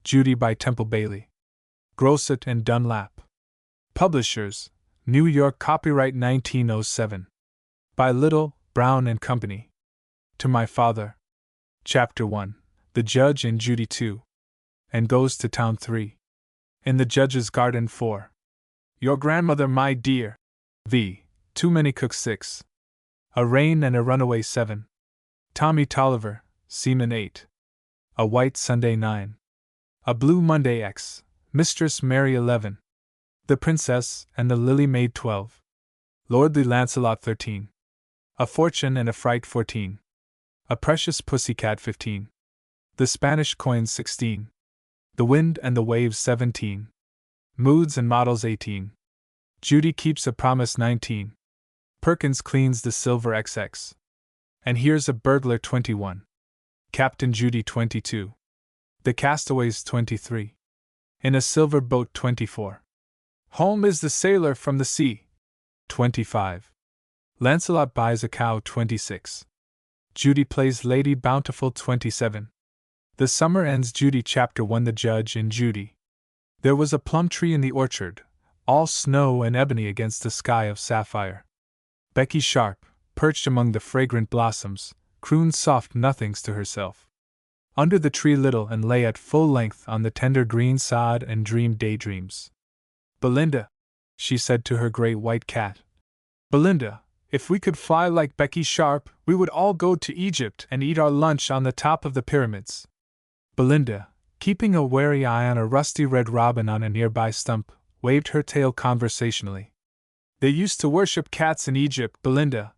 Judy by Temple Bailey. Grosset and Dunlap. Publishers, New York. Copyright 1907. By Little, Brown and Company. To My Father. Chapter 1. The Judge and Judy 2. And Goes to Town 3. In the Judge's Garden 4. Your grandmother, my dear. V. Too Many Cooks 6. A Rain and a Runaway 7. Tommy Tolliver, Seaman 8. A White Sunday 9. A Blue Monday X. Mistress Mary 11. The Princess and the Lily Maid 12. Lordly Lancelot 13. A Fortune and a Fright 14. A Precious Pussycat 15. The Spanish Coins 16. The Wind and the Waves 17. Moods and Models 18. Judy Keeps a Promise 19. Perkins Cleans the Silver XX. And Here's a Burglar 21. Captain Judy 22. The Castaways 23. In a Silver Boat 24. Home is the Sailor from the Sea 25. Lancelot Buys a Cow 26. Judy Plays Lady Bountiful 27. The Summer Ends. Judy. Chapter 1. The Judge and Judy. There was a plum tree in the orchard, all snow and ebony against a sky of sapphire. Becky Sharp, perched among the fragrant blossoms, crooned soft nothings to herself. Under the tree little and lay at full length on the tender green sod and dreamed daydreams. Belinda, she said to her great white cat. Belinda, if we could fly like Becky Sharp, we would all go to Egypt and eat our lunch on the top of the pyramids. Belinda, keeping a wary eye on a rusty red robin on a nearby stump, waved her tail conversationally. They used to worship cats in Egypt, Belinda,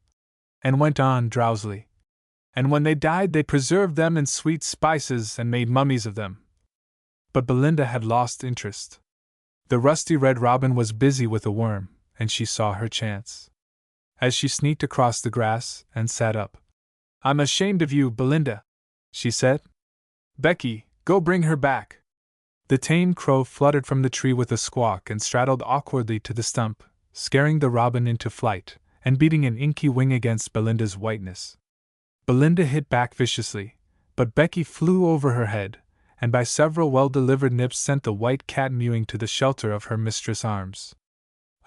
and went on drowsily. And when they died, they preserved them in sweet spices and made mummies of them. But Belinda had lost interest. The rusty red robin was busy with a worm, and she saw her chance. As she sneaked across the grass and sat up. I'm ashamed of you, Belinda, she said. Becky, go bring her back. The tame crow fluttered from the tree with a squawk and straddled awkwardly to the stump, scaring the robin into flight, and beating an inky wing against Belinda's whiteness. Belinda hit back viciously, but Becky flew over her head, and by several well-delivered nips sent the white cat mewing to the shelter of her mistress' arms.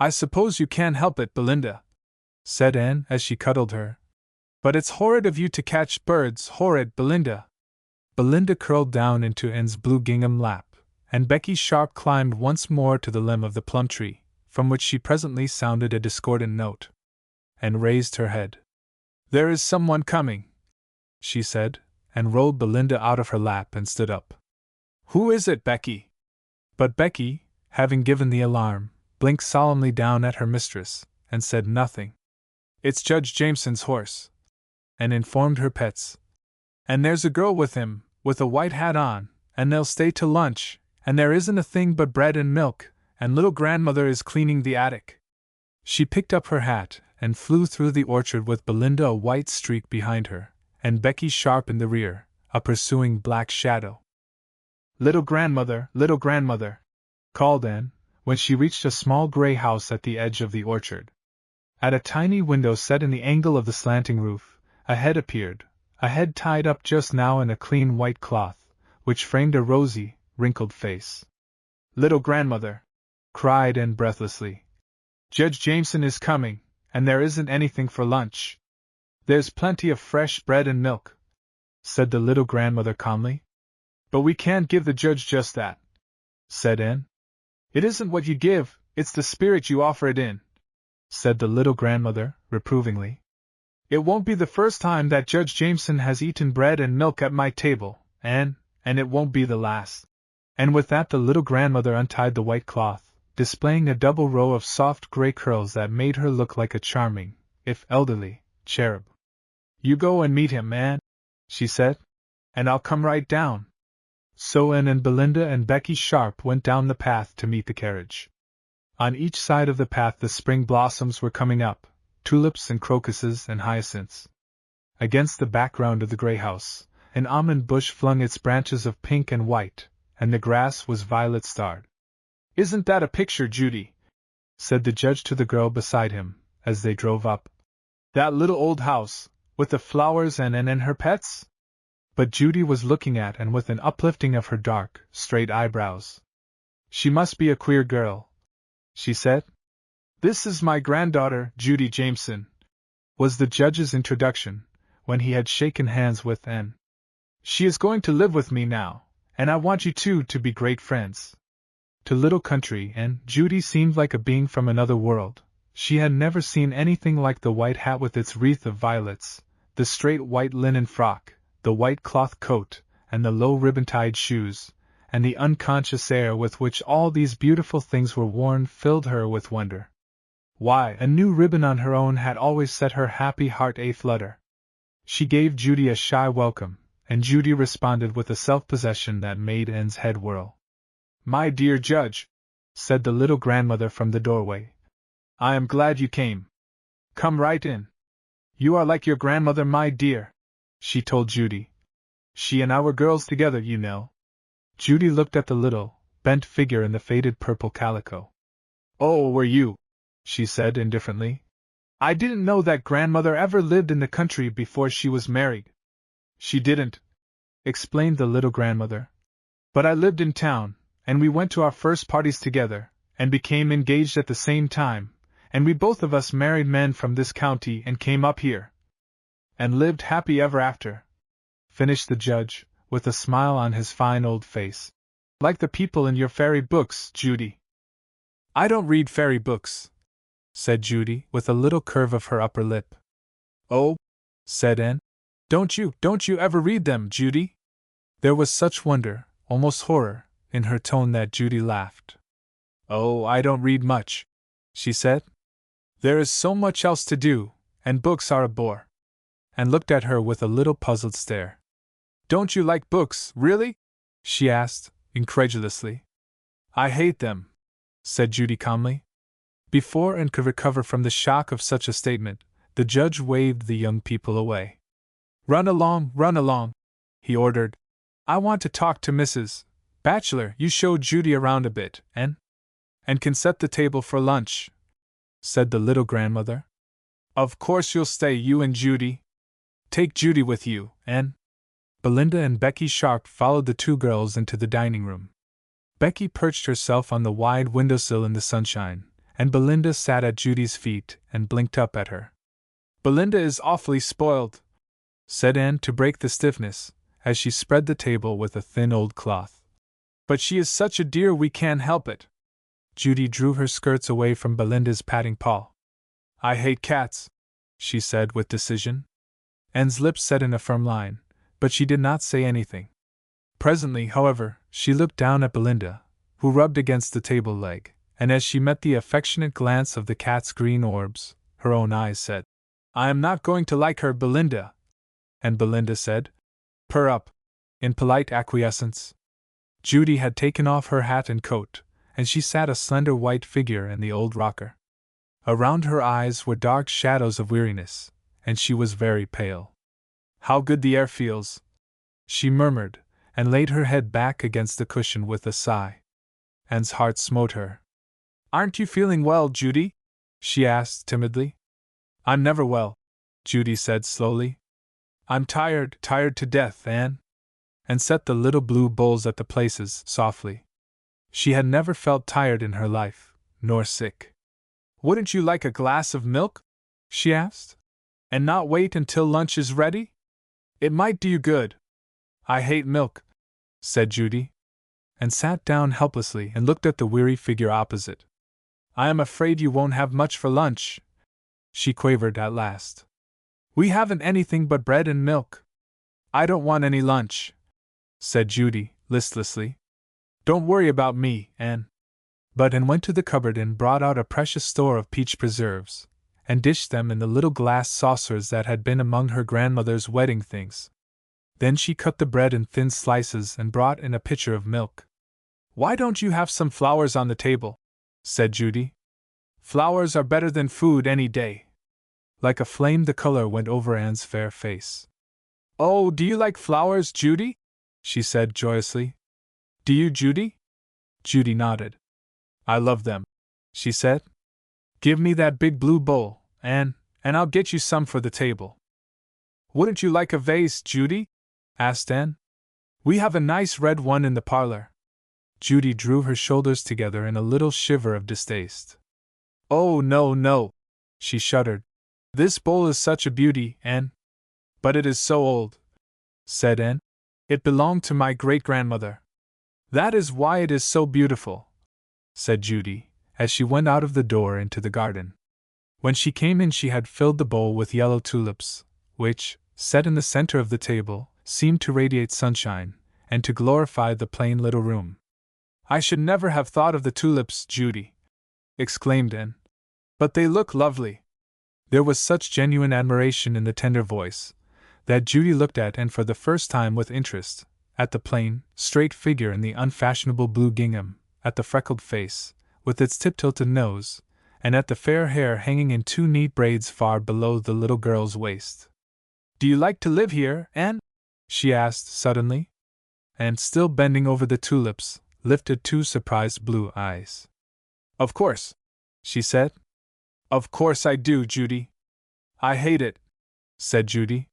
I suppose you can't help it, Belinda, said Anne as she cuddled her. But it's horrid of you to catch birds, horrid, Belinda. Belinda curled down into Anne's blue gingham lap, and Becky Sharp climbed once more to the limb of the plum tree, from which she presently sounded a discordant note, and raised her head. There is someone coming, she said, and rolled Belinda out of her lap and stood up. Who is it, Becky? But Becky, having given the alarm, blinked solemnly down at her mistress, and said nothing. It's Judge Jameson's horse, and informed her pets. And there's a girl with him, with a white hat on, and they'll stay to lunch, and there isn't a thing but bread and milk, and little grandmother is cleaning the attic. She picked up her hat and flew through the orchard with Belinda a white streak behind her, and Becky Sharp in the rear, a pursuing black shadow. Little grandmother, called Anne, when she reached a small gray house at the edge of the orchard. At a tiny window set in the angle of the slanting roof, a head appeared, a head tied up just now in a clean white cloth, which framed a rosy, wrinkled face. Little grandmother, cried Anne breathlessly. Judge Jameson is coming, and there isn't anything for lunch. There's plenty of fresh bread and milk, said the little grandmother calmly. But we can't give the judge just that, said Anne. It isn't what you give, it's the spirit you offer it in, said the little grandmother, reprovingly. It won't be the first time that Judge Jameson has eaten bread and milk at my table, Anne, and it won't be the last. And with that the little grandmother untied the white cloth, displaying a double row of soft gray curls that made her look like a charming, if elderly, cherub. You go and meet him, Anne, she said, and I'll come right down. So Anne and Belinda and Becky Sharp went down the path to meet the carriage. On each side of the path the spring blossoms were coming up, tulips and crocuses and hyacinths. Against the background of the gray house, an almond bush flung its branches of pink and white, and the grass was violet-starred. Isn't that a picture, Judy? Said the judge to the girl beside him, as they drove up. That little old house, with the flowers and her pets? But Judy was looking at Anne with an uplifting of her dark, straight eyebrows. "She must be a queer girl," she said. "This is my granddaughter, Judy Jameson," was the judge's introduction, when he had shaken hands with Anne. "She is going to live with me now, and I want you two to be great friends." To Little Country Anne, Judy seemed like a being from another world. She had never seen anything like the white hat with its wreath of violets, the straight white linen frock, the white cloth coat, and the low ribbon-tied shoes, and the unconscious air with which all these beautiful things were worn filled her with wonder. Why, a new ribbon on her own had always set her happy heart a-flutter. She gave Judy a shy welcome, and Judy responded with a self-possession that made Anne's head whirl. "My dear Judge," said the little grandmother from the doorway, "I am glad you came. Come right in. You are like your grandmother, my dear," she told Judy. "She and I were girls together, you know." Judy looked at the little, bent figure in the faded purple calico. "Oh, were you?" she said indifferently. "I didn't know that grandmother ever lived in the country before she was married." "She didn't," explained the little grandmother. "But I lived in town, and we went to our first parties together, and became engaged at the same time, and we both of us married men from this county and came up here. And lived happy ever after," finished the judge, with a smile on his fine old face. "Like the people in your fairy books, Judy." "I don't read fairy books," said Judy, with a little curve of her upper lip. "Oh," said Anne. Don't you ever read them, Judy?" There was such wonder, almost horror, in her tone that Judy laughed. "Oh, I don't read much," she said. "There is so much else to do, and books are a bore." And looked at her with a little puzzled stare. "Don't you like books, really?" she asked, incredulously. "I hate them," said Judy calmly. Before Anne could recover from the shock of such a statement, the judge waved the young people away. Run along," he ordered. "I want to talk to Mrs. Batchelor. You show Judy around a bit, and can set the table for lunch," said the little grandmother. "Of course you'll stay, you and Judy. Take Judy with you, and..." Belinda and Becky Sharp followed the two girls into the dining room. Becky perched herself on the wide windowsill in the sunshine, and Belinda sat at Judy's feet and blinked up at her. "Belinda is awfully spoiled," said Anne to break the stiffness, as she spread the table with a thin old cloth. "But she is such a dear we can't help it." Judy drew her skirts away from Belinda's patting paw. "I hate cats," she said with decision. Anne's lips set in a firm line, but she did not say anything. Presently, however, she looked down at Belinda, who rubbed against the table leg, and as she met the affectionate glance of the cat's green orbs, her own eyes said, "I am not going to like her, Belinda." And Belinda said, "Purr up," in polite acquiescence. Judy had taken off her hat and coat, and she sat a slender white figure in the old rocker. Around her eyes were dark shadows of weariness, and she was very pale. "How good the air feels," she murmured, and laid her head back against the cushion with a sigh. Anne's heart smote her. "Aren't you feeling well, Judy?" she asked timidly. "I'm never well," Judy said slowly. "I'm tired to death, Anne," and set the little blue bowls at the places softly. She had never felt tired in her life, nor sick. "Wouldn't you like a glass of milk?" she asked. "And not wait until lunch is ready? It might do you good." "I hate milk," said Judy, and sat down helplessly and looked at the weary figure opposite. "I am afraid you won't have much for lunch," she quavered at last. "We haven't anything but bread and milk." "I don't want any lunch," said Judy, listlessly. "Don't worry about me, Anne." But Anne went to the cupboard and brought out a precious store of peach preserves, and dished them in the little glass saucers that had been among her grandmother's wedding things. Then she cut the bread in thin slices and brought in a pitcher of milk. "Why don't you have some flowers on the table?" said Judy. "Flowers are better than food any day." Like a flame the color went over Anne's fair face. "Oh, do you like flowers, Judy?" she said joyously. "Do you, Judy?" Judy nodded. "I love them," she said. "Give me that big blue bowl, Anne, and I'll get you some for the table." "Wouldn't you like a vase, Judy?" asked Anne. We have a nice red one in the parlor. Judy drew her shoulders together in a little shiver of distaste. Oh, no, no, she shuddered. This bowl is such a beauty, Anne. But it is so old, said Anne. It belonged to my great-grandmother. That is why it is so beautiful, said Judy, as she went out of the door into the garden. When she came in, she had filled the bowl with yellow tulips, which, set in the center of the table, seemed to radiate sunshine, and to glorify the plain little room. I should never have thought of the tulips, Judy, exclaimed Anne. But they look lovely. There was such genuine admiration in the tender voice, that Judy looked at Anne for the first time with interest, at the plain, straight figure in the unfashionable blue gingham, at the freckled face, with its tip-tilted nose, and at the fair hair hanging in two neat braids far below the little girl's waist. Do you like to live here, Anne? She asked suddenly. And, still bending over the tulips, lifted two surprised blue eyes. Of course, she said. Of course I do, Judy. I hate it, said Judy.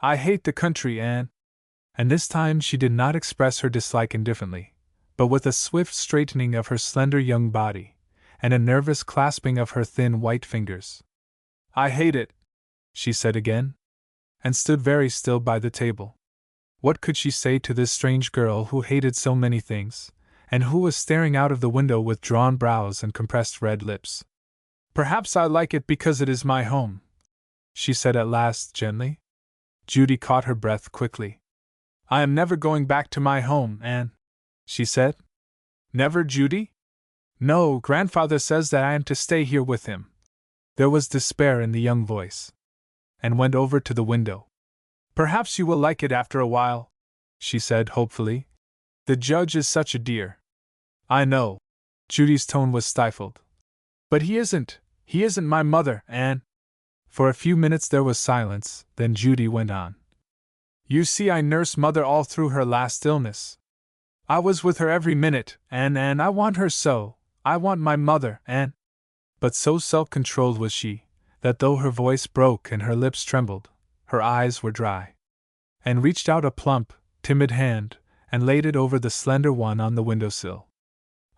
I hate the country, Anne. And this time she did not express her dislike indifferently, but with a swift straightening of her slender young body, and a nervous clasping of her thin white fingers. I hate it, she said again, and stood very still by the table. What could she say to this strange girl who hated so many things, and who was staring out of the window with drawn brows and compressed red lips? Perhaps I like it because it is my home, she said at last gently. Judy caught her breath quickly. I am never going back to my home, Anne, she said. Never, Judy? No, grandfather says that I am to stay here with him. There was despair in the young voice. And went over to the window. Perhaps you will like it after a while, she said hopefully. The judge is such a dear. I know. Judy's tone was stifled. But he isn't my mother, Anne. For a few minutes there was silence, then Judy went on. You see, I nursed Mother all through her last illness. I was with her every minute, and I want her so. I want my mother, Anne. But so self-controlled was she, that though her voice broke and her lips trembled, her eyes were dry. Anne reached out a plump, timid hand, and laid it over the slender one on the windowsill.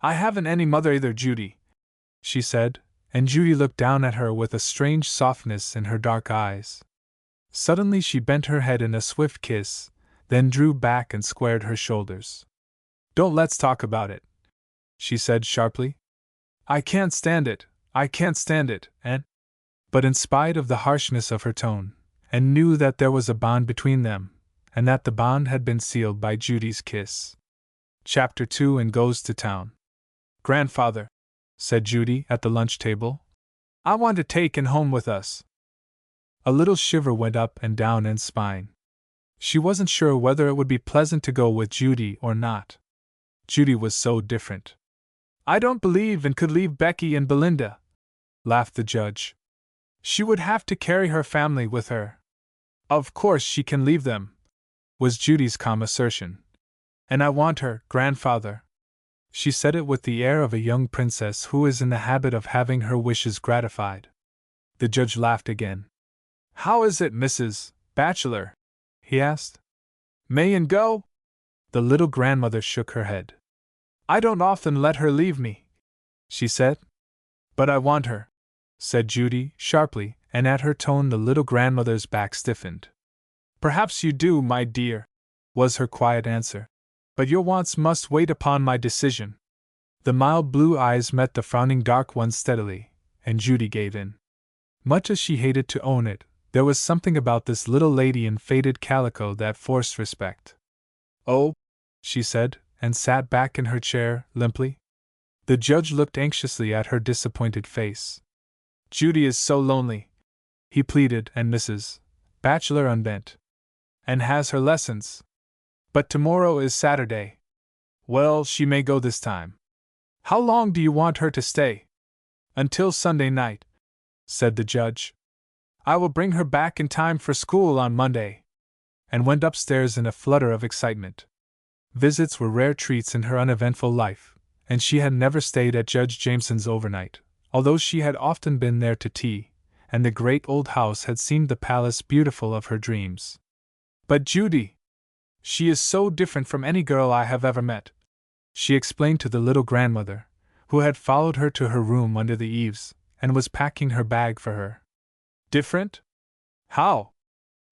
I haven't any mother either, Judy, she said, and Judy looked down at her with a strange softness in her dark eyes. Suddenly she bent her head in a swift kiss, then drew back and squared her shoulders. Don't let's talk about it, she said sharply. I can't stand it, Anne. But in spite of the harshness of her tone, Anne knew that there was a bond between them, and that the bond had been sealed by Judy's kiss. Chapter 2 and Goes to Town. Grandfather, said Judy at the lunch table, I want to take Anne home with us. A little shiver went up and down Anne's spine. She wasn't sure whether it would be pleasant to go with Judy or not. Judy was so different. I don't believe Anne could leave Becky and Belinda, laughed the judge. She would have to carry her family with her. Of course she can leave them, was Judy's calm assertion. And I want her, grandfather. She said it with the air of a young princess who is in the habit of having her wishes gratified. The judge laughed again. How is it, Mrs. Bachelor? He asked. May Anne go? The little grandmother shook her head. I don't often let her leave me, she said. But I want her, said Judy sharply, and at her tone the little grandmother's back stiffened. Perhaps you do, my dear, was her quiet answer. But your wants must wait upon my decision. The mild blue eyes met the frowning dark ones steadily, and Judy gave in. Much as she hated to own it, there was something about this little lady in faded calico that forced respect. Oh, she said, and sat back in her chair, limply. The judge looked anxiously at her disappointed face. Judy is so lonely, he pleaded, and Mrs. Bachelor unbent. And has her lessons. But tomorrow is Saturday. Well, she may go this time. How long do you want her to stay? Until Sunday night, said the judge. I will bring her back in time for school on Monday. And went upstairs in a flutter of excitement. Visits were rare treats in her uneventful life, and she had never stayed at Judge Jameson's overnight, although she had often been there to tea, and the great old house had seemed the palace beautiful of her dreams. But Judy, She is so different from any girl I have ever met, she explained to the little grandmother, who had followed her to her room under the eaves, and was packing her bag for her. Different? How?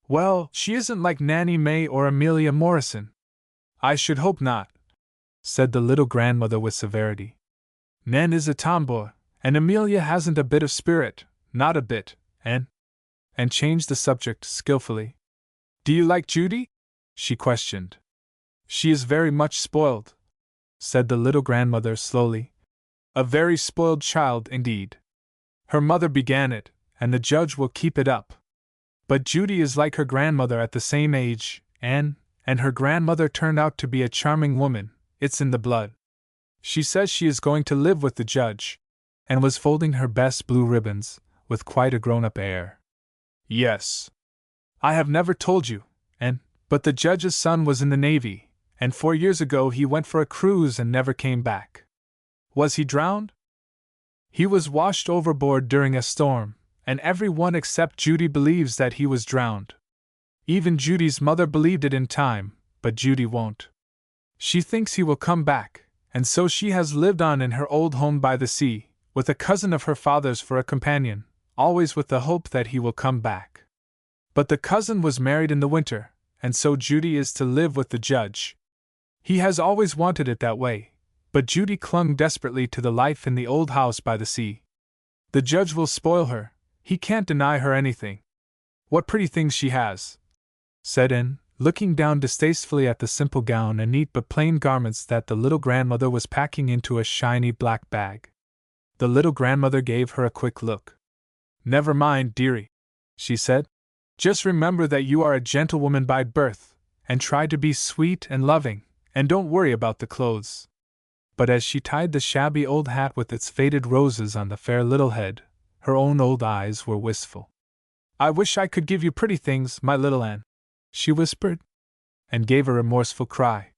Well, she isn't like Nanny May or Amelia Morrison. I should hope not, said the little grandmother with severity. Nan is a tomboy, and Amelia hasn't a bit of spirit, not a bit, and changed the subject skillfully. Do you like Judy? She questioned. She is very much spoiled, said the little grandmother slowly. A very spoiled child indeed. Her mother began it, and the judge will keep it up. But Judy is like her grandmother at the same age, and her grandmother turned out to be a charming woman, it's in the blood. She says she is going to live with the judge, and was folding her best blue ribbons, with quite a grown-up air. Yes. I have never told you, but the judge's son was in the Navy, and 4 years ago he went for a cruise and never came back. Was he drowned? He was washed overboard during a storm, and everyone except Judy believes that he was drowned. Even Judy's mother believed it in time, but Judy won't. She thinks he will come back, and so she has lived on in her old home by the sea, with a cousin of her father's for a companion, always with the hope that he will come back. But the cousin was married in the winter, and so Judy is to live with the judge. He has always wanted it that way, but Judy clung desperately to the life in the old house by the sea. The judge will spoil her, he can't deny her anything. What pretty things she has, said Anne, looking down distastefully at the simple gown and neat but plain garments that the little grandmother was packing into a shiny black bag. The little grandmother gave her a quick look. Never mind, dearie, she said. Just remember that you are a gentlewoman by birth, and try to be sweet and loving, and don't worry about the clothes. But as she tied the shabby old hat with its faded roses on the fair little head, her own old eyes were wistful. I wish I could give you pretty things, my little Anne, she whispered, and gave a remorseful cry.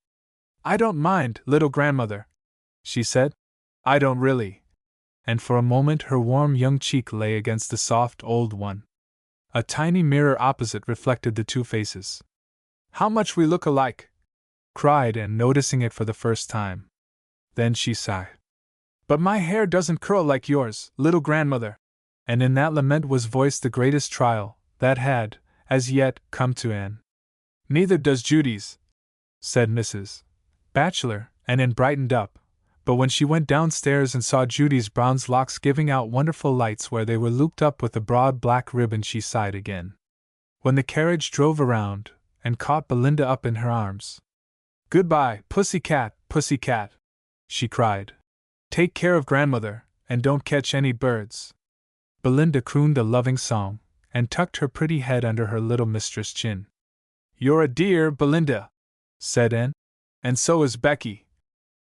I don't mind, little grandmother, she said. I don't really. And for a moment her warm young cheek lay against the soft old one. A tiny mirror opposite reflected the two faces. How much we look alike, cried Anne, noticing it for the first time. Then she sighed. But my hair doesn't curl like yours, little grandmother. And in that lament was voiced the greatest trial that had, as yet, come to Anne. Neither does Judy's, said Mrs. Batchelor, and Anne brightened up. But when she went downstairs and saw Judy's bronze locks giving out wonderful lights where they were looped up with a broad black ribbon, she sighed again. When the carriage drove around, and caught Belinda up in her arms. Goodbye, pussycat, pussycat, she cried. Take care of grandmother, and don't catch any birds. Belinda crooned a loving song, and tucked her pretty head under her little mistress' chin. You're a dear, Belinda, said Anne. And so is Becky.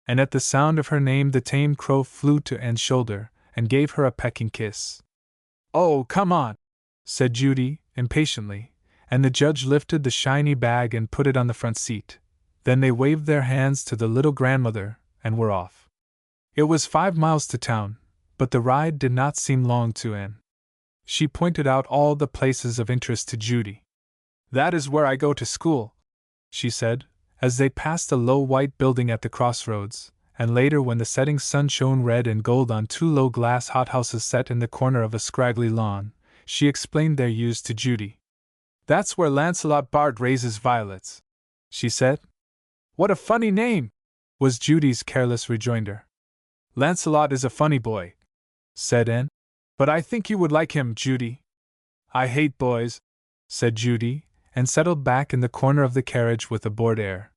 And at the sound of her name the tame crow flew to Anne's shoulder, and gave her a pecking kiss. Oh, come on, said Judy, impatiently, and the judge lifted the shiny bag and put it on the front seat. Then they waved their hands to the little grandmother, and were off. It was 5 miles to town, but the ride did not seem long to Anne. She pointed out all the places of interest to Judy. That is where I go to school, she said, as they passed a low white building at the crossroads, and later when the setting sun shone red and gold on 2 low glass hothouses set in the corner of a scraggly lawn, she explained their use to Judy. That's where Lancelot Bard raises violets, she said. What a funny name, was Judy's careless rejoinder. Lancelot is a funny boy, said Anne. But I think you would like him, Judy. I hate boys, said Judy, and settled back in the corner of the carriage with a bored air.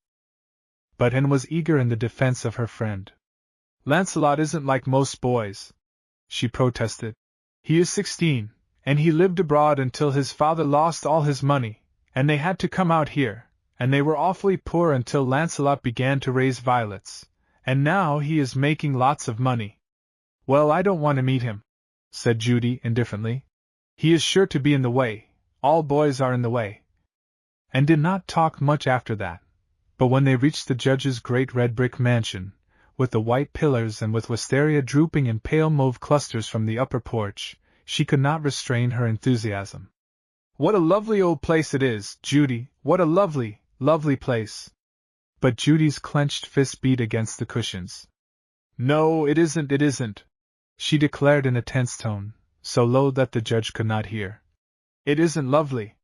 But Anne was eager in the defense of her friend. Lancelot isn't like most boys, she protested. He is 16, and he lived abroad until his father lost all his money, and they had to come out here, and they were awfully poor until Lancelot began to raise violets, and now he is making lots of money. Well, I don't want to meet him, said Judy indifferently. He is sure to be in the way, all boys are in the way. And did not talk much after that, but when they reached the judge's great red brick mansion, with the white pillars and with wisteria drooping in pale mauve clusters from the upper porch, she could not restrain her enthusiasm. What a lovely old place it is, Judy, what a lovely, lovely place. But Judy's clenched fist beat against the cushions. No, it isn't, she declared in a tense tone, so low that the judge could not hear. It isn't lovely.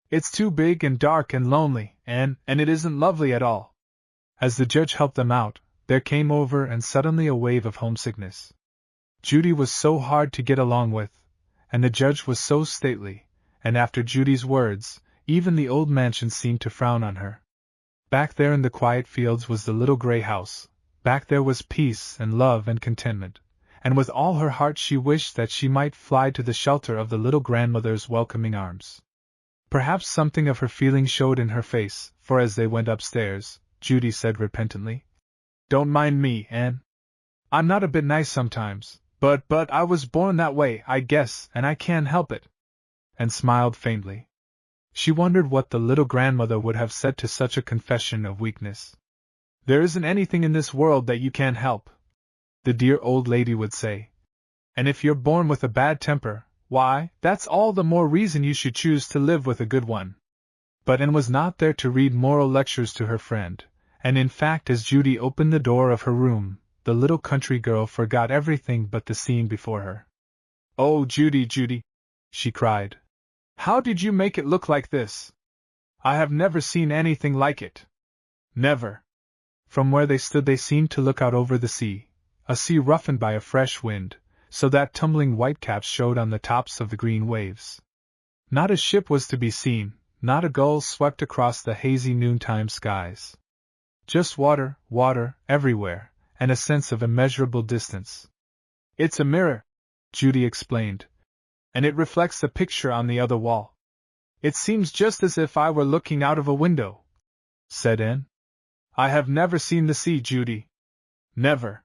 It's too big and dark and lonely, and it isn't lovely at all. As the judge helped them out, there came over and suddenly a wave of homesickness. Judy was so hard to get along with, and the judge was so stately, and after Judy's words, even the old mansion seemed to frown on her. Back there in the quiet fields was the little gray house, back there was peace and love and contentment, and with all her heart she wished that she might fly to the shelter of the little grandmother's welcoming arms. Perhaps something of her feeling showed in her face, for as they went upstairs, Judy said repentantly, "Don't mind me, Anne. I'm not a bit nice sometimes, but I was born that way, I guess, and I can't help it," and smiled faintly. She wondered what the little grandmother would have said to such a confession of weakness. "There isn't anything in this world that you can't help," the dear old lady would say. "And if you're born with a bad temper, why, that's all the more reason you should choose to live with a good one." But Anne was not there to read moral lectures to her friend, and in fact as Judy opened the door of her room, the little country girl forgot everything but the scene before her. "Oh, Judy, she cried. "How did you make it look like this? I have never seen anything like it. Never." From where they stood they seemed to look out over the sea, a sea roughened by a fresh wind, so that tumbling whitecaps showed on the tops of the green waves. Not a ship was to be seen, not a gull swept across the hazy noontime skies. Just water, everywhere, and a sense of immeasurable distance. "It's a mirror," Judy explained, "and it reflects the picture on the other wall. It seems just as if I were looking out of a window," said Anne. "I have never seen the sea, Judy. Never."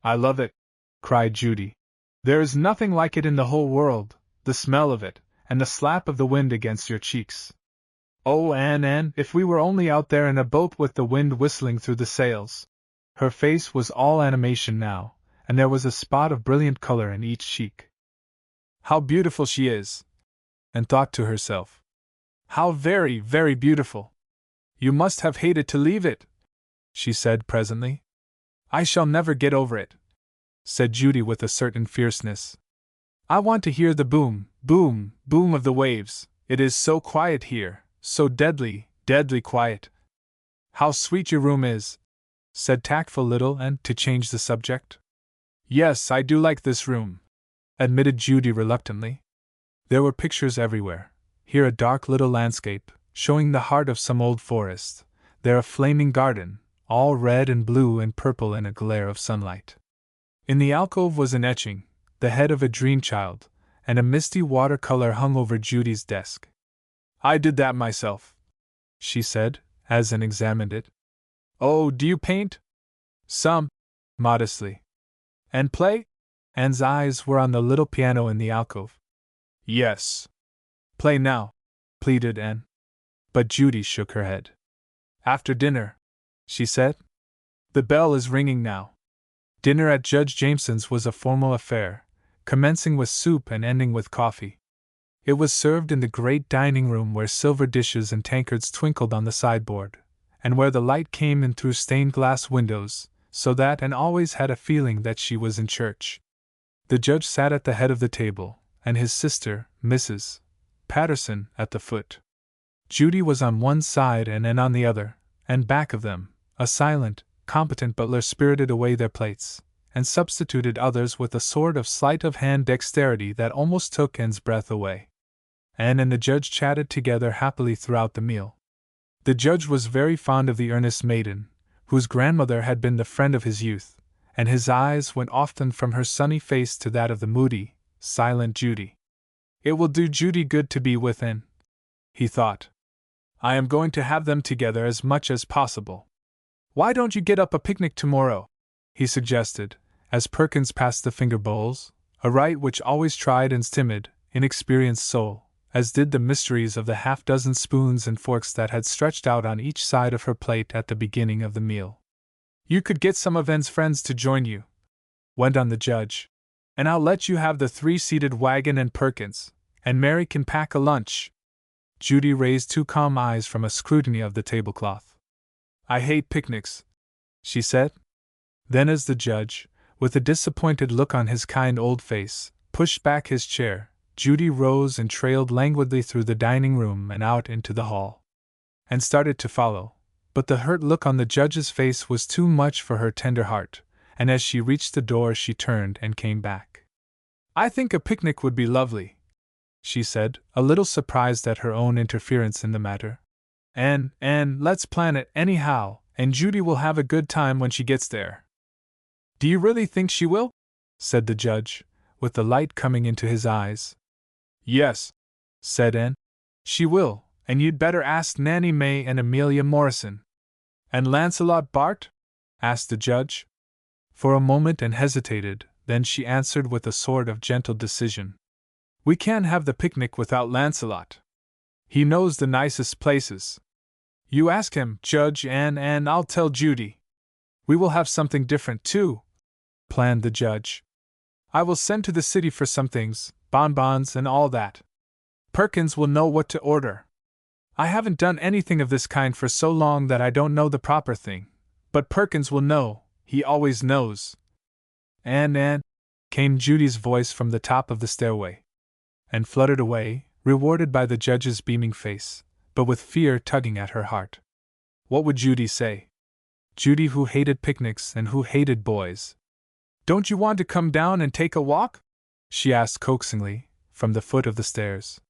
"I love it," cried Judy. "There is nothing like it in the whole world, the smell of it, and the slap of the wind against your cheeks. Oh, Anne, if we were only out there in a boat with the wind whistling through the sails." Her face was all animation now, and there was a spot of brilliant color in each cheek. "How beautiful she is!" and thought to herself. "How very, very beautiful! You must have hated to leave it," she said presently. "I shall never get over it," said Judy with a certain fierceness. "I want to hear the boom, boom, boom of the waves. It is so quiet here, so deadly, deadly quiet." "How sweet your room is," said tactful little Anne, to change the subject. "Yes, I do like this room," admitted Judy reluctantly. There were pictures everywhere, here a dark little landscape, showing the heart of some old forest, there a flaming garden, all red and blue and purple in a glare of sunlight. In the alcove was an etching, the head of a dream child, and a misty watercolor hung over Judy's desk. "I did that myself," she said, as Anne examined it. "Oh, do you paint?" "Some," modestly. "And play?" Anne's eyes were on the little piano in the alcove. "Yes." "Play now," pleaded Anne. But Judy shook her head. "After dinner," she said. "The bell is ringing now." Dinner at Judge Jameson's was a formal affair, commencing with soup and ending with coffee. It was served in the great dining room where silver dishes and tankards twinkled on the sideboard, and where the light came in through stained glass windows, so that Anne always had a feeling that she was in church. The judge sat at the head of the table, and his sister, Mrs. Patterson, at the foot. Judy was on one side and Anne on the other, and back of them, a silent, competent butler spirited away their plates, and substituted others with a sort of sleight of hand dexterity that almost took Anne's breath away. Anne and the judge chatted together happily throughout the meal. The judge was very fond of the earnest maiden, whose grandmother had been the friend of his youth, and his eyes went often from her sunny face to that of the moody, silent Judy. "It will do Judy good to be with Anne," he thought. "I am going to have them together as much as possible. Why don't you get up a picnic tomorrow?" he suggested, as Perkins passed the finger bowls, a rite which always tried Anne's timid, inexperienced soul, as did the mysteries of the half-dozen spoons and forks that had stretched out on each side of her plate at the beginning of the meal. "You could get some of Anne's friends to join you," went on the judge, "and I'll let you have the three-seated wagon and Perkins, and Mary can pack a lunch." Judy raised two calm eyes from a scrutiny of the tablecloth. I hate picnics, she said. Then, as the judge, with a disappointed look on his kind old face, pushed back his chair, Judy rose and trailed languidly through the dining room and out into the hall, and started to follow, but the hurt look on the judge's face was too much for her tender heart, and as she reached the door she turned and came back. I think a picnic would be lovely, she said, a little surprised at her own interference in the matter. And let's plan it anyhow, and Judy will have a good time when she gets there. Do you really think she will? Said the judge, with the light coming into his eyes. Yes, said Anne. She will, and you'd better ask Nanny May and Amelia Morrison. And Lancelot Bart? Asked the judge. For a moment Anne hesitated, then she answered with a sort of gentle decision. We can't have the picnic without Lancelot. He knows the nicest places. You ask him, Judge, and I'll tell Judy. We will have something different, too, planned the judge. I will send to the city for some things, bonbons and all that. Perkins will know what to order. I haven't done anything of this kind for so long that I don't know the proper thing, but Perkins will know, he always knows. And, came Judy's voice from the top of the stairway, and fluttered away, rewarded by the judge's beaming face, but with fear tugging at her heart. What would Judy say? Judy, who hated picnics and who hated boys. Don't you want to come down and take a walk? She asked coaxingly, from the foot of the stairs.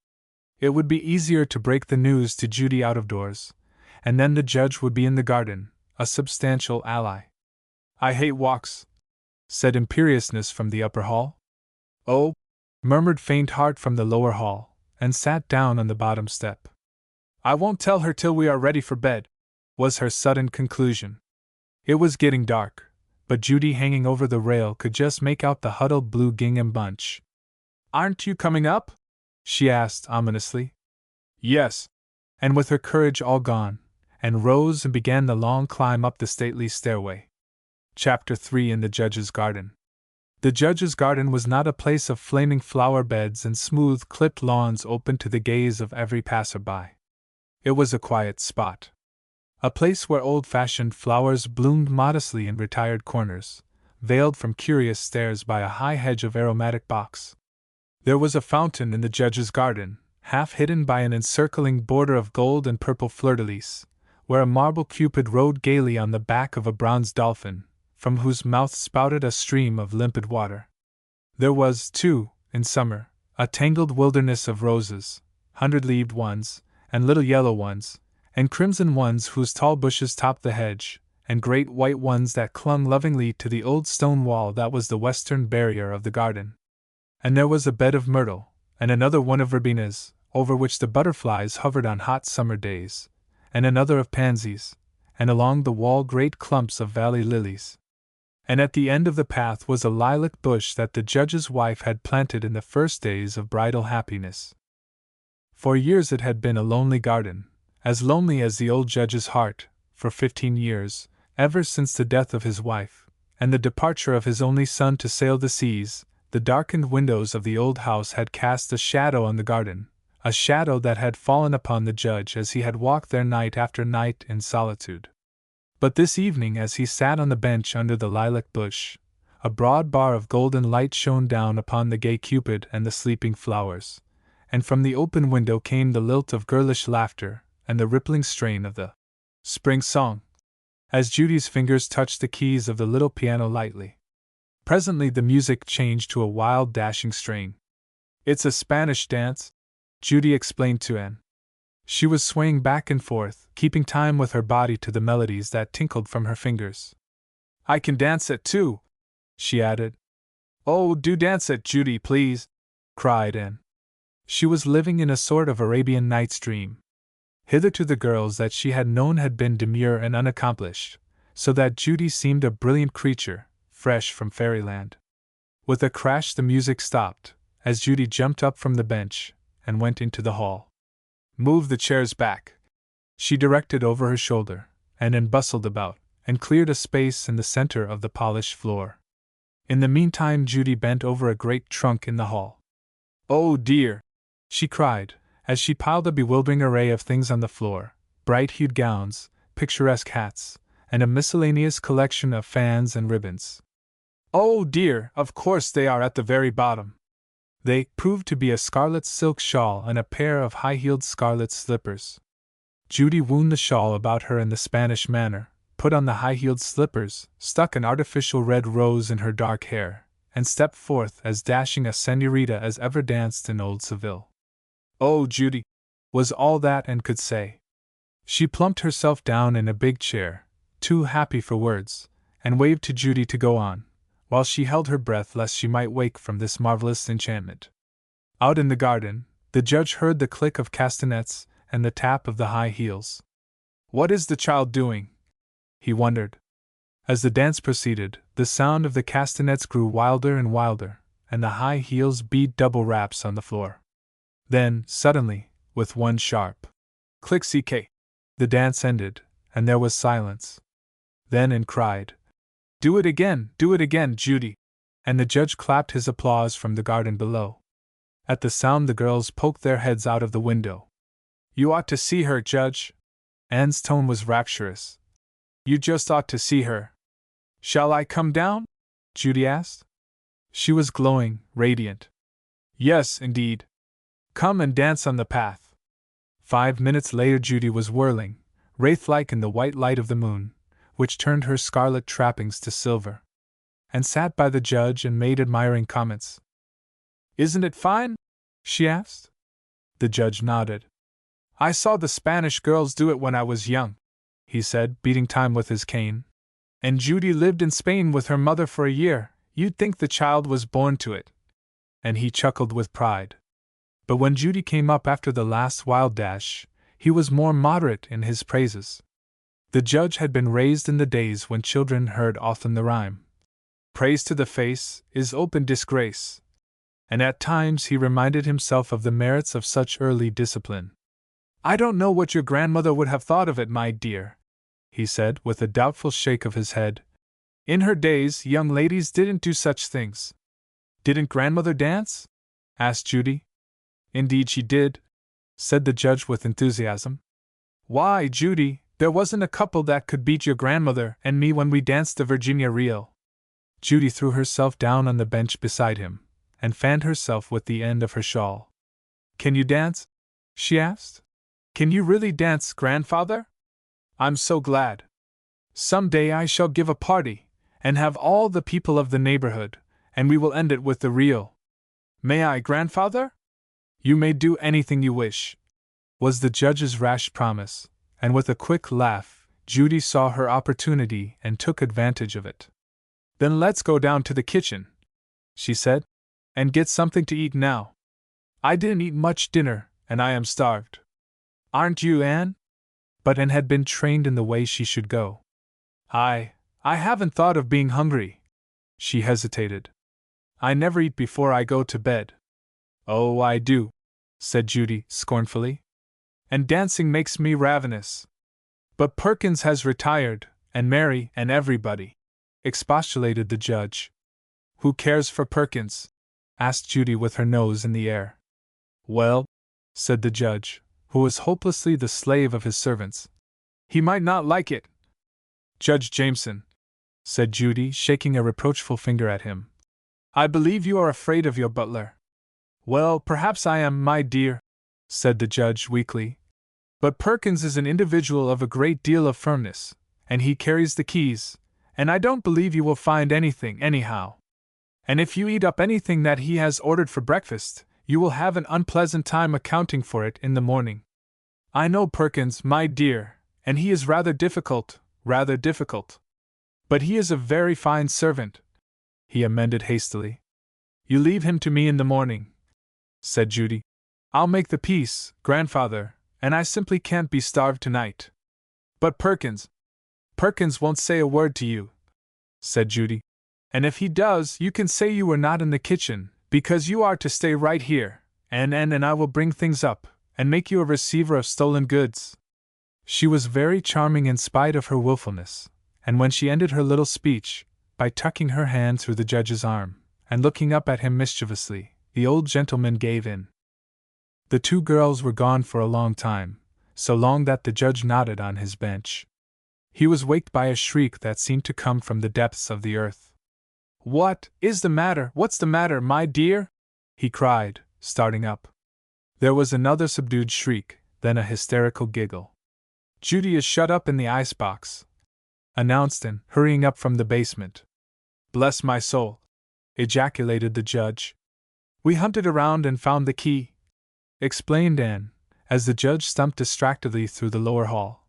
It would be easier to break the news to Judy out of doors, and then the judge would be in the garden, a substantial ally. I hate walks, said Imperiousness from the upper hall. Oh, murmured Faint Heart from the lower hall, and sat down on the bottom step. I won't tell her till we are ready for bed, was her sudden conclusion. It was getting dark, but Judy, hanging over the rail, could just make out the huddled blue gingham bunch. Aren't you coming up? She asked ominously. Yes, and with her courage all gone, and rose and began the long climb up the stately stairway. Chapter 3 In the Judge's Garden. The judge's garden was not a place of flaming flower beds and smooth clipped lawns open to the gaze of every passer-by. It was a quiet spot. A place where old-fashioned flowers bloomed modestly in retired corners, veiled from curious stares by a high hedge of aromatic box. There was a fountain in the judge's garden, half hidden by an encircling border of gold and purple fleur-de-lis, where a marble cupid rode gaily on the back of a bronze dolphin, from whose mouth spouted a stream of limpid water. There was, too, in summer, a tangled wilderness of roses, 100-leaved ones, and little yellow ones, and crimson ones whose tall bushes topped the hedge, and great white ones that clung lovingly to the old stone wall that was the western barrier of the garden. And there was a bed of myrtle, and another one of verbenas, over which the butterflies hovered on hot summer days, and another of pansies, and along the wall great clumps of valley lilies. And at the end of the path was a lilac bush that the judge's wife had planted in the first days of bridal happiness. For years it had been a lonely garden, as lonely as the old judge's heart, for 15 years, ever since the death of his wife, and the departure of his only son to sail the seas. The darkened windows of the old house had cast a shadow on the garden, a shadow that had fallen upon the judge as he had walked there night after night in solitude. But this evening, as he sat on the bench under the lilac bush, a broad bar of golden light shone down upon the gay Cupid and the sleeping flowers, and from the open window came the lilt of girlish laughter and the rippling strain of the spring song, as Judy's fingers touched the keys of the little piano lightly. Presently the music changed to a wild, dashing strain. It's a Spanish dance, Judy explained to Anne. She was swaying back and forth, keeping time with her body to the melodies that tinkled from her fingers. I can dance it too, she added. Oh, do dance it, Judy, please, cried Anne. She was living in a sort of Arabian Nights dream. Hitherto the girls that she had known had been demure and unaccomplished, so that Judy seemed a brilliant creature, fresh from fairyland. With a crash the music stopped, as Judy jumped up from the bench, and went into the hall. Move the chairs back, she directed over her shoulder, and then bustled about, and cleared a space in the center of the polished floor. In the meantime Judy bent over a great trunk in the hall. Oh dear, she cried, as she piled a bewildering array of things on the floor, bright-hued gowns, picturesque hats, and a miscellaneous collection of fans and ribbons. "Oh dear, of course they are at the very bottom." They proved to be a scarlet silk shawl and a pair of high-heeled scarlet slippers. Judy wound the shawl about her in the Spanish manner, put on the high-heeled slippers, stuck an artificial red rose in her dark hair, and stepped forth as dashing a senorita as ever danced in old Seville. "Oh, Judy," was all that Anne could say. She plumped herself down in a big chair, too happy for words, and waved to Judy to go on, while she held her breath lest she might wake from this marvelous enchantment. Out in the garden, the judge heard the click of castanets and the tap of the high heels. "What is the child doing?" he wondered. As the dance proceeded, the sound of the castanets grew wilder and wilder, and the high heels beat double raps on the floor. Then, suddenly, with one sharp click-ck, the dance ended, and there was silence. Then Anne cried, do it again, Judy!" And the judge clapped his applause from the garden below. At the sound the girls poked their heads out of the window. "You ought to see her, Judge!" Anne's tone was rapturous. "You just ought to see her!" "Shall I come down?" Judy asked. She was glowing, radiant. "Yes, indeed. Come and dance on the path." 5 minutes later Judy was whirling, wraith-like in the white light of the moon, which turned her scarlet trappings to silver, and sat by the judge and made admiring comments. "Isn't it fine?" she asked. The judge nodded. "I saw the Spanish girls do it when I was young," he said, beating time with his cane. "And Judy lived in Spain with her mother for a year. You'd think the child was born to it." And he chuckled with pride. But when Judy came up after the last wild dash, he was more moderate in his praises. The judge had been raised in the days when children heard often the rhyme, "Praise to the face is open disgrace," and at times he reminded himself of the merits of such early discipline. "I don't know what your grandmother would have thought of it, my dear," he said, with a doubtful shake of his head. "In her days, young ladies didn't do such things." "Didn't grandmother dance?" asked Judy. "Indeed she did," said the judge with enthusiasm. "Why, Judy, there wasn't a couple that could beat your grandmother and me when we danced the Virginia reel." Judy threw herself down on the bench beside him, and fanned herself with the end of her shawl. "Can you dance?" she asked. "Can you really dance, grandfather? I'm so glad. Some day I shall give a party, and have all the people of the neighborhood, and we will end it with the reel. May I, grandfather?" "You may do anything you wish," was the judge's rash promise, and with a quick laugh, Judy saw her opportunity and took advantage of it. "Then let's go down to the kitchen," she said, "and get something to eat now. I didn't eat much dinner, and I am starved. Aren't you, Anne?" But Anne had been trained in the way she should go. I haven't thought of being hungry." She hesitated. "I never eat before I go to bed." "Oh, I do," said Judy, scornfully. "And dancing makes me ravenous." "But Perkins has retired, and Mary, and everybody," expostulated the judge. "Who cares for Perkins?" asked Judy with her nose in the air. "Well," said the judge, who was hopelessly the slave of his servants, "he might not like it." "Judge Jameson," said Judy, shaking a reproachful finger at him, "I believe you are afraid of your butler." "Well, perhaps I am, my dear," said the judge weakly. "But Perkins is an individual of a great deal of firmness, and he carries the keys, and I don't believe you will find anything, anyhow. And if you eat up anything that he has ordered for breakfast, you will have an unpleasant time accounting for it in the morning. I know Perkins, my dear, and he is rather difficult. But he is a very fine servant," he amended hastily. "You leave him to me in the morning," said Judy. "I'll make the peace, grandfather, and I simply can't be starved tonight." "But Perkins won't say a word to you," said Judy. "And if he does, you can say you were not in the kitchen, because you are to stay right here, and I will bring things up, and make you a receiver of stolen goods." She was very charming in spite of her wilfulness, and when she ended her little speech, by tucking her hand through the judge's arm, and looking up at him mischievously, the old gentleman gave in. The two girls were gone for a long time, so long that the judge nodded on his bench. He was waked by a shriek that seemed to come from the depths of the earth. "What is the matter? What's the matter, my dear?" he cried, starting up. There was another subdued shriek, then a hysterical giggle. "Judy is shut up in the icebox," announced Anne, hurrying up from the basement. "Bless my soul!" ejaculated the judge. "We hunted around and found the key," explained Anne, as the judge stumped distractedly through the lower hall.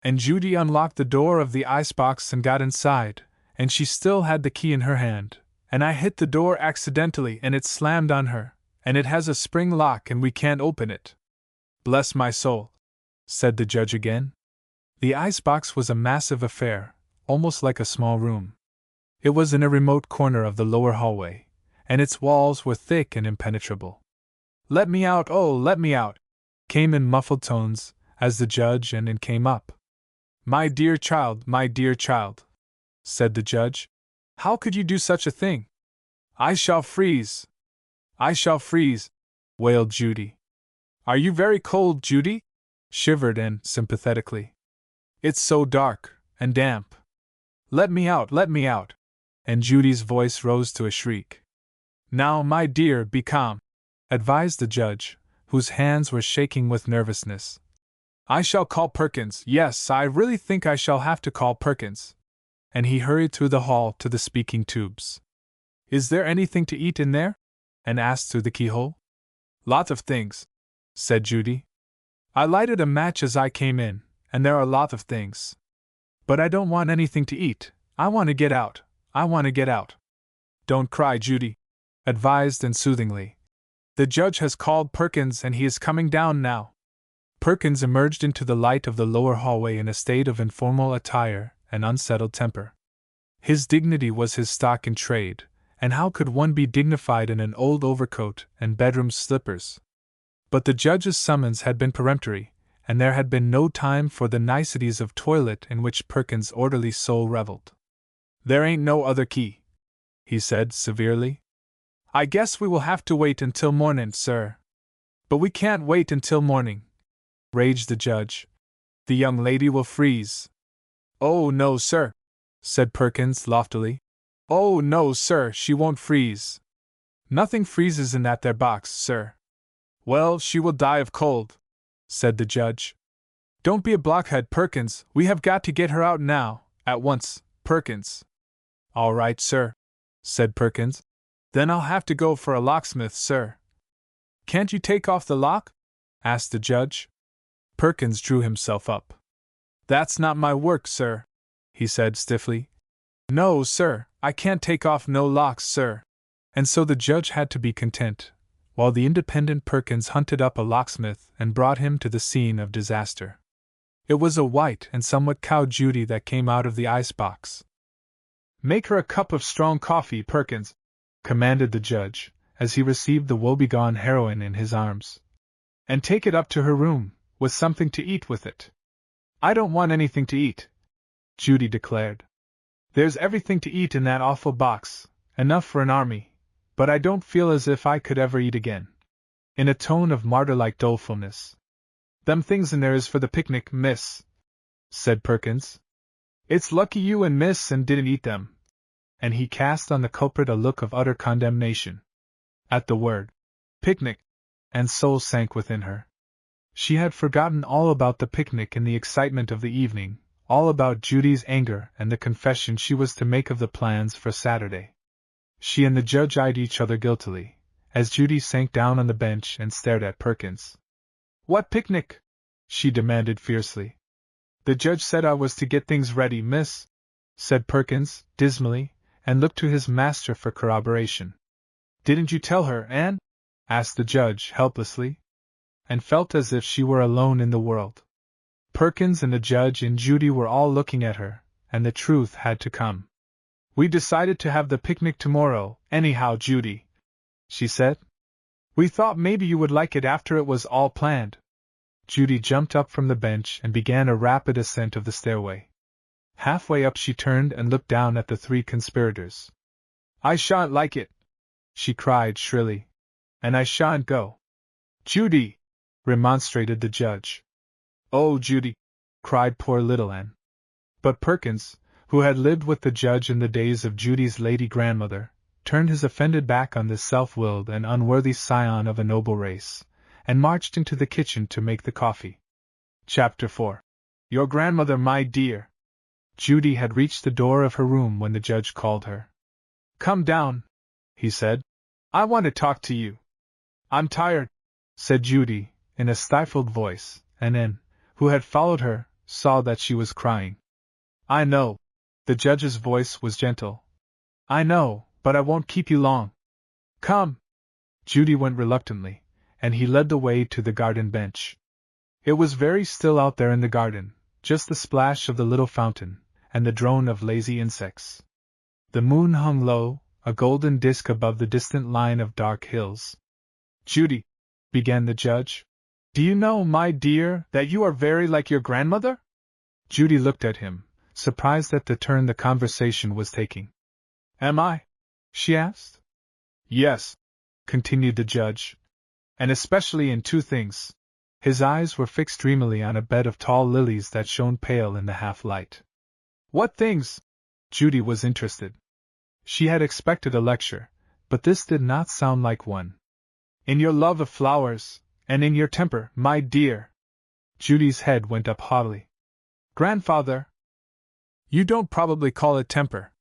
"And Judy unlocked the door of the icebox and got inside, and she still had the key in her hand, and I hit the door accidentally and it slammed on her, and it has a spring lock and we can't open it." "Bless my soul," said the judge again. The icebox was a massive affair, almost like a small room. It was in a remote corner of the lower hallway, and its walls were thick and impenetrable. "Let me out, oh, let me out!" came in muffled tones, as the judge and Anne came up. My dear child," said the judge. "How could you do such a thing?" I shall freeze, wailed Judy. "Are you very cold, Judy?" shivered Anne sympathetically. "It's so dark and damp." Let me out, and Judy's voice rose to a shriek. "Now, my dear, be calm," advised the judge, whose hands were shaking with nervousness. "I shall call Perkins. Yes, I really think I shall have to call Perkins." And he hurried through the hall to the speaking tubes. "Is there anything to eat in there?" Anne asked through the keyhole. "Lots of things," said Judy. "I lighted a match as I came in, and there are a lot of things. But I don't want anything to eat. I want to get out. "Don't cry, Judy," advised Anne soothingly. "The judge has called Perkins and he is coming down now." Perkins emerged into the light of the lower hallway in a state of informal attire and unsettled temper. His dignity was his stock in trade, and how could one be dignified in an old overcoat and bedroom slippers? But the judge's summons had been peremptory, and there had been no time for the niceties of toilet in which Perkins' orderly soul reveled. "There ain't no other key," he said severely. "I guess we will have to wait until morning, sir." "But we can't wait until morning," raged the judge. "The young lady will freeze." "Oh, no, sir," said Perkins loftily. "Oh, no, sir, she won't freeze. Nothing freezes in that there box, sir." "Well, she will die of cold," said the judge. "Don't be a blockhead, Perkins, we have got to get her out now, at once, Perkins." "All right, sir," said Perkins. "Then I'll have to go for a locksmith, sir." "Can't you take off the lock?" asked the judge. Perkins drew himself up. "That's not my work, sir," he said stiffly. "No, sir, I can't take off no locks, sir." And so the judge had to be content, while the independent Perkins hunted up a locksmith and brought him to the scene of disaster. It was a white and somewhat cowed Judy that came out of the icebox. "Make her a cup of strong coffee, Perkins," commanded the judge, as he received the woebegone heroine in his arms. "And take it up to her room, with something to eat with it." "I don't want anything to eat," Judy declared. "There's everything to eat in that awful box, enough for an army, but I don't feel as if I could ever eat again," in a tone of martyr-like dolefulness. "Them things in there is for the picnic, miss," said Perkins. "It's lucky you and miss and didn't eat them." And he cast on the culprit a look of utter condemnation. At the word picnic, Anne's soul sank within her. She had forgotten all about the picnic in the excitement of the evening, all about Judy's anger and the confession she was to make of the plans for Saturday. She and the judge eyed each other guiltily, as Judy sank down on the bench and stared at Perkins. "What picnic?" she demanded fiercely. "The judge said I was to get things ready, miss," said Perkins, dismally, and looked to his master for corroboration. "Didn't you tell her, Anne?" asked the judge helplessly, and felt as if she were alone in the world. Perkins and the judge and Judy were all looking at her, and the truth had to come. "We decided to have the picnic tomorrow, anyhow, Judy," she said. "We thought maybe you would like it after it was all planned." Judy jumped up from the bench and began a rapid ascent of the stairway. Halfway up she turned and looked down at the three conspirators. "I shan't like it," she cried shrilly. "And I shan't go." Judy! Remonstrated the judge. Oh, Judy! Cried poor little Anne. But Perkins, who had lived with the judge in the days of Judy's lady grandmother, turned his offended back on this self-willed and unworthy scion of a noble race, and marched into the kitchen to make the coffee. Chapter 4. Your grandmother, my dear! Judy had reached the door of her room when the judge called her. Come down, he said. I want to talk to you. I'm tired, said Judy, in a stifled voice, and Anne, who had followed her, saw that she was crying. I know. The judge's voice was gentle. I know, but I won't keep you long. Come. Judy went reluctantly, and he led the way to the garden bench. It was very still out there in the garden, just the splash of the little fountain, and the drone of lazy insects. The moon hung low, a golden disk above the distant line of dark hills. Judy, began the judge, do you know, my dear, that you are very like your grandmother? Judy looked at him, surprised at the turn the conversation was taking. Am I? She asked. Yes, continued the judge, and especially in two things. His eyes were fixed dreamily on a bed of tall lilies that shone pale in the half-light. What things? Judy was interested. She had expected a lecture, but this did not sound like one. In your love of flowers, and in your temper, my dear. Judy's head went up haughtily. Grandfather! You don't probably call it temper.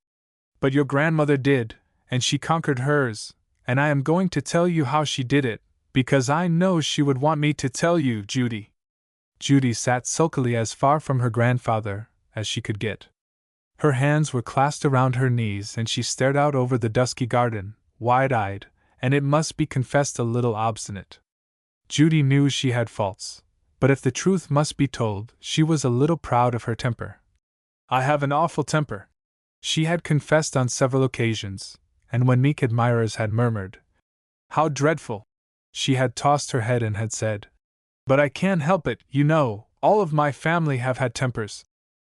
But your grandmother did, and she conquered hers, and I am going to tell you how she did it, because I know she would want me to tell you, Judy. Judy sat sulkily as far from her grandfather as she could get. Her hands were clasped around her knees and she stared out over the dusky garden, wide-eyed, and it must be confessed a little obstinate. Judy knew she had faults, but if the truth must be told, she was a little proud of her temper. I have an awful temper, she had confessed on several occasions, and when meek admirers had murmured, how dreadful, she had tossed her head and had said, but I can't help it, you know, all of my family have had tempers.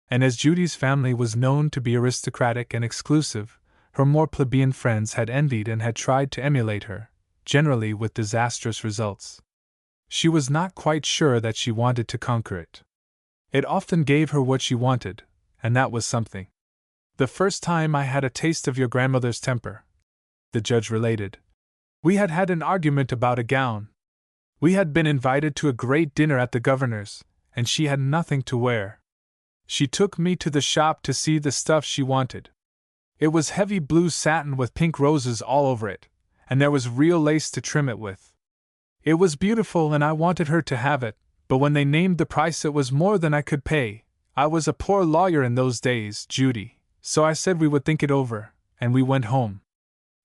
And as Judy's family was known to be aristocratic and exclusive, her more plebeian friends had envied and had tried to emulate her, generally with disastrous results. She was not quite sure that she wanted to conquer it. It often gave her what she wanted, and that was something. The first time I had a taste of your grandmother's temper, the judge related, we had had an argument about a gown. We had been invited to a great dinner at the governor's, and she had nothing to wear. She took me to the shop to see the stuff she wanted. It was heavy blue satin with pink roses all over it, and there was real lace to trim it with. It was beautiful and I wanted her to have it, but when they named the price it was more than I could pay. I was a poor lawyer in those days, Judy, so I said we would think it over, and we went home.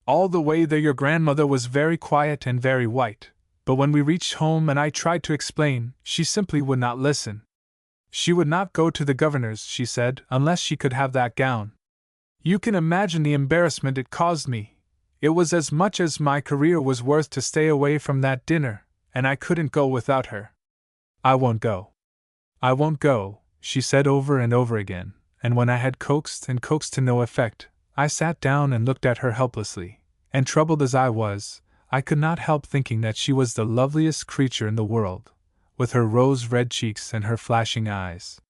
All the way there your grandmother was very quiet and very white, but when we reached home and I tried to explain, she simply would not listen. She would not go to the governor's, she said, unless she could have that gown. You can imagine the embarrassment it caused me. It was as much as my career was worth to stay away from that dinner, and I couldn't go without her. I won't go. I won't go, she said over and over again, and when I had coaxed and coaxed to no effect, I sat down and looked at her helplessly, and troubled as I was, I could not help thinking that she was the loveliest creature in the world, with her rose-red cheeks and her flashing eyes.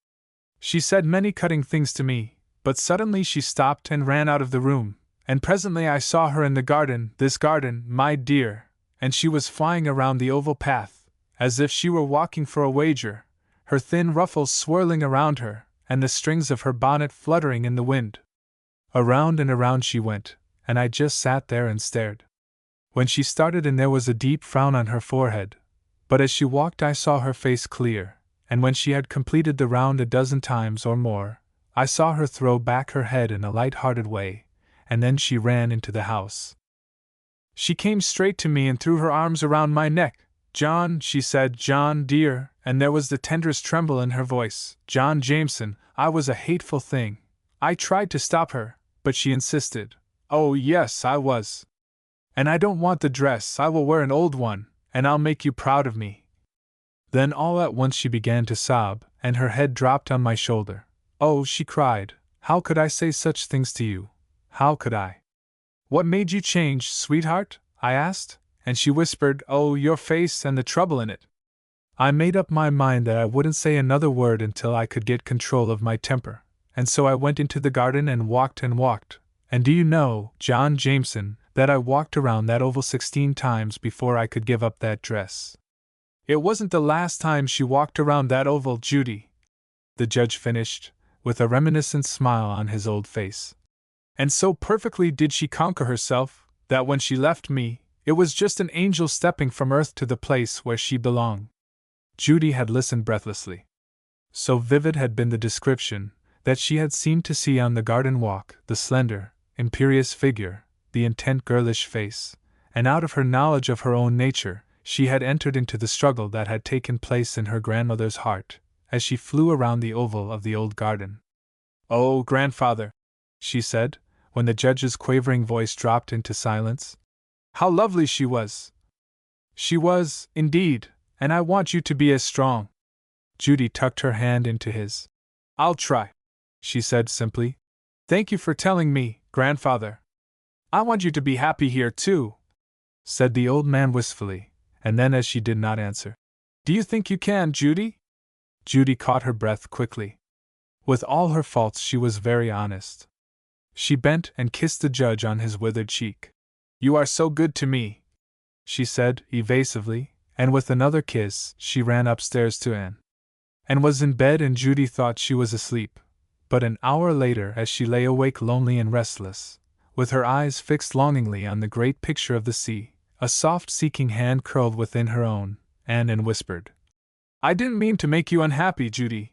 She said many cutting things to me, but suddenly she stopped and ran out of the room, and presently I saw her in the garden, this garden, my dear, and she was flying around the oval path, as if she were walking for a wager, her thin ruffles swirling around her, and the strings of her bonnet fluttering in the wind. Around and around she went, and I just sat there and stared. When she started and there was a deep frown on her forehead, but as she walked I saw her face clear, and when she had completed the round a dozen times or more, I saw her throw back her head in a light-hearted way, and then she ran into the house. She came straight to me and threw her arms around my neck. John, she said, John, dear, and there was the tenderest tremble in her voice. John Jameson, I was a hateful thing. I tried to stop her, but she insisted. Oh, yes, I was. And I don't want the dress, I will wear an old one, and I'll make you proud of me. Then all at once she began to sob, and her head dropped on my shoulder. Oh, she cried, how could I say such things to you? How could I? What made you change, sweetheart? I asked, and she whispered, "Oh, your face and the trouble in it." I made up my mind that I wouldn't say another word until I could get control of my temper, and so I went into the garden and walked, and do you know, John Jameson, that I walked around that oval 16 times before I could give up that dress. It wasn't the last time she walked around that oval, Judy, the judge finished, with a reminiscent smile on his old face. And so perfectly did she conquer herself, that when she left me, it was just an angel stepping from earth to the place where she belonged. Judy had listened breathlessly. So vivid had been the description, that she had seemed to see on the garden walk the slender, imperious figure, the intent girlish face, and out of her knowledge of her own nature, she had entered into the struggle that had taken place in her grandmother's heart, as she flew around the oval of the old garden. "Oh, grandfather," she said, when the judge's quavering voice dropped into silence, "how lovely she was! She was, indeed, and I want you to be as strong." Judy tucked her hand into his. "I'll try," she said simply. "Thank you for telling me, grandfather. I want you to be happy here, too," said the old man wistfully, and then as she did not answer, "Do you think you can, Judy?" Judy caught her breath quickly. With all her faults, she was very honest. She bent and kissed the judge on his withered cheek. "You are so good to me," she said, evasively, and with another kiss, she ran upstairs to Anne. And was in bed, and Judy thought she was asleep. But an hour later, as she lay awake lonely and restless, with her eyes fixed longingly on the great picture of the sea, a soft seeking hand curled within her own, and whispered, "I didn't mean to make you unhappy, Judy."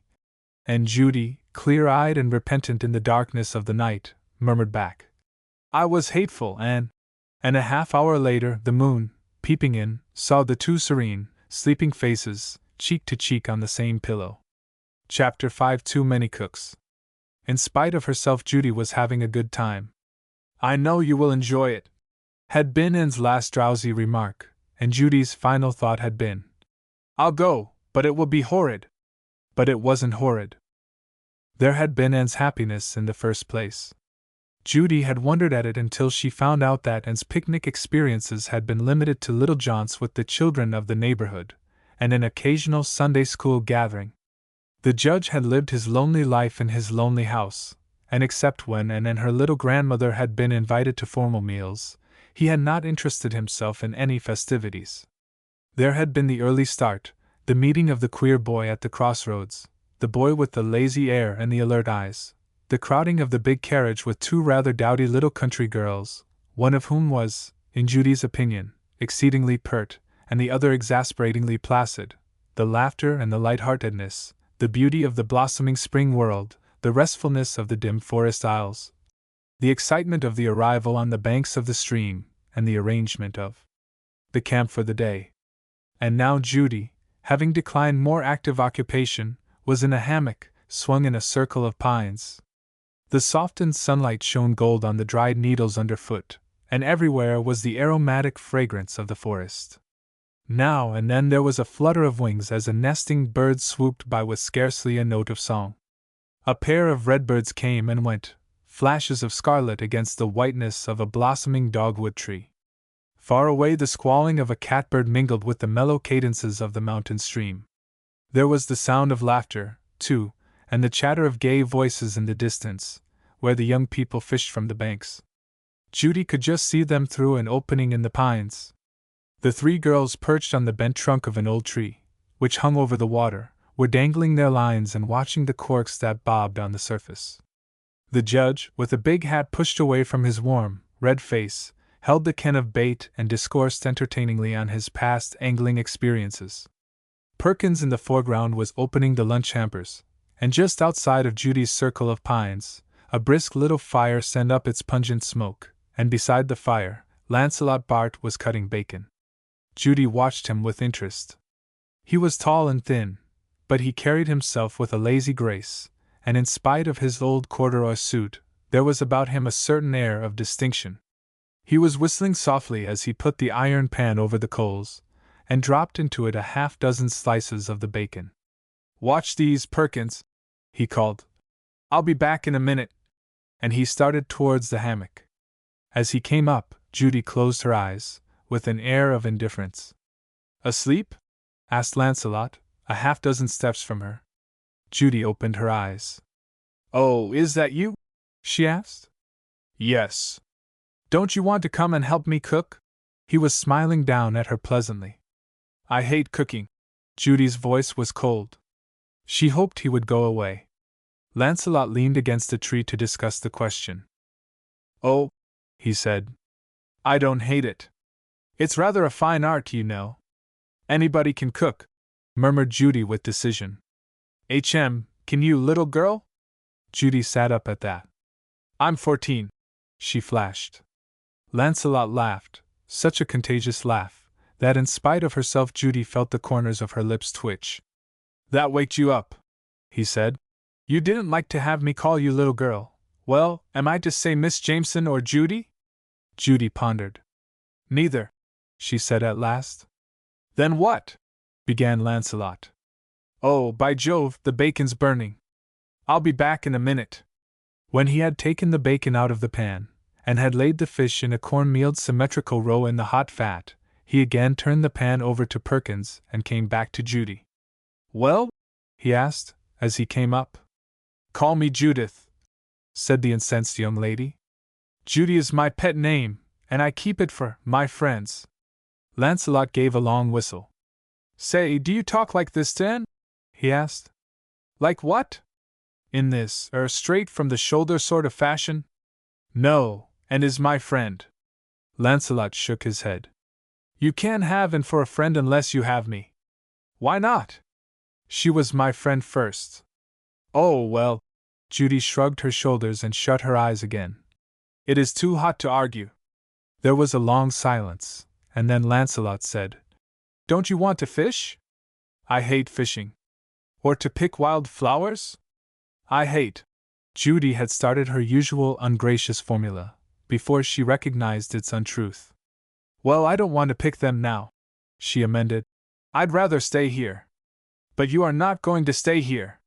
And Judy, clear-eyed and repentant in the darkness of the night, murmured back, "I was hateful, Anne." And a half-hour later, the moon, peeping in, saw the two serene, sleeping faces, cheek to cheek on the same pillow. Chapter 5. Too Many Cooks. In spite of herself, Judy was having a good time. "I know you will enjoy it," had been Anne's last drowsy remark, and Judy's final thought had been, "I'll go, but it will be horrid." But it wasn't horrid. There had been Anne's happiness in the first place. Judy had wondered at it until she found out that Anne's picnic experiences had been limited to little jaunts with the children of the neighborhood, and an occasional Sunday school gathering. The judge had lived his lonely life in his lonely house, and except when Anne and her little grandmother had been invited to formal meals, he had not interested himself in any festivities. There had been the early start, the meeting of the queer boy at the crossroads, the boy with the lazy air and the alert eyes, the crowding of the big carriage with two rather dowdy little country girls, one of whom was, in Judy's opinion, exceedingly pert, and the other exasperatingly placid, the laughter and the light-heartedness, the beauty of the blossoming spring world, the restfulness of the dim forest aisles, the excitement of the arrival on the banks of the stream, and the arrangement of the camp for the day. And now Judy, having declined more active occupation, was in a hammock, swung in a circle of pines. The softened sunlight shone gold on the dried needles underfoot, and everywhere was the aromatic fragrance of the forest. Now and then there was a flutter of wings as a nesting bird swooped by with scarcely a note of song. A pair of redbirds came and went, flashes of scarlet against the whiteness of a blossoming dogwood tree. Far away the squalling of a catbird mingled with the mellow cadences of the mountain stream. There was the sound of laughter, too, and the chatter of gay voices in the distance, where the young people fished from the banks. Judy could just see them through an opening in the pines. The three girls, perched on the bent trunk of an old tree, which hung over the water, were dangling their lines and watching the corks that bobbed on the surface. The judge, with a big hat pushed away from his warm, red face, held the can of bait and discoursed entertainingly on his past angling experiences. Perkins in the foreground was opening the lunch hampers, and just outside of Judy's circle of pines, a brisk little fire sent up its pungent smoke, and beside the fire, Lancelot Bart was cutting bacon. Judy watched him with interest. He was tall and thin, but he carried himself with a lazy grace, and in spite of his old corduroy suit, there was about him a certain air of distinction. He was whistling softly as he put the iron pan over the coals, and dropped into it a half-dozen slices of the bacon. "Watch these, Perkins," he called. "I'll be back in a minute." And he started towards the hammock. As he came up, Judy closed her eyes, with an air of indifference. Asleep? Asked Lancelot, a half-dozen steps from her. Judy opened her eyes. Oh, is that you? She asked. Yes. Don't you want to come and help me cook? He was smiling down at her pleasantly. I hate cooking. Judy's voice was cold. She hoped he would go away. Lancelot leaned against a tree to discuss the question. Oh, he said. I don't hate it. It's rather a fine art, you know. Anybody can cook, murmured Judy with decision. Can you, little girl? Judy sat up at that. I'm 14, she flashed. Lancelot laughed, such a contagious laugh, that in spite of herself Judy felt the corners of her lips twitch. That waked you up, he said. You didn't like to have me call you little girl. Well, am I to say Miss Jameson or Judy? Judy pondered. Neither, she said at last. Then what? Began Lancelot. Oh, by Jove, the bacon's burning. I'll be back in a minute. When he had taken the bacon out of the pan, and had laid the fish in a cornmealed symmetrical row in the hot fat, he again turned the pan over to Perkins and came back to Judy. Well? He asked, as he came up. Call me Judith, said the incensed young lady. Judy is my pet name, and I keep it for my friends. Lancelot gave a long whistle. Say, do you talk like this, then? He asked. Like what? In this, straight from the shoulder sort of fashion? No, and is my friend. Lancelot shook his head. You can't have and for a friend unless you have me. Why not? She was my friend first. Oh, well. Judy shrugged her shoulders and shut her eyes again. It is too hot to argue. There was a long silence, and then Lancelot said, Don't you want to fish? I hate fishing. Or to pick wild flowers? I hate. Judy had started her usual ungracious formula, before she recognized its untruth. Well, I don't want to pick them now, she amended. I'd rather stay here. But you are not going to stay here.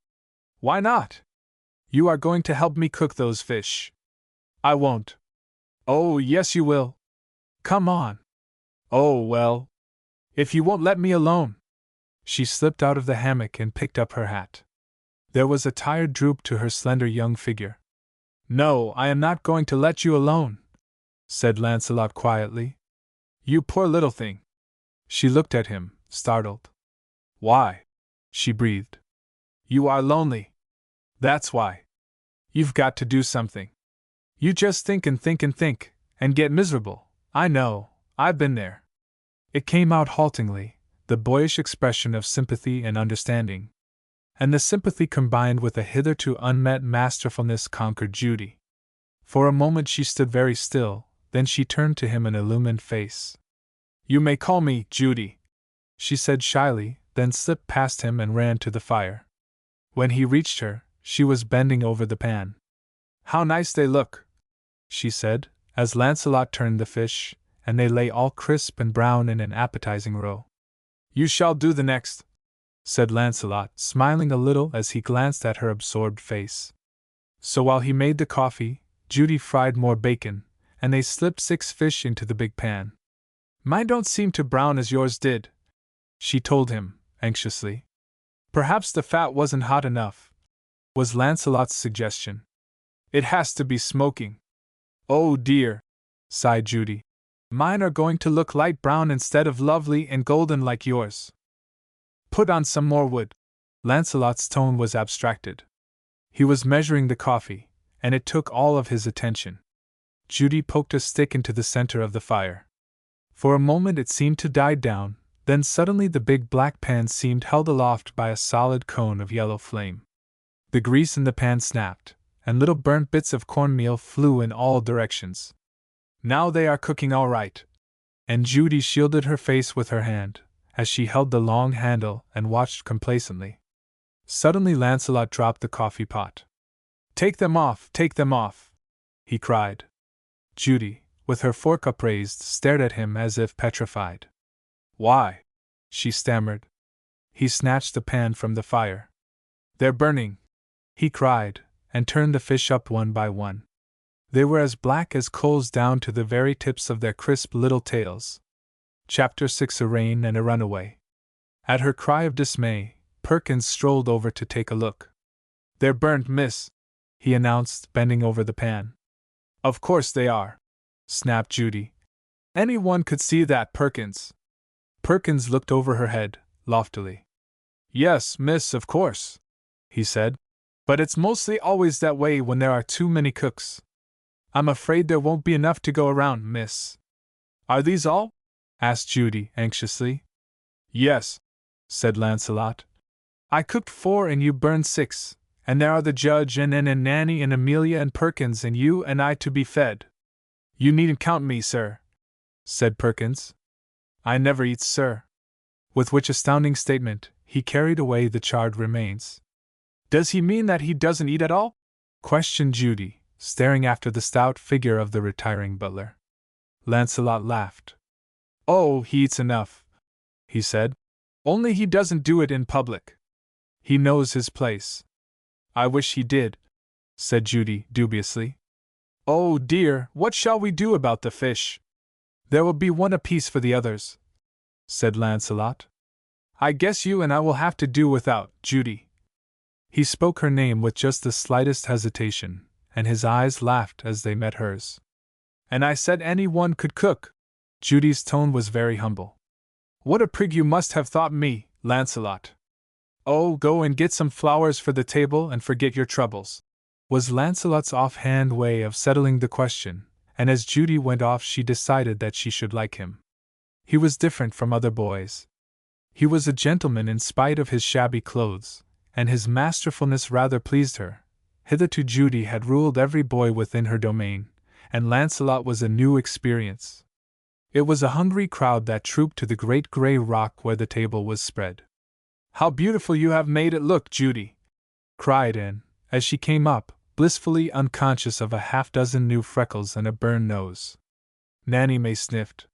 Why not? You are going to help me cook those fish. I won't. Oh, yes, you will. Come on. Oh, well. If you won't let me alone. She slipped out of the hammock and picked up her hat. There was a tired droop to her slender young figure. No, I am not going to let you alone, said Lancelot quietly. You poor little thing. She looked at him, startled. Why? She breathed. You are lonely. That's why. You've got to do something. You just think and think and think, and get miserable. I know, I've been there. It came out haltingly, the boyish expression of sympathy and understanding. And the sympathy combined with a hitherto unmet masterfulness conquered Judy. For a moment she stood very still, then she turned to him an illumined face. You may call me Judy, she said shyly, then slipped past him and ran to the fire. When he reached her, she was bending over the pan. How nice they look, she said, as Lancelot turned the fish, and they lay all crisp and brown in an appetizing row. You shall do the next, said Lancelot, smiling a little as he glanced at her absorbed face. So while he made the coffee, Judy fried more bacon, and they slipped 6 fish into the big pan. Mine don't seem to brown as yours did, she told him, anxiously. Perhaps the fat wasn't hot enough, was Lancelot's suggestion. It has to be smoking. Oh dear, sighed Judy. Mine are going to look light brown instead of lovely and golden like yours. Put on some more wood. Lancelot's tone was abstracted. He was measuring the coffee, and it took all of his attention. Judy poked a stick into the center of the fire. For a moment it seemed to die down, then suddenly the big black pan seemed held aloft by a solid cone of yellow flame. The grease in the pan snapped, and little burnt bits of cornmeal flew in all directions. Now they are cooking all right. And Judy shielded her face with her hand, as she held the long handle and watched complacently. Suddenly Lancelot dropped the coffee pot. Take them off, he cried. Judy, with her fork upraised, stared at him as if petrified. Why? She stammered. He snatched the pan from the fire. They're burning, he cried, and turned the fish up one by one. They were as black as coals down to the very tips of their crisp little tails. Chapter 6: A Rain and a Runaway. At her cry of dismay, Perkins strolled over to take a look. "They're burnt, miss," he announced, bending over the pan. "Of course they are," snapped Judy. "Anyone could see that, Perkins." Perkins looked over her head, loftily. "Yes, miss, of course," he said. "But it's mostly always that way when there are too many cooks. I'm afraid there won't be enough to go around, miss." "Are these all?" asked Judy, anxiously. "Yes," said Lancelot. "I cooked 4 and you burned 6, and there are the judge and Nanny and Amelia and Perkins and you and I to be fed." "You needn't count me, sir," said Perkins. "I never eat, sir." With which astounding statement, he carried away the charred remains. "Does he mean that he doesn't eat at all?" questioned Judy, staring after the stout figure of the retiring butler. Lancelot laughed. "Oh, he eats enough," he said. "Only he doesn't do it in public. He knows his place." "I wish he did," said Judy, dubiously. "Oh dear, what shall we do about the fish?" "There will be one apiece for the others," said Lancelot. "I guess you and I will have to do without, Judy." He spoke her name with just the slightest hesitation, and his eyes laughed as they met hers. "And I said any one could cook." Judy's tone was very humble. "What a prig you must have thought me, Lancelot." "Oh, go and get some flowers for the table and forget your troubles," was Lancelot's offhand way of settling the question, and as Judy went off she decided that she should like him. He was different from other boys. He was a gentleman in spite of his shabby clothes, and his masterfulness rather pleased her. Hitherto Judy had ruled every boy within her domain, and Lancelot was a new experience. It was a hungry crowd that trooped to the great grey rock where the table was spread. "How beautiful you have made it look, Judy!" cried Anne, as she came up, blissfully unconscious of a half-dozen new freckles and a burned nose. Nanny May sniffed.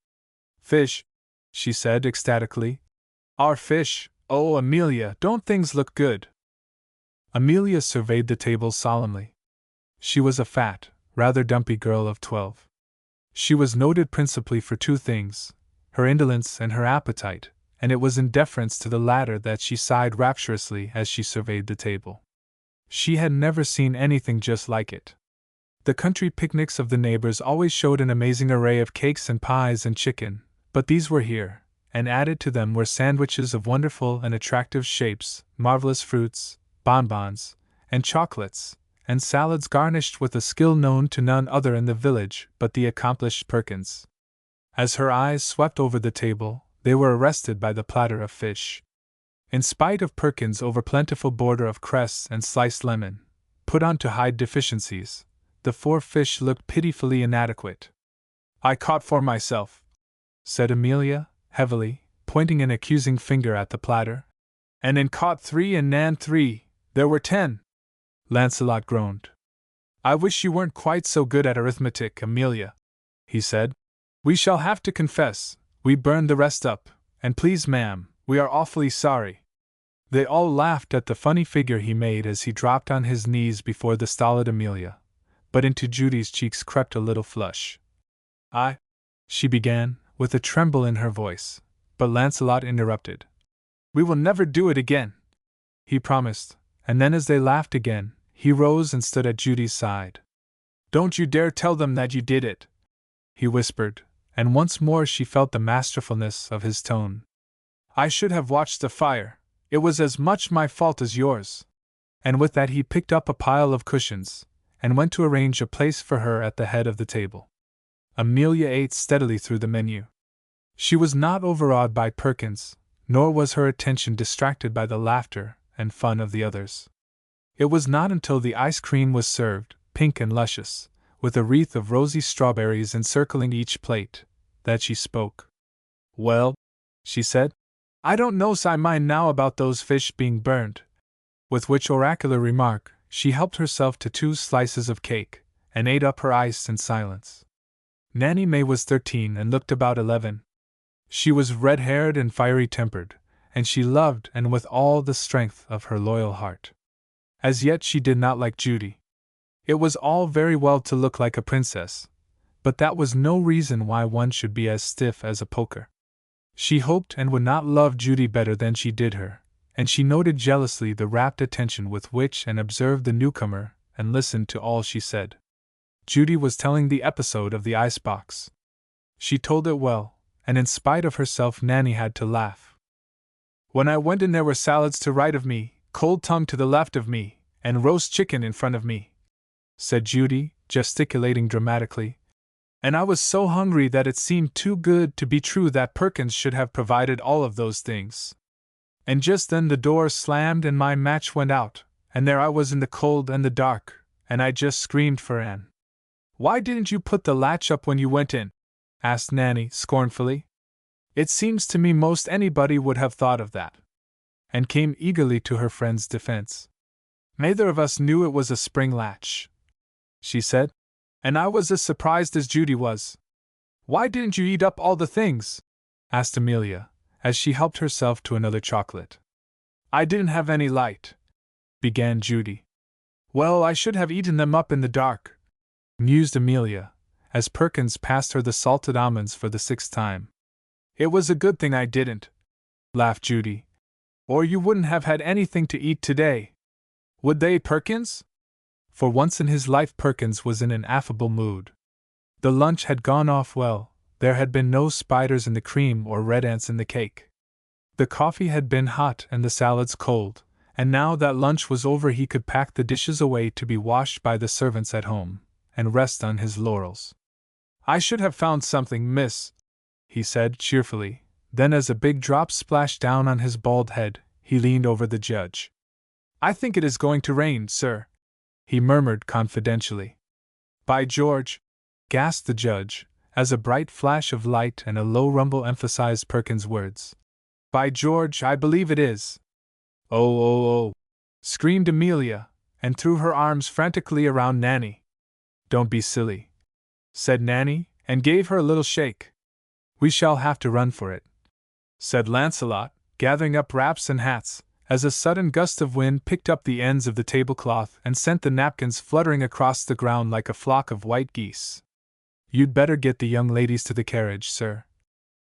"Fish," she said ecstatically. "Our fish! Oh, Amelia, don't things look good?" Amelia surveyed the table solemnly. She was a fat, rather dumpy girl of 12. She was noted principally for 2 things, her indolence and her appetite, and it was in deference to the latter that she sighed rapturously as she surveyed the table. She had never seen anything just like it. The country picnics of the neighbors always showed an amazing array of cakes and pies and chicken, but these were here, and added to them were sandwiches of wonderful and attractive shapes, marvelous fruits, bonbons, and chocolates, and salads garnished with a skill known to none other in the village but the accomplished Perkins. As her eyes swept over the table, they were arrested by the platter of fish. In spite of Perkins' over-plentiful border of cress and sliced lemon, put on to hide deficiencies, the 4 fish looked pitifully inadequate. "I caught 4 myself," said Amelia, heavily, pointing an accusing finger at the platter. "And then caught 3 and Nan 3, there were 10. Lancelot groaned. "I wish you weren't quite so good at arithmetic, Amelia," he said. "We shall have to confess, we burned the rest up, and please, ma'am, we are awfully sorry." They all laughed at the funny figure he made as he dropped on his knees before the stolid Amelia, but into Judy's cheeks crept a little flush. She began, with a tremble in her voice, but Lancelot interrupted. "We will never do it again," he promised, and then as they laughed again, he rose and stood at Judy's side. "Don't you dare tell them that you did it," he whispered, and once more she felt the masterfulness of his tone. "I should have watched the fire. It was as much my fault as yours." And with that he picked up a pile of cushions, and went to arrange a place for her at the head of the table. Amelia ate steadily through the menu. She was not overawed by Perkins, nor was her attention distracted by the laughter and fun of the others. It was not until the ice cream was served, pink and luscious, with a wreath of rosy strawberries encircling each plate, that she spoke. "Well," she said, "I don't know's I mind now about those fish being burned." With which oracular remark, she helped herself to 2 slices of cake, and ate up her ice in silence. Nanny May was 13 and looked about 11. She was red-haired and fiery-tempered, and she loved Anne with all the strength of her loyal heart. As yet she did not like Judy. It was all very well to look like a princess, but that was no reason why one should be as stiff as a poker. She hoped and would not love Judy better than she did her, and she noted jealously the rapt attention with which and observed the newcomer and listened to all she said. Judy was telling the episode of the icebox. She told it well, and in spite of herself Nanny had to laugh. When I went in there were salads to right of me, cold tongue to the left of me, and roast chicken in front of me, said Judy, gesticulating dramatically. And I was so hungry that it seemed too good to be true that Perkins should have provided all of those things. And just then the door slammed and my match went out, and there I was in the cold and the dark, and I just screamed for Anne. Why didn't you put the latch up when you went in? Asked Nanny scornfully. It seems to me most anybody would have thought of that. And came eagerly to her friend's defense. Neither of us knew it was a spring latch, she said, and I was as surprised as Judy was. Why didn't you eat up all the things? Asked Amelia, as she helped herself to another chocolate. I didn't have any light, began Judy. Well, I should have eaten them up in the dark, mused Amelia, as Perkins passed her the salted almonds for the 6th time. It was a good thing I didn't, laughed Judy, or you wouldn't have had anything to eat today. Would they, Perkins? For once in his life Perkins was in an affable mood. The lunch had gone off well, there had been no spiders in the cream or red ants in the cake. The coffee had been hot and the salads cold, and now that lunch was over he could pack the dishes away to be washed by the servants at home, and rest on his laurels. I should have found something, miss, he said cheerfully, then as a big drop splashed down on his bald head, he leaned over the judge. I think it is going to rain, sir, he murmured confidentially. By George, gasped the judge, as a bright flash of light and a low rumble emphasized Perkins' words. By George, I believe it is. Oh, screamed Amelia, and threw her arms frantically around Nanny. Don't be silly, said Nanny, and gave her a little shake. We shall have to run for it, said Lancelot, gathering up wraps and hats, as a sudden gust of wind picked up the ends of the tablecloth and sent the napkins fluttering across the ground like a flock of white geese. You'd better get the young ladies to the carriage, sir,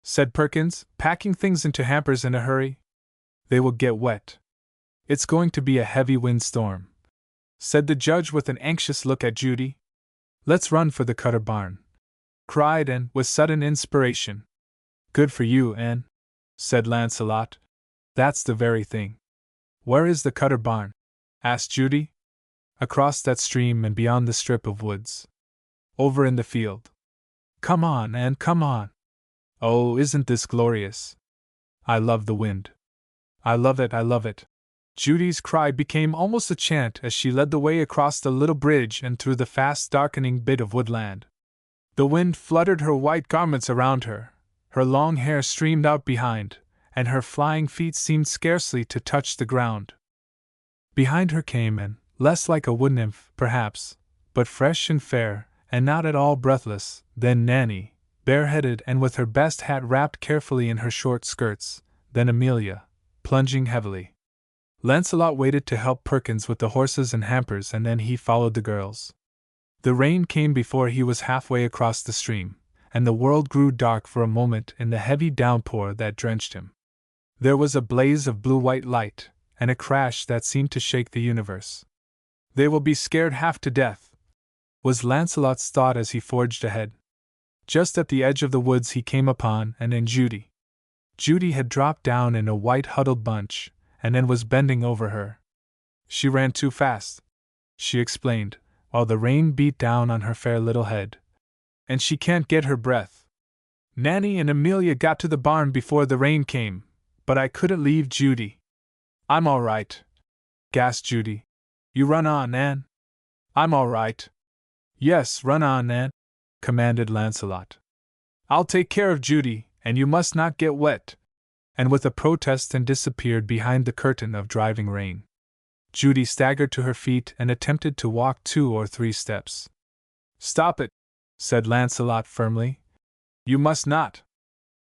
said Perkins, packing things into hampers in a hurry. They will get wet. It's going to be a heavy windstorm, said the judge with an anxious look at Judy. Let's run for the Cutter barn, cried Anne with sudden inspiration. Good for you, Anne, said Lancelot. That's the very thing. Where is the Cutter barn? Asked Judy. Across that stream and beyond the strip of woods. Over in the field. Come on, Anne, come on. Oh, isn't this glorious? I love the wind. I love it, I love it. Judy's cry became almost a chant as she led the way across the little bridge and through the fast darkening bit of woodland. The wind fluttered her white garments around her, her long hair streamed out behind, and her flying feet seemed scarcely to touch the ground. Behind her came Anne, less like a wood nymph, perhaps, but fresh and fair, and not at all breathless, then Nanny, bareheaded and with her best hat wrapped carefully in her short skirts, then Amelia, plunging heavily. Lancelot waited to help Perkins with the horses and hampers, and then he followed the girls. The rain came before he was halfway across the stream, and the world grew dark for a moment in the heavy downpour that drenched him. There was a blaze of blue-white light, and a crash that seemed to shake the universe. They will be scared half to death, was Lancelot's thought as he forged ahead. Just at the edge of the woods he came upon Anne and Judy. Judy had dropped down in a white huddled bunch, and Anne was bending over her. She ran too fast, she explained, while the rain beat down on her fair little head. And she can't get her breath. Nanny and Amelia got to the barn before the rain came, but I couldn't leave Judy. I'm all right, gasped Judy. You run on, Anne. I'm all right. Yes, run on, Anne, commanded Lancelot. I'll take care of Judy, and you must not get wet. And with a protest Anne disappeared behind the curtain of driving rain. Judy staggered to her feet and attempted to walk 2 or 3 steps. Stop it, said Lancelot firmly. You must not.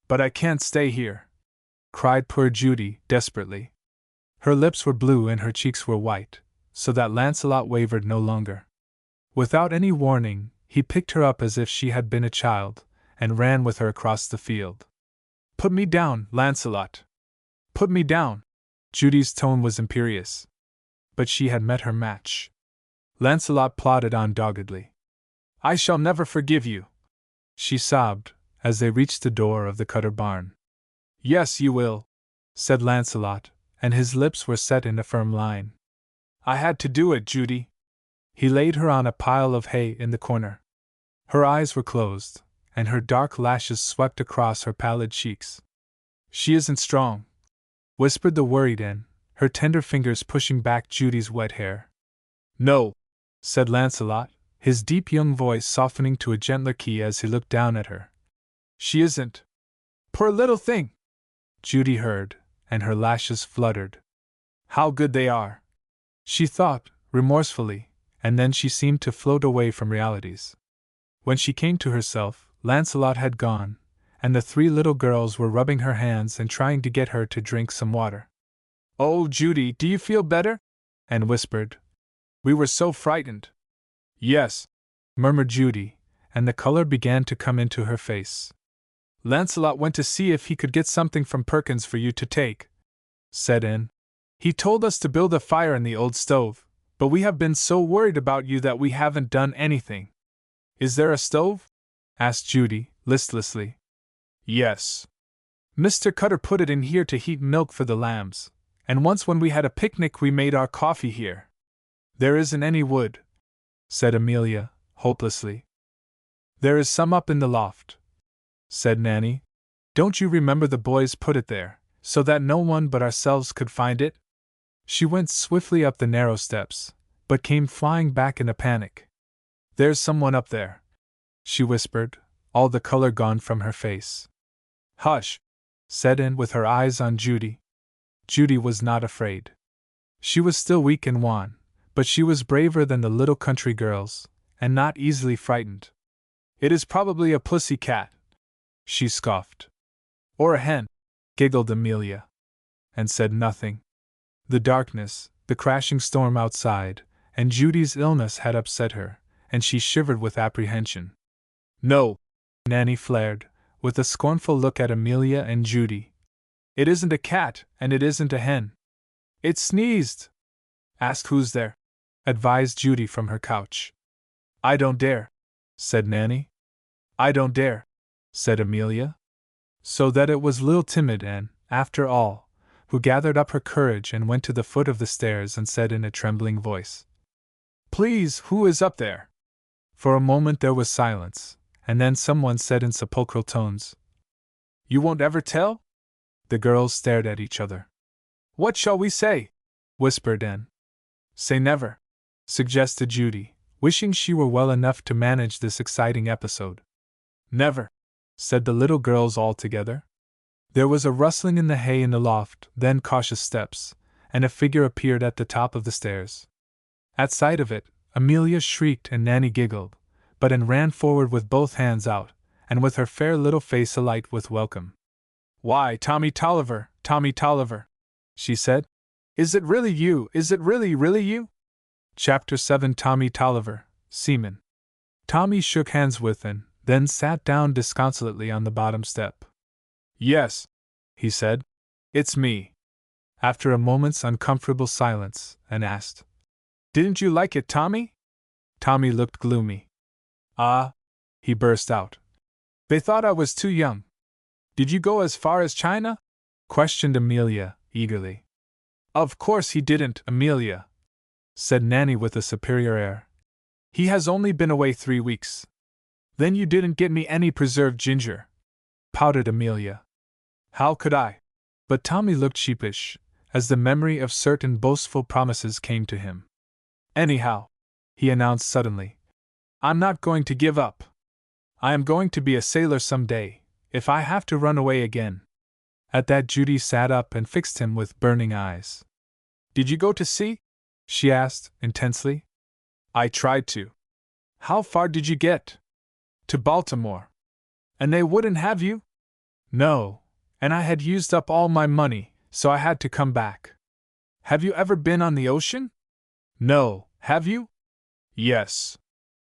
But I can't stay here, cried poor Judy desperately. Her lips were blue and her cheeks were white, so that Lancelot wavered no longer. Without any warning, he picked her up as if she had been a child, and ran with her across the field. Put me down, Lancelot. Put me down. Judy's tone was imperious. But she had met her match. Lancelot plodded on doggedly. I shall never forgive you, she sobbed, as they reached the door of the Cutter barn. Yes, you will, said Lancelot, and his lips were set in a firm line. I had to do it, Judy. He laid her on a pile of hay in the corner. Her eyes were closed, and her dark lashes swept across her pallid cheeks. She isn't strong, whispered the worried Anne, her tender fingers pushing back Judy's wet hair. No, said Lancelot, his deep young voice softening to a gentler key as he looked down at her. She isn't. Poor little thing! Judy heard, and her lashes fluttered. How good they are! She thought, remorsefully, and then she seemed to float away from realities. When she came to herself, Lancelot had gone, and the three little girls were rubbing her hands and trying to get her to drink some water. Oh, Judy, do you feel better? Anne whispered. We were so frightened. Yes, murmured Judy, and the color began to come into her face. Lancelot went to see if he could get something from Perkins for you to take, said Anne. He told us to build a fire in the old stove, but we have been so worried about you that we haven't done anything. Is there a stove? Asked Judy, listlessly. Yes. Mr. Cutter put it in here to heat milk for the lambs, and once when we had a picnic we made our coffee here. There isn't any wood, said Amelia, hopelessly. There is some up in the loft, said Nanny. Don't you remember the boys put it there, so that no one but ourselves could find it? She went swiftly up the narrow steps, but came flying back in a panic. There's someone up there, she whispered, all the color gone from her face. Hush, said Anne with her eyes on Judy. Judy was not afraid. She was still weak and wan, but she was braver than the little country girls, and not easily frightened. It is probably a pussy cat, she scoffed. Or a hen, giggled Amelia, and said nothing. The darkness, the crashing storm outside, and Judy's illness had upset her, and she shivered with apprehension. No, Nanny flared, with a scornful look at Amelia and Judy. It isn't a cat, and it isn't a hen. It sneezed. Ask who's there, advised Judy from her couch. I don't dare, said Nanny. I don't dare, said Amelia. So that it was little timid Anne, after all, who gathered up her courage and went to the foot of the stairs and said in a trembling voice, Please, who is up there? For a moment there was silence, and then someone said in sepulchral tones, You won't ever tell? The girls stared at each other. What shall we say? Whispered Anne. Say never, suggested Judy, wishing she were well enough to manage this exciting episode. Never, said the little girls all together. There was a rustling in the hay in the loft, then cautious steps, and a figure appeared at the top of the stairs. At sight of it, Amelia shrieked and Nanny giggled, but Anne ran forward with both hands out, and with her fair little face alight with welcome. Why, Tommy Tolliver, she said. Is it really you? Is it really you? Chapter 7 Tommy Tolliver, Seaman. Tommy shook hands with Anne, then sat down disconsolately on the bottom step. Yes, he said. It's me. After a moment's uncomfortable silence, Anne asked, Didn't you like it, Tommy? Tommy looked gloomy. Ah, he burst out. They thought I was too young. Did you go as far as China? Questioned Amelia, eagerly. Of course he didn't, Amelia, said Nanny with a superior air. He has only been away 3 weeks. Then you didn't get me any preserved ginger, pouted Amelia. How could I? But Tommy looked sheepish, as the memory of certain boastful promises came to him. Anyhow, he announced suddenly, I'm not going to give up. I am going to be a sailor some day, if I have to run away again. At that Judy sat up and fixed him with burning eyes. Did you go to sea? She asked, intensely. I tried to. How far did you get? To Baltimore. And they wouldn't have you? No, and I had used up all my money, so I had to come back. Have you ever been on the ocean? No, have you? Yes.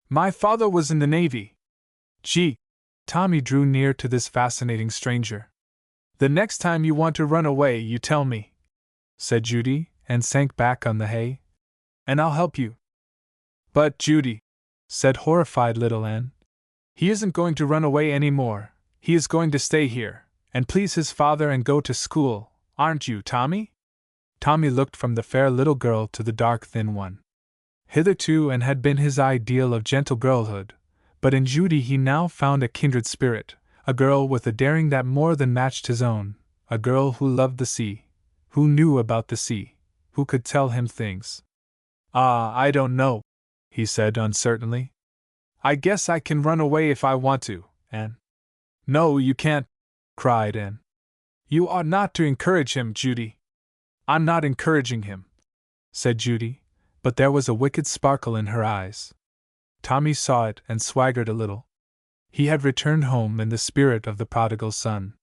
My father was in the Navy. Gee. Tommy drew near to this fascinating stranger. The next time you want to run away, you tell me, said Judy, and sank back on the hay. And I'll help you. But, Judy, said horrified little Anne, he isn't going to run away any more. He is going to stay here, and please his father and go to school, aren't you, Tommy? Tommy looked from the fair little girl to the dark thin one. Hitherto Anne had been his ideal of gentle girlhood, but in Judy he now found a kindred spirit, a girl with a daring that more than matched his own, a girl who loved the sea, who knew about the sea, who could tell him things. Ah, I don't know, he said uncertainly. I guess I can run away if I want to, Anne. No, you can't, cried Anne. You ought not to encourage him, Judy. I'm not encouraging him, said Judy, but there was a wicked sparkle in her eyes. Tommy saw it and swaggered a little. He had returned home in the spirit of the prodigal son.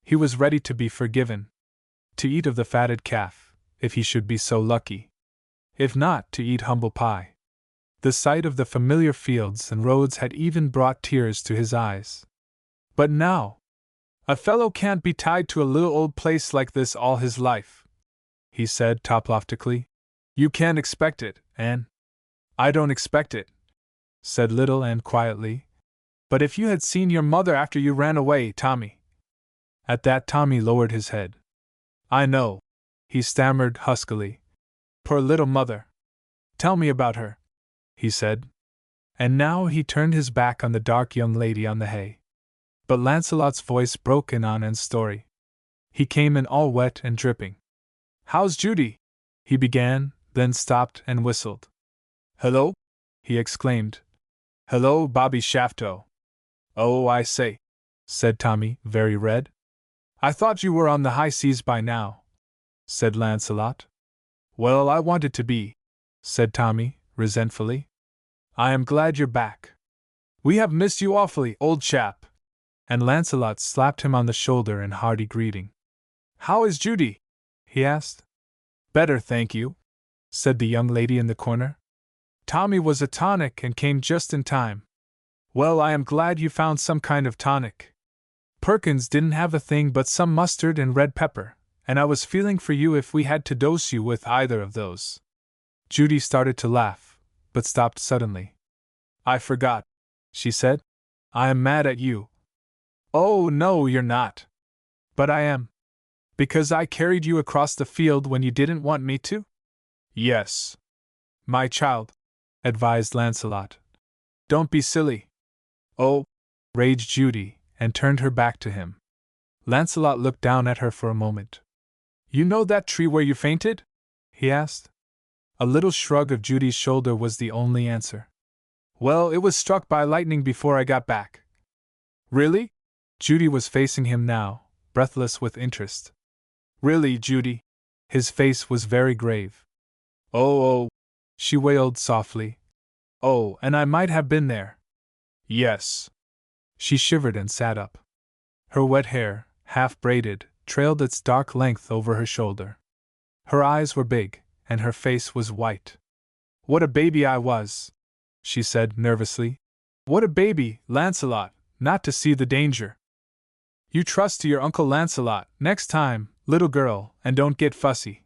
He was ready to be forgiven, to eat of the fatted calf, if he should be so lucky. If not, to eat humble pie. The sight of the familiar fields and roads had even brought tears to his eyes. But now, a fellow can't be tied to a little old place like this all his life, he said toploftically. You can't expect it, Anne. I don't expect it, said little Anne quietly. But if you had seen your mother after you ran away, Tommy. At that Tommy lowered his head. I know, he stammered huskily. Poor little mother. Tell me about her, he said. And now he turned his back on the dark young lady on the hay. But Lancelot's voice broke in on Anne's story. He came in all wet and dripping. How's Judy? He began, then stopped and whistled. Hello? He exclaimed. Hello, Bobby Shafto. Oh, I say, said Tommy, very red. I thought you were on the high seas by now, said Lancelot. Well, I wanted to be, said Tommy, resentfully. I am glad you're back. We have missed you awfully, old chap. And Lancelot slapped him on the shoulder in hearty greeting. How is Judy? He asked. Better, thank you, said the young lady in the corner. Tommy was a tonic and came just in time. Well, I am glad you found some kind of tonic. Perkins didn't have a thing but some mustard and red pepper, and I was feeling for you if we had to dose you with either of those. Judy started to laugh, but stopped suddenly. I forgot, she said. I am mad at you. Oh, no, you're not. But I am. Because I carried you across the field when you didn't want me to? Yes. My child, advised Lancelot. Don't be silly. Oh, raged Judy, and turned her back to him. Lancelot looked down at her for a moment. You know that tree where you fainted? He asked. A little shrug of Judy's shoulder was the only answer. Well, it was struck by lightning before I got back. Really? Judy was facing him now, breathless with interest. Really, Judy? His face was very grave. Oh, she wailed softly. Oh, and I might have been there. Yes. She shivered and sat up. Her wet hair, half braided, trailed its dark length over her shoulder. Her eyes were big, and her face was white. What a baby I was, she said nervously. What a baby, Lancelot, not to see the danger. You trust to your Uncle Lancelot, next time, little girl, and don't get fussy,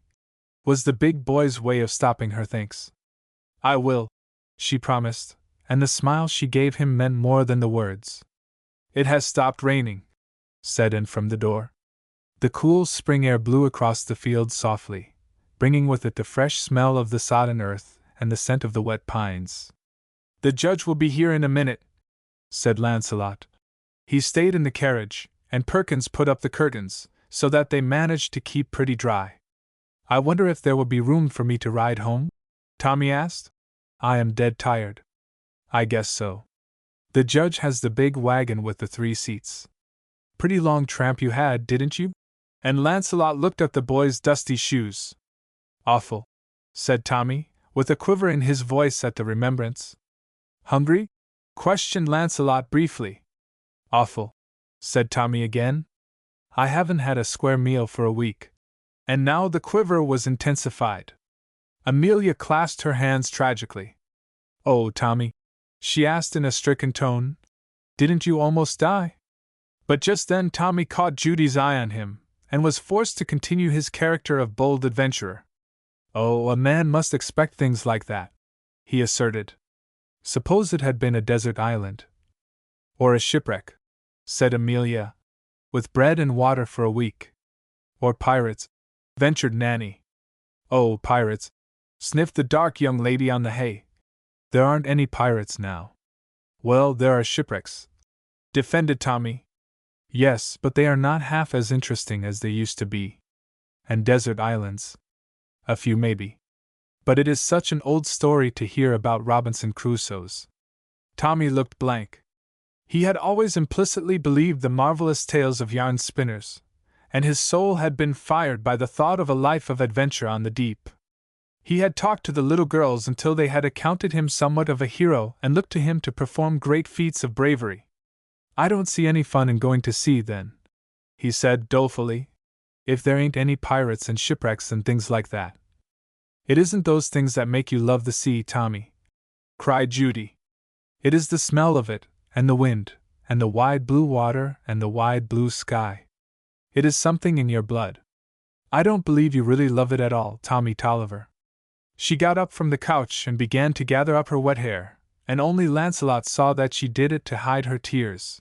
was the big boy's way of stopping her thanks. I will, she promised, and the smile she gave him meant more than the words. It has stopped raining, said Anne from the door. The cool spring air blew across the fields softly, bringing with it the fresh smell of the sodden earth and the scent of the wet pines. The judge will be here in a minute, said Lancelot. He stayed in the carriage, and Perkins put up the curtains, so that they managed to keep pretty dry. I wonder if there will be room for me to ride home? Tommy asked. I am dead tired. I guess so. The judge has the big wagon with the 3 seats. Pretty long tramp you had, didn't you? And Lancelot looked at the boy's dusty shoes. Awful, said Tommy, with a quiver in his voice at the remembrance. Hungry? Questioned Lancelot briefly. Awful, said Tommy again. I haven't had a square meal for a week. And now the quiver was intensified. Amelia clasped her hands tragically. Oh, Tommy, she asked in a stricken tone, didn't you almost die? But just then Tommy caught Judy's eye on him, and was forced to continue his character of bold adventurer. "Oh, a man must expect things like that," he asserted. "Suppose it had been a desert island." "Or a shipwreck," said Amelia, "with bread and water for a week." "Or pirates," ventured Nanny. "Oh, pirates," sniffed the dark young lady on the hay. "There aren't any pirates now." "Well, there are shipwrecks," defended Tommy. "Yes, but they are not half as interesting as they used to be. And desert islands. A few maybe. But it is such an old story to hear about Robinson Crusoe's." Tommy looked blank. He had always implicitly believed the marvelous tales of yarn spinners, and his soul had been fired by the thought of a life of adventure on the deep. He had talked to the little girls until they had accounted him somewhat of a hero and looked to him to perform great feats of bravery. "I don't see any fun in going to sea, then," he said dolefully, "if there ain't any pirates and shipwrecks and things like that." "It isn't those things that make you love the sea, Tommy," cried Judy. "It is the smell of it, and the wind, and the wide blue water, and the wide blue sky. It is something in your blood. I don't believe you really love it at all, Tommy Tolliver." She got up from the couch and began to gather up her wet hair, and only Lancelot saw that she did it to hide her tears.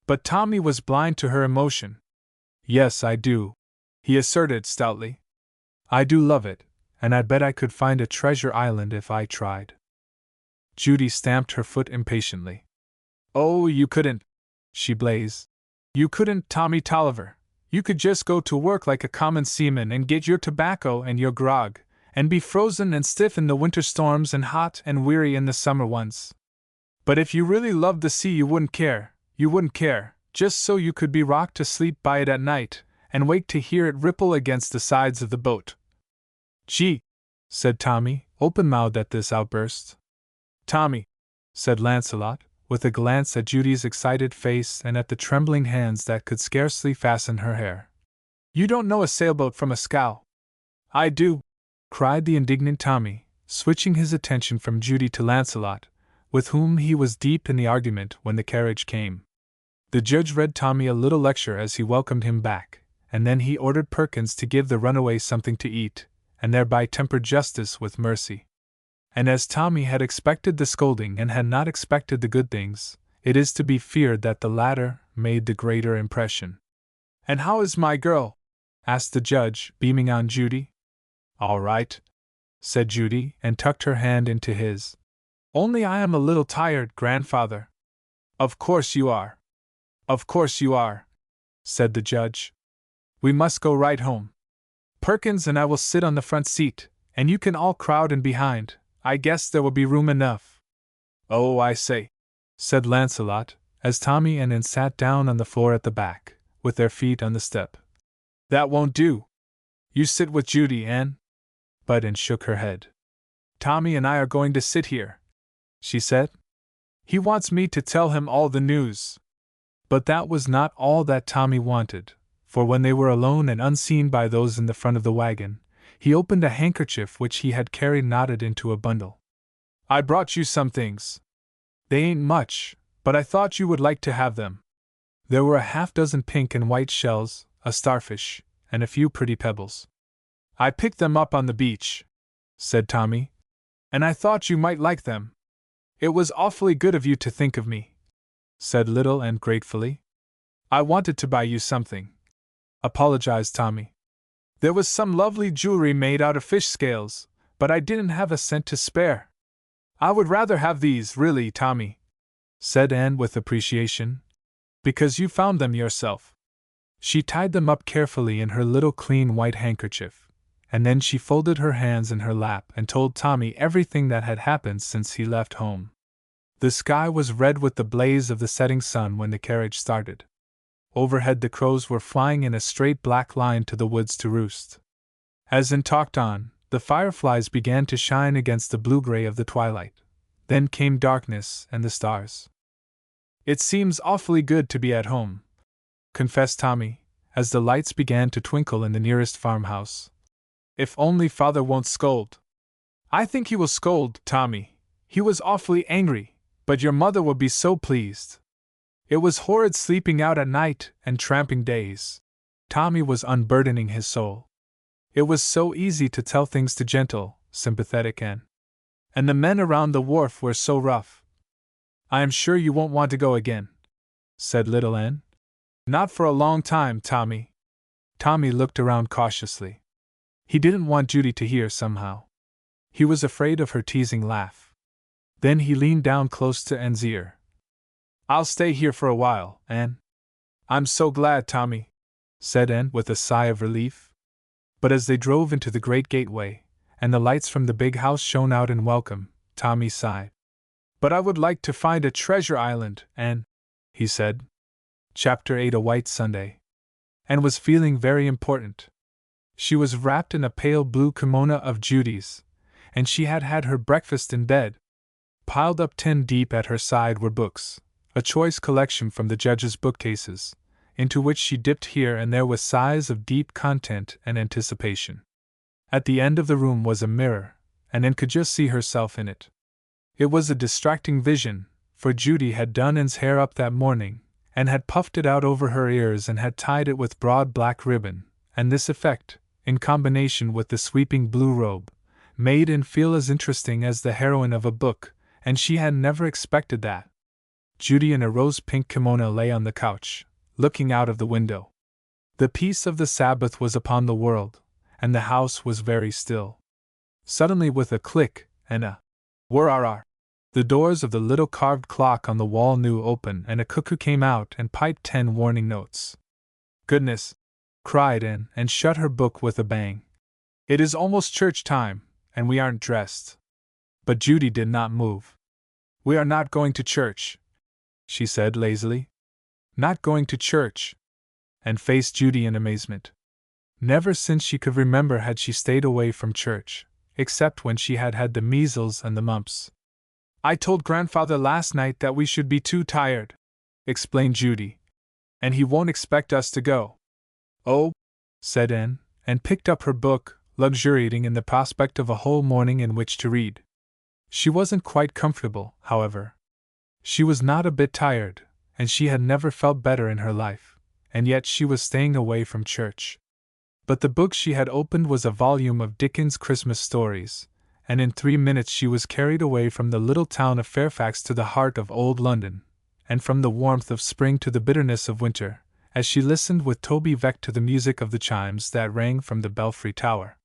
But Tommy was blind to her emotion. "Yes, I do," he asserted stoutly. "I do love it, and I bet I could find a treasure island if I tried." Judy stamped her foot impatiently. "Oh, you couldn't," she blazed. "You couldn't, Tommy Tolliver. You could just go to work like a common seaman and get your tobacco and your grog, and be frozen and stiff in the winter storms and hot and weary in the summer ones. But if you really loved the sea, you wouldn't care, just so you could be rocked to sleep by it at night, and wake to hear it ripple against the sides of the boat." "Gee!" said Tommy, open-mouthed at this outburst. "Tommy," said Lancelot, with a glance at Judy's excited face and at the trembling hands that could scarcely fasten her hair, "you don't know a sailboat from a scow." "I do!" cried the indignant Tommy, switching his attention from Judy to Lancelot, with whom he was deep in the argument when the carriage came. The judge read Tommy a little lecture as he welcomed him back, and then he ordered Perkins to give the runaway something to eat, and thereby tempered justice with mercy. And as Tommy had expected the scolding and had not expected the good things, it is to be feared that the latter made the greater impression. "And how is my girl?" asked the judge, beaming on Judy. "All right," said Judy, and tucked her hand into his. "Only I am a little tired, grandfather." "Of course you are. Of course you are," said the judge. "We must go right home. Perkins and I will sit on the front seat, and you can all crowd in behind. I guess there will be room enough." "Oh, I say," said Lancelot, as Tommy and Anne sat down on the floor at the back, with their feet on the step. "That won't do. You sit with Judy, Anne." But Anne shook her head. "Tommy and I are going to sit here," she said. "He wants me to tell him all the news." But that was not all that Tommy wanted, for when they were alone and unseen by those in the front of the wagon, he opened a handkerchief which he had carried knotted into a bundle. "I brought you some things. They ain't much, but I thought you would like to have them." There were a half-dozen pink and white shells, a starfish, and a few pretty pebbles. "I picked them up on the beach," said Tommy, "and I thought you might like them." "It was awfully good of you to think of me," said Little Anne gratefully. "I wanted to buy you something," apologized Tommy. "There was some lovely jewelry made out of fish scales, but I didn't have a cent to spare." "I would rather have these, really, Tommy," said Anne with appreciation, "because you found them yourself." She tied them up carefully in her little clean white handkerchief, and then she folded her hands in her lap and told Tommy everything that had happened since he left home. The sky was red with the blaze of the setting sun when the carriage started. Overhead the crows were flying in a straight black line to the woods to roost. As Anne talked on, the fireflies began to shine against the blue-gray of the twilight. Then came darkness and the stars. "It seems awfully good to be at home," confessed Tommy, as the lights began to twinkle in the nearest farmhouse. "If only Father won't scold." "I think he will scold, Tommy. He was awfully angry, but your mother will be so pleased." It was horrid sleeping out at night and tramping days. Tommy was unburdening his soul. It was so easy to tell things to gentle, sympathetic Anne. And the men around the wharf were so rough. I am sure you won't want to go again, said little Anne. Not for a long time, Tommy. Tommy looked around cautiously. He didn't want Judy to hear somehow. He was afraid of her teasing laugh. Then he leaned down close to Anne's ear. I'll stay here for a while, Anne. I'm so glad, Tommy, said Anne with a sigh of relief. But as they drove into the great gateway, and the lights from the big house shone out in welcome, Tommy sighed. But I would like to find a treasure island, Anne, he said. Chapter 8 A White Sunday. Anne was feeling very important. She was wrapped in a pale blue kimono of Judy's, and she had had her breakfast in bed. Piled up 10 deep at her side were books, a choice collection from the judge's bookcases, into which she dipped here and there with sighs of deep content and anticipation. At the end of the room was a mirror, and Anne could just see herself in it. It was a distracting vision, for Judy had done Anne's hair up that morning, and had puffed it out over her ears and had tied it with broad black ribbon, and this effect, in combination with the sweeping blue robe, made Anne feel as interesting as the heroine of a book, and she had never expected that. Judy in a rose-pink kimono lay on the couch, looking out of the window. The peace of the Sabbath was upon the world, and the house was very still. Suddenly, with a click and a whir-r-r, the doors of the little carved clock on the wall knew open, and a cuckoo came out and piped 10 warning notes. Goodness! Cried Anne, and shut her book with a bang. It is almost church time, and we aren't dressed. But Judy did not move. We are not going to church, she said lazily. Not going to church? And faced Judy in amazement. Never since she could remember had she stayed away from church, except when she had had the measles and the mumps. I told Grandfather last night that we should be too tired, explained Judy, and he won't expect us to go. Oh, said Anne, and picked up her book, luxuriating in the prospect of a whole morning in which to read. She wasn't quite comfortable, however. She was not a bit tired, and she had never felt better in her life, and yet she was staying away from church. But the book she had opened was a volume of Dickens' Christmas stories, and in 3 minutes she was carried away from the little town of Fairfax to the heart of old London, and from the warmth of spring to the bitterness of winter, as she listened with Toby Veck to the music of the chimes that rang from the belfry tower.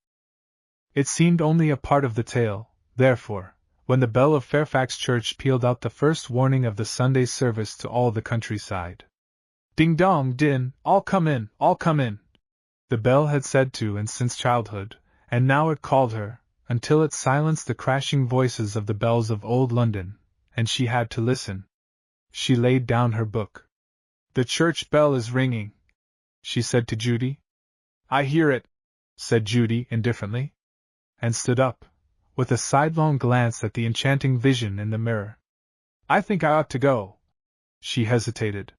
It seemed only a part of the tale, therefore, when the bell of Fairfax Church pealed out the first warning of the Sunday service to all the countryside. Ding dong din, all come in, all come in. The bell had said to Anne since childhood, and now it called her, until it silenced the crashing voices of the bells of old London, and she had to listen. She laid down her book. The church bell is ringing, she said to Judy. I hear it, said Judy indifferently, and stood up, with a sidelong glance at the enchanting vision in the mirror. I think I ought to go. She hesitated.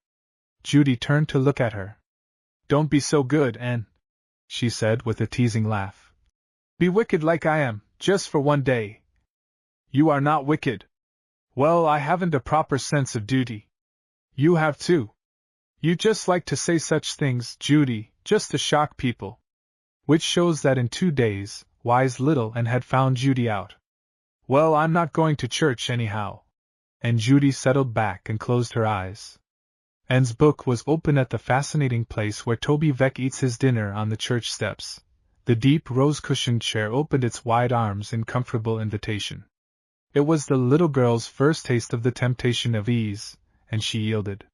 Judy turned to look at her. Don't be so good, Anne, she said with a teasing laugh. Be wicked like I am, just for one day. You are not wicked. Well, I haven't a proper sense of duty. You have too. You just like to say such things, Judy, just to shock people. Which shows that in 2 days, wise little Anne had found Judy out. Well, I'm not going to church anyhow. And Judy settled back and closed her eyes. Anne's book was open at the fascinating place where Toby Veck eats his dinner on the church steps. The deep rose-cushioned chair opened its wide arms in comfortable invitation. It was the little girl's first taste of the temptation of ease, and she yielded.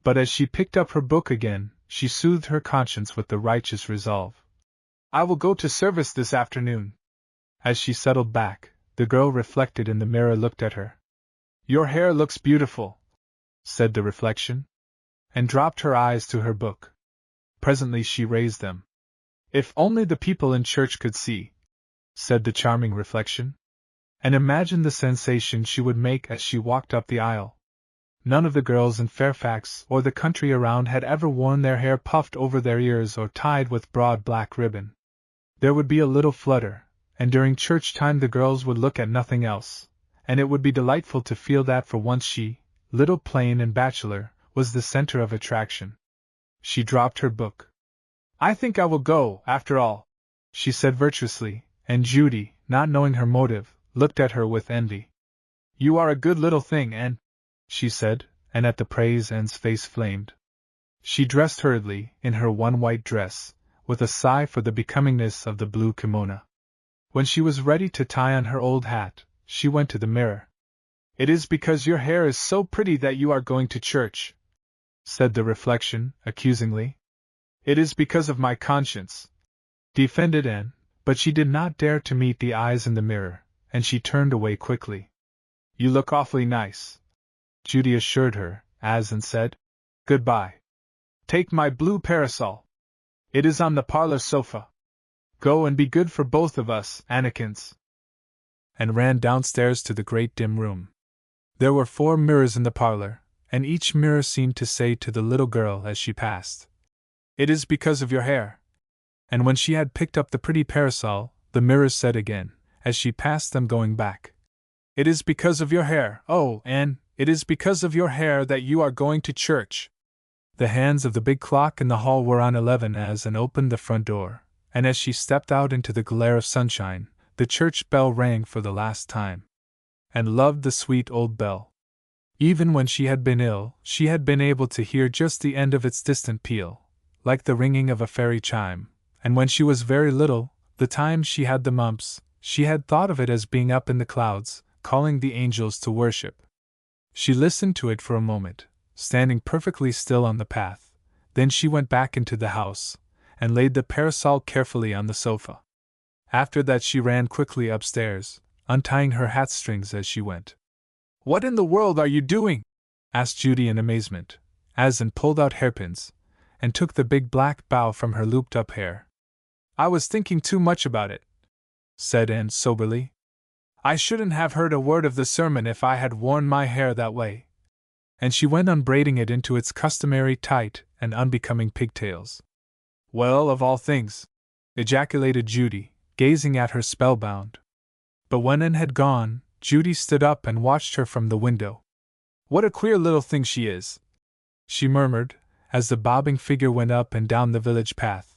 But as she picked up her book again, she soothed her conscience with the righteous resolve. I will go to service this afternoon. As she settled back, the girl reflected in the mirror looked at her. Your hair looks beautiful, said the reflection, and dropped her eyes to her book. Presently she raised them. If only the people in church could see, said the charming reflection, and imagine the sensation she would make as she walked up the aisle. None of the girls in Fairfax or the country around had ever worn their hair puffed over their ears or tied with broad black ribbon. There would be a little flutter, and during church time the girls would look at nothing else, and it would be delightful to feel that for once she, little plain and bachelor, was the center of attraction. She dropped her book. I think I will go, after all, she said virtuously, and Judy, not knowing her motive, looked at her with envy. You are a good little thing, Anne, she said, and at the praise Anne's face flamed. She dressed hurriedly, in her one white dress, with a sigh for the becomingness of the blue kimono. When she was ready to tie on her old hat, she went to the mirror. It is because your hair is so pretty that you are going to church, said the reflection, accusingly. It is because of my conscience, defended Anne, but she did not dare to meet the eyes in the mirror, and she turned away quickly. You look awfully nice, Judy assured her, as Anne said, Goodbye. Take my blue parasol. It is on the parlor sofa. Go and be good for both of us, Annekins. And ran downstairs to the great dim room. There were 4 mirrors in the parlor, and each mirror seemed to say to the little girl as she passed, It is because of your hair. And when she had picked up the pretty parasol, the mirrors said again, as she passed them going back, It is because of your hair, oh, Anne, it is because of your hair that you are going to church. The hands of the big clock in the hall were on 11 as Anne opened the front door, and as she stepped out into the glare of sunshine, the church bell rang for the last time. Anne loved the sweet old bell. Even when she had been ill, she had been able to hear just the end of its distant peal, like the ringing of a fairy chime, and when she was very little, the time she had the mumps, she had thought of it as being up in the clouds, calling the angels to worship. She listened to it for a moment, standing perfectly still on the path, then she went back into the house, and laid the parasol carefully on the sofa. After that she ran quickly upstairs, untying her hat strings as she went. What in the world are you doing? Asked Judy in amazement, as Anne pulled out hairpins, and took the big black bow from her looped-up hair. I was thinking too much about it, said Anne soberly. I shouldn't have heard a word of the sermon if I had worn my hair that way. And she went on braiding it into its customary tight and unbecoming pigtails. Well, of all things, ejaculated Judy, gazing at her spellbound. But when Anne had gone, Judy stood up and watched her from the window. What a queer little thing she is, she murmured, as the bobbing figure went up and down the village path.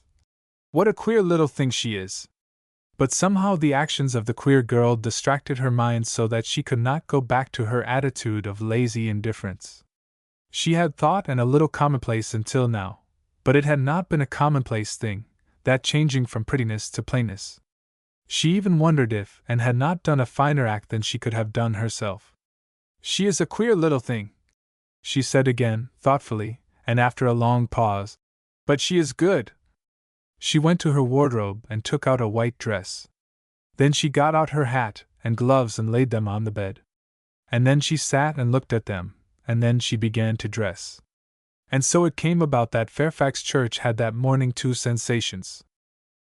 What a queer little thing she is. But somehow the actions of the queer girl distracted her mind so that she could not go back to her attitude of lazy indifference. She had thought Anne a little commonplace until now, but it had not been a commonplace thing, that changing from prettiness to plainness. She even wondered if Anne had not done a finer act than she could have done herself. She is a queer little thing, she said again, thoughtfully, and after a long pause. But she is good. She went to her wardrobe and took out a white dress. Then she got out her hat and gloves and laid them on the bed. And then she sat and looked at them, and then she began to dress. And so it came about that Fairfax Church had that morning 2 sensations.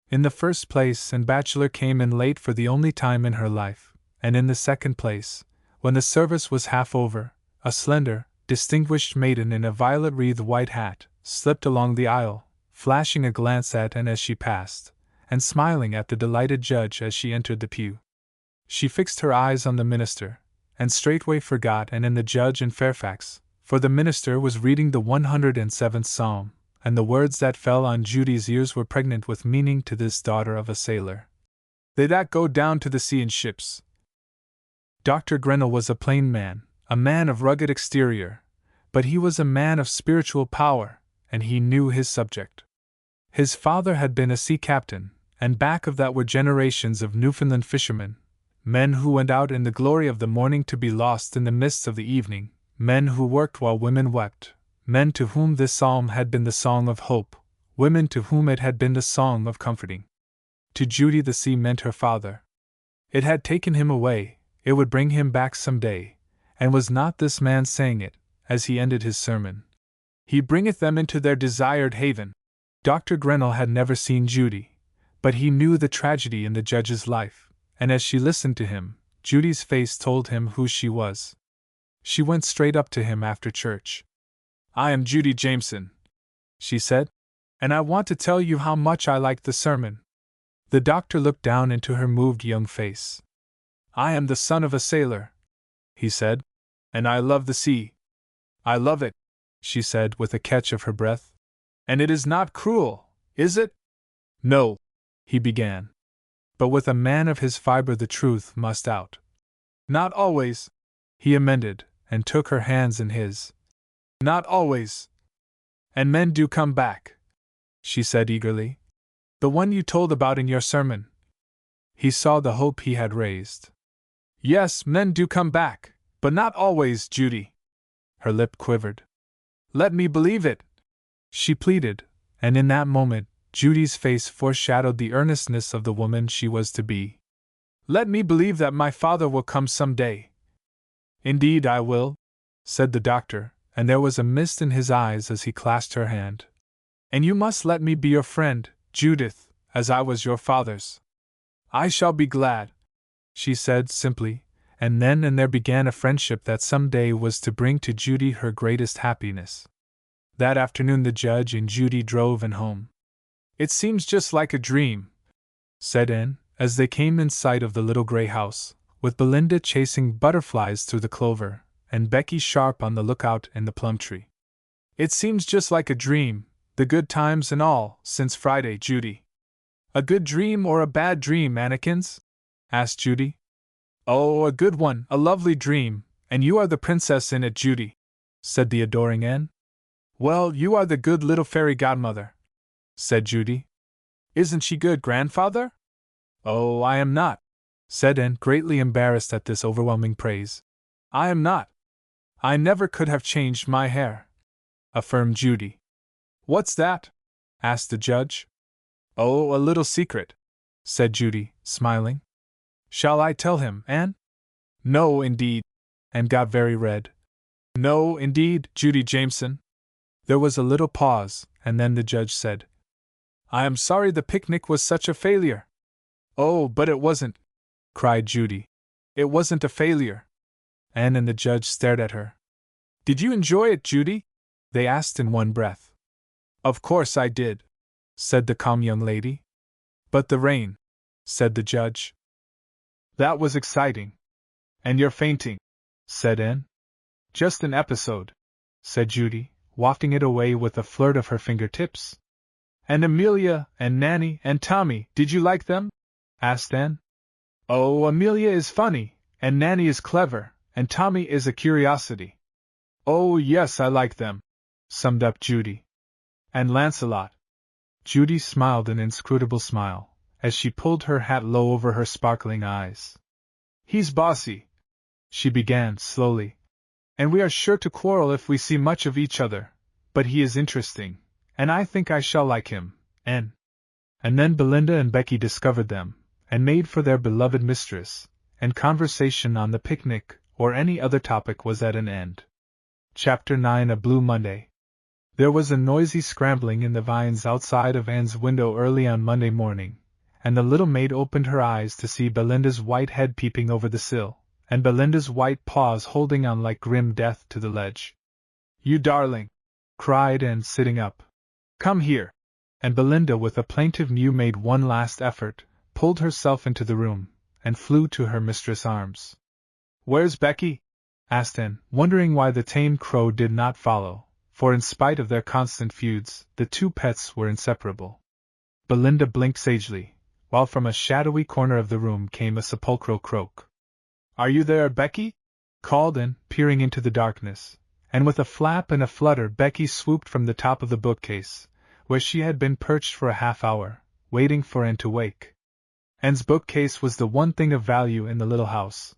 In the first place, Anne Bachelor came in late for the only time in her life, and in the second place, when the service was half over, a slender, distinguished maiden in a violet-wreathed white hat slipped along the aisle, flashing a glance at Anne as she passed, and smiling at the delighted judge as she entered the pew. She fixed her eyes on the minister, and straightway forgot Anne and the judge and Fairfax, for the minister was reading the 107th Psalm, and the words that fell on Judy's ears were pregnant with meaning to this daughter of a sailor. They that go down to the sea in ships. Dr. Grinnell was a plain man, a man of rugged exterior, but he was a man of spiritual power, and he knew his subject. His father had been a sea captain, and back of that were generations of Newfoundland fishermen, men who went out in the glory of the morning to be lost in the mists of the evening, men who worked while women wept, men to whom this psalm had been the song of hope, women to whom it had been the song of comforting. To Judy the sea meant her father. It had taken him away, it would bring him back some day, and was not this man saying it, as he ended his sermon? He bringeth them into their desired haven. Dr. Grinnell had never seen Judy, but he knew the tragedy in the judge's life, and as she listened to him, Judy's face told him who she was. She went straight up to him after church. I am Judy Jameson, she said, and I want to tell you how much I liked the sermon. The doctor looked down into her moved young face. I am the son of a sailor, he said, and I love the sea. I love it, she said with a catch of her breath. And it is not cruel, is it? No, he began. But with a man of his fibre the truth must out. Not always, he amended, and took her hands in his. Not always. And men do come back, she said eagerly. The one you told about in your sermon. He saw the hope he had raised. Yes, men do come back, but not always, Judy. Her lip quivered. Let me believe it, she pleaded, and in that moment, Judy's face foreshadowed the earnestness of the woman she was to be. Let me believe that my father will come some day. Indeed I will, said the doctor, and there was a mist in his eyes as he clasped her hand. And you must let me be your friend, Judith, as I was your father's. I shall be glad, she said simply, and then and there began a friendship that some day was to bring to Judy her greatest happiness. That afternoon the judge and Judy drove in home. It seems just like a dream, said Anne, as they came in sight of the little gray house, with Belinda chasing butterflies through the clover, and Becky sharp on the lookout in the plum tree. It seems just like a dream, the good times and all, since Friday, Judy. A good dream or a bad dream, Annekins? Asked Judy. Oh, a good one, a lovely dream, and you are the princess in it, Judy, said the adoring Anne. Well, you are the good little fairy godmother, said Judy. Isn't she good, grandfather? Oh, I am not, said Anne, greatly embarrassed at this overwhelming praise. I am not. I never could have changed my hair, affirmed Judy. What's that? Asked the judge. Oh, a little secret, said Judy, smiling. Shall I tell him, Anne? No, indeed, and got very red. No, indeed, Judy Jameson. There was a little pause, and then the judge said, I am sorry the picnic was such a failure. Oh, but it wasn't, cried Judy. It wasn't a failure. Anne and the judge stared at her. Did you enjoy it, Judy? They asked in one breath. Of course I did, said the calm young lady. But the rain, said the judge. That was exciting. And you're fainting, said Anne. Just an episode, said Judy, wafting it away with a flirt of her fingertips. And Amelia, and Nanny, and Tommy, did you like them? Asked Anne. Oh, Amelia is funny, and Nanny is clever, and Tommy is a curiosity. Oh, yes, I like them, summed up Judy. And Lancelot. Judy smiled an inscrutable smile, as she pulled her hat low over her sparkling eyes. He's bossy, she began slowly, and we are sure to quarrel if we see much of each other, but he is interesting, and I think I shall like him, and then Belinda and Becky discovered them, and made for their beloved mistress, and conversation on the picnic or any other topic was at an end. Chapter 9. A Blue Monday. There was a noisy scrambling in the vines outside of Anne's window early on Monday morning, and the little maid opened her eyes to see Belinda's white head peeping over the sill, and Belinda's white paws holding on like grim death to the ledge. You darling! Cried Anne, sitting up. Come here! And Belinda, with a plaintive mew, made one last effort, pulled herself into the room, and flew to her mistress' arms. Where's Becky? Asked Anne, wondering why the tame crow did not follow, for in spite of their constant feuds, the two pets were inseparable. Belinda blinked sagely, while from a shadowy corner of the room came a sepulchral croak. Are you there, Becky? Called Anne, peering into the darkness, and with a flap and a flutter Becky swooped from the top of the bookcase, where she had been perched for a half hour, waiting for Anne to wake. Anne's bookcase was the one thing of value in the little house.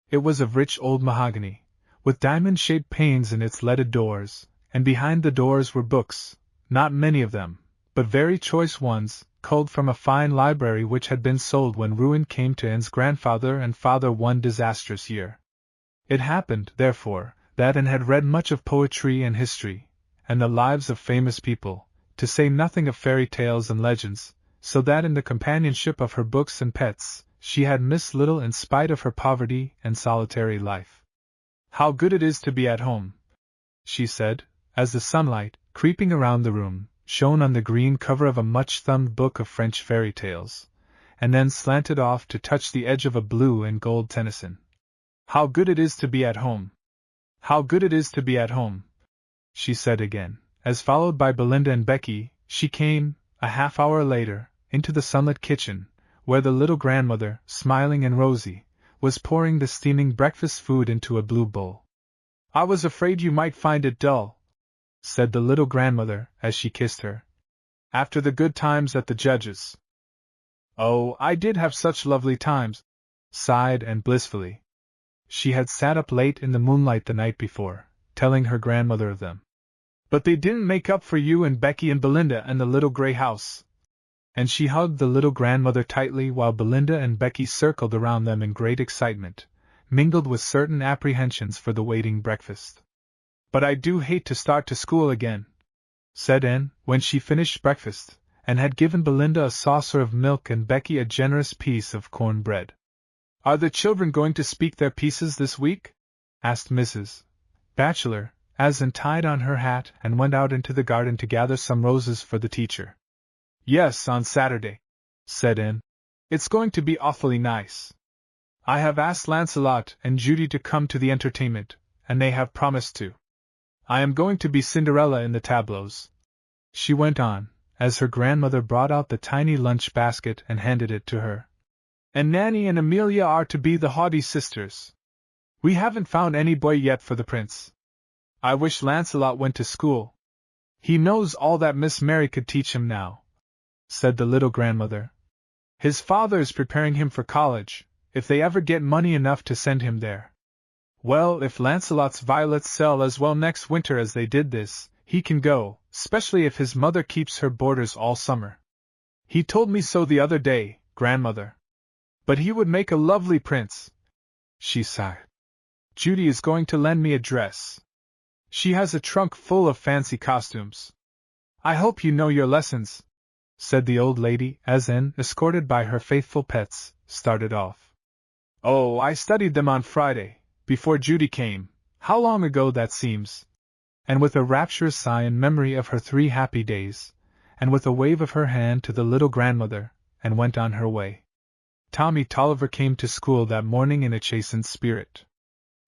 It was of rich old mahogany, with diamond-shaped panes in its leaded doors, and behind the doors were books, not many of them, but very choice ones, culled from a fine library which had been sold when ruin came to Anne's grandfather and father one disastrous year. It happened, therefore, that Anne had read much of poetry and history, and the lives of famous people, to say nothing of fairy tales and legends, so that in the companionship of her books and pets, she had missed little in spite of her poverty and solitary life. How good it is to be at home, she said, as the sunlight, creeping around the room, shone on the green cover of a much-thumbed book of French fairy tales, and then slanted off to touch the edge of a blue and gold Tennyson. How good it is to be at home! How good it is to be at home! she said again, as followed by Belinda and Becky, she came, a half-hour later, into the sunlit kitchen, where the little grandmother, smiling and rosy, was pouring the steaming breakfast food into a blue bowl. "I was afraid you might find it dull," said the little grandmother, as she kissed her. "After the good times at the Judge's." "Oh, I did have such lovely times," sighed Anne blissfully. She had sat up late in the moonlight the night before, telling her grandmother of them. "But they didn't make up for you and Becky and Belinda and the little gray house." And she hugged the little grandmother tightly while Belinda and Becky circled around them in great excitement, mingled with certain apprehensions for the waiting breakfast. "But I do hate to start to school again," said Anne, when she finished breakfast, and had given Belinda a saucer of milk and Becky a generous piece of corn bread. "Are the children going to speak their pieces this week?" asked Mrs. Batchelor, as Anne tied on her hat and went out into the garden to gather some roses for the teacher. "Yes, on Saturday," said Anne. "It's going to be awfully nice. I have asked Lancelot and Judy to come to the entertainment, and they have promised to. I am going to be Cinderella in the tableaux," she went on, as her grandmother brought out the tiny lunch basket and handed it to her. "And Nanny and Amelia are to be the haughty sisters. We haven't found any boy yet for the prince. I wish Lancelot went to school. He knows all that Miss Mary could teach him now," said the little grandmother. "His father is preparing him for college, if they ever get money enough to send him there. Well, if Lancelot's violets sell as well next winter as they did this, he can go, especially if his mother keeps her boarders all summer. He told me so the other day, grandmother. But he would make a lovely prince," she sighed. "Judy is going to lend me a dress. She has a trunk full of fancy costumes. I hope you know your lessons," said the old lady, as Anne, escorted by her faithful pets, started off. "Oh, I studied them on Friday, before Judy came. How long ago that seems!" And with a rapturous sigh in memory of her 3 happy days, and with a wave of her hand to the little grandmother, and went on her way. Tommy Tolliver came to school that morning in a chastened spirit.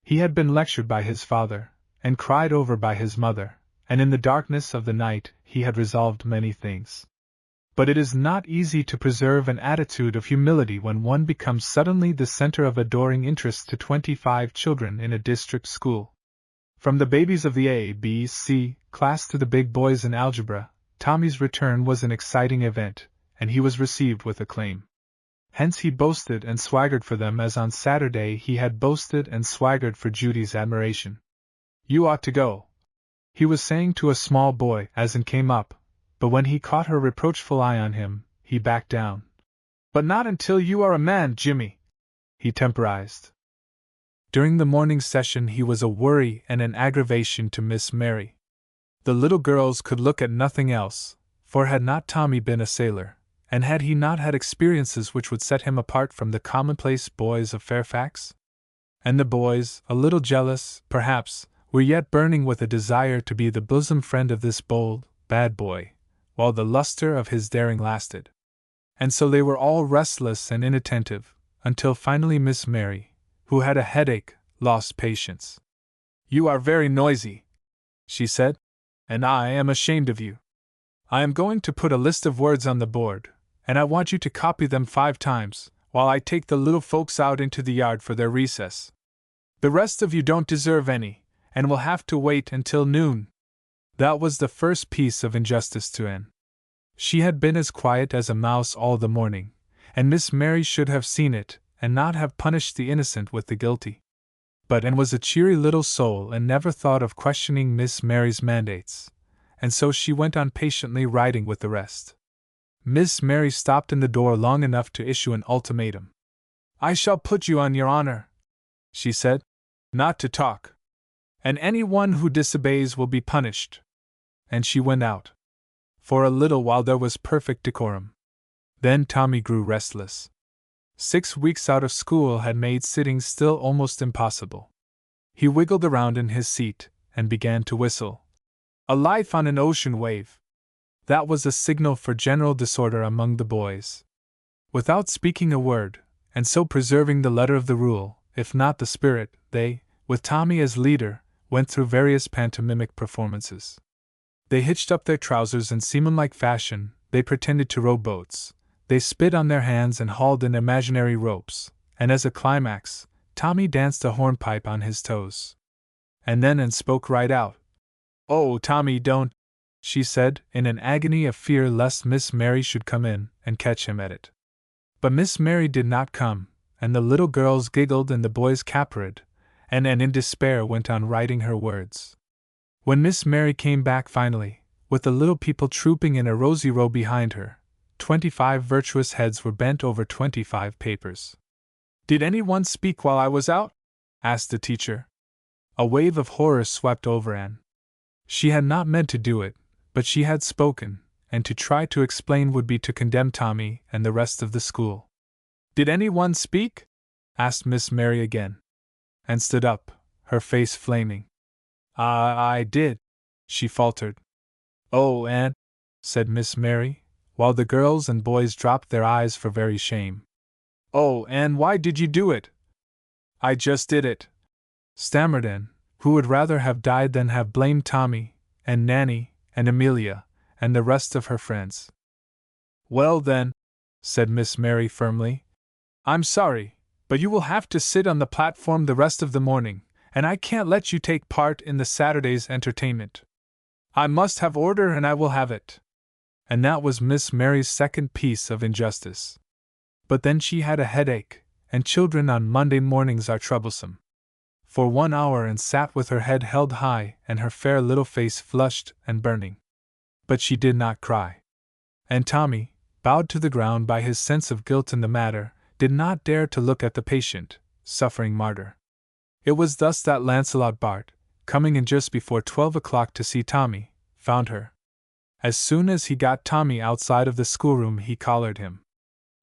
He had been lectured by his father, and cried over by his mother, and in the darkness of the night he had resolved many things. But it is not easy to preserve an attitude of humility when one becomes suddenly the center of adoring interest to 25 children in a district school. From the babies of the A, B, C class to the big boys in algebra, Tommy's return was an exciting event, and he was received with acclaim. Hence he boasted and swaggered for them as on Saturday he had boasted and swaggered for Judy's admiration. "You ought to go," he was saying to a small boy as Anne came up, but when he caught her reproachful eye on him, he backed down. "But not until you are a man, Jimmy," he temporized. During the morning session he was a worry and an aggravation to Miss Mary. The little girls could look at nothing else, for had not Tommy been a sailor, and had he not had experiences which would set him apart from the commonplace boys of Fairfax? And the boys, a little jealous, perhaps, were yet burning with a desire to be the bosom friend of this bold, bad boy, while the luster of his daring lasted. And so they were all restless and inattentive, until finally Miss Mary, who had a headache, lost patience. "You are very noisy," she said, "and I am ashamed of you. I am going to put a list of words on the board, and I want you to copy them 5 times, while I take the little folks out into the yard for their recess. The rest of you don't deserve any, and will have to wait until noon." That was the first piece of injustice to Anne. She had been as quiet as a mouse all the morning, and Miss Mary should have seen it, and not have punished the innocent with the guilty. But Anne was a cheery little soul and never thought of questioning Miss Mary's mandates, and so she went on patiently writing with the rest. Miss Mary stopped in the door long enough to issue an ultimatum. "I shall put you on your honor," she said, "not to talk. And any one who disobeys will be punished." And she went out. For a little while there was perfect decorum. Then Tommy grew restless. 6 weeks out of school had made sitting still almost impossible. He wiggled around in his seat, and began to whistle. "A life on an ocean wave." That was a signal for general disorder among the boys. Without speaking a word, and so preserving the letter of the rule, if not the spirit, they, with Tommy as leader, went through various pantomimic performances. They hitched up their trousers in seaman-like fashion, they pretended to row boats, they spit on their hands and hauled in imaginary ropes, and as a climax, Tommy danced a hornpipe on his toes. And then Anne spoke right out. "Oh, Tommy, don't," she said, in an agony of fear lest Miss Mary should come in and catch him at it. But Miss Mary did not come, and the little girls giggled and the boys capered, and Anne in despair went on writing her words. When Miss Mary came back finally, with the little people trooping in a rosy row behind her, 25 virtuous heads were bent over 25 papers. "Did anyone speak while I was out?" asked the teacher. A wave of horror swept over Anne. She had not meant to do it, but she had spoken, and to try to explain would be to condemn Tommy and the rest of the school. "Did anyone speak?" asked Miss Mary again. Anne stood up, her face flaming. I did," she faltered. "Oh, Anne," said Miss Mary, while the girls and boys dropped their eyes for very shame. "Oh, Anne, why did you do it?" "I just did it," stammered Anne, who would rather have died than have blamed Tommy, and Nanny, and Amelia, and the rest of her friends. "Well then," said Miss Mary firmly, "I'm sorry, but you will have to sit on the platform the rest of the morning, and I can't let you take part in the Saturday's entertainment. I must have order and I will have it." And that was Miss Mary's second piece of injustice. But then she had a headache, and children on Monday mornings are troublesome. For 1 hour Anne sat with her head held high and her fair little face flushed and burning. But she did not cry. And Tommy, bowed to the ground by his sense of guilt in the matter, did not dare to look at the patient, suffering martyr. It was thus that Lancelot Bart, coming in just before 12 o'clock to see Tommy, found her. As soon as he got Tommy outside of the schoolroom he collared him.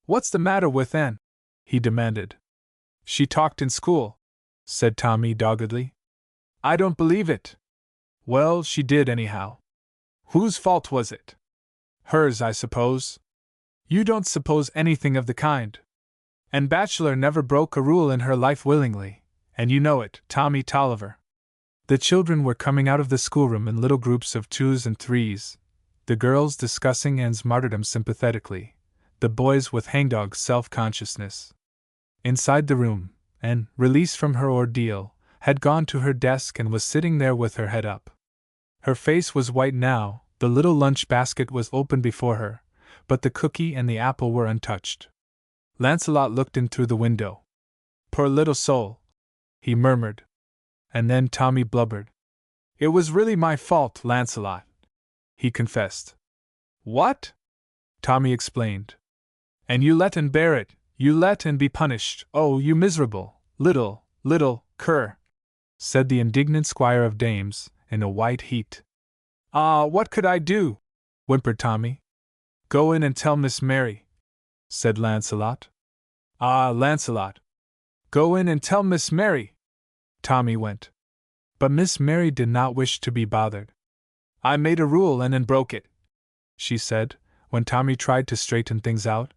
"What's the matter with Anne?" he demanded. "She talked in school," said Tommy doggedly. "I don't believe it." "Well, she did anyhow." "Whose fault was it?" "Hers, I suppose." "You don't suppose anything of the kind. Anne Batchelor never broke a rule in her life willingly, and you know it, Tommy Tolliver." The children were coming out of the schoolroom in little groups of 2s and 3s, the girls discussing Anne's martyrdom sympathetically, the boys with hangdog self-consciousness. Inside the room, Anne, released from her ordeal, had gone to her desk and was sitting there with her head up. Her face was white now, the little lunch basket was open before her, but the cookie and the apple were untouched. Lancelot looked in through the window. "Poor little soul," he murmured. And then Tommy blubbered. "It was really my fault, Lancelot," he confessed. "What?" Tommy explained. "And you let Anne bear it, you let Anne be punished, oh, you miserable, little cur," said the indignant squire of dames, in a white heat. "Ah, what could I do?" whimpered Tommy. "Go in and tell Miss Mary," said Lancelot. "Ah, Lancelot! Go in and tell Miss Mary!" Tommy went. But Miss Mary did not wish to be bothered. "I made a rule and Anne broke it," she said, when Tommy tried to straighten things out.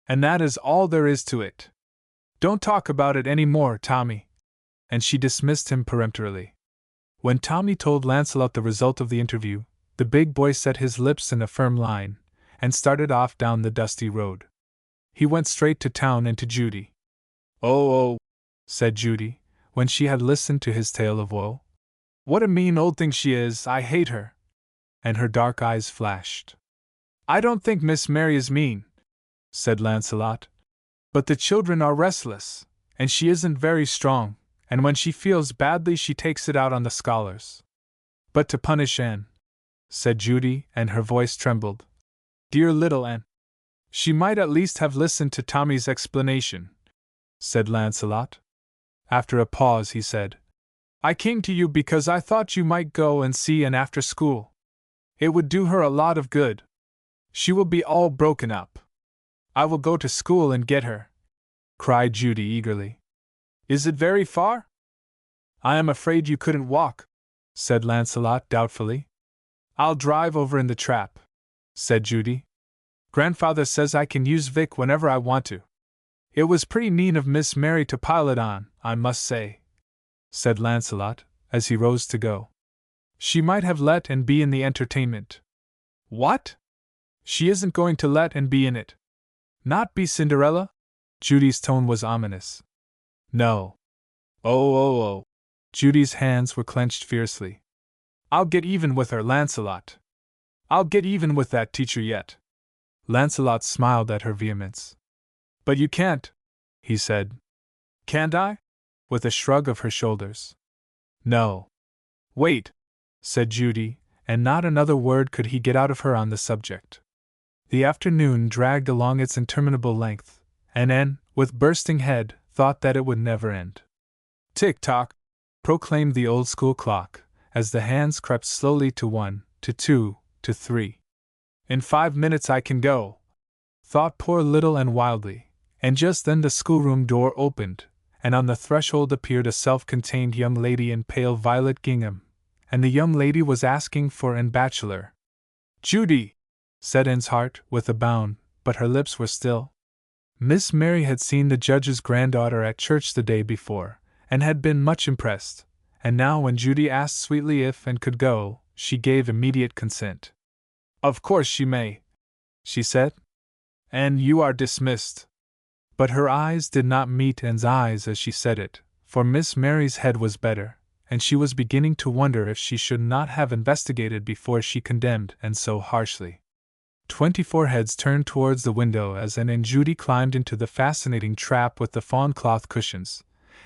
"And that is all there is to it. Don't talk about it any more, Tommy." And she dismissed him peremptorily. When Tommy told Lancelot the result of the interview, the big boy set his lips in a firm line, and started off down the dusty road. He went straight to town and to Judy. Oh, said Judy, when she had listened to his tale of woe. "What a mean old thing she is, I hate her." And her dark eyes flashed. "I don't think Miss Mary is mean," said Lancelot. "But the children are restless, and she isn't very strong, and when she feels badly she takes it out on the scholars." "But to punish Anne," said Judy, and her voice trembled. "Dear little Anne. She might at least have listened to Tommy's explanation," said Lancelot. After a pause he said, "I came to you because I thought you might go and see Anne after school. It would do her a lot of good. She will be all broken up." "I will go to school and get her," cried Judy eagerly. "Is it very far?" "I am afraid you couldn't walk," said Lancelot doubtfully. "I'll drive over in the trap," said Judy. "Grandfather says I can use Vic whenever I want to." "It was pretty mean of Miss Mary to pile it on, I must say," said Lancelot, as he rose to go. She might have let and be in the entertainment. What? She isn't going to let and be in it. Not be Cinderella? Judy's tone was ominous. No. Oh. Judy's hands were clenched fiercely. I'll get even with her, Lancelot. I'll get even with that teacher yet. Lancelot smiled at her vehemence. But you can't, he said. Can't I? With a shrug of her shoulders. No. Wait, said Judy, and not another word could he get out of her on the subject. The afternoon dragged along its interminable length, and Anne, with bursting head, thought that it would never end. Tick-tock, proclaimed the old-school clock, as the hands crept slowly to 1, to 2, to 3. In 5 minutes I can go, thought poor little Anne wildly, and just then the schoolroom door opened, and on the threshold appeared a self-contained young lady in pale violet gingham, and the young lady was asking for an bachelor. Judy, said Anne's heart, with a bound, but her lips were still. Miss Mary had seen the judge's granddaughter at church the day before, and had been much impressed, and now when Judy asked sweetly if Anne could go, she gave immediate consent. Of course she may, she said. And you are dismissed. But her eyes did not meet Anne's eyes as she said it, for Miss Mary's head was better, and she was beginning to wonder if she should not have investigated before she condemned Anne so harshly. 24 heads turned towards the window as Anne and Judy climbed into the fascinating trap with the fawn cloth cushions,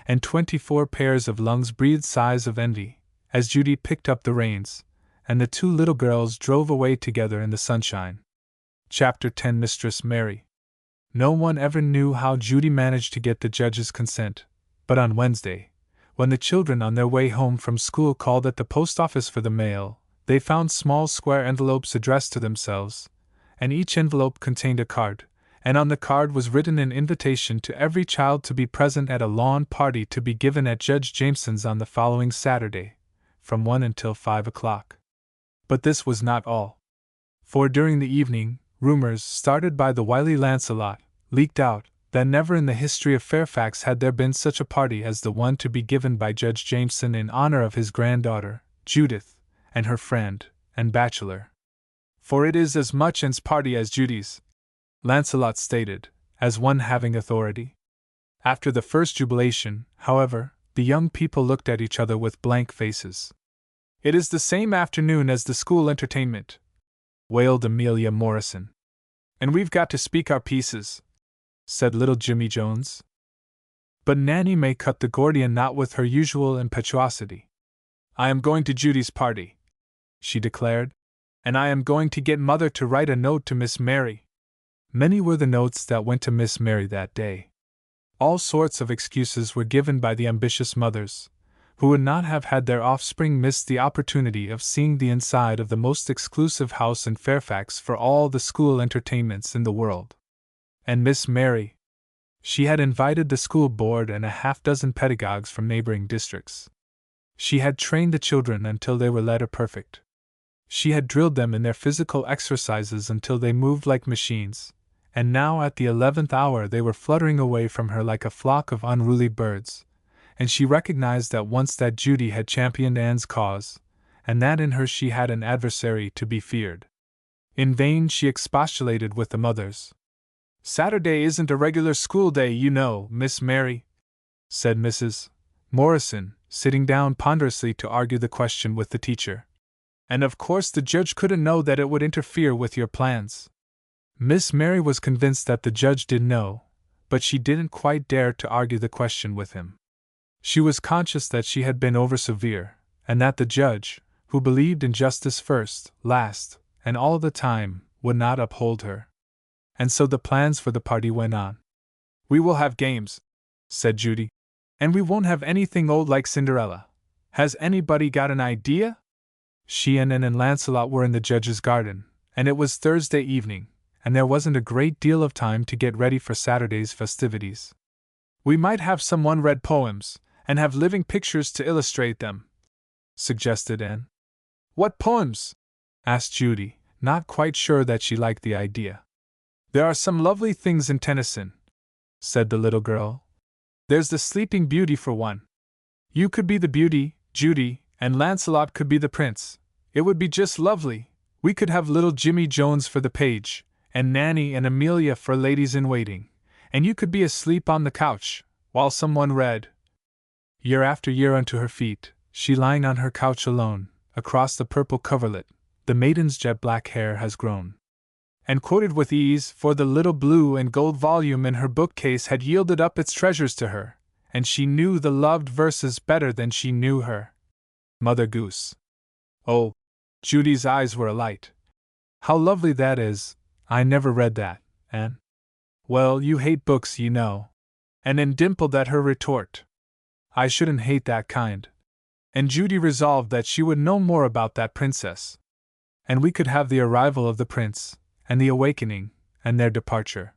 and 24 pairs of lungs breathed sighs of envy as Judy picked up the reins, and the two little girls drove away together in the sunshine. Chapter 10. Mistress Mary. No one ever knew how Judy managed to get the judge's consent, but on Wednesday, when the children on their way home from school called at the post office for the mail, they found small square envelopes addressed to themselves, and each envelope contained a card, and on the card was written an invitation to every child to be present at a lawn party to be given at Judge Jameson's on the following Saturday, from 1 until 5 o'clock. But this was not all. For during the evening, rumors, started by the wily Lancelot, leaked out that never in the history of Fairfax had there been such a party as the one to be given by Judge Jameson in honor of his granddaughter, Judith, and her friend and bachelor. For it is as much Anne's party as Judy's, Lancelot stated, as one having authority. After the first jubilation, however, the young people looked at each other with blank faces. It is the same afternoon as the school entertainment, wailed Amelia Morrison. And we've got to speak our pieces, said little Jimmy Jones. But Nanny May cut the Gordian knot with her usual impetuosity. I am going to Judy's party, she declared, and I am going to get Mother to write a note to Miss Mary. Many were the notes that went to Miss Mary that day. All sorts of excuses were given by the ambitious mothers, who would not have had their offspring miss the opportunity of seeing the inside of the most exclusive house in Fairfax for all the school entertainments in the world. And Miss Mary, she had invited the school board and a half-dozen pedagogues from neighboring districts. She had trained the children until they were letter perfect. She had drilled them in their physical exercises until they moved like machines, and now at the 11th hour they were fluttering away from her like a flock of unruly birds, and she recognized at once that Judy had championed Anne's cause, and that in her she had an adversary to be feared. In vain she expostulated with the mothers. Saturday isn't a regular school day, you know, Miss Mary, said Mrs. Morrison, sitting down ponderously to argue the question with the teacher. And of course the judge couldn't know that it would interfere with your plans. Miss Mary was convinced that the judge did know, but she didn't quite dare to argue the question with him. She was conscious that she had been over-severe, and that the judge, who believed in justice first, last, and all the time, would not uphold her. And so the plans for the party went on. We will have games, said Judy, and we won't have anything old like Cinderella. Has anybody got an idea? She and Anne and Lancelot were in the judge's garden, and it was Thursday evening, and there wasn't a great deal of time to get ready for Saturday's festivities. We might have someone read poems, and have living pictures to illustrate them, suggested Anne. What poems? Asked Judy, not quite sure that she liked the idea. There are some lovely things in Tennyson, said the little girl. There's the Sleeping Beauty for one. You could be the beauty, Judy and Lancelot could be the prince. It would be just lovely. We could have little Jimmy Jones for the page, and Nanny and Amelia for ladies-in-waiting, and you could be asleep on the couch, while someone read. Year after year unto her feet, she lying on her couch alone, across the purple coverlet, the maiden's jet-black hair has grown. And quoted with ease, for the little blue and gold volume in her bookcase had yielded up its treasures to her, and she knew the loved verses better than she knew her. Mother Goose. Oh, Judy's eyes were alight. How lovely that is! I never read that, Anne. Well, you hate books, you know. And Anne dimpled at her retort. I shouldn't hate that kind. And Judy resolved that she would know more about that princess. And we could have the arrival of the prince, and the awakening, and their departure.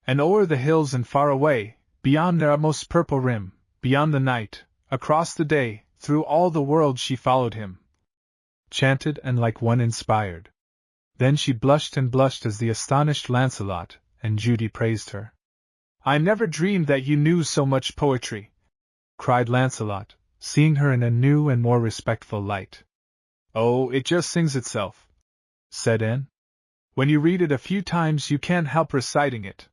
And o'er the hills and far away, beyond their utmost purple rim, beyond the night, across the day, through all the world she followed him. Chanted and like one inspired. Then she blushed and blushed as the astonished Lancelot and Judy praised her. I never dreamed that you knew so much poetry, cried Lancelot, seeing her in a new and more respectful light. Oh, it just sings itself, said Anne. When you read it a few times you can't help reciting it.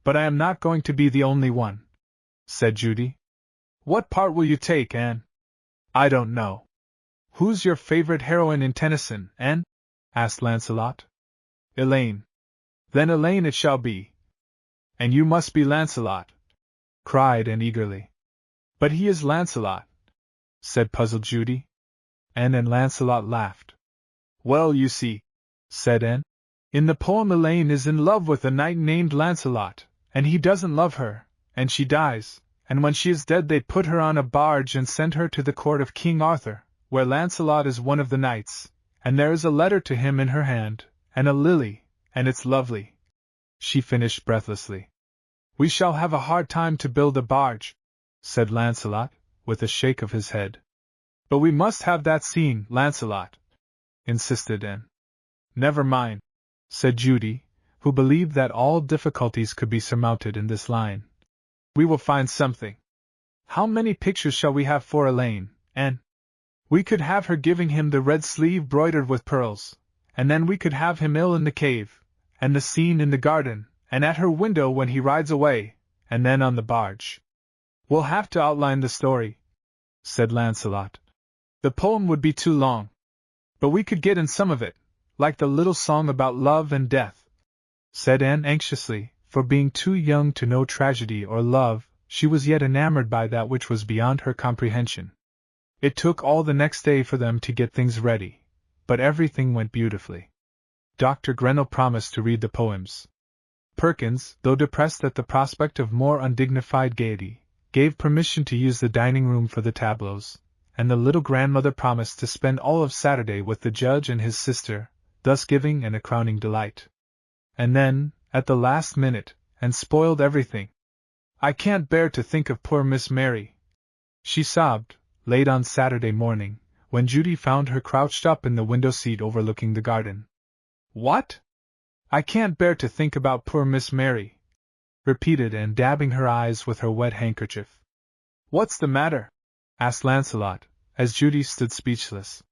But I am not going to be the only one, said Judy. What part will you take, Anne? I don't know. Who's your favorite heroine in Tennyson, Anne? Asked Lancelot. Elaine. Then Elaine it shall be. And you must be Lancelot, cried Anne eagerly. But he is Lancelot, said puzzled Judy. Anne and Lancelot laughed. Well, you see, said Anne, in the poem Elaine is in love with a knight named Lancelot, and he doesn't love her, and she dies, and when she is dead they put her on a barge and send her to the court of King Arthur, where Lancelot is one of the knights, and there is a letter to him in her hand, and a lily, and it's lovely. She finished breathlessly. We shall have a hard time to build a barge, said Lancelot, with a shake of his head. But we must have that scene, Lancelot, insisted Anne. Never mind, said Judy, who believed that all difficulties could be surmounted in this line. We will find something. How many pictures shall we have for Elaine, Anne? We could have her giving him the red sleeve broidered with pearls, and then we could have him ill in the cave, and the scene in the garden, and at her window when he rides away, and then on the barge. We'll have to outline the story, said Lancelot. The poem would be too long. But we could get in some of it, like the little song about love and death, said Anne anxiously, for being too young to know tragedy or love, she was yet enamored by that which was beyond her comprehension. It took all the next day for them to get things ready, but everything went beautifully. Dr. Grenell promised to read the poems. Perkins, though depressed at the prospect of more undignified gaiety, gave permission to use the dining room for the tableaux, and the little grandmother promised to spend all of Saturday with the judge and his sister, thus giving Anne a crowning delight. And then, at the last minute, Anne spoiled everything. I can't bear to think of poor Miss Mary, she sobbed, late on Saturday morning, when Judy found her crouched up in the window-seat overlooking the garden. What? I can't bear to think about poor Miss Mary, repeated Anne, dabbing her eyes with her wet handkerchief. What's the matter? Asked Lancelot, as Judy stood speechless.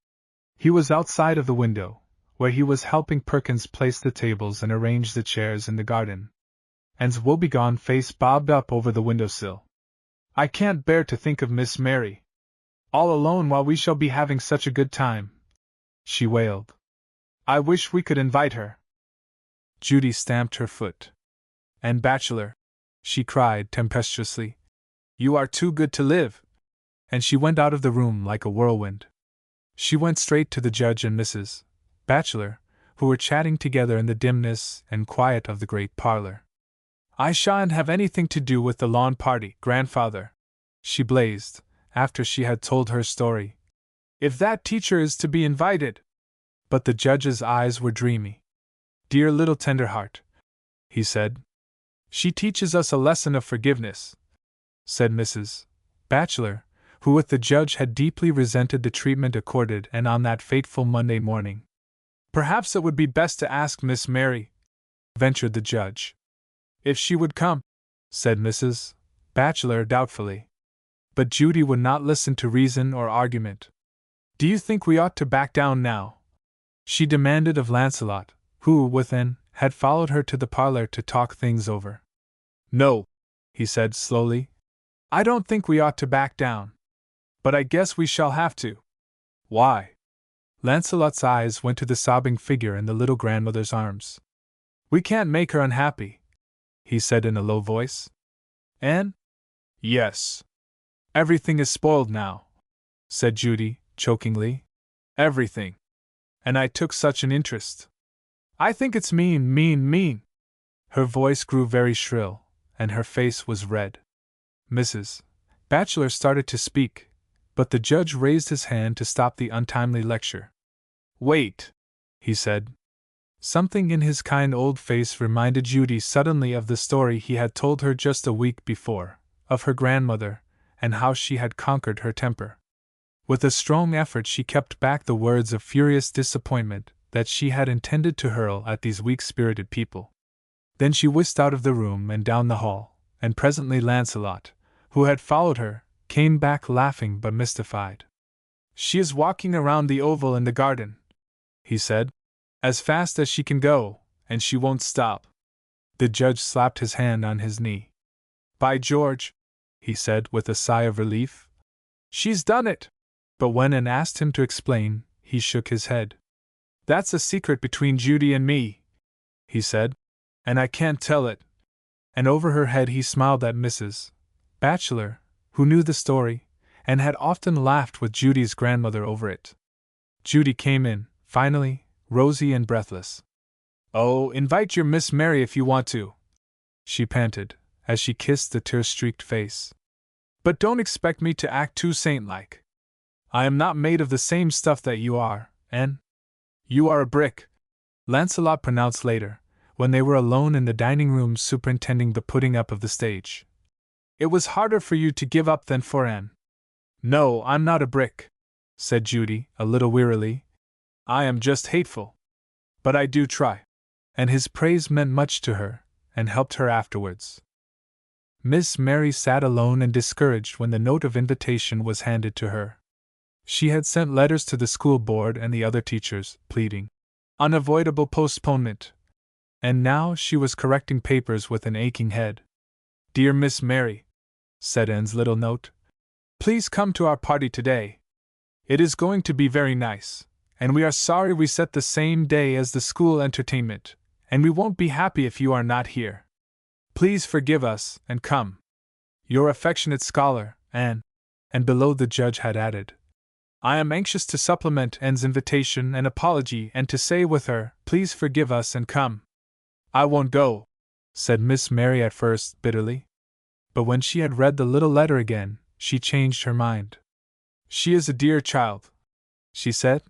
He was outside of the window, where he was helping Perkins place the tables and arrange the chairs in the garden. Anne's woebegone face bobbed up over the windowsill. I can't bear to think of Miss Mary. All alone while we shall be having such a good time, she wailed. I wish we could invite her. Judy stamped her foot. And bachelor, she cried tempestuously, you are too good to live. And she went out of the room like a whirlwind. She went straight to the judge and Mrs. Bachelor, who were chatting together in the dimness and quiet of the great parlor. I shan't have anything to do with the lawn party, grandfather, she blazed, after she had told her story. If that teacher is to be invited. But the judge's eyes were dreamy. Dear little Tenderheart, he said. She teaches us a lesson of forgiveness, said Mrs. Bachelor, who with the judge had deeply resented the treatment accorded Anne on that fateful Monday morning. Perhaps it would be best to ask Miss Mary, ventured the judge. If she would come, said Mrs. Bachelor doubtfully. But Judy would not listen to reason or argument. "Do you think we ought to back down now?" she demanded of Lancelot, who, within, had followed her to the parlor to talk things over. "No," he said slowly. "I don't think we ought to back down. But I guess we shall have to." "Why?" Lancelot's eyes went to the sobbing figure in the little grandmother's arms. "We can't make her unhappy," he said in a low voice. "Anne?" "Yes. Everything is spoiled now," said Judy, chokingly. "Everything. And I took such an interest. I think it's mean, mean, mean." Her voice grew very shrill, and her face was red. Mrs. Batchelor started to speak, but the judge raised his hand to stop the untimely lecture. "Wait," he said. Something in his kind old face reminded Judy suddenly of the story he had told her just a week before, of her grandmother, and how she had conquered her temper. With a strong effort she kept back the words of furious disappointment that she had intended to hurl at these weak-spirited people. Then she whisked out of the room and down the hall, and presently Lancelot, who had followed her, came back laughing but mystified. "She is walking around the oval in the garden," he said, "as fast as she can go, and she won't stop." The judge slapped his hand on his knee. "By George," he said with a sigh of relief, "she's done it!" But when Anne asked him to explain, he shook his head. "That's a secret between Judy and me," he said, "and I can't tell it." And over her head he smiled at Mrs. Batchelor, who knew the story, and had often laughed with Judy's grandmother over it. Judy came in, finally, rosy and breathless. "Oh, invite your Miss Mary if you want to," she panted, as she kissed the tear-streaked face. "But don't expect me to act too saint-like. I am not made of the same stuff that you are, and you are a brick," Lancelot pronounced later, when they were alone in the dining room superintending the putting up of the stage. "It was harder for you to give up than for Anne." "No, I'm not a brick," said Judy, a little wearily. "I am just hateful. But I do try." And his praise meant much to her, and helped her afterwards. Miss Mary sat alone and discouraged when the note of invitation was handed to her. She had sent letters to the school board and the other teachers, pleading unavoidable postponement, and now she was correcting papers with an aching head. "Dear Miss Mary," said Anne's little note, "please come to our party today. It is going to be very nice, and we are sorry we set the same day as the school entertainment, and we won't be happy if you are not here. Please forgive us, and come. Your affectionate scholar, Anne." And below the judge had added, "I am anxious to supplement Anne's invitation and apology and to say with her, please forgive us and come." "I won't go," said Miss Mary at first, bitterly. But when she had read the little letter again, she changed her mind. "She is a dear child," she said.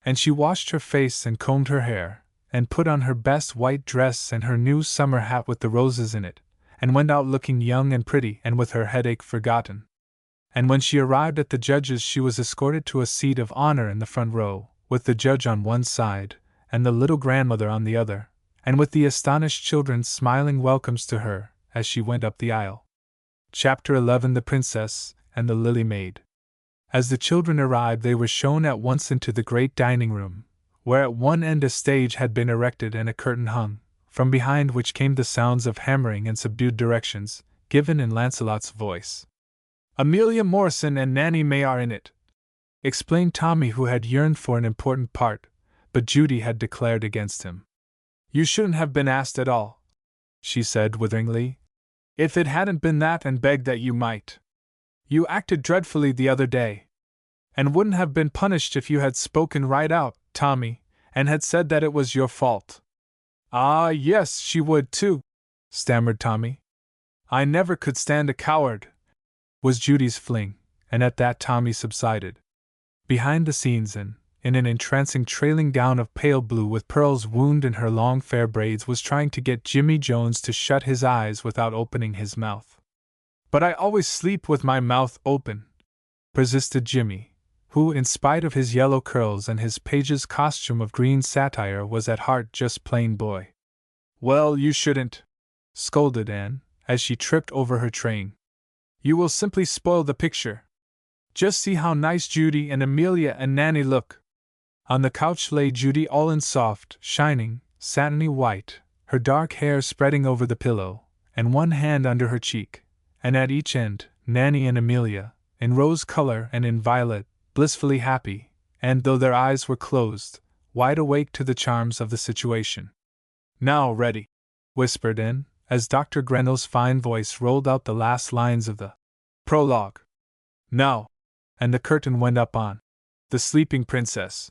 And she washed her face and combed her hair, and put on her best white dress and her new summer hat with the roses in it, and went out looking young and pretty and with her headache forgotten. And when she arrived at the judge's she was escorted to a seat of honor in the front row, with the judge on one side, and the little grandmother on the other, and with the astonished children smiling welcomes to her as she went up the aisle. Chapter 11: The Princess and the Lily Maid. As the children arrived they were shown at once into the great dining room, where at one end a stage had been erected and a curtain hung, from behind which came the sounds of hammering and subdued directions, given in Lancelot's voice. "Amelia Morrison and Nanny May are in it," explained Tommy, who had yearned for an important part, but Judy had declared against him. "You shouldn't have been asked at all," she said witheringly. "If it hadn't been that and begged that you might. You acted dreadfully the other day, and wouldn't have been punished if you had spoken right out, Tommy, and had said that it was your fault." "Ah, yes, she would too," stammered Tommy. "I never could stand a coward," was Judy's fling, and at that Tommy subsided. Behind the scenes and, in an entrancing trailing gown of pale blue with pearls wound in her long fair braids, was trying to get Jimmy Jones to shut his eyes without opening his mouth. "But I always sleep with my mouth open," persisted Jimmy, who, in spite of his yellow curls and his page's costume of green satire, was at heart just plain boy. "Well, you shouldn't," scolded Anne, as she tripped over her train. You will simply spoil the picture. Just see how nice Judy and Amelia and Nanny look." On the couch lay Judy all in soft, shining, satiny white, her dark hair spreading over the pillow, and one hand under her cheek, and at each end, Nanny and Amelia, in rose color and in violet, blissfully happy, and, though their eyes were closed, wide awake to the charms of the situation. "Now, ready," whispered Anne, as Dr. Grendel's fine voice rolled out the last lines of the prologue. "Now," and the curtain went up on the sleeping princess.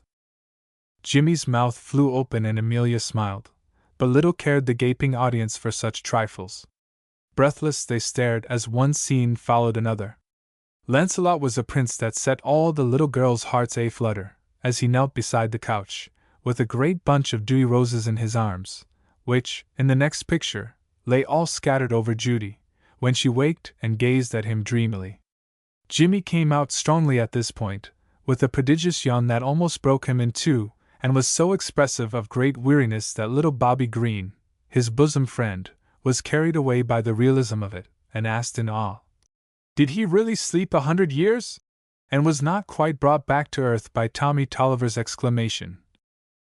Jimmy's mouth flew open and Amelia smiled, but little cared the gaping audience for such trifles. Breathless they stared as one scene followed another. Lancelot was a prince that set all the little girls' hearts a-flutter, as he knelt beside the couch, with a great bunch of dewy roses in his arms, which, in the next picture, lay all scattered over Judy, when she waked and gazed at him dreamily. Jimmy came out strongly at this point, with a prodigious yawn that almost broke him in two, and was so expressive of great weariness that little Bobby Green, his bosom friend, was carried away by the realism of it, and asked in awe, "Did he really sleep 100 years?" and was not quite brought back to earth by Tommy Tolliver's exclamation,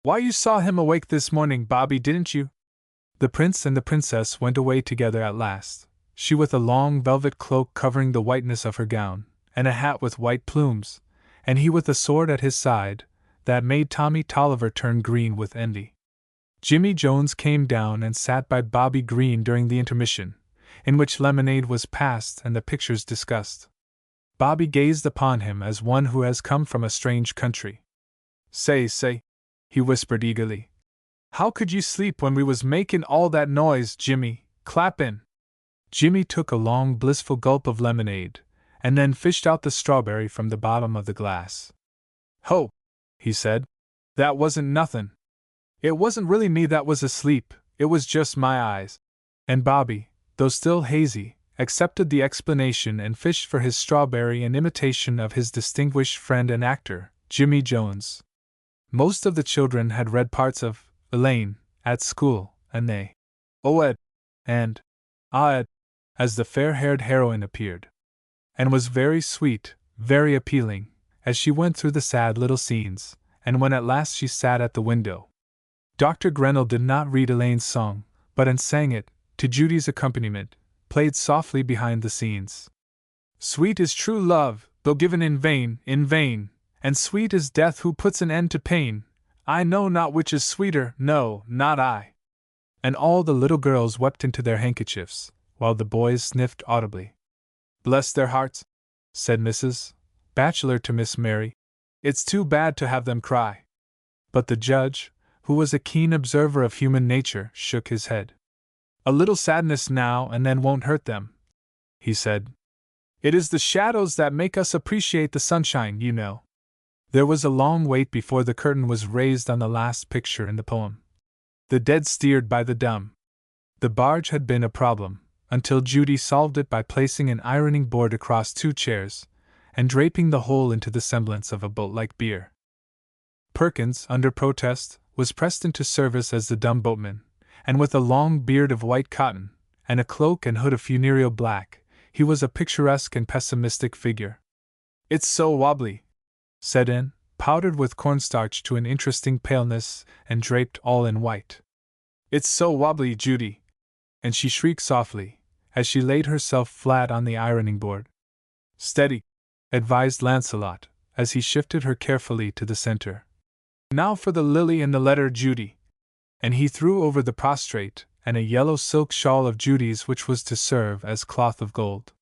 "Why, you saw him awake this morning, Bobby, didn't you?" The prince and the princess went away together at last, she with a long velvet cloak covering the whiteness of her gown, and a hat with white plumes, and he with a sword at his side, that made Tommy Tolliver turn green with envy. Jimmy Jones came down and sat by Bobby Green during the intermission, in which lemonade was passed and the pictures discussed. Bobby gazed upon him as one who has come from a strange country. Say, he whispered eagerly. "How could you sleep when we was makin' all that noise, Jimmy? Clap in." Jimmy took a long blissful gulp of lemonade, and then fished out the strawberry from the bottom of the glass. "Ho!" he said. "That wasn't nothin'. It wasn't really me that was asleep, it was just my eyes." And Bobby, though still hazy, accepted the explanation and fished for his strawberry in imitation of his distinguished friend and actor, Jimmy Jones. Most of the children had read parts of Elaine at school, and they "oh-ed" and "ah-ed" as the fair-haired heroine appeared, and was very sweet, very appealing, as she went through the sad little scenes, and when at last she sat at the window. Dr. Grendel did not read Elaine's song, but and sang it, to Judy's accompaniment, played softly behind the scenes. "Sweet is true love, though given in vain, and sweet is death who puts an end to pain. I know not which is sweeter, no, not I." And all the little girls wept into their handkerchiefs, while the boys sniffed audibly. "Bless their hearts," said Mrs. Batchelor to Miss Mary. "It's too bad to have them cry." But the judge, who was a keen observer of human nature, shook his head. "A little sadness now and then won't hurt them," he said. "It is the shadows that make us appreciate the sunshine, you know." There was a long wait before the curtain was raised on the last picture in the poem. The dead steered by the dumb. The barge had been a problem, until Judy solved it by placing an ironing board across two chairs, and draping the whole into the semblance of a boat-like bier. Perkins, under protest, was pressed into service as the dumb boatman, and with a long beard of white cotton, and a cloak and hood of funereal black, he was a picturesque and pessimistic figure. "It's so wobbly," said Anne, powdered with cornstarch to an interesting paleness and draped all in white. "It's so wobbly, Judy!" And she shrieked softly, as she laid herself flat on the ironing board. "Steady," advised Lancelot, as he shifted her carefully to the center. "Now for the lily and the letter, Judy." And he threw over the prostrate and a yellow silk shawl of Judy's which was to serve as cloth of gold.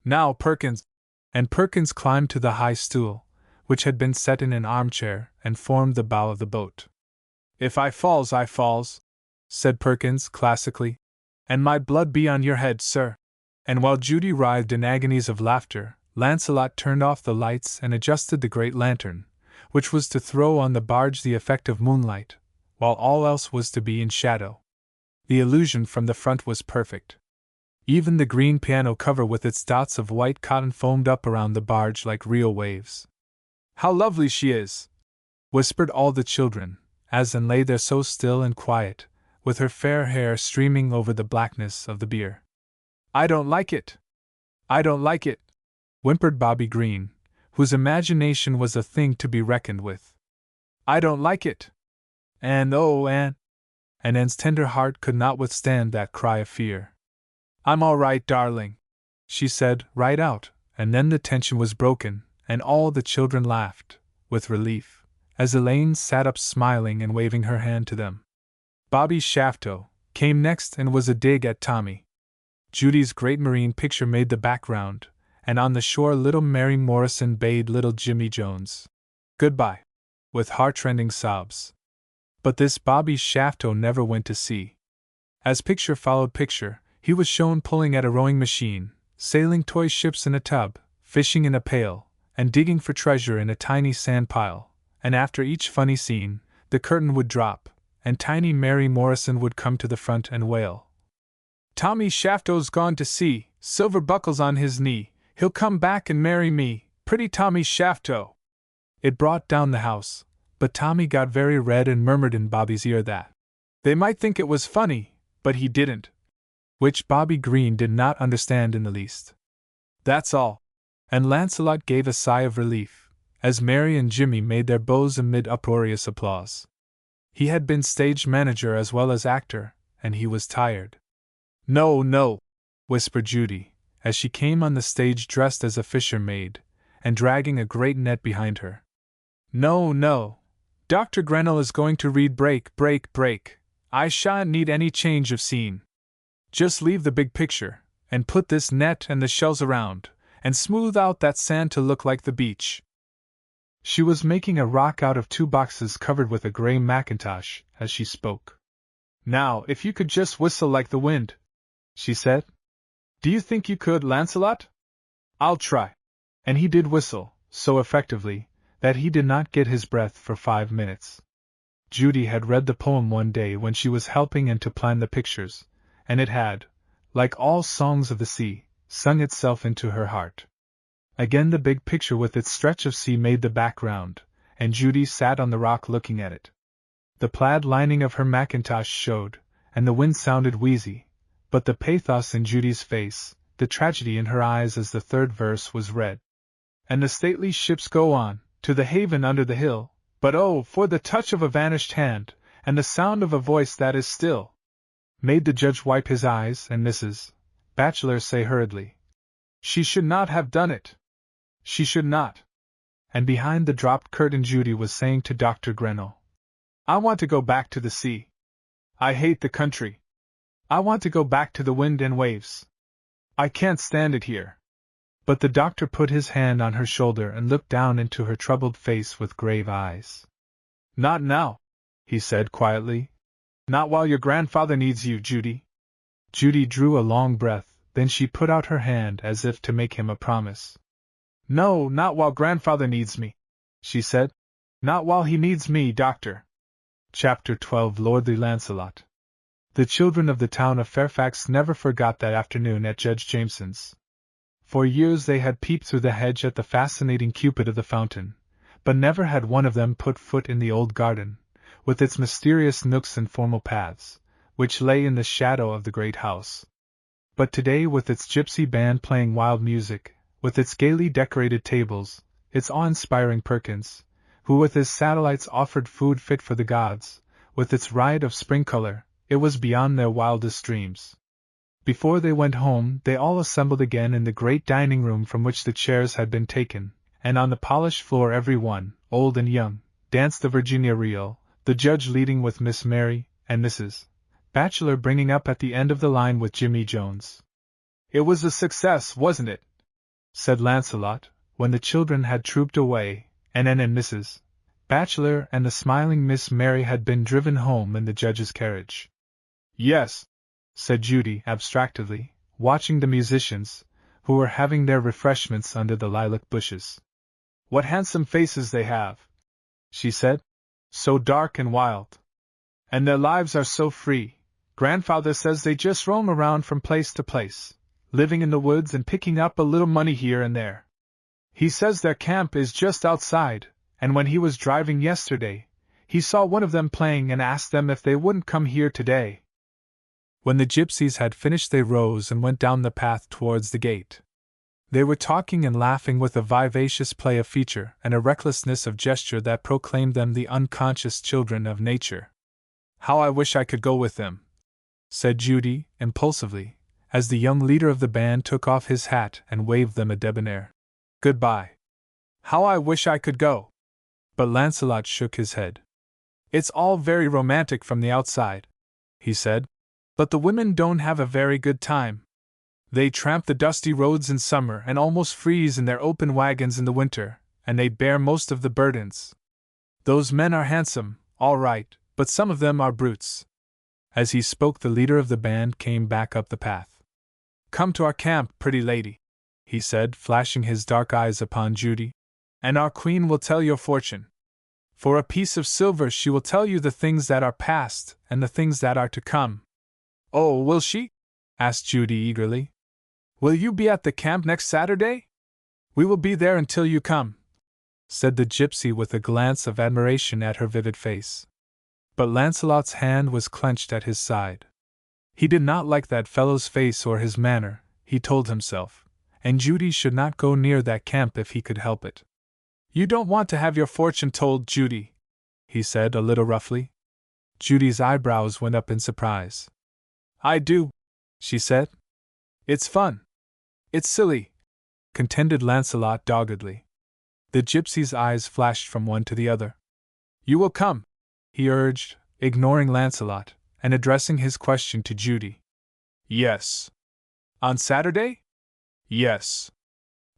"Now, Perkins!" And Perkins climbed to the high stool, which had been set in an armchair and formed the bow of the boat. "If I falls, I falls," said Perkins classically. "And my blood be on your head, sir." And while Judy writhed in agonies of laughter, Lancelot turned off the lights and adjusted the great lantern, which was to throw on the barge the effect of moonlight, while all else was to be in shadow. The illusion from the front was perfect. Even the green piano cover with its dots of white cotton foamed up around the barge like real waves. "How lovely she is!" whispered all the children, as Anne lay there so still and quiet, with her fair hair streaming over the blackness of the bier. "I don't like it," I don't like it, whimpered Bobby Green, whose imagination was a thing to be reckoned with. I don't like it. And oh, Anne. And Anne's tender heart could not withstand that cry of fear. I'm all right, darling, she said, right out, and then the tension was broken, and all the children laughed, with relief, as Elaine sat up smiling and waving her hand to them. Bobby Shafto came next and was a dig at Tommy. Judy's great marine picture made the background, and on the shore little Mary Morrison bade little Jimmy Jones goodbye, with heart-rending sobs. But this Bobby Shafto never went to sea. As picture followed picture, he was shown pulling at a rowing machine, sailing toy ships in a tub, fishing in a pail, and digging for treasure in a tiny sand pile, and after each funny scene, the curtain would drop, and tiny Mary Morrison would come to the front and wail. Tommy Shafto's gone to sea, silver buckles on his knee, he'll come back and marry me, pretty Tommy Shafto. It brought down the house, but Tommy got very red and murmured in Bobby's ear that they might think it was funny, but he didn't. Which Bobby Green did not understand in the least. That's all. And Lancelot gave a sigh of relief, as Mary and Jimmy made their bows amid uproarious applause. He had been stage manager as well as actor, and he was tired. No, no, whispered Judy, as she came on the stage dressed as a fisher maid, and dragging a great net behind her. No, no. Dr. Grenell is going to read break, break, break. I shan't need any change of scene. Just leave the big picture, and put this net and the shells around, and smooth out that sand to look like the beach. She was making a rock out of 2 boxes covered with a gray mackintosh as she spoke. Now, if you could just whistle like the wind, she said. Do you think you could, Lancelot? I'll try. And he did whistle, so effectively, that he did not get his breath for 5 minutes. Judy had read the poem one day when she was helping and to plan the pictures, and it had, like all songs of the sea, sung itself into her heart. Again the big picture with its stretch of sea made the background, and Judy sat on the rock looking at it. The plaid lining of her mackintosh showed, and the wind sounded wheezy, but the pathos in Judy's face, the tragedy in her eyes as the 3rd verse was read. And the stately ships go on, to the haven under the hill, but oh, for the touch of a vanished hand, and the sound of a voice that is still, made the judge wipe his eyes and Mrs. Batchelor say hurriedly, she should not have done it. She should not. And behind the dropped curtain Judy was saying to Dr. Grenell, I want to go back to the sea. I hate the country. I want to go back to the wind and waves. I can't stand it here. But the doctor put his hand on her shoulder and looked down into her troubled face with grave eyes. Not now, he said quietly. Not while your grandfather needs you, Judy. Judy drew a long breath, then she put out her hand as if to make him a promise. No, not while grandfather needs me, she said. Not while he needs me, doctor. Chapter 12 Lordly Lancelot. The children of the town of Fairfax never forgot that afternoon at Judge Jameson's. For years they had peeped through the hedge at the fascinating Cupid of the fountain, but never had one of them put foot in the old garden, with its mysterious nooks and formal paths, which lay in the shadow of the great house. But today, with its gypsy band playing wild music, with its gaily decorated tables, its awe-inspiring Perkins, who with his satellites offered food fit for the gods, with its riot of spring color, it was beyond their wildest dreams. Before they went home, they all assembled again in the great dining room from which the chairs had been taken, and on the polished floor every one, old and young, danced the Virginia reel, the judge leading with Miss Mary, and Mrs. Batchelor bringing up at the end of the line with Jimmy Jones. It was a success, wasn't it? Said Lancelot, when the children had trooped away, and Anne and Mrs. Batchelor and the smiling Miss Mary had been driven home in the judge's carriage. Yes, said Judy abstractedly, watching the musicians, who were having their refreshments under the lilac bushes. What handsome faces they have, she said. So dark and wild. And their lives are so free. Grandfather says they just roam around from place to place, living in the woods and picking up a little money here and there. He says their camp is just outside, and when he was driving yesterday, he saw one of them playing and asked them if they wouldn't come here today. When the gypsies had finished they rose and went down the path towards the gate. They were talking and laughing with a vivacious play of feature and a recklessness of gesture that proclaimed them the unconscious children of nature. "How I wish I could go with them," said Judy, impulsively, as the young leader of the band took off his hat and waved them a debonair goodbye. "How I wish I could go!" But Lancelot shook his head. "It's all very romantic from the outside," he said, "but the women don't have a very good time. They tramp the dusty roads in summer and almost freeze in their open wagons in the winter, and they bear most of the burdens. Those men are handsome, all right, but some of them are brutes." As he spoke, the leader of the band came back up the path. "Come to our camp, pretty lady," he said, flashing his dark eyes upon Judy, "and our queen will tell your fortune. For a piece of silver she will tell you the things that are past and the things that are to come." "Oh, will she?" asked Judy eagerly. "Will you be at the camp next Saturday?" "We will be there until you come," said the gypsy with a glance of admiration at her vivid face. But Lancelot's hand was clenched at his side. He did not like that fellow's face or his manner, he told himself, and Judy should not go near that camp if he could help it. "You don't want to have your fortune told, Judy," he said a little roughly. Judy's eyebrows went up in surprise. "I do," she said. "It's fun. It's silly," contended Lancelot doggedly. The gypsy's eyes flashed from one to the other. "You will come?" he urged, ignoring Lancelot, and addressing his question to Judy. "Yes." "On Saturday?" "Yes."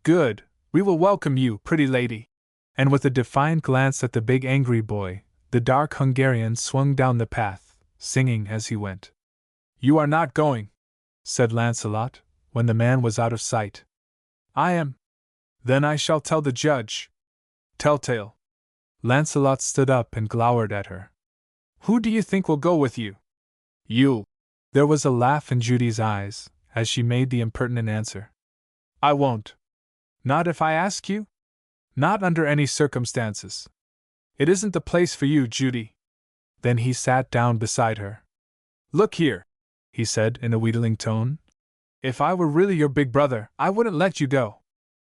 "Good, we will welcome you, pretty lady." And with a defiant glance at the big angry boy, the dark Hungarian swung down the path, singing as he went. "You are not going," said Lancelot, when the man was out of sight. "I am." "Then I shall tell the judge." "Telltale." Lancelot stood up and glowered at her. "Who do you think will go with you?" "You." There was a laugh in Judy's eyes, as she made the impertinent answer. "I won't." "Not if I ask you?" "Not under any circumstances." "It isn't the place for you, Judy." Then he sat down beside her. "Look here," he said in a wheedling tone. "If I were really your big brother, I wouldn't let you go.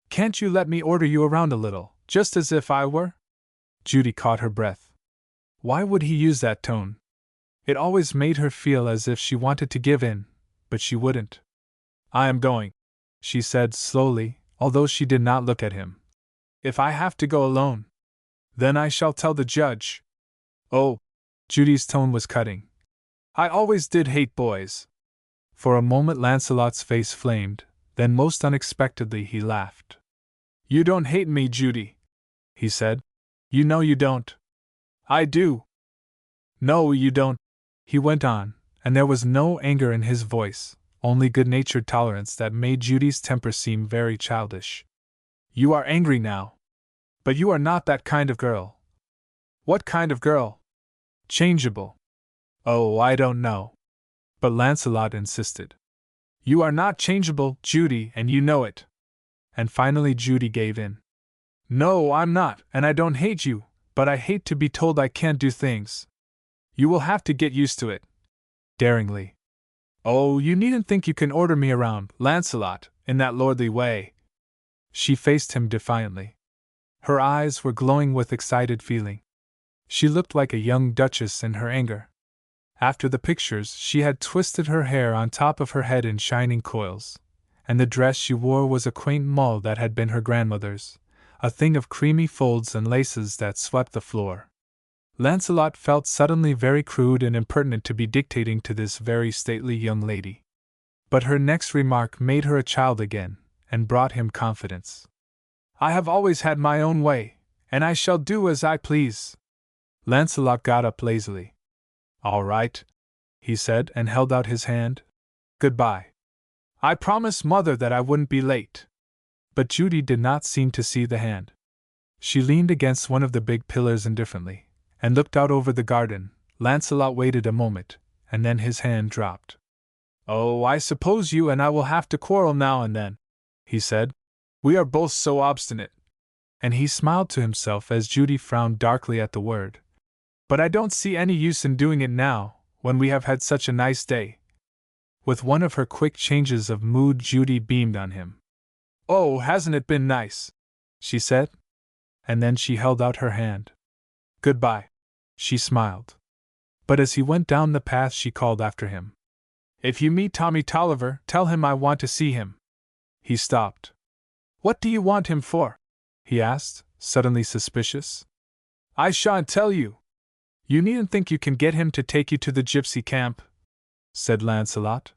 Can't you let me order you around a little, just as if I were?" Judy caught her breath. Why would he use that tone? It always made her feel as if she wanted to give in, but she wouldn't. "I am going," she said slowly, although she did not look at him. "If I have to go alone, then I shall tell the judge." "Oh," Judy's tone was cutting. "I always did hate boys." For a moment Lancelot's face flamed, then most unexpectedly he laughed. "You don't hate me, Judy," he said. "You know you don't." "I do." "No, you don't," he went on, and there was no anger in his voice, only good-natured tolerance that made Judy's temper seem very childish. "You are angry now. But you are not that kind of girl." "What kind of girl?" "Changeable." "Oh, I don't know." But Lancelot insisted. "You are not changeable, Judy, and you know it." And finally Judy gave in. "No, I'm not, and I don't hate you, but I hate to be told I can't do things. You will have to get used to it." Daringly. "Oh, you needn't think you can order me around, Lancelot, in that lordly way." She faced him defiantly. Her eyes were glowing with excited feeling. She looked like a young duchess in her anger. After the pictures, she had twisted her hair on top of her head in shining coils, and the dress she wore was a quaint mull that had been her grandmother's, a thing of creamy folds and laces that swept the floor. Lancelot felt suddenly very crude and impertinent to be dictating to this very stately young lady. But her next remark made her a child again, and brought him confidence. "I have always had my own way, and I shall do as I please." Lancelot got up lazily. "All right," he said, and held out his hand. "Goodbye. I promised Mother that I wouldn't be late." But Judy did not seem to see the hand. She leaned against one of the big pillars indifferently, and looked out over the garden. Lancelot waited a moment, and then his hand dropped. "Oh, I suppose you and I will have to quarrel now and then," he said. "We are both so obstinate." And he smiled to himself as Judy frowned darkly at the word. "But I don't see any use in doing it now, when we have had such a nice day." With one of her quick changes of mood, Judy beamed on him. "Oh, hasn't it been nice?" she said. And then she held out her hand. "Goodbye," she smiled. But as he went down the path, she called after him. "If you meet Tommy Tolliver, tell him I want to see him." He stopped. "What do you want him for?" he asked, suddenly suspicious. "I shan't tell you. You needn't think you can get him to take you to the gypsy camp," said Lancelot.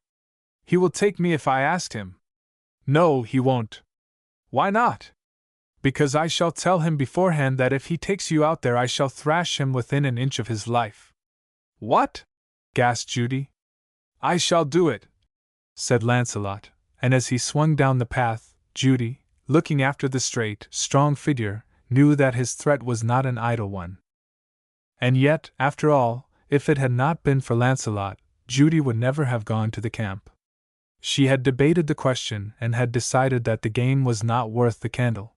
"He will take me if I ask him." "No, he won't." "Why not?" "Because I shall tell him beforehand that if he takes you out there I shall thrash him within an inch of his life." "What?" gasped Judy. "I shall do it," said Lancelot, and as he swung down the path, Judy, looking after the straight, strong figure, knew that his threat was not an idle one. And yet, after all, if it had not been for Lancelot, Judy would never have gone to the camp. She had debated the question and had decided that the game was not worth the candle.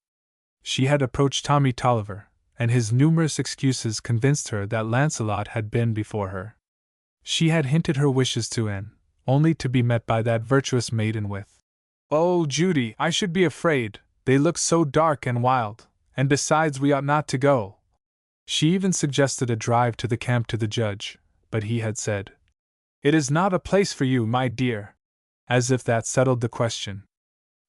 She had approached Tommy Tolliver, and his numerous excuses convinced her that Lancelot had been before her. She had hinted her wishes to Anne, only to be met by that virtuous maiden with, "Oh, Judy, I should be afraid, they look so dark and wild, and besides we ought not to go." She even suggested a drive to the camp to the judge, but he had said, "It is not a place for you, my dear," as if that settled the question.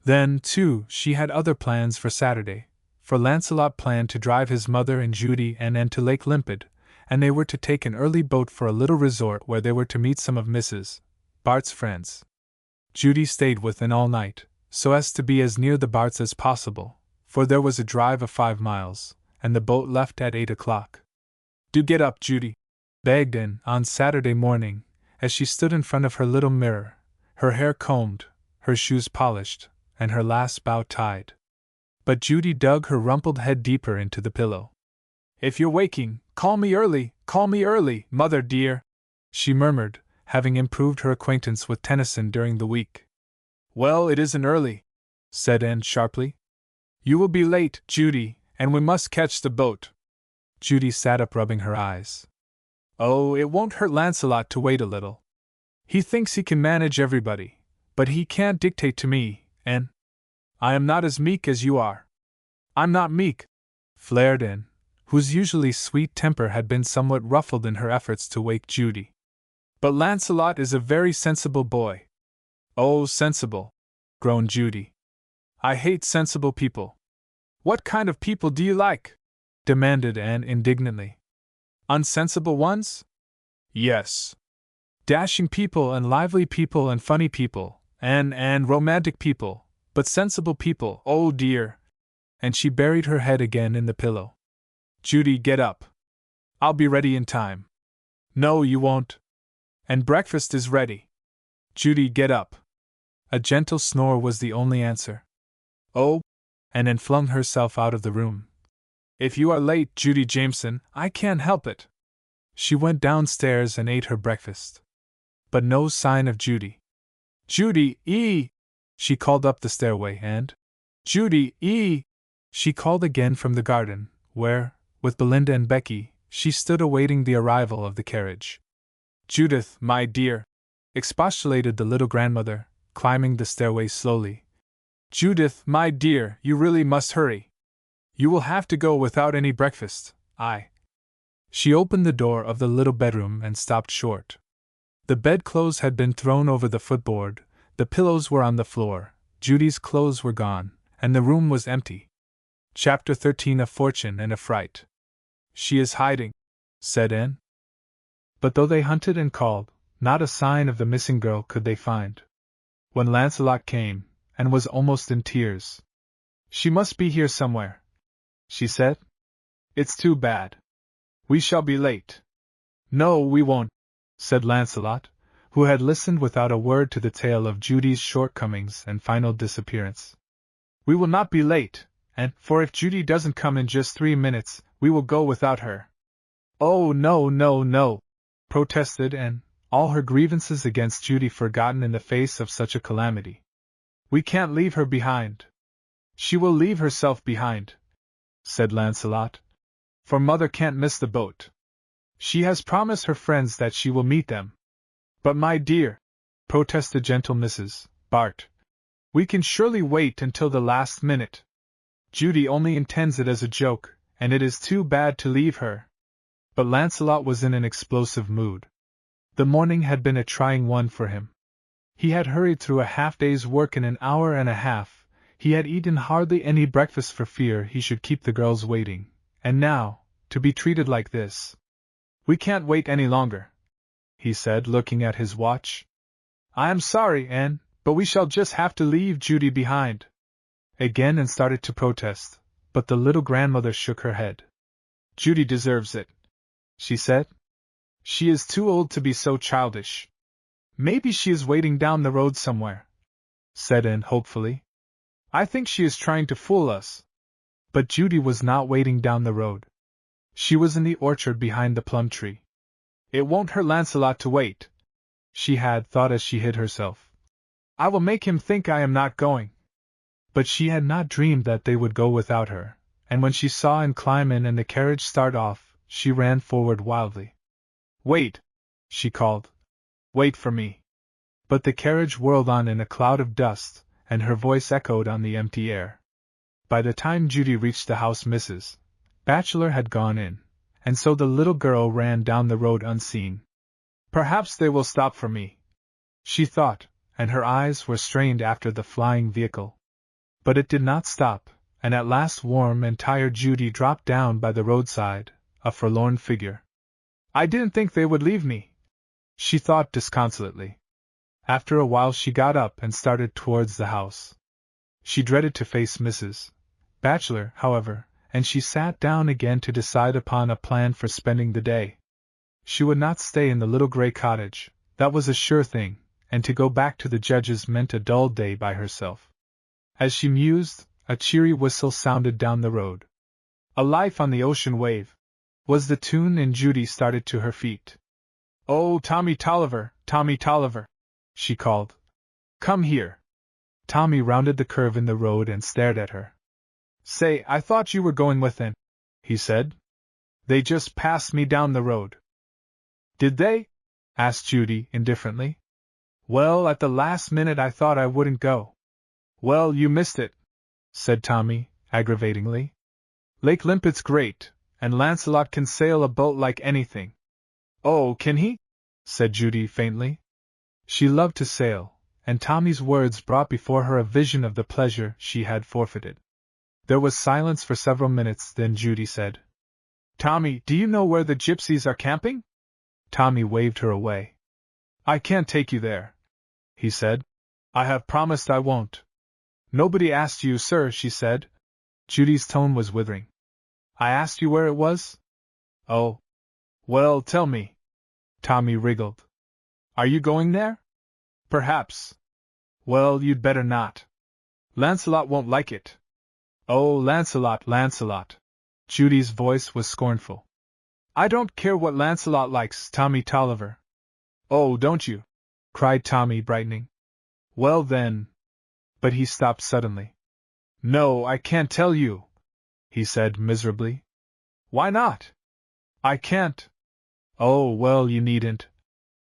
Then, too, she had other plans for Saturday, for Lancelot planned to drive his mother and Judy and Anne to Lake Limpid, and they were to take an early boat for a little resort where they were to meet some of Mrs. Bart's friends. Judy stayed with Anne all night, so as to be as near the Barts as possible, for there was a drive of 5 miles, and the boat left at 8 o'clock. "Do get up, Judy," begged Anne on Saturday morning, as she stood in front of her little mirror, her hair combed, her shoes polished, and her last bow tied. But Judy dug her rumpled head deeper into the pillow. "If you're waking, call me early, mother dear," she murmured, having improved her acquaintance with Tennyson during the week. "Well, it isn't early," said Anne sharply. "You will be late, Judy, and we must catch the boat." Judy sat up, rubbing her eyes. "Oh, it won't hurt Lancelot to wait a little. He thinks he can manage everybody, but he can't dictate to me, and I am not as meek as you are." "I'm not meek," flared Anne, whose usually sweet temper had been somewhat ruffled in her efforts to wake Judy. "But Lancelot is a very sensible boy." "Oh, sensible," groaned Judy. "I hate sensible people." "What kind of people do you like?" demanded Anne indignantly. "Unsensible ones?" "Yes. Dashing people and lively people and funny people, and romantic people, but sensible people, oh dear." And she buried her head again in the pillow. "Judy, get up. I'll be ready in time." "No, you won't. And breakfast is ready." "Judy, get up." A gentle snore was the only answer. "Oh," and Anne flung herself out of the room. "If you are late, Judy Jameson, I can't help it." She went downstairs and ate her breakfast. But no sign of Judy. "Judy, she called up the stairway, and "Judy, she called again from the garden, where, with Belinda and Becky, she stood awaiting the arrival of the carriage. "Judith, my dear," expostulated the little grandmother, climbing the stairway slowly. "Judith, my dear, you really must hurry. You will have to go without any breakfast. She opened the door of the little bedroom and stopped short. The bedclothes had been thrown over the footboard, the pillows were on the floor, Judy's clothes were gone, and the room was empty. Chapter 13. A Fortune and a Fright. "She is hiding," said Anne. But though they hunted and called, not a sign of the missing girl could they find. When Lancelot came, and was almost in tears. "She must be here somewhere," she said. "It's too bad. We shall be late." "No, we won't," said Lancelot, who had listened without a word to the tale of Judy's shortcomings and final disappearance. "We will not be late, and, for if Judy doesn't come in just 3 minutes, we will go without her." "Oh, no, protested Anne, all her grievances against Judy forgotten in the face of such a calamity. "We can't leave her behind." "She will leave herself behind," said Lancelot, "for mother can't miss the boat. She has promised her friends that she will meet them." "But my dear," protested gentle Mrs. Bart, We can surely wait until the last minute. Judy only intends it as a joke, and it is too bad to leave her. But Lancelot was in an explosive mood. The morning had been a trying one for him. He had hurried through a half-day's work in an hour and a half, he had eaten hardly any breakfast for fear he should keep the girls waiting, and now, to be treated like this. We can't wait any longer, he said, looking at his watch. I am sorry, Anne, but we shall just have to leave Judy behind. Again and started to protest, but the little grandmother shook her head. Judy deserves it, she said. She is too old to be so childish. Maybe she is waiting down the road somewhere, said Anne hopefully. I think she is trying to fool us. But Judy was not waiting down the road. She was in the orchard behind the plum tree. It won't hurt Lancelot to wait, she had thought as she hid herself. I will make him think I am not going. But she had not dreamed that they would go without her, and when she saw Anne climb in and the carriage start off, she ran forward wildly. Wait, she called. Wait for me. But the carriage whirled on in a cloud of dust, and her voice echoed on the empty air. By the time Judy reached the house, Mrs. Batchelor had gone in, and so the little girl ran down the road unseen. Perhaps they will stop for me, she thought, and her eyes were strained after the flying vehicle. But it did not stop, and at last warm and tired Judy dropped down by the roadside, a forlorn figure. I didn't think they would leave me, she thought disconsolately. After a while she got up and started towards the house. She dreaded to face Mrs. Batchelor, however, and she sat down again to decide upon a plan for spending the day. She would not stay in the little grey cottage, that was a sure thing, and to go back to the judge's meant a dull day by herself. As she mused, a cheery whistle sounded down the road. A life on the ocean wave was the tune, and Judy started to her feet. Oh, Tommy Tolliver, she called. Come here. Tommy rounded the curve in the road and stared at her. Say, I thought you were going with Anne, he said. They just passed me down the road. Did they? Asked Judy indifferently. Well, at the last minute I thought I wouldn't go. Well, you missed it, said Tommy, aggravatingly. Lake Limpet's great, and Lancelot can sail a boat like anything. Oh, can he? Said Judy faintly. She loved to sail, and Tommy's words brought before her a vision of the pleasure she had forfeited. There was silence for several minutes, then Judy said, Tommy, do you know where the gypsies are camping? Tommy waved her away. I can't take you there, he said. I have promised I won't. Nobody asked you, sir, she said. Judy's tone was withering. I asked you where it was? Oh. Well, tell me. Tommy wriggled. Are you going there? Perhaps. Well, you'd better not. Lancelot won't like it. Oh, Lancelot. Judy's voice was scornful. I don't care what Lancelot likes, Tommy Tolliver. Oh, don't you? Cried Tommy, brightening. Well then. But he stopped suddenly. No, I can't tell you, he said miserably. Why not? I can't. Oh, well, you needn't,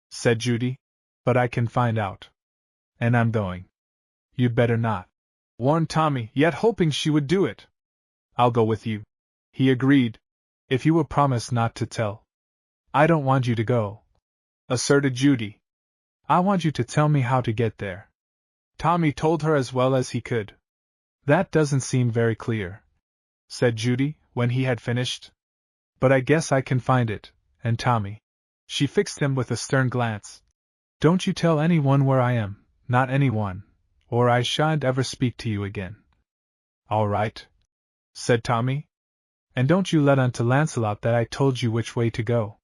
said Judy, but I can find out. And I'm going. You'd better not, warned Tommy, yet hoping she would do it. I'll go with you, he agreed, if you will promise not to tell. I don't want you to go, asserted Judy. I want you to tell me how to get there. Tommy told her as well as he could. That doesn't seem very clear, said Judy, when he had finished. But I guess I can find it, and Tommy. She fixed him with a stern glance. Don't you tell anyone where I am, not anyone, or I shan't ever speak to you again. All right, said Tommy. And don't you let on to Lancelot that I told you which way to go.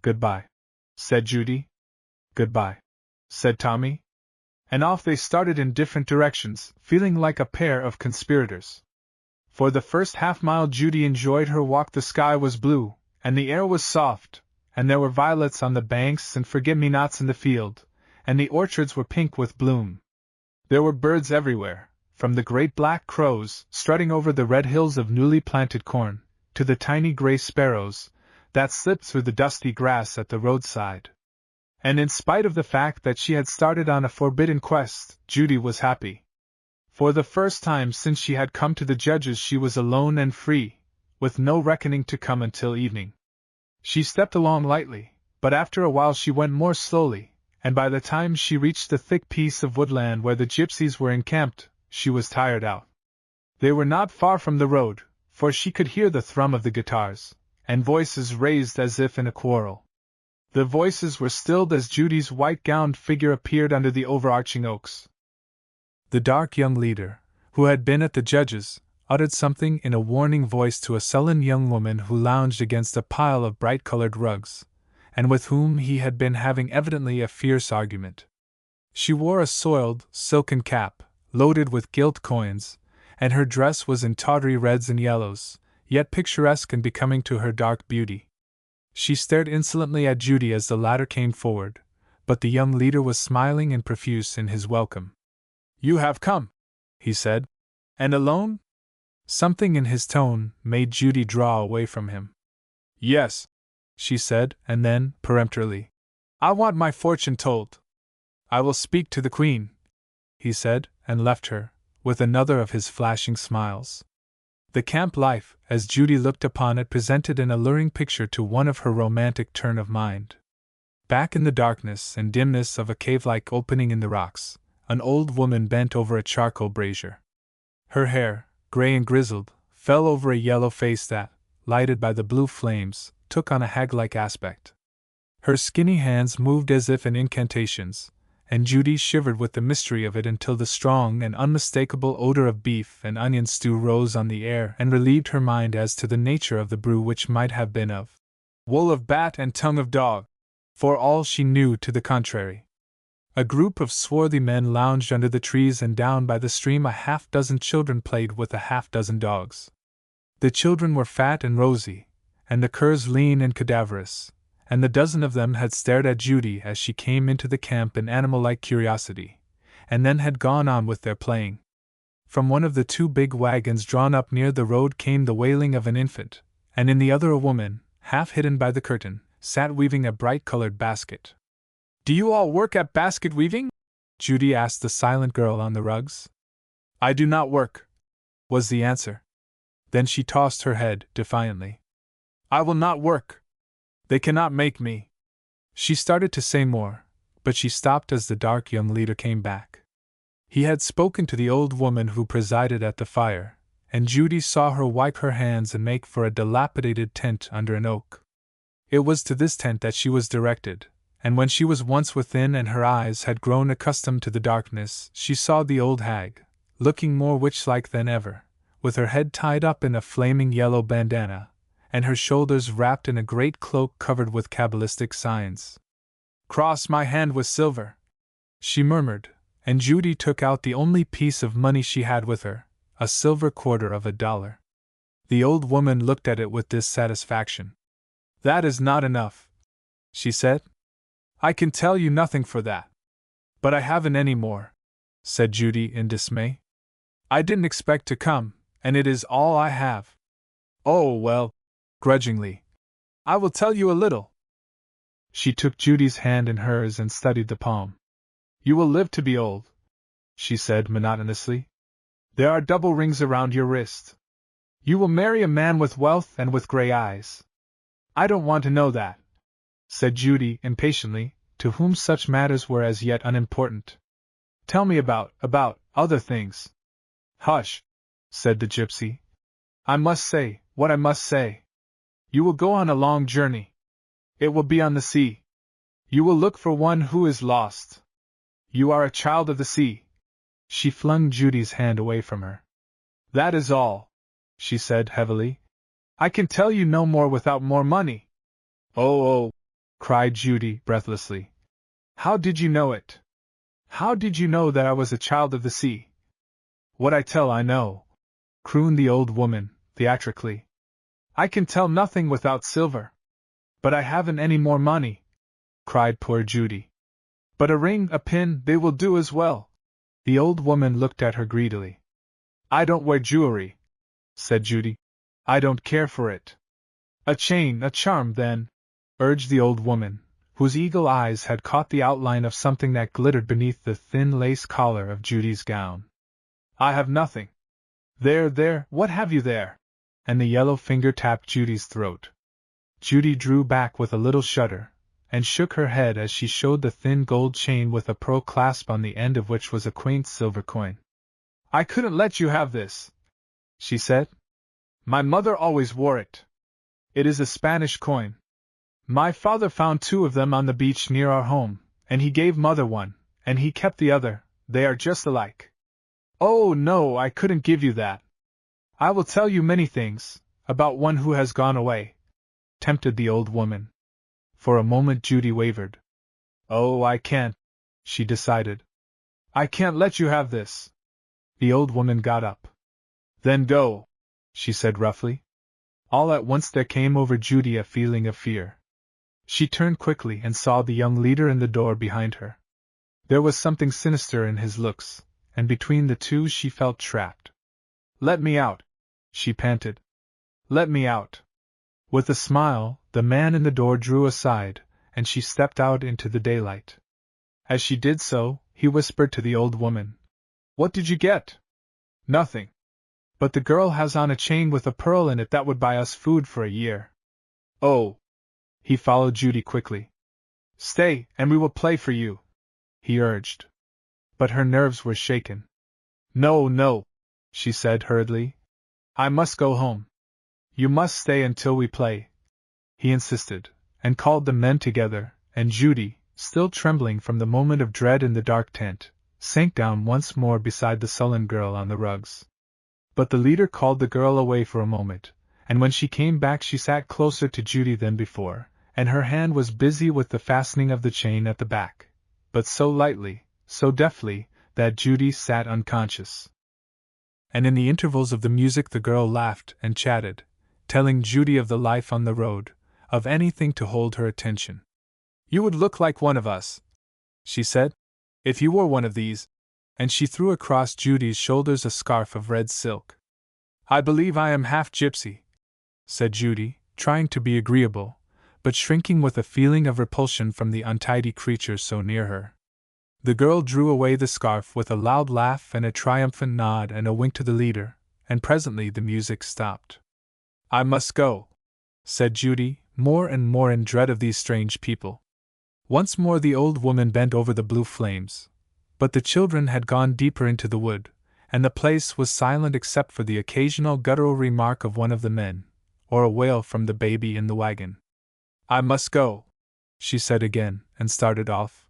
Goodbye, said Judy. Goodbye, said Tommy. And off they started in different directions, feeling like a pair of conspirators. For the first half-mile Judy enjoyed her walk. The sky was blue, and the air was soft, and there were violets on the banks and forget-me-nots in the field, and the orchards were pink with bloom. There were birds everywhere, from the great black crows strutting over the red hills of newly planted corn, to the tiny gray sparrows that slipped through the dusty grass at the roadside. And in spite of the fact that she had started on a forbidden quest, Judy was happy. For the first time since she had come to the judges she was alone and free, with no reckoning to come until evening. She stepped along lightly, but after a while she went more slowly, and by the time she reached the thick piece of woodland where the gypsies were encamped, she was tired out. They were not far from the road, for she could hear the thrum of the guitars, and voices raised as if in a quarrel. The voices were stilled as Judy's white-gowned figure appeared under the overarching oaks. The dark young leader, who had been at the judges, uttered something in a warning voice to a sullen young woman who lounged against a pile of bright-colored rugs, and with whom he had been having evidently a fierce argument. She wore a soiled, silken cap, loaded with gilt coins, and her dress was in tawdry reds and yellows, yet picturesque and becoming to her dark beauty. She stared insolently at Judy as the latter came forward, but the young leader was smiling and profuse in his welcome. "You have come," he said. "And alone?" Something in his tone made Judy draw away from him. "Yes," she said, and then, peremptorily, "I want my fortune told." "I will speak to the Queen," he said, and left her, with another of his flashing smiles. The camp life, as Judy looked upon it, presented an alluring picture to one of her romantic turn of mind. Back in the darkness and dimness of a cave-like opening in the rocks, an old woman bent over a charcoal brazier. Her hair, gray and grizzled, fell over a yellow face that, lighted by the blue flames, took on a hag-like aspect. Her skinny hands moved as if in incantations, and Judy shivered with the mystery of it until the strong and unmistakable odor of beef and onion stew rose on the air and relieved her mind as to the nature of the brew, which might have been of wool of bat and tongue of dog, for all she knew to the contrary. A group of swarthy men lounged under the trees, and down by the stream a half-dozen children played with a half-dozen dogs. The children were fat and rosy, and the curs lean and cadaverous, and the dozen of them had stared at Judy as she came into the camp in animal-like curiosity, and then had gone on with their playing. From one of the two big wagons drawn up near the road came the wailing of an infant, and in the other a woman, half hidden by the curtain, sat weaving a bright-colored basket. "Do you all work at basket weaving?" Judy asked the silent girl on the rugs. "I do not work," was the answer. Then she tossed her head defiantly. "I will not work. They cannot make me." She started to say more, but she stopped as the dark young leader came back. He had spoken to the old woman who presided at the fire, and Judy saw her wipe her hands and make for a dilapidated tent under an oak. It was to this tent that she was directed, and when she was once within and her eyes had grown accustomed to the darkness, she saw the old hag, looking more witch-like than ever, with her head tied up in a flaming yellow bandana, and her shoulders wrapped in a great cloak covered with cabalistic signs. "Cross my hand with silver," she murmured, and Judy took out the only piece of money she had with her, a silver quarter of $1. The old woman looked at it with dissatisfaction. "That is not enough," she said. "I can tell you nothing for that." "But I haven't any more," said Judy in dismay. "I didn't expect to come, and it is all I have." "Oh, well," grudgingly, "I will tell you a little." She took Judy's hand in hers and studied the palm. "You will live to be old," she said monotonously. "There are double rings around your wrist. You will marry a man with wealth and with gray eyes." "I don't want to know that," said Judy impatiently, to whom such matters were as yet unimportant. "Tell me about other things." "Hush," said the gypsy. "I must say what I must say. You will go on a long journey. It will be on the sea. You will look for one who is lost. You are a child of the sea." She flung Judy's hand away from her. "That is all," she said heavily. "I can tell you no more without more money." Oh, cried Judy breathlessly. "How did you know it? How did you know that I was a child of the sea?" "What I tell I know," crooned the old woman, theatrically. "I can tell nothing without silver." "But I haven't any more money," cried poor Judy. "But a ring, a pin, they will do as well." The old woman looked at her greedily. "I don't wear jewelry," said Judy. "I don't care for it." "A chain, a charm, then," urged the old woman, whose eagle eyes had caught the outline of something that glittered beneath the thin lace collar of Judy's gown. I have nothing. There, what have you there? And the yellow finger tapped Judy's throat. Judy drew back with a little shudder, and shook her head as she showed the thin gold chain with a pearl clasp on the end of which was a quaint silver coin. I couldn't let you have this, she said. My mother always wore it. It is a Spanish coin. My father found 2 of them on the beach near our home, and he gave Mother one, and he kept the other. They are just alike. Oh no, I couldn't give you that. I will tell you many things, about one who has gone away, tempted the old woman. For a moment Judy wavered. Oh, I can't, she decided. I can't let you have this. The old woman got up. Then go, she said roughly. All at once there came over Judy a feeling of fear. She turned quickly and saw the young leader in the door behind her. There was something sinister in his looks, and between the two she felt trapped. Let me out, she panted. Let me out. With a smile, the man in the door drew aside, and she stepped out into the daylight. As she did so, he whispered to the old woman. What did you get? Nothing. But the girl has on a chain with a pearl in it that would buy us food for a year. Oh. He followed Judy quickly. Stay, and we will play for you, he urged. But her nerves were shaken. No, she said hurriedly. I must go home. You must stay until we play, he insisted, and called the men together, and Judy, still trembling from the moment of dread in the dark tent, sank down once more beside the sullen girl on the rugs. But the leader called the girl away for a moment, and when she came back she sat closer to Judy than before, and her hand was busy with the fastening of the chain at the back, but so lightly, so deftly, that Judy sat unconscious. And in the intervals of the music the girl laughed and chatted, telling Judy of the life on the road, of anything to hold her attention. You would look like one of us, she said, if you wore one of these, and she threw across Judy's shoulders a scarf of red silk. I believe I am half gypsy, said Judy, trying to be agreeable, but shrinking with a feeling of repulsion from the untidy creature so near her. The girl drew away the scarf with a loud laugh and a triumphant nod and a wink to the leader, and presently the music stopped. I must go, said Judy, more and more in dread of these strange people. Once more the old woman bent over the blue flames, but the children had gone deeper into the wood, and the place was silent except for the occasional guttural remark of one of the men, or a wail from the baby in the wagon. I must go, she said again, and started off.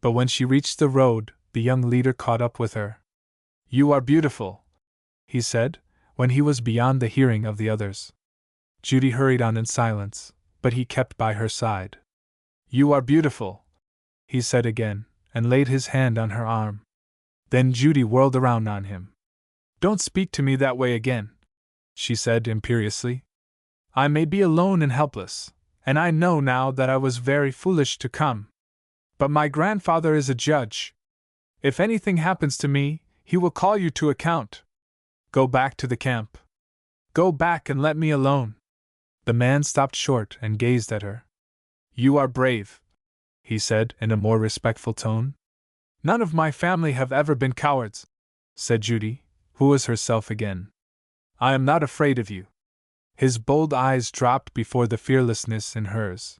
But when she reached the road, the young leader caught up with her. You are beautiful, he said, when he was beyond the hearing of the others. Judy hurried on in silence, but he kept by her side. You are beautiful, he said again, and laid his hand on her arm. Then Judy whirled around on him. Don't speak to me that way again, she said imperiously. I may be alone and helpless, and I know now that I was very foolish to come. But my grandfather is a judge. If anything happens to me, he will call you to account. Go back to the camp. Go back and let me alone. The man stopped short and gazed at her. You are brave, he said in a more respectful tone. None of my family have ever been cowards, said Judy, who was herself again. I am not afraid of you. His bold eyes dropped before the fearlessness in hers.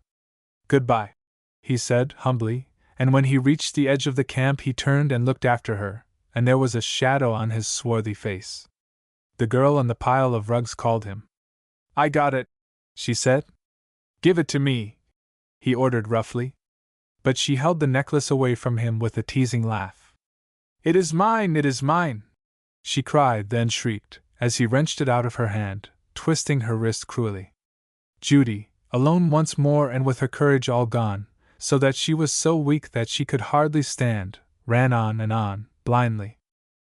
Goodbye, he said humbly, and when he reached the edge of the camp he turned and looked after her, and there was a shadow on his swarthy face. The girl on the pile of rugs called him. I got it, she said. Give it to me, he ordered roughly. But she held the necklace away from him with a teasing laugh. It is mine, she cried, then shrieked, as he wrenched it out of her hand, twisting her wrist cruelly. Judy, alone once more and with her courage all gone, so that she was so weak that she could hardly stand, ran on and on, blindly.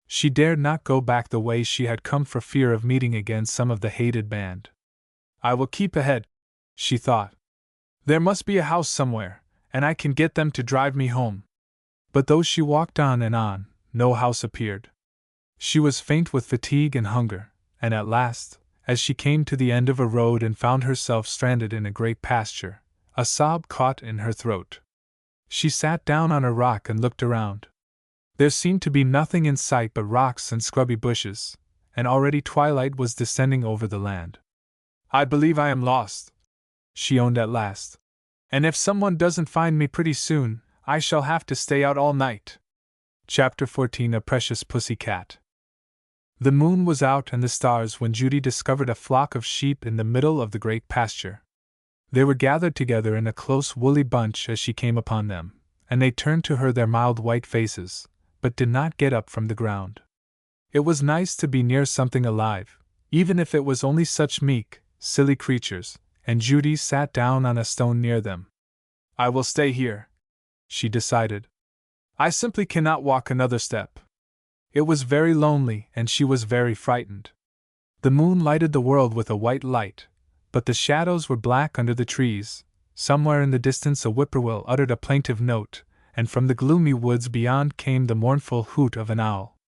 She dared not go back the way she had come for fear of meeting again some of the hated band. I will keep ahead, she thought. There must be a house somewhere, and I can get them to drive me home. But though she walked on and on, no house appeared. She was faint with fatigue and hunger, and at last, as she came to the end of a road and found herself stranded in a great pasture, a sob caught in her throat. She sat down on a rock and looked around. There seemed to be nothing in sight but rocks and scrubby bushes, and already twilight was descending over the land. I believe I am lost, she owned at last. And if someone doesn't find me pretty soon, I shall have to stay out all night. Chapter 14 A Precious Pussy Cat. The moon was out and the stars when Judy discovered a flock of sheep in the middle of the great pasture. They were gathered together in a close woolly bunch as she came upon them, and they turned to her their mild white faces, but did not get up from the ground. It was nice to be near something alive, even if it was only such meek, silly creatures, and Judy sat down on a stone near them. I will stay here, she decided. I simply cannot walk another step. It was very lonely and she was very frightened. The moon lighted the world with a white light, but the shadows were black under the trees. Somewhere in the distance a whippoorwill uttered a plaintive note, and from the gloomy woods beyond came the mournful hoot of an owl.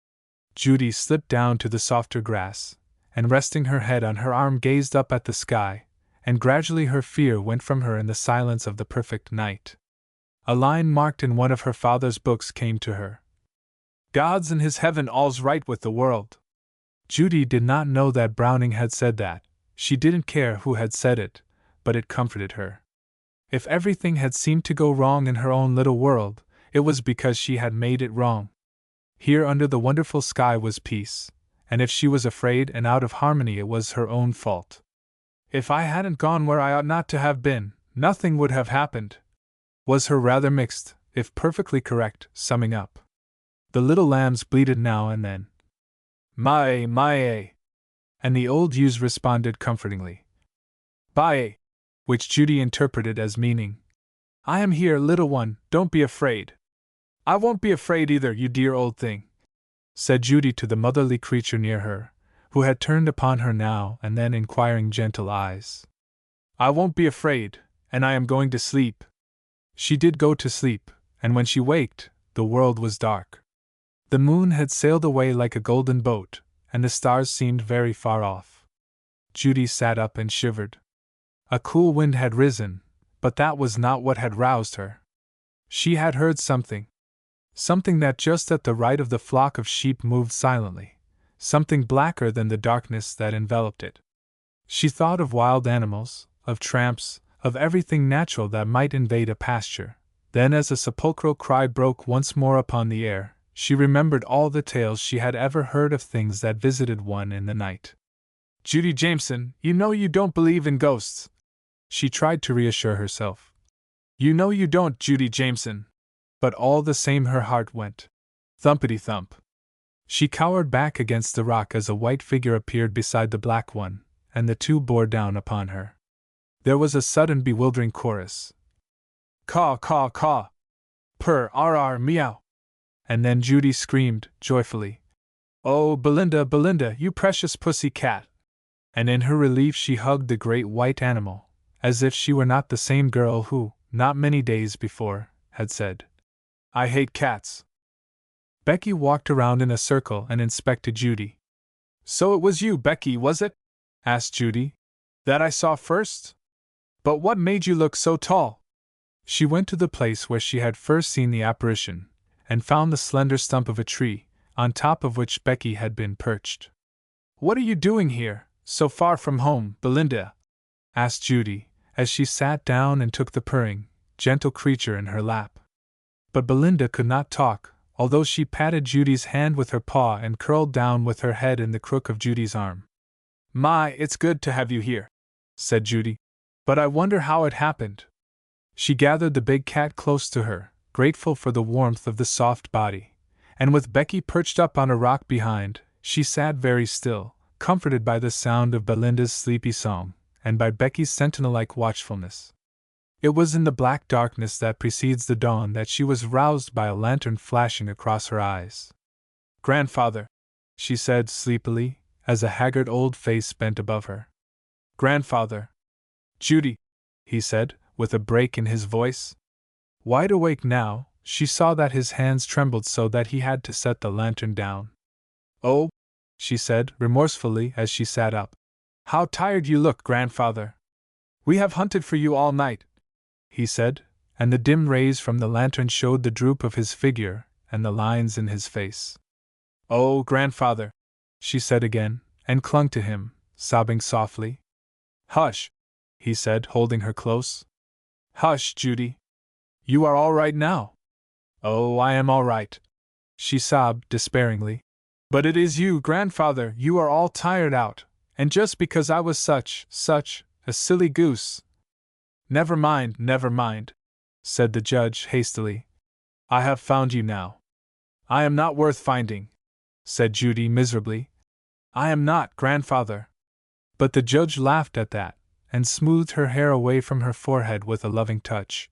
Judy slipped down to the softer grass, and resting her head on her arm gazed up at the sky, and gradually her fear went from her in the silence of the perfect night. A line marked in one of her father's books came to her. God's in his heaven, all's right with the world. Judy did not know that Browning had said that. She didn't care who had said it, but it comforted her. If everything had seemed to go wrong in her own little world, it was because she had made it wrong. Here under the wonderful sky was peace, and if she was afraid and out of harmony it was her own fault. If I hadn't gone where I ought not to have been, nothing would have happened, was her rather mixed, if perfectly correct, summing up. The little lambs bleated now and then. Mae, mae, and the old ewes responded comfortingly. Bae, which Judy interpreted as meaning, I am here, little one, don't be afraid. I won't be afraid either, you dear old thing, said Judy to the motherly creature near her, who had turned upon her now and then inquiring gentle eyes. I won't be afraid, and I am going to sleep. She did go to sleep, and when she waked, the world was dark. The moon had sailed away like a golden boat, and the stars seemed very far off. Judy sat up and shivered. A cool wind had risen, but that was not what had roused her. She had heard something. Something that just at the right of the flock of sheep moved silently, something blacker than the darkness that enveloped it. She thought of wild animals, of tramps, of everything natural that might invade a pasture. Then as a sepulchral cry broke once more upon the air, she remembered all the tales she had ever heard of things that visited one in the night. Judy Jameson, you know you don't believe in ghosts, she tried to reassure herself. You know you don't, Judy Jameson. But all the same her heart went thumpity-thump. She cowered back against the rock as a white figure appeared beside the black one, and the two bore down upon her. There was a sudden bewildering chorus. Caw, caw, caw. Purr, ar, meow. And then Judy screamed, joyfully, Oh, Belinda, Belinda, you precious pussy cat! And in her relief she hugged the great white animal, as if she were not the same girl who, not many days before, had said, I hate cats. Becky walked around in a circle and inspected Judy. So it was you, Becky, was it? Asked Judy. That I saw first? But what made you look so tall? She went to the place where she had first seen the apparition, and found the slender stump of a tree, on top of which Becky had been perched. What are you doing here, so far from home, Belinda? Asked Judy, as she sat down and took the purring, gentle creature in her lap. But Belinda could not talk, although she patted Judy's hand with her paw and curled down with her head in the crook of Judy's arm. My, it's good to have you here, said Judy. But I wonder how it happened. She gathered the big cat close to her, grateful for the warmth of the soft body, and with Becky perched up on a rock behind, she sat very still, comforted by the sound of Belinda's sleepy song, and by Becky's sentinel-like watchfulness. It was in the black darkness that precedes the dawn that she was roused by a lantern flashing across her eyes. Grandfather, she said sleepily, as a haggard old face bent above her. Grandfather. Judy, he said, with a break in his voice. Wide awake now, she saw that his hands trembled so that he had to set the lantern down. Oh, she said remorsefully as she sat up. How tired you look, Grandfather. We have hunted for you all night, he said, and the dim rays from the lantern showed the droop of his figure and the lines in his face. "Oh, grandfather," she said again, and clung to him, sobbing softly. "Hush," he said, holding her close. "Hush, Judy. You are all right now." "Oh, I am all right," she sobbed despairingly. "But it is you, grandfather, you are all tired out, and just because I was such a silly goose." Never mind," said the judge hastily. "I have found you now." "I am not worth finding," said Judy miserably. "I am not, grandfather." But the judge laughed at that, and smoothed her hair away from her forehead with a loving touch.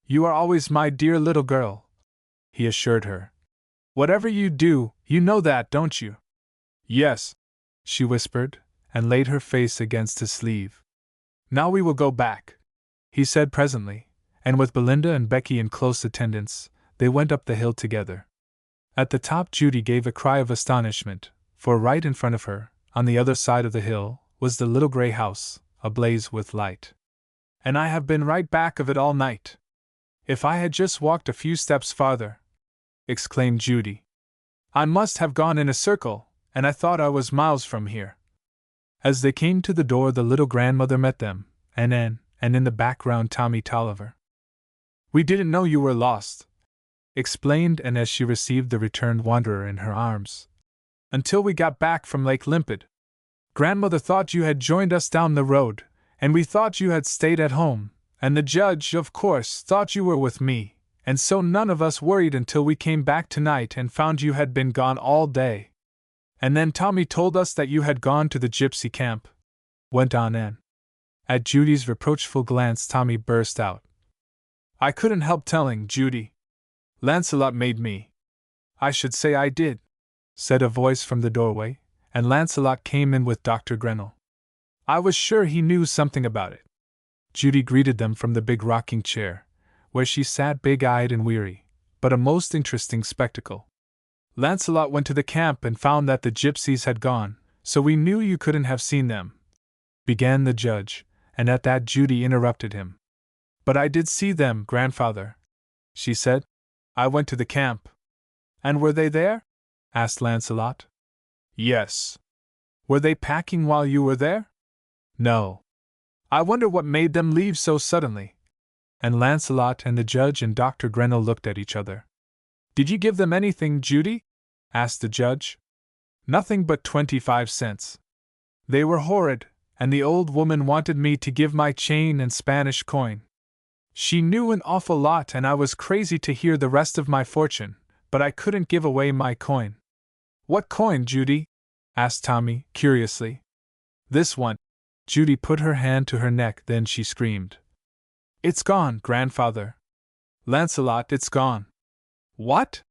"You are always my dear little girl," he assured her. "Whatever you do, you know that, don't you?" "Yes," she whispered, and laid her face against his sleeve. "Now we will go back," he said presently, and with Belinda and Becky in close attendance, they went up the hill together. At the top Judy gave a cry of astonishment, for right in front of her, on the other side of the hill, was the little gray house, ablaze with light. "And I have been right back of it all night. If I had just walked a few steps farther," exclaimed Judy, "I must have gone in a circle, and I thought I was miles from here." As they came to the door, the little grandmother met them, and in the background Tommy Tolliver. "We didn't know you were lost," explained Anne as she received the returned wanderer in her arms, "until we got back from Lake Limpid. Grandmother thought you had joined us down the road, and we thought you had stayed at home, and the judge, of course, thought you were with me, and so none of us worried until we came back tonight and found you had been gone all day. And then Tommy told us that you had gone to the gypsy camp," went on Anne. At Judy's reproachful glance, Tommy burst out. "I couldn't help telling, Judy. Lancelot made me." "I should say I did," said a voice from the doorway, and Lancelot came in with Dr. Grenell. "I was sure he knew something about it." Judy greeted them from the big rocking chair, where she sat big-eyed and weary, but a most interesting spectacle. "Lancelot went to the camp and found that the gypsies had gone, so we knew you couldn't have seen them," began the judge, and at that Judy interrupted him. "But I did see them, grandfather," she said. "I went to the camp." "And were they there?" asked Lancelot. "Yes." "Were they packing while you were there?" "No." "I wonder what made them leave so suddenly." And Lancelot and the judge and Dr. Grenell looked at each other. "Did you give them anything, Judy?" asked the judge. "Nothing but 25 cents. They were horrid, and the old woman wanted me to give my chain and Spanish coin. She knew an awful lot, and I was crazy to hear the rest of my fortune, but I couldn't give away my coin." "What coin, Judy?" asked Tommy, curiously. "This one." Judy put her hand to her neck, then she screamed. "It's gone, grandfather. Lancelot, it's gone." "What?"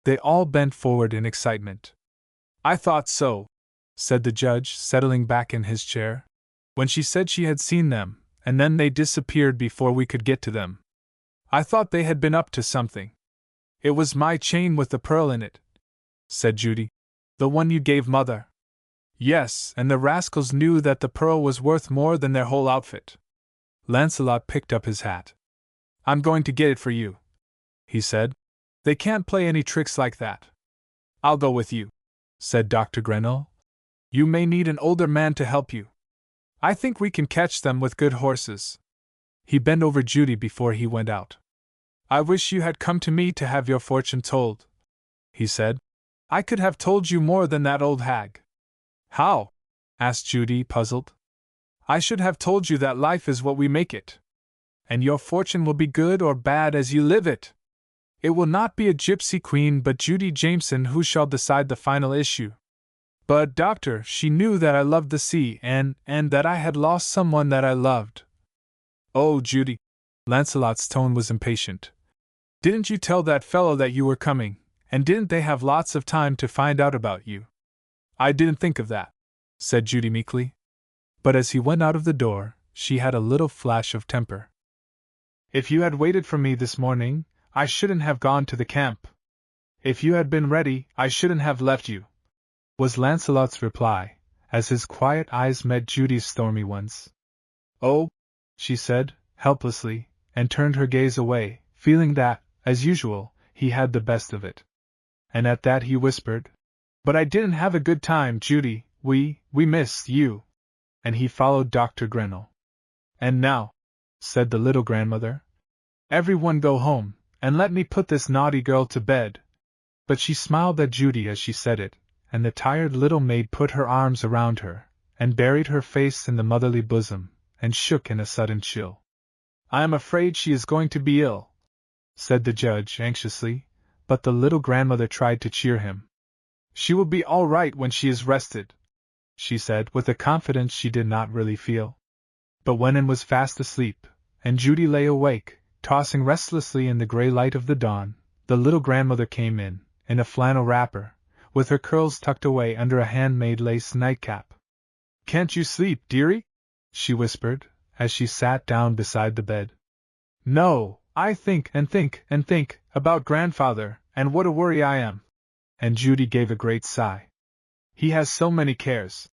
They all bent forward in excitement. "I thought so," said the judge, settling back in his chair, "when she said she had seen them, and then they disappeared before we could get to them. I thought they had been up to something." "It was my chain with the pearl in it," said Judy. "The one you gave Mother." "Yes, and the rascals knew that the pearl was worth more than their whole outfit." Lancelot picked up his hat. "I'm going to get it for you," he said. "They can't play any tricks like that." "I'll go with you," said Dr. Grenell. "You may need an older man to help you. I think we can catch them with good horses." He bent over Judy before he went out. "I wish you had come to me to have your fortune told," he said. "I could have told you more than that old hag." "How?" asked Judy, puzzled. "I should have told you that life is what we make it. And your fortune will be good or bad as you live it. It will not be a gypsy queen but Judy Jameson who shall decide the final issue." "But, doctor, she knew that I loved the sea and that I had lost someone that I loved." "Oh, Judy!" Lancelot's tone was impatient. "Didn't you tell that fellow that you were coming, and didn't they have lots of time to find out about you?" "I didn't think of that," said Judy meekly. But as he went out of the door, she had a little flash of temper. "If you had waited for me this morning, I shouldn't have gone to the camp. If you had been ready, I shouldn't have left you," was Lancelot's reply, as his quiet eyes met Judy's stormy ones. "Oh," she said, helplessly, and turned her gaze away, feeling that, as usual, he had the best of it. and at that he whispered, "But I didn't have a good time, Judy, we missed you." And he followed Dr. Grenell. "And now," said the little grandmother, "everyone go home, and let me put this naughty girl to bed." But she smiled at Judy as she said it, and the tired little maid put her arms around her, and buried her face in the motherly bosom, and shook in a sudden chill. "I am afraid she is going to be ill," said the judge anxiously, but the little grandmother tried to cheer him. "She will be all right when she is rested," she said with a confidence she did not really feel. But when Anne was fast asleep, and Judy lay awake, tossing restlessly in the gray light of the dawn, the little grandmother came in a flannel wrapper, with her curls tucked away under a handmade lace nightcap. "Can't you sleep, dearie?" she whispered, as she sat down beside the bed. "No, I think and think and think about grandfather, and what a worry I am." And Judy gave a great sigh. "He has so many cares."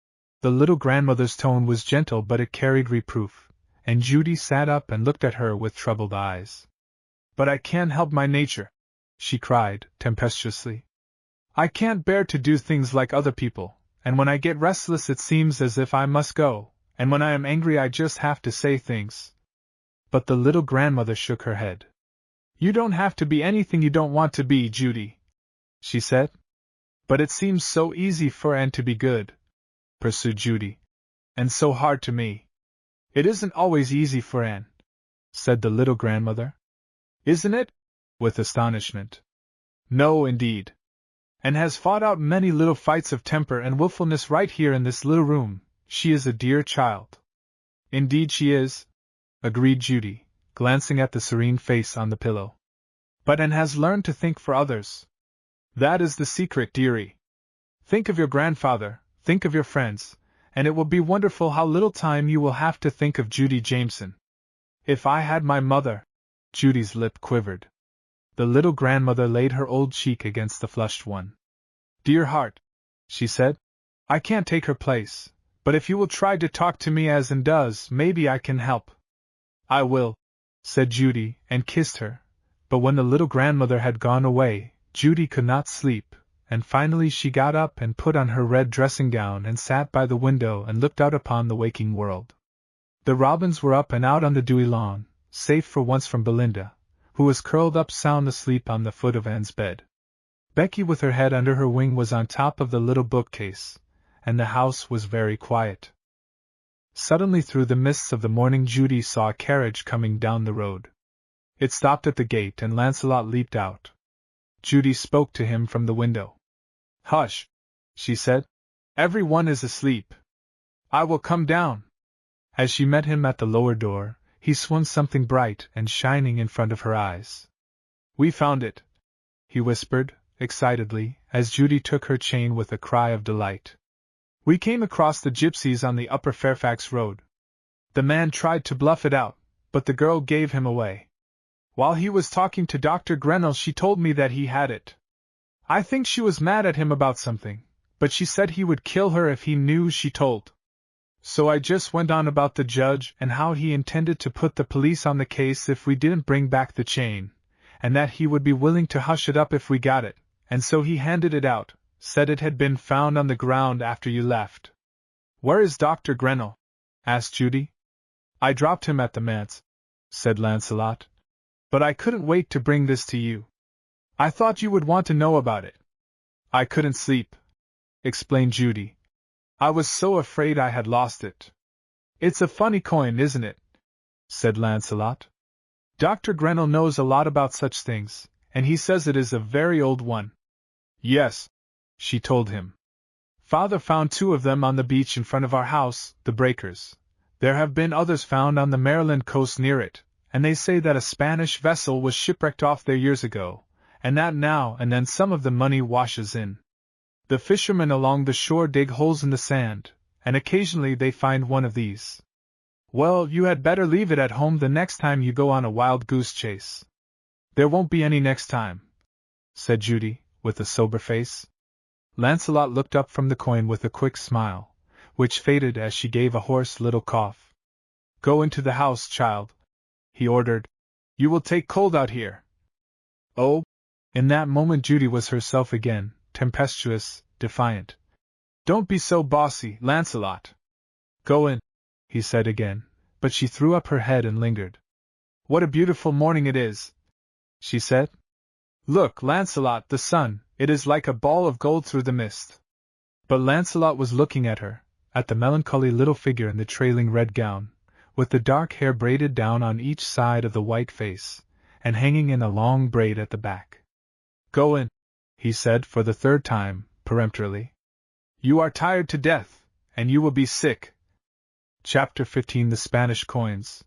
The little grandmother's tone was gentle, but it carried reproof, and Judy sat up and looked at her with troubled eyes. "But I can't help my nature," she cried, tempestuously. "I can't bear to do things like other people, and when I get restless it seems as if I must go, and when I am angry I just have to say things." But the little grandmother shook her head. "You don't have to be anything you don't want to be, Judy," she said. "But it seems so easy for Anne to be good," pursued Judy, "and so hard to me." "It isn't always easy for Anne," said the little grandmother. "Isn't it?" with astonishment. "No, indeed. Anne has fought out many little fights of temper and wilfulness right here in this little room. She is a dear child." "Indeed she is," agreed Judy, glancing at the serene face on the pillow. "But Anne has learned to think for others. That is the secret, dearie. Think of your grandfather, think of your friends, and it will be wonderful how little time you will have to think of Judy Jameson. If I had my mother—" Judy's lip quivered. The little grandmother laid her old cheek against the flushed one. "Dear heart," she said, "I can't take her place, but if you will try to talk to me as Anne does, maybe I can help." "I will," said Judy, and kissed her. But when the little grandmother had gone away, Judy could not sleep, and finally she got up and put on her red dressing gown and sat by the window and looked out upon the waking world. The robins were up and out on the dewy lawn, safe for once from Belinda, who was curled up sound asleep on the foot of Anne's bed. Becky with her head under her wing was on top of the little bookcase, and the house was very quiet. Suddenly through the mists of the morning Judy saw a carriage coming down the road. It stopped at the gate and Lancelot leaped out. Judy spoke to him from the window. "Hush," she said. "Every one is asleep. I will come down." As she met him at the lower door, he swung something bright and shining in front of her eyes. "We found it," he whispered, excitedly, as Judy took her chain with a cry of delight. "We came across the gypsies on the upper Fairfax road. The man tried to bluff it out, but the girl gave him away. While he was talking to Dr. Grenell she told me that he had it. I think she was mad at him about something, but she said he would kill her if he knew she told. So I just went on about the judge and how he intended to put the police on the case if we didn't bring back the chain, and that he would be willing to hush it up if we got it, and so he handed it out, said it had been found on the ground after you left." "Where is Dr. Grenell?" asked Judy. "I dropped him at the manse," said Lancelot. "But I couldn't wait to bring this to you. I thought you would want to know about it." "I couldn't sleep," explained Judy. "I was so afraid I had lost it." "It's a funny coin, isn't it?" said Lancelot. "Dr. Grenell knows a lot about such things, and he says it is a very old one." "Yes," she told him. "Father found 2 of them on the beach in front of our house, the breakers. There have been others found on the Maryland coast near it, and they say that a Spanish vessel was shipwrecked off there years ago, and that now and then some of the money washes in. The fishermen along the shore dig holes in the sand, and occasionally they find one of these. Well, you had better leave it at home the next time you go on a wild goose chase." "There won't be any next time," said Judy, with a sober face. Lancelot looked up from the coin with a quick smile, which faded as she gave a hoarse little cough. "Go into the house, child," he ordered. "You will take cold out here." "Oh," In that moment Judy was herself again, tempestuous, defiant. "Don't be so bossy, Lancelot." "Go in," he said again, but she threw up her head and lingered. "What a beautiful morning it is," she said. "Look, Lancelot, the sun, it is like a ball of gold through the mist." But Lancelot was looking at her, at the melancholy little figure in the trailing red gown, with the dark hair braided down on each side of the white face, and hanging in a long braid at the back. "Go in," he said for the third time, peremptorily. "You are tired to death, and you will be sick." Chapter 15 The Spanish Coins.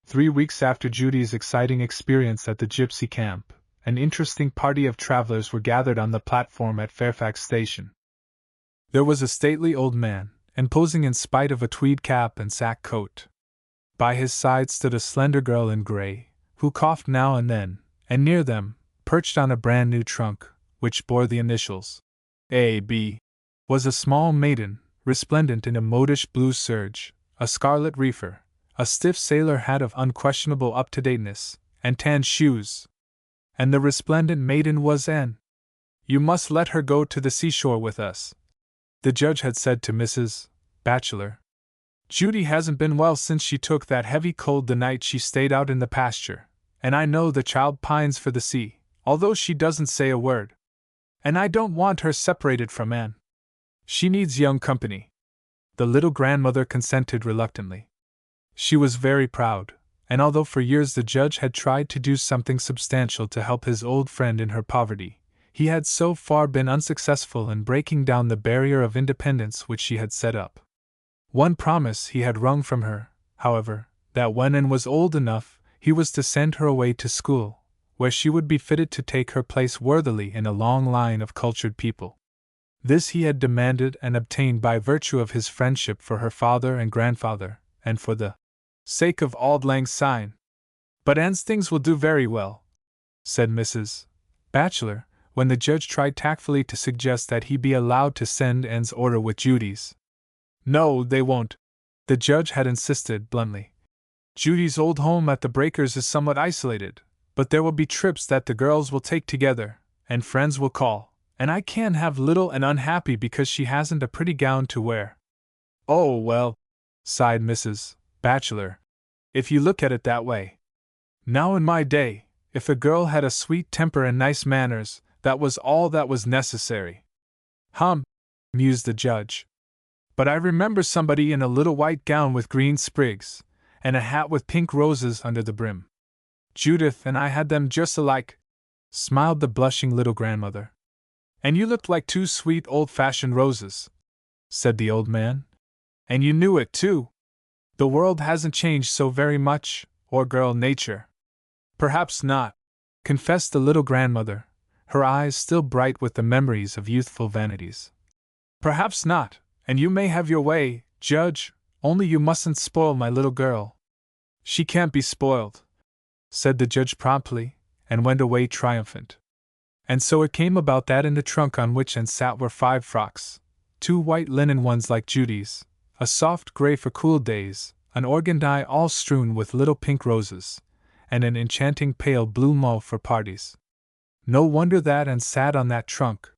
3 weeks after Judy's exciting experience at the gypsy camp, an interesting party of travelers were gathered on the platform at Fairfax Station. There was a stately old man, imposing in spite of a tweed cap and sack coat. By his side stood a slender girl in gray, who coughed now and then, and near them, perched on a brand-new trunk, which bore the initials A.B., was a small maiden, resplendent in a modish blue serge, a scarlet reefer, a stiff sailor hat of unquestionable up-to-dateness, and tan shoes. And the resplendent maiden was Anne. "You must let her go to the seashore with us," the judge had said to Mrs. Batchelor. "Judy hasn't been well since she took that heavy cold the night she stayed out in the pasture, and I know the child pines for the sea, although she doesn't say a word. And I don't want her separated from Anne. She needs young company." The little grandmother consented reluctantly. She was very proud, and although for years the judge had tried to do something substantial to help his old friend in her poverty, he had so far been unsuccessful in breaking down the barrier of independence which she had set up. One promise he had wrung from her, however, that when Anne was old enough, he was to send her away to school, where she would be fitted to take her place worthily in a long line of cultured people. This he had demanded and obtained by virtue of his friendship for her father and grandfather, and for the sake of Auld Lang Syne. "But Anne's things will do very well," said Mrs. Batchelor, when the judge tried tactfully to suggest that he be allowed to send Anne's order with Judy's. "No, they won't," the judge had insisted bluntly. "Judy's old home at the Breakers is somewhat isolated, but there will be trips that the girls will take together, and friends will call, and I can't have little and unhappy because she hasn't a pretty gown to wear." "Oh, well," sighed Mrs. Batchelor, "if you look at it that way. Now in my day, if a girl had a sweet temper and nice manners, that was all that was necessary." Mused the judge. "But I remember somebody in a little white gown with green sprigs, and a hat with pink roses under the brim. Judith and I had them just alike," smiled the blushing little grandmother. "And you looked like two sweet old-fashioned roses," said the old man. "And you knew it, too. The world hasn't changed so very much, or girl nature." "Perhaps not," confessed the little grandmother, her eyes still bright with the memories of youthful vanities. "Perhaps not, and you may have your way, Judge, only you mustn't spoil my little girl." "She can't be spoiled," said the judge promptly, and went away triumphant. And so it came about that in the trunk on which Anne sat were 5 frocks, 2 white linen ones like Judy's, a soft gray for cool days, an organdie all strewn with little pink roses, and an enchanting pale blue mauve for parties. No wonder that Anne sat on that trunk.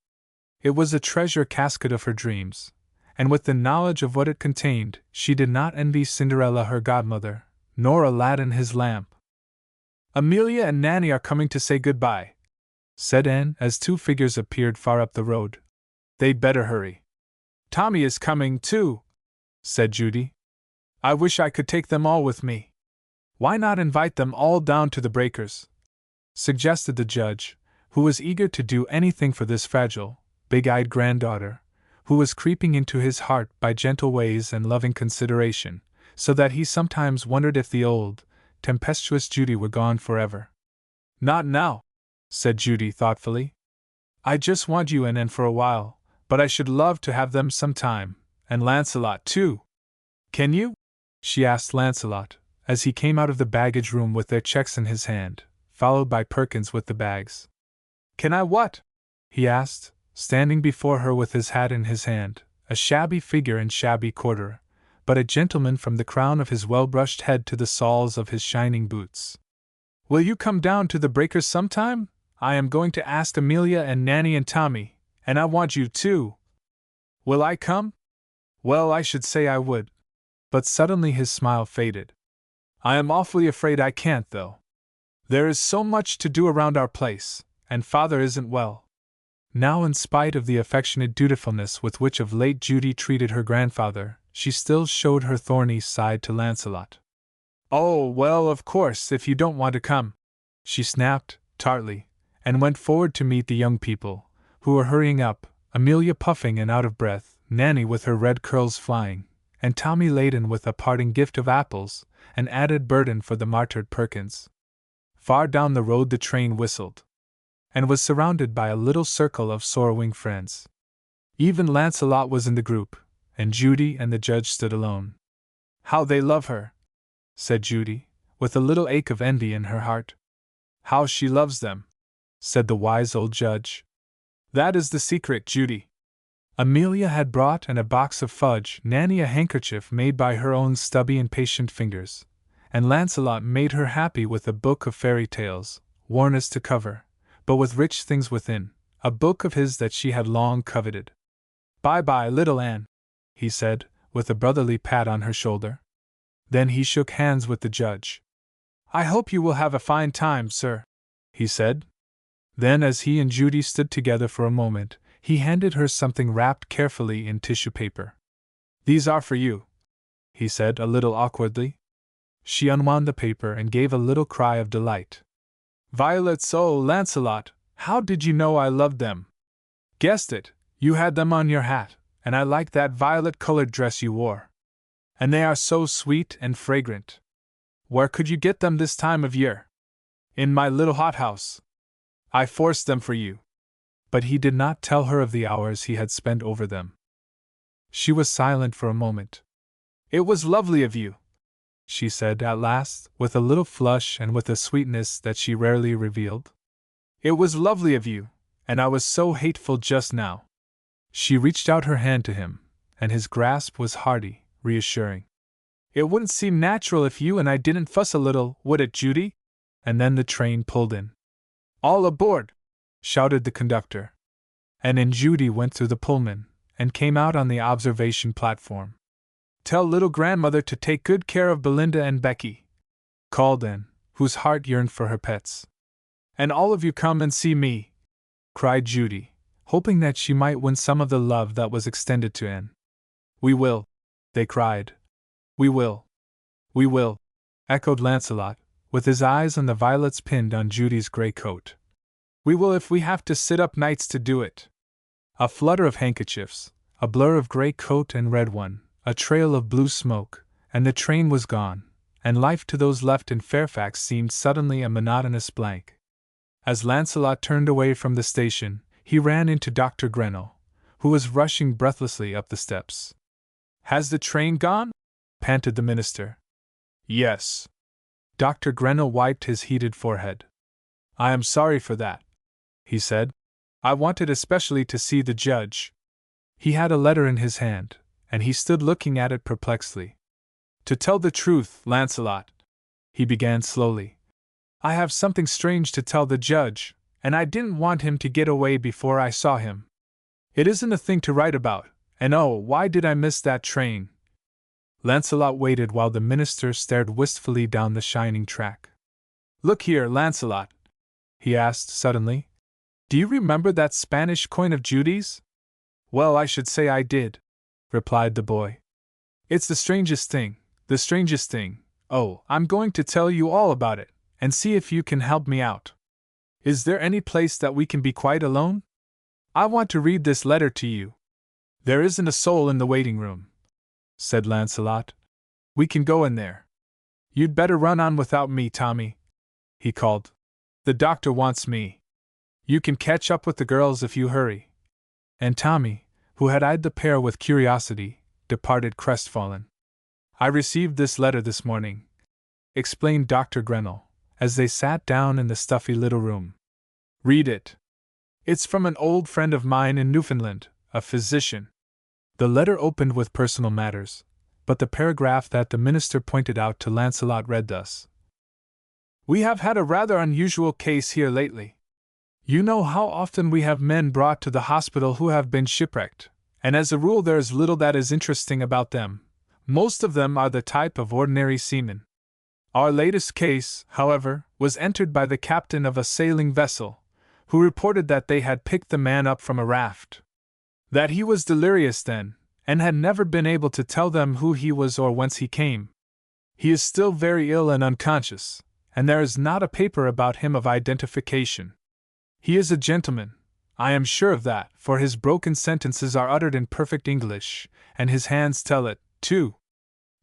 It was a treasure casket of her dreams, and with the knowledge of what it contained, she did not envy Cinderella her godmother, nor Aladdin his lamp. "Amelia and Nanny are coming to say good-bye," said Anne as 2 figures appeared far up the road. "They'd better hurry." "Tommy is coming, too," said Judy. "I wish I could take them all with me." "Why not invite them all down to the Breakers?" suggested the judge, who was eager to do anything for this fragile, big-eyed granddaughter, who was creeping into his heart by gentle ways and loving consideration, so that he sometimes wondered if the old, tempestuous Judy were gone forever. "Not now," said Judy thoughtfully. "I just want you and Anne for a while, but I should love to have them some time, and Lancelot too." "Can you?" she asked Lancelot, as he came out of the baggage room with their checks in his hand, followed by Perkins with the bags. "Can I what?" he asked, standing before her with his hat in his hand, a shabby figure in shabby quarter, but a gentleman from the crown of his well-brushed head to the soles of his shining boots. "Will you come down to the Breakers sometime, I am going to ask Amelia and Nanny and Tommy, and I want you too. Will I come? Well, I should say I would. But suddenly his smile faded. I am awfully afraid I can't, though. There is so much to do around our place, and Father isn't well. Now, in spite of the affectionate dutifulness with which of late Judy treated her grandfather, she still showed her thorny side to Lancelot. Oh, well, of course, if you don't want to come, she snapped, tartly, and went forward to meet the young people, who were hurrying up, Amelia puffing and out of breath, Nanny with her red curls flying, and Tommy laden with a parting gift of apples, an added burden for the martyred Perkins. Far down the road the train whistled, and was surrounded by a little circle of sorrowing friends. Even Lancelot was in the group, and Judy and the judge stood alone. How they love her, said Judy, with a little ache of envy in her heart. How she loves them, said the wise old judge. That is the secret, Judy. Amelia had brought and a box of fudge, Nanny a handkerchief made by her own stubby and patient fingers, and Lancelot made her happy with a book of fairy tales, worn as to cover, but with rich things within, a book of his that she had long coveted. Bye-bye, little Anne, he said, with a brotherly pat on her shoulder. Then he shook hands with the judge. I hope you will have a fine time, sir, he said. Then, as he and Judy stood together for a moment, he handed her something wrapped carefully in tissue paper. These are for you, he said a little awkwardly. She unwound the paper and gave a little cry of delight. Violets, oh, Lancelot, how did you know I loved them? Guessed it, you had them on your hat, and I liked that violet-colored dress you wore. And they are so sweet and fragrant. Where could you get them this time of year? In my little hothouse. I forced them for you. But he did not tell her of the hours he had spent over them. She was silent for a moment. It was lovely of you, she said at last, with a little flush and with a sweetness that she rarely revealed. It was lovely of you, and I was so hateful just now. She reached out her hand to him, and his grasp was hearty, reassuring. It wouldn't seem natural if you and I didn't fuss a little, would it, Judy? And then the train pulled in. All aboard! Shouted the conductor. And in Judy went through the Pullman, and came out on the observation platform. Tell little grandmother to take good care of Belinda and Becky, called Anne, whose heart yearned for her pets. And all of you come and see me, cried Judy, hoping that she might win some of the love that was extended to Anne. We will, they cried. We will. We will, echoed Lancelot, with his eyes on the violets pinned on Judy's grey coat. We will if we have to sit up nights to do it. A flutter of handkerchiefs, a blur of grey coat and red one, a trail of blue smoke, and the train was gone, and life to those left in Fairfax seemed suddenly a monotonous blank. As Lancelot turned away from the station, he ran into Dr. Grenell, who was rushing breathlessly up the steps. Has the train gone? Panted the minister. Yes. Dr. Grenell wiped his heated forehead. I am sorry for that, he said. I wanted especially to see the judge. He had a letter in his hand, and he stood looking at it perplexedly. To tell the truth, Lancelot, he began slowly, I have something strange to tell the judge, and I didn't want him to get away before I saw him. It isn't a thing to write about, and oh, why did I miss that train? Lancelot waited while the minister stared wistfully down the shining track. Look here, Lancelot, he asked suddenly. Do you remember that Spanish coin of Judy's? Well, I should say I did, replied the boy. It's the strangest thing, the strangest thing. Oh, I'm going to tell you all about it, and see if you can help me out. Is there any place that we can be quite alone? I want to read this letter to you. There isn't a soul in the waiting room, said Lancelot. We can go in there. You'd better run on without me, Tommy, he called. The doctor wants me. You can catch up with the girls if you hurry. And Tommy, who had eyed the pair with curiosity, departed crestfallen. I received this letter this morning, explained Dr. Grenell, as they sat down in the stuffy little room. Read it. It's from an old friend of mine in Newfoundland, a physician. The letter opened with personal matters, but the paragraph that the minister pointed out to Lancelot read thus. We have had a rather unusual case here lately. You know how often we have men brought to the hospital who have been shipwrecked, and as a rule there is little that is interesting about them. Most of them are the type of ordinary seamen. Our latest case, however, was entered by the captain of a sailing vessel, who reported that they had picked the man up from a raft. That he was delirious then, and had never been able to tell them who he was or whence he came. He is still very ill and unconscious, and there is not a paper about him of identification. He is a gentleman, I am sure of that, for his broken sentences are uttered in perfect English, and his hands tell it, too.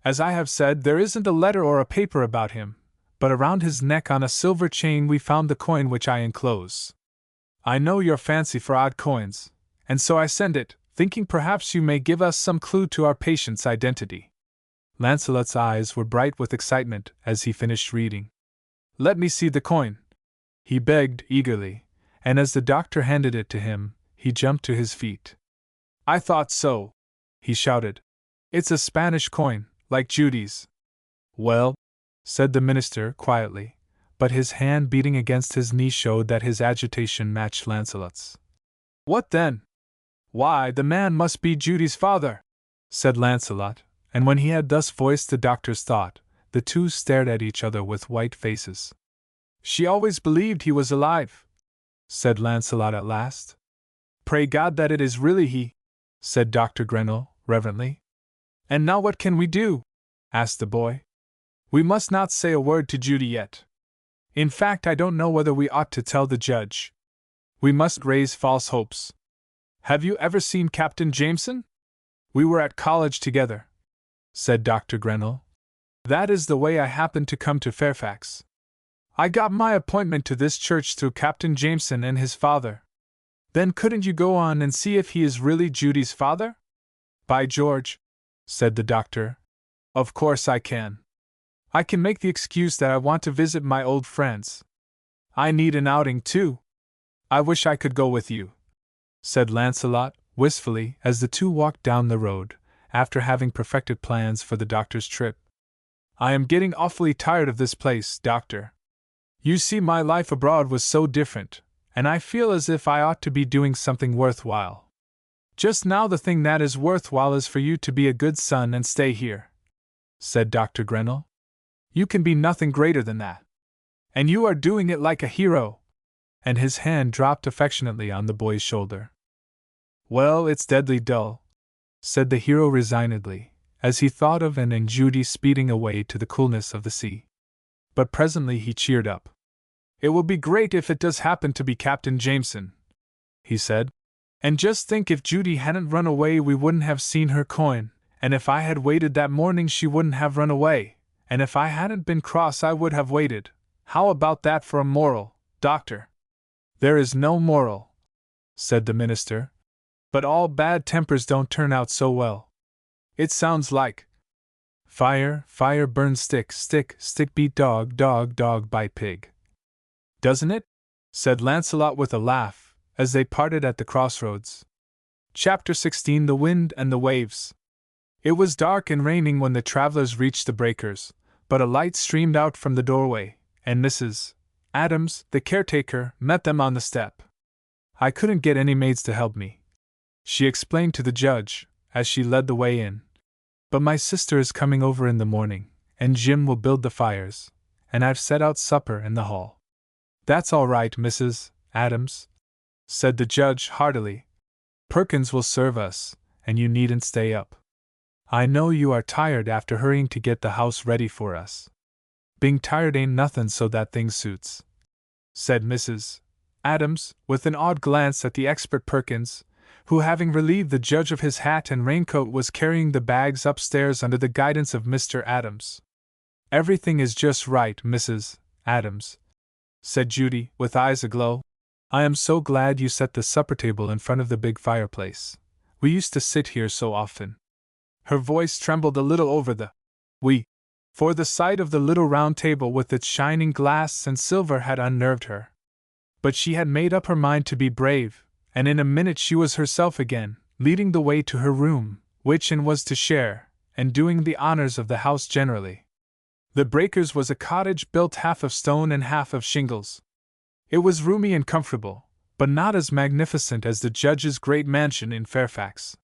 As I have said, there isn't a letter or a paper about him, but around his neck on a silver chain we found the coin which I enclose. I know your fancy for odd coins, and so I send it, thinking perhaps you may give us some clue to our patient's identity. Lancelot's eyes were bright with excitement as he finished reading. Let me see the coin, he begged eagerly, and as the doctor handed it to him, he jumped to his feet. I thought so, he shouted. It's a Spanish coin, like Judy's. Well, said the minister quietly, but his hand beating against his knee showed that his agitation matched Lancelot's. What then? Why, the man must be Judy's father, said Lancelot, and when he had thus voiced the doctor's thought, the two stared at each other with white faces. She always believed he was alive, said Lancelot at last. Pray God that it is really he, said Dr. Grenville reverently. And now what can we do? Asked the boy. We must not say a word to Judy yet. In fact, I don't know whether we ought to tell the judge. We must raise false hopes. Have you ever seen Captain Jameson? We were at college together, said Dr. Grenville. That is the way I happened to come to Fairfax. I got my appointment to this church through Captain Jameson and his father. Then couldn't you go on and see if he is really Judy's father? By George, said the doctor. Of course I can. I can make the excuse that I want to visit my old friends. I need an outing too. I wish I could go with you, said Lancelot, wistfully, as the two walked down the road, after having perfected plans for the doctor's trip. I am getting awfully tired of this place, doctor. You see, my life abroad was so different, and I feel as if I ought to be doing something worthwhile. Just now the thing that is worthwhile is for you to be a good son and stay here, said Dr. Grenville. You can be nothing greater than that. And you are doing it like a hero. And his hand dropped affectionately on the boy's shoulder. Well, it's deadly dull, said the hero resignedly, as he thought of and in Judy speeding away to the coolness of the sea. But presently he cheered up. It will be great if it does happen to be Captain Jameson, he said. And just think, if Judy hadn't run away we wouldn't have seen her coin, and if I had waited that morning she wouldn't have run away, and if I hadn't been cross I would have waited. How about that for a moral, doctor? There is no moral, said the minister. But all bad tempers don't turn out so well. It sounds like fire, fire burn stick, stick, stick beat dog, dog, dog bite pig. Doesn't it? Said Lancelot with a laugh, as they parted at the crossroads. Chapter 16: The Wind and the Waves. It was dark and raining when the travelers reached the breakers, but a light streamed out from the doorway, and Mrs. Adams, the caretaker, met them on the step. I couldn't get any maids to help me, she explained to the judge, as she led the way in. But my sister is coming over in the morning, and Jim will build the fires, and I've set out supper in the hall. That's all right, Mrs. Adams, said the judge heartily. Perkins will serve us, and you needn't stay up. I know you are tired after hurrying to get the house ready for us. Being tired ain't nothin' so that thing suits, said Mrs. Adams, with an odd glance at the expert Perkins, who, having relieved the judge of his hat and raincoat, was carrying the bags upstairs under the guidance of Mr. Adams. Everything is just right, Mrs. Adams, said Judy, with eyes aglow. I am so glad you set the supper table in front of the big fireplace. We used to sit here so often. Her voice trembled a little over the "we," for the sight of the little round table with its shining glass and silver had unnerved her. But she had made up her mind to be brave, and in a minute she was herself again, leading the way to her room, which Anne was to share, and doing the honors of the house generally. The Breakers was a cottage built half of stone and half of shingles. It was roomy and comfortable, but not as magnificent as the judge's great mansion in Fairfax.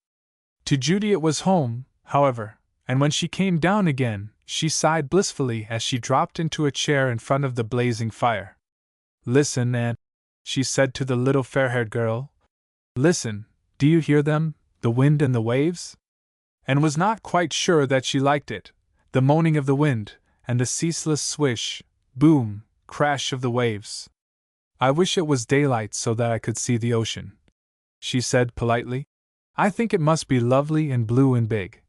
To Judy it was home, however, and when she came down again, she sighed blissfully as she dropped into a chair in front of the blazing fire. "Listen, Aunt," she said to the little fair-haired girl. "Listen, do you hear them, the wind and the waves?" And was not quite sure that she liked it, the moaning of the wind, and the ceaseless swish, boom, crash of the waves. "I wish it was daylight so that I could see the ocean," she said politely. "I think it must be lovely and blue and big."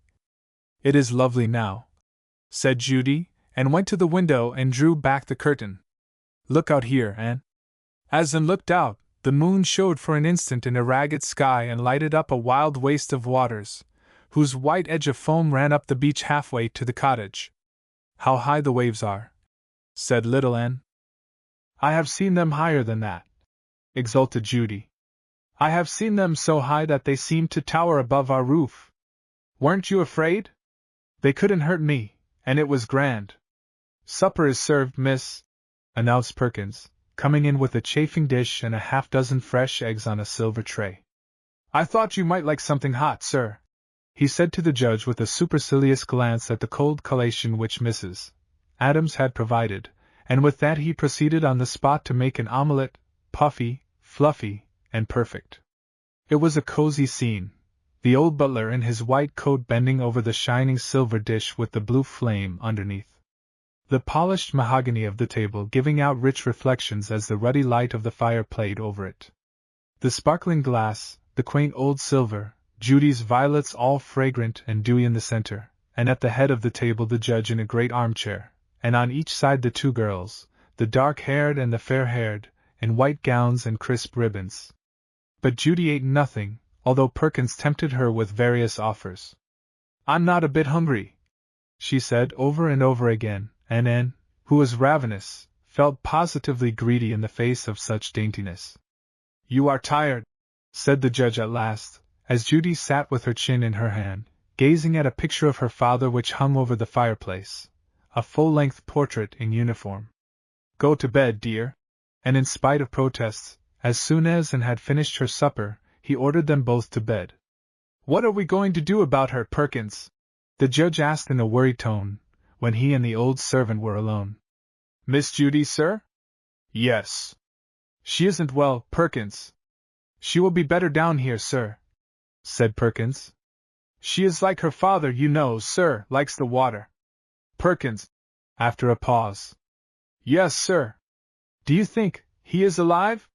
"It is lovely now," said Judy, and went to the window and drew back the curtain. "Look out here, Anne." As Anne looked out, the moon showed for an instant in a ragged sky and lighted up a wild waste of waters, whose white edge of foam ran up the beach halfway to the cottage. "How high the waves are," said little Anne. "I have seen them higher than that," exulted Judy. "I have seen them so high that they seemed to tower above our roof. Weren't you afraid? They couldn't hurt me, and it was grand." "Supper is served, miss," announced Perkins, coming in with a chafing dish and a half-dozen fresh eggs on a silver tray. "I thought you might like something hot, sir," he said to the judge with a supercilious glance at the cold collation which Mrs. Adams had provided, and with that he proceeded on the spot to make an omelette, puffy, fluffy, and perfect. It was a cozy scene, the old butler in his white coat bending over the shining silver dish with the blue flame underneath. The polished mahogany of the table giving out rich reflections as the ruddy light of the fire played over it. The sparkling glass, the quaint old silver, Judy's violets all fragrant and dewy in the center, and at the head of the table the judge in a great armchair, and on each side the two girls, the dark-haired and the fair-haired, in white gowns and crisp ribbons. But Judy ate nothing, although Perkins tempted her with various offers. "I'm not a bit hungry," she said over and over again, and Anne, who was ravenous, felt positively greedy in the face of such daintiness. "You are tired," said the judge at last, as Judy sat with her chin in her hand, gazing at a picture of her father which hung over the fireplace, a full-length portrait in uniform. "Go to bed, dear." And in spite of protests, as soon as Anne had finished her supper, he ordered them both to bed. "What are we going to do about her, Perkins?" the judge asked in a worried tone, when he and the old servant were alone. "Miss Judy, sir?" "Yes." "She isn't well, Perkins." "She will be better down here, sir," said Perkins. "She is like her father, you know, sir, likes the water." Perkins, after a pause. "Yes, sir." "Do you think he is alive?"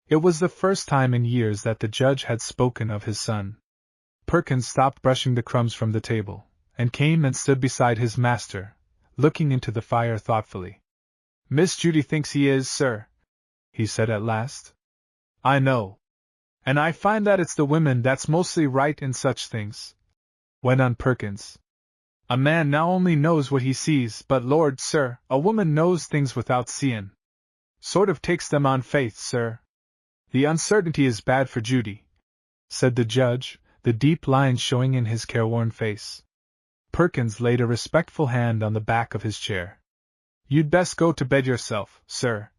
It was the first time in years that the judge had spoken of his son. Perkins stopped brushing the crumbs from the table, and came and stood beside his master, looking into the fire thoughtfully. "Miss Judy thinks he is, sir," he said at last. "I know. And I find that it's the women that's mostly right in such things," went on Perkins. "A man now only knows what he sees, but Lord, sir, a woman knows things without seein'. Sort of takes them on faith, sir. The uncertainty is bad for Judy," said the judge, the deep lines showing in his careworn face. Perkins laid a respectful hand on the back of his chair. "You'd best go to bed yourself, sir,"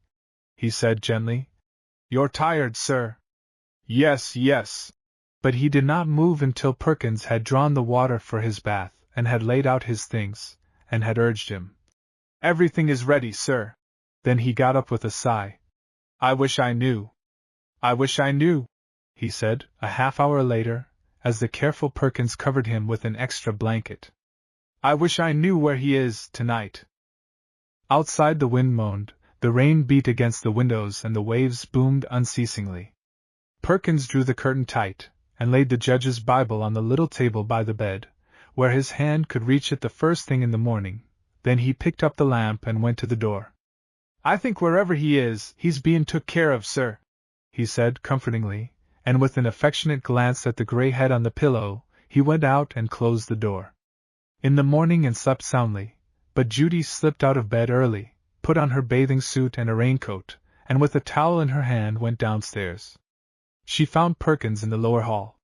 he said gently. "You're tired, sir." "Yes, yes." But he did not move until Perkins had drawn the water for his bath, and had laid out his things, and had urged him. "Everything is ready, sir." Then he got up with a sigh. "I wish I knew. I wish I knew," he said, a half-hour later, as the careful Perkins covered him with an extra blanket. "I wish I knew where he is, tonight." Outside the wind moaned, the rain beat against the windows and the waves boomed unceasingly. Perkins drew the curtain tight, and laid the judge's Bible on the little table by the bed, where his hand could reach it the first thing in the morning. Then he picked up the lamp and went to the door. "I think wherever he is, he's bein' took care of, sir," he said comfortingly, and with an affectionate glance at the gray head on the pillow, he went out and closed the door. In the morning and slept soundly, but Judy slipped out of bed early, put on her bathing suit and a raincoat, and with a towel in her hand went downstairs. She found Perkins in the lower hall.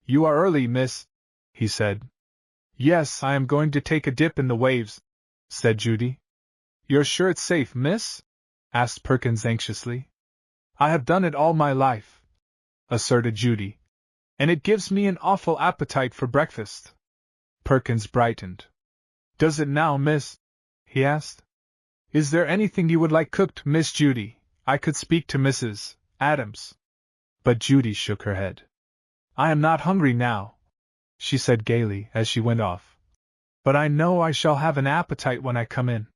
"You are early, miss," he said. "Yes, I am going to take a dip in the waves," said Judy. "You're sure it's safe, miss?" asked Perkins anxiously. I have done it all my life, asserted Judy. And it gives me an awful appetite for breakfast. Perkins brightened. Does it now, miss? He asked. Is there anything you would like cooked, Miss Judy? I could speak to Mrs. Adams. But Judy shook her head. I am not hungry now, she said gaily as she went off. But I know I shall have an appetite when I come in.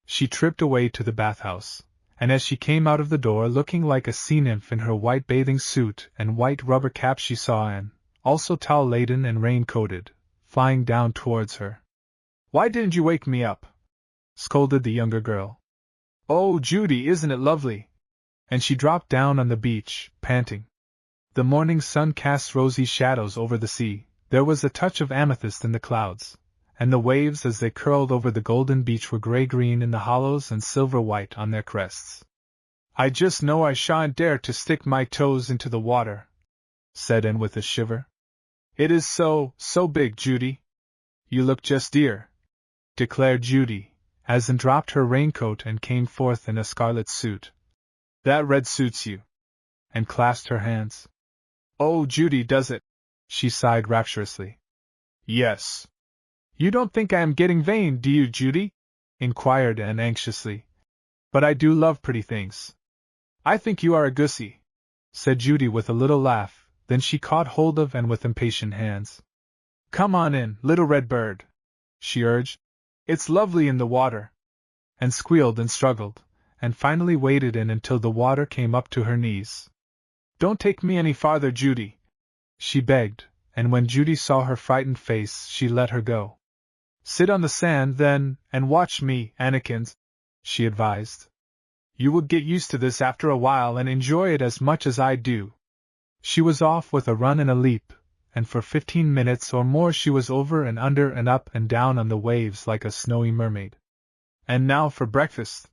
She tripped away to the bathhouse, and as she came out of the door looking like a sea nymph in her white bathing suit and white rubber cap, she saw Anne, also towel-laden and rain-coated, flying down towards her. Why didn't you wake me up? Scolded the younger girl. Oh, Judy, isn't it lovely? And she dropped down on the beach, panting. The morning sun cast rosy shadows over the sea, there was a touch of amethyst in the clouds, and the waves as they curled over the golden beach were grey-green in the hollows and silver-white on their crests. I just know I shan't dare to stick my toes into the water, said Anne with a shiver. It is so big, Judy. You look just dear, declared Judy, as Anne dropped her raincoat and came forth in a scarlet suit. That red suits you, and clasped her hands. Oh, Judy, does it? She sighed rapturously. Yes. You don't think I am getting vain, do you, Judy? Inquired Anne anxiously. But I do love pretty things. I think you are a goosie, said Judy with a little laugh, then she caught hold of Anne with impatient hands. Come on in, little red bird, she urged. It's lovely in the water. And squealed and struggled, and finally waded in until the water came up to her knees. Don't take me any farther, Judy, she begged, and when Judy saw her frightened face she let her go. Sit on the sand, then, and watch me, Annekins, she advised. You will get used to this after a while and enjoy it as much as I do. She was off with a run and a leap, and for 15 minutes or more she was over and under and up and down on the waves like a snowy mermaid. And now for breakfast,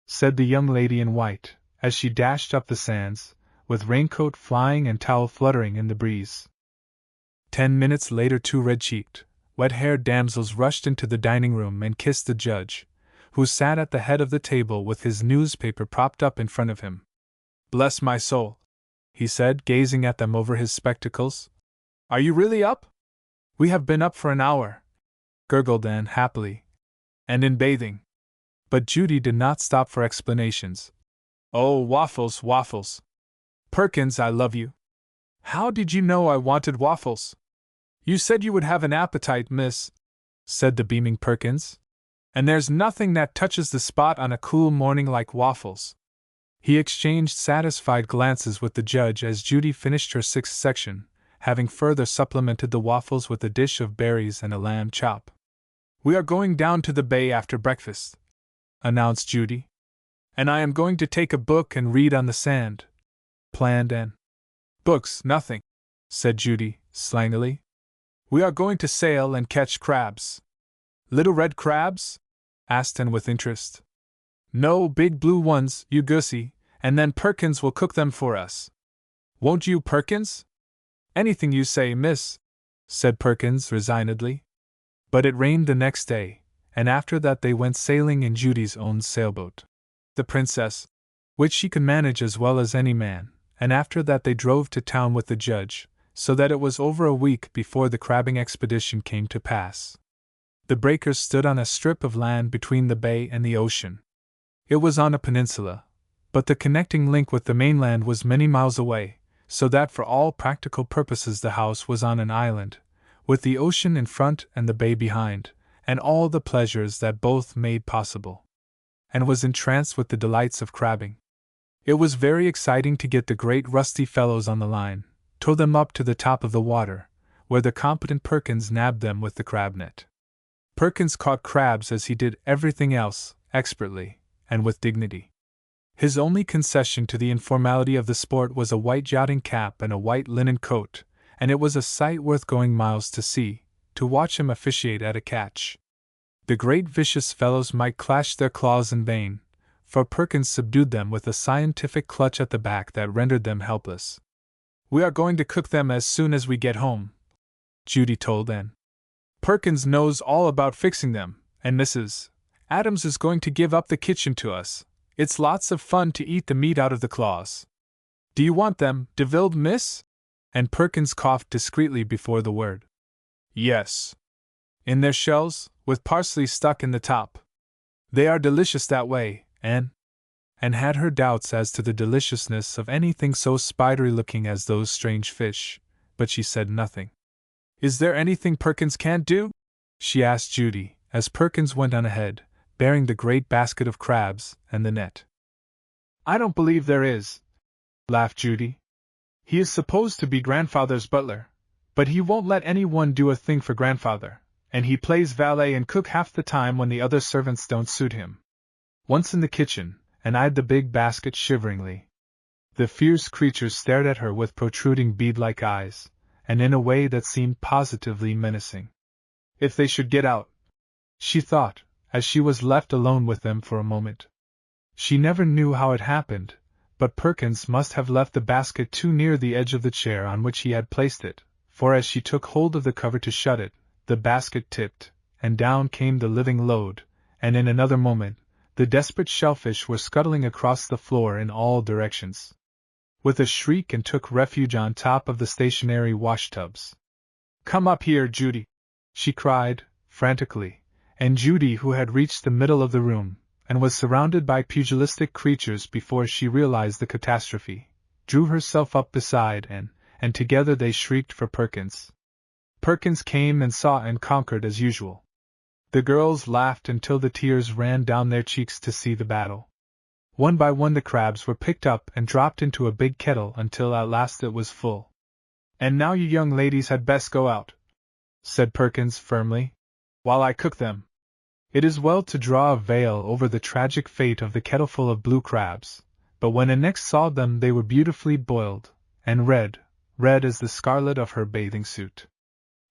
said the young lady in white, as she dashed up the sands, with raincoat flying and towel fluttering in the breeze. 10 minutes later 2 red-cheeked, wet-haired damsels rushed into the dining-room and kissed the judge, who sat at the head of the table with his newspaper propped up in front of him. Bless my soul, he said, gazing at them over his spectacles. Are you really up? We have been up for an hour, gurgled Anne happily, and in bathing. But Judy did not stop for explanations. Oh, waffles, waffles. Perkins, I love you. How did you know I wanted waffles? You said you would have an appetite, miss, said the beaming Perkins. And there's nothing that touches the spot on a cool morning like waffles. He exchanged satisfied glances with the judge as Judy finished her 6th section, having further supplemented the waffles with a dish of berries and a lamb chop. We are going down to the bay after breakfast, announced Judy. And I am going to take a book and read on the sand, planned Anne. Books, nothing, said Judy, slangily. We are going to sail and catch crabs. Little red crabs? Asked Anne with interest. No, big blue ones, you goosie, and then Perkins will cook them for us. Won't you, Perkins? Anything you say, miss, said Perkins resignedly. But it rained the next day, and after that they went sailing in Judy's own sailboat, the Princess, which she could manage as well as any man, and after that they drove to town with the judge, so that it was over a week before the crabbing expedition came to pass. The breakers stood on a strip of land between the bay and the ocean. It was on a peninsula, but the connecting link with the mainland was many miles away, so that for all practical purposes the house was on an island, with the ocean in front and the bay behind, and all the pleasures that both made possible. And was entranced with the delights of crabbing. It was very exciting to get the great rusty fellows on the line, tow them up to the top of the water, where the competent Perkins nabbed them with the crab net. Perkins caught crabs as he did everything else, expertly, and with dignity. His only concession to the informality of the sport was a white yachting cap and a white linen coat, and it was a sight worth going miles to see, to watch him officiate at a catch. The great vicious fellows might clash their claws in vain, for Perkins subdued them with a scientific clutch at the back that rendered them helpless. We are going to cook them as soon as we get home, Judy told Anne. Perkins knows all about fixing them, and Mrs. Adams is going to give up the kitchen to us. It's lots of fun to eat the meat out of the claws. Do you want them devilled, miss? And Perkins coughed discreetly before the word. Yes. In their shells, with parsley stuck in the top. They are delicious that way, Anne had her doubts as to the deliciousness of anything so spidery-looking as those strange fish, but she said nothing. Is there anything Perkins can't do? She asked Judy, as Perkins went on ahead, bearing the great basket of crabs and the net. I don't believe there is, laughed Judy. He is supposed to be grandfather's butler, but he won't let anyone do a thing for grandfather, and he plays valet and cook half the time when the other servants don't suit him. Once in the kitchen, and eyed the big basket shiveringly. The fierce creatures stared at her with protruding bead-like eyes, and in a way that seemed positively menacing. If they should get out, she thought, as she was left alone with them for a moment. She never knew how it happened, but Perkins must have left the basket too near the edge of the chair on which he had placed it, for as she took hold of the cover to shut it, the basket tipped, and down came the living load, and in another moment, the desperate shellfish were scuttling across the floor in all directions. With a shriek and took refuge on top of the stationary washtubs. Come up here, Judy, she cried, frantically, and Judy, who had reached the middle of the room, and was surrounded by pugilistic creatures before she realized the catastrophe, drew herself up beside Anne, and together they shrieked for Perkins. Perkins came and saw and conquered as usual. The girls laughed until the tears ran down their cheeks to see the battle. One by one the crabs were picked up and dropped into a big kettle until at last it was full. And now you young ladies had best go out, said Perkins firmly, while I cook them. It is well to draw a veil over the tragic fate of the kettleful of blue crabs, but when I next saw them they were beautifully boiled, and red as the scarlet of her bathing suit.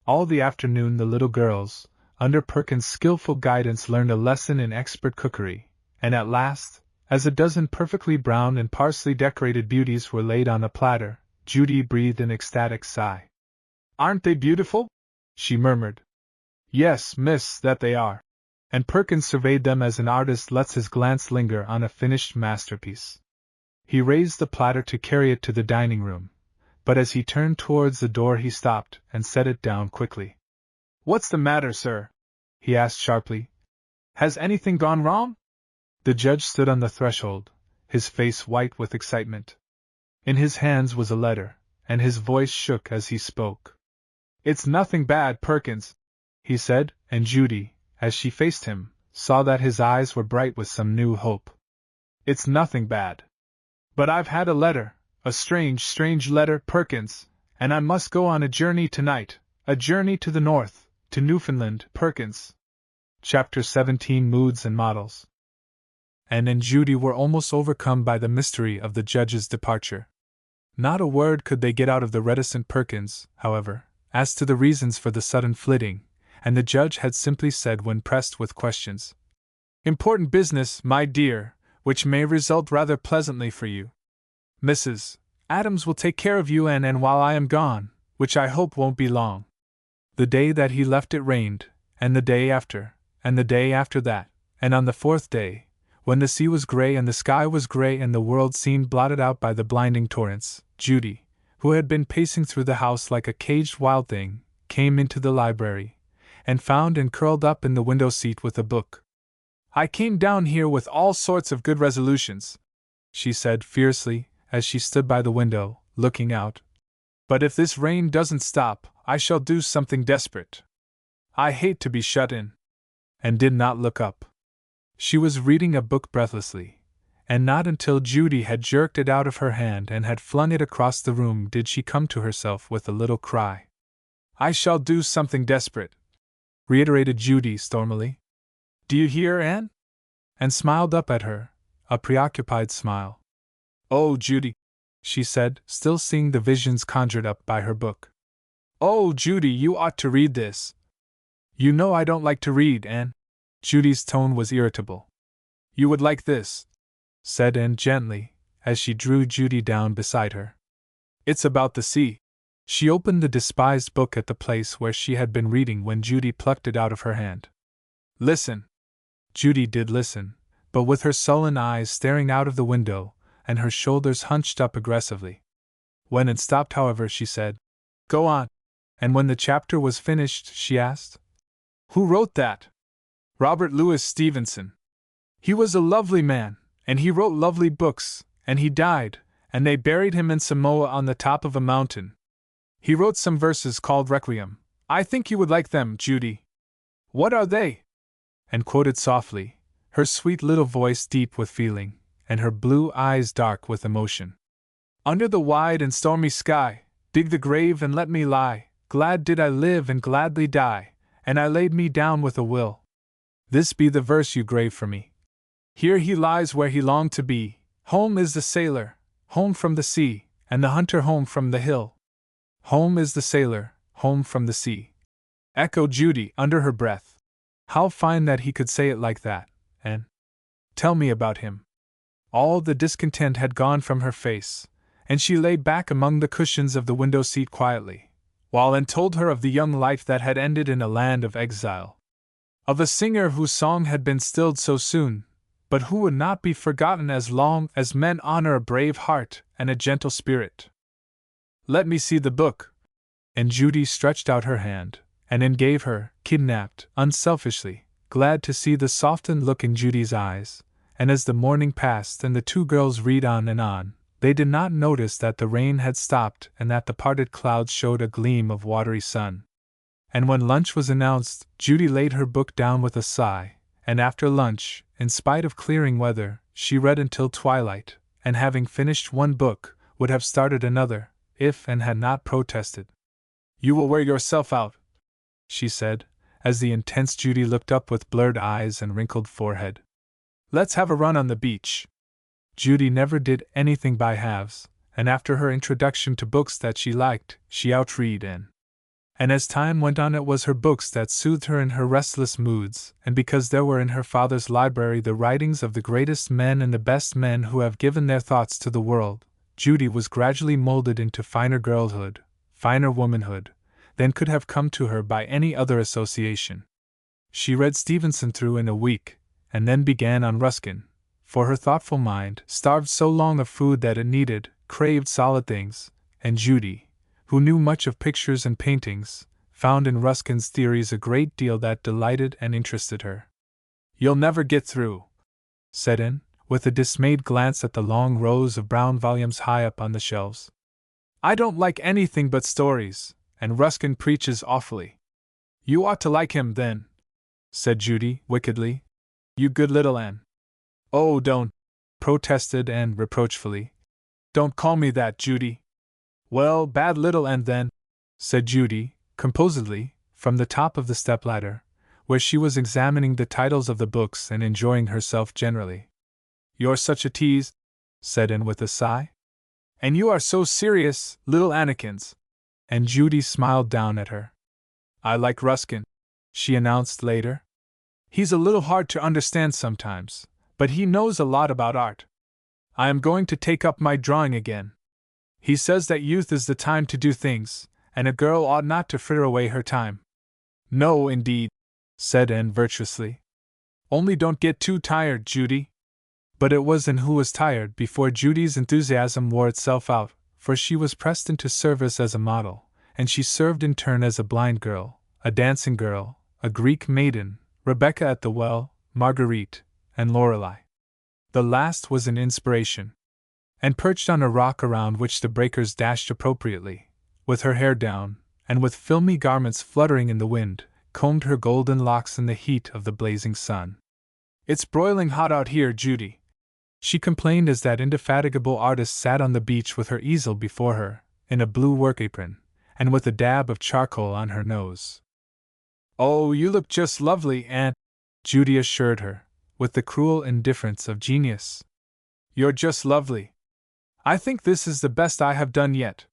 All the afternoon the little girls, under Perkins' skillful guidance, learned a lesson in expert cookery, and at last, as a dozen perfectly brown and parsley-decorated beauties were laid on a platter, Judy breathed an ecstatic sigh. Aren't they beautiful? She murmured. Yes, miss, that they are. And Perkins surveyed them as an artist lets his glance linger on a finished masterpiece. He raised the platter to carry it to the dining room, but as he turned towards the door he stopped and set it down quickly. What's the matter, sir? He asked sharply. Has anything gone wrong? The judge stood on the threshold, his face white with excitement. In his hands was a letter, and his voice shook as he spoke. It's nothing bad, Perkins, he said, and Judy, as she faced him, saw that his eyes were bright with some new hope. It's nothing bad. But I've had a letter, a strange letter, Perkins, and I must go on a journey tonight, a journey to the north. To Newfoundland, Perkins. Chapter 17 Moods and Models. Anne and Judy were almost overcome by the mystery of the judge's departure. Not a word could they get out of the reticent Perkins, however, as to the reasons for the sudden flitting, and the judge had simply said when pressed with questions, Important business, my dear, which may result rather pleasantly for you. Mrs. Adams will take care of you and while I am gone, which I hope won't be long. The day that he left it rained, and the day after, and the day after that, and on the fourth day, when the sea was gray and the sky was gray and the world seemed blotted out by the blinding torrents, Judy, who had been pacing through the house like a caged wild thing, came into the library, and found Anne curled up in the window seat with a book. I came down here with all sorts of good resolutions, she said fiercely, as she stood by the window, looking out. But if this rain doesn't stop, I shall do something desperate. I hate to be shut in. And did not look up. She was reading a book breathlessly, and not until Judy had jerked it out of her hand and had flung it across the room did she come to herself with a little cry. I shall do something desperate, reiterated Judy stormily. Do you hear, Anne? And smiled up at her, a preoccupied smile. Oh, Judy, she said, still seeing the visions conjured up by her book. Oh, Judy, you ought to read this. You know I don't like to read, Anne. Judy's tone was irritable. You would like this, said Anne gently, as she drew Judy down beside her. It's about the sea. She opened the despised book at the place where she had been reading when Judy plucked it out of her hand. Listen. Judy did listen, but with her sullen eyes staring out of the window, and her shoulders hunched up aggressively. When it stopped, however, she said, "Go on." And when the chapter was finished, she asked, "Who wrote that?" "Robert Louis Stevenson. He was a lovely man, and he wrote lovely books, and he died, and they buried him in Samoa on the top of a mountain. He wrote some verses called Requiem. I think you would like them, Judy." "What are they?" And quoted softly, her sweet little voice deep with feeling, and her blue eyes dark with emotion. "Under the wide and stormy sky, dig the grave and let me lie. Glad did I live and gladly die, and I laid me down with a will. This be the verse you grave for me. Here he lies where he longed to be. Home is the sailor, home from the sea, and the hunter home from the hill. Home is the sailor, home from the sea," echoed Judy under her breath. How fine that he could say it like that, and "Tell me about him." All the discontent had gone from her face, and she lay back among the cushions of the window seat quietly, while Anne told her of the young life that had ended in a land of exile. Of a singer whose song had been stilled so soon, but who would not be forgotten as long as men honor a brave heart and a gentle spirit. "Let me see the book." And Judy stretched out her hand, and Anne gave her, kidnapped, unselfishly, glad to see the softened look in Judy's eyes, and as the morning passed and the two girls read on, they did not notice that the rain had stopped and that the parted clouds showed a gleam of watery sun. And when lunch was announced, Judy laid her book down with a sigh, and after lunch, in spite of clearing weather, she read until twilight, and having finished one book, would have started another, if Anne had not protested. "You will wear yourself out," she said, as the intense Judy looked up with blurred eyes and wrinkled forehead. "Let's have a run on the beach." Judy never did anything by halves, and after her introduction to books that she liked, she outread Anne. And as time went on, it was her books that soothed her in her restless moods, and because there were in her father's library the writings of the greatest men and the best men who have given their thoughts to the world, Judy was gradually molded into finer girlhood, finer womanhood, than could have come to her by any other association. She read Stevenson through in a week, and then began on Ruskin, for her thoughtful mind, starved so long of food that it needed, craved solid things, and Judy, who knew much of pictures and paintings, found in Ruskin's theories a great deal that delighted and interested her. "You'll never get through," said Anne, with a dismayed glance at the long rows of brown volumes high up on the shelves. "I don't like anything but stories, and Ruskin preaches awfully." "You ought to like him, then," said Judy, wickedly. "You good little Anne." "Oh, don't," protested Anne reproachfully. "Don't call me that, Judy." "Well, bad little Anne, then," said Judy, composedly, from the top of the stepladder, where she was examining the titles of the books and enjoying herself generally. "You're such a tease," said Anne with a sigh. "And you are so serious, little Annekins." And Judy smiled down at her. "I like Ruskin," she announced later. "He's a little hard to understand sometimes, but he knows a lot about art. I am going to take up my drawing again. He says that youth is the time to do things, and a girl ought not to fritter away her time." "No, indeed," said Anne virtuously. "Only don't get too tired, Judy." But it was Anne who was tired before Judy's enthusiasm wore itself out, for she was pressed into service as a model, and she served in turn as a blind girl, a dancing girl, a Greek maiden, Rebecca at the well, Marguerite, and Lorelei. The last was an inspiration. And perched on a rock around which the breakers dashed appropriately, with her hair down, and with filmy garments fluttering in the wind, combed her golden locks in the heat of the blazing sun. "It's broiling hot out here, Judy," she complained as that indefatigable artist sat on the beach with her easel before her, in a blue work apron, and with a dab of charcoal on her nose. "Oh, you look just lovely, Aunt," Judy assured her, with the cruel indifference of genius. "You're just lovely. I think this is the best I have done yet.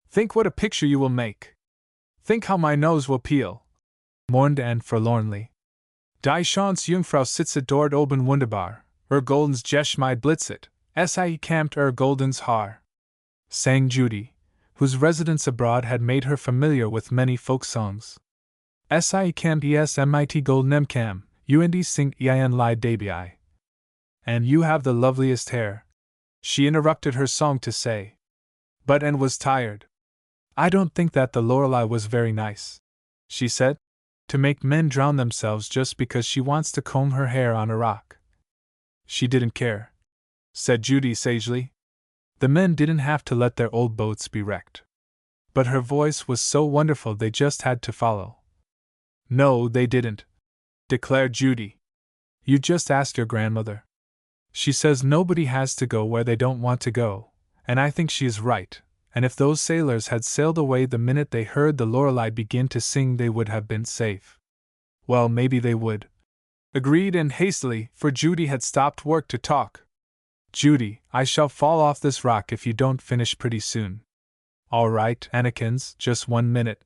Think what a picture you will make. Think how my nose will peel," mourned Anne forlornly. "Die Chance Jungfrau sitze dort oben wunderbar, goldens Jesch my Blitzit, sie kämmt goldens Haar," sang Judy, whose residence abroad had made her familiar with many folk songs. "Sie kämmt mit goldenem Kam, und singt ein Lied dabei. And you have the loveliest hair," She interrupted her song to say. But Anne was tired. I don't think that the Lorelei was very nice, she said, to make men drown themselves just because she wants to comb her hair on a rock. She didn't care, said Judy sagely. The men didn't have to let their old boats be wrecked. But her voice was so wonderful they just had to follow. No, they didn't, declared Judy. You just asked your grandmother. She says nobody has to go where they don't want to go, and I think she is right, and if those sailors had sailed away the minute they heard the Lorelei begin to sing they would have been safe. Well, maybe they would, agreed Anne hastily, for Judy had stopped work to talk. Judy, I shall fall off this rock if you don't finish pretty soon. All right, Annekins, just 1 minute.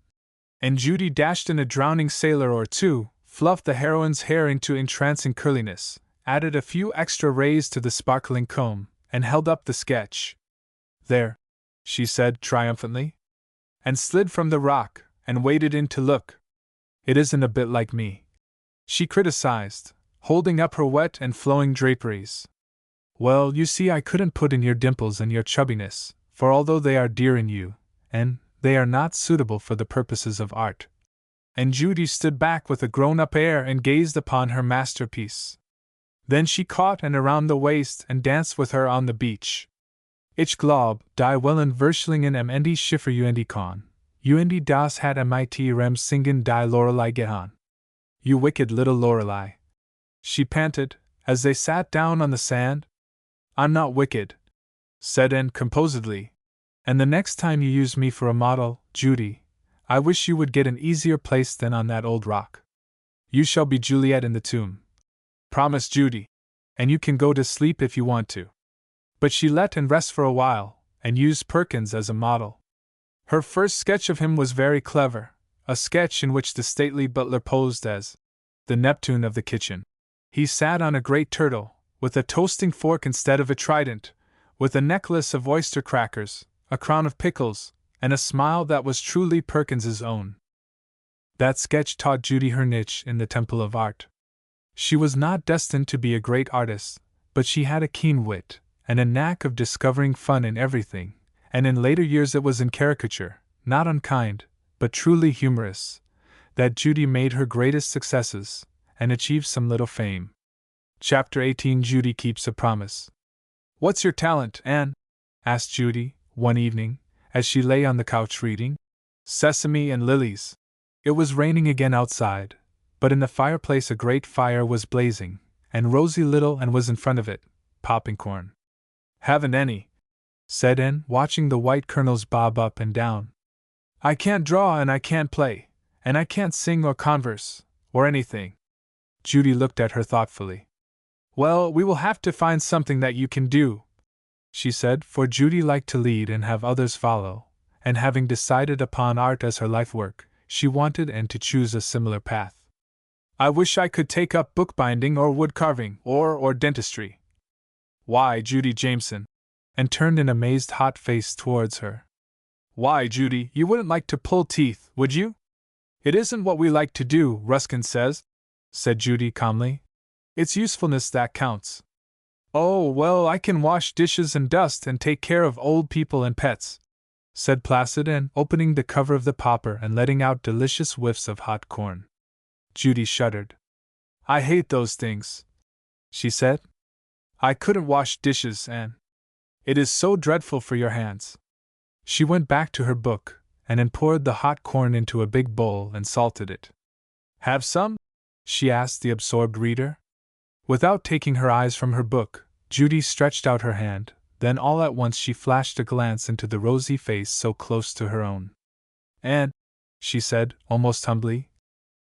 And Judy dashed in a drowning sailor or two, fluffed the heroine's hair into entrancing curliness, added a few extra rays to the sparkling comb, and held up the sketch. There, she said triumphantly, and slid from the rock, and waded in to look. It isn't a bit like me, she criticized, holding up her wet and flowing draperies. Well, you see, I couldn't put in your dimples and your chubbiness, for although they are dear in you, and they are not suitable for the purposes of art. And Judy stood back with a grown-up air and gazed upon her masterpiece. Then she caught Anne around the waist and danced with her on the beach. Ich glaub, die wollen Verschlingen am Ende Schiffer und Kahn. Und das hat mit Rem singen die Lorelei getan. You wicked little Lorelei, she panted, as they sat down on the sand. I'm not wicked, said Anne composedly. And the next time you use me for a model, Judy, I wish you would get an easier place than on that old rock. You shall be Juliet in the tomb. Promise, Judy. And you can go to sleep if you want to. But she let Anne rest for a while, and used Perkins as a model. Her first sketch of him was very clever, a sketch in which the stately butler posed as the Neptune of the kitchen. He sat on a great turtle, with a toasting fork instead of a trident, with a necklace of oyster crackers, a crown of pickles, and a smile that was truly Perkins's own. That sketch taught Judy her niche in the temple of art. She was not destined to be a great artist, but she had a keen wit, and a knack of discovering fun in everything, and in later years it was in caricature, not unkind, but truly humorous, that Judy made her greatest successes, and achieved some little fame. Chapter 18. Judy Keeps a Promise. What's your talent, Anne? Asked Judy, one evening, as she lay on the couch reading. Sesame and lilies. It was raining again outside, but in the fireplace a great fire was blazing, and Rosie Little Anne was in front of it, popping corn. Haven't any, said Anne, watching the white kernels bob up and down. I can't draw and I can't play, and I can't sing or converse, or anything. Judy looked at her thoughtfully. Well, we will have to find something that you can do, she said, for Judy liked to lead and have others follow, and having decided upon art as her life work, she wanted Anne to choose a similar path. I wish I could take up bookbinding or wood carving or dentistry. Why, Judy Jameson? And turned an amazed hot face towards her. Why, Judy, you wouldn't like to pull teeth, would you? It isn't what we like to do, Ruskin says, said Judy calmly. It's usefulness that counts. Oh, well, I can wash dishes and dust and take care of old people and pets, said Placid Anne, opening the cover of the popper and letting out delicious whiffs of hot corn. Judy shuddered. I hate those things, she said. I couldn't wash dishes, Anne. It is so dreadful for your hands. She went back to her book, and Anne poured the hot corn into a big bowl and salted it. Have some? She asked the absorbed reader. Without taking her eyes from her book, Judy stretched out her hand, then all at once she flashed a glance into the rosy face so close to her own. Anne, she said, almost humbly,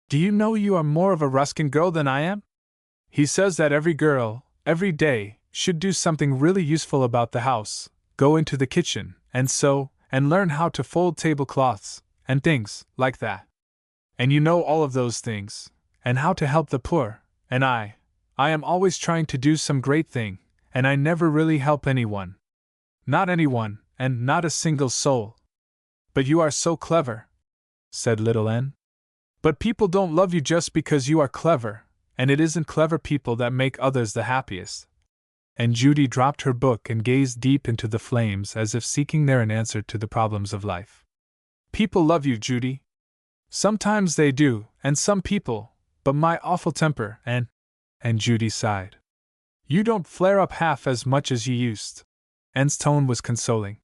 do you know you are more of a Ruskin girl than I am? He says that every girl, every day, should do something really useful about the house, go into the kitchen, and sew, and learn how to fold tablecloths, and things like that. And you know all of those things, and how to help the poor, and I am always trying to do some great thing, and I never really help anyone. Not anyone, and not a single soul. But you are so clever, said little Anne. But people don't love you just because you are clever, and it isn't clever people that make others the happiest. And Judy dropped her book and gazed deep into the flames as if seeking there an answer to the problems of life. People love you, Judy. Sometimes they do, and some people, but my awful temper, and Judy sighed. You don't flare up half as much as you used. Anne's tone was consoling.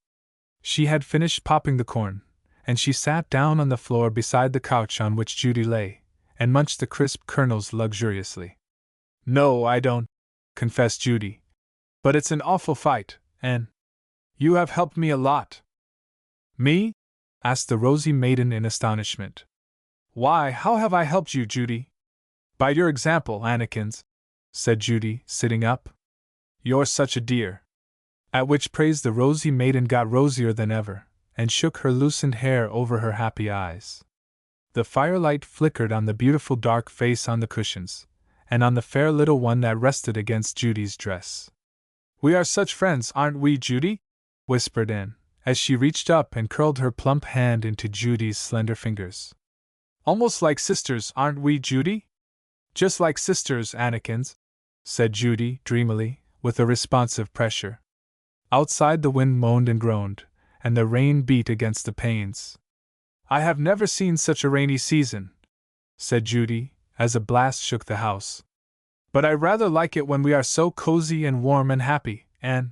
She had finished popping the corn, and she sat down on the floor beside the couch on which Judy lay, and munched the crisp kernels luxuriously. No, I don't, confessed Judy. But it's an awful fight, and you have helped me a lot. Me? Asked the rosy maiden in astonishment. Why, how have I helped you, Judy? By your example, Annekins, said Judy, sitting up. You're such a dear. At which praise the rosy maiden got rosier than ever, and shook her loosened hair over her happy eyes. The firelight flickered on the beautiful dark face on the cushions, and on the fair little one that rested against Judy's dress. We are such friends, aren't we, Judy? Whispered Anne, as she reached up and curled her plump hand into Judy's slender fingers. Almost like sisters, aren't we, Judy? Just like sisters, Annekins, said Judy, dreamily, with a responsive pressure. Outside the wind moaned and groaned, and the rain beat against the panes. I have never seen such a rainy season, said Judy, as a blast shook the house. But I rather like it when we are so cozy and warm and happy, and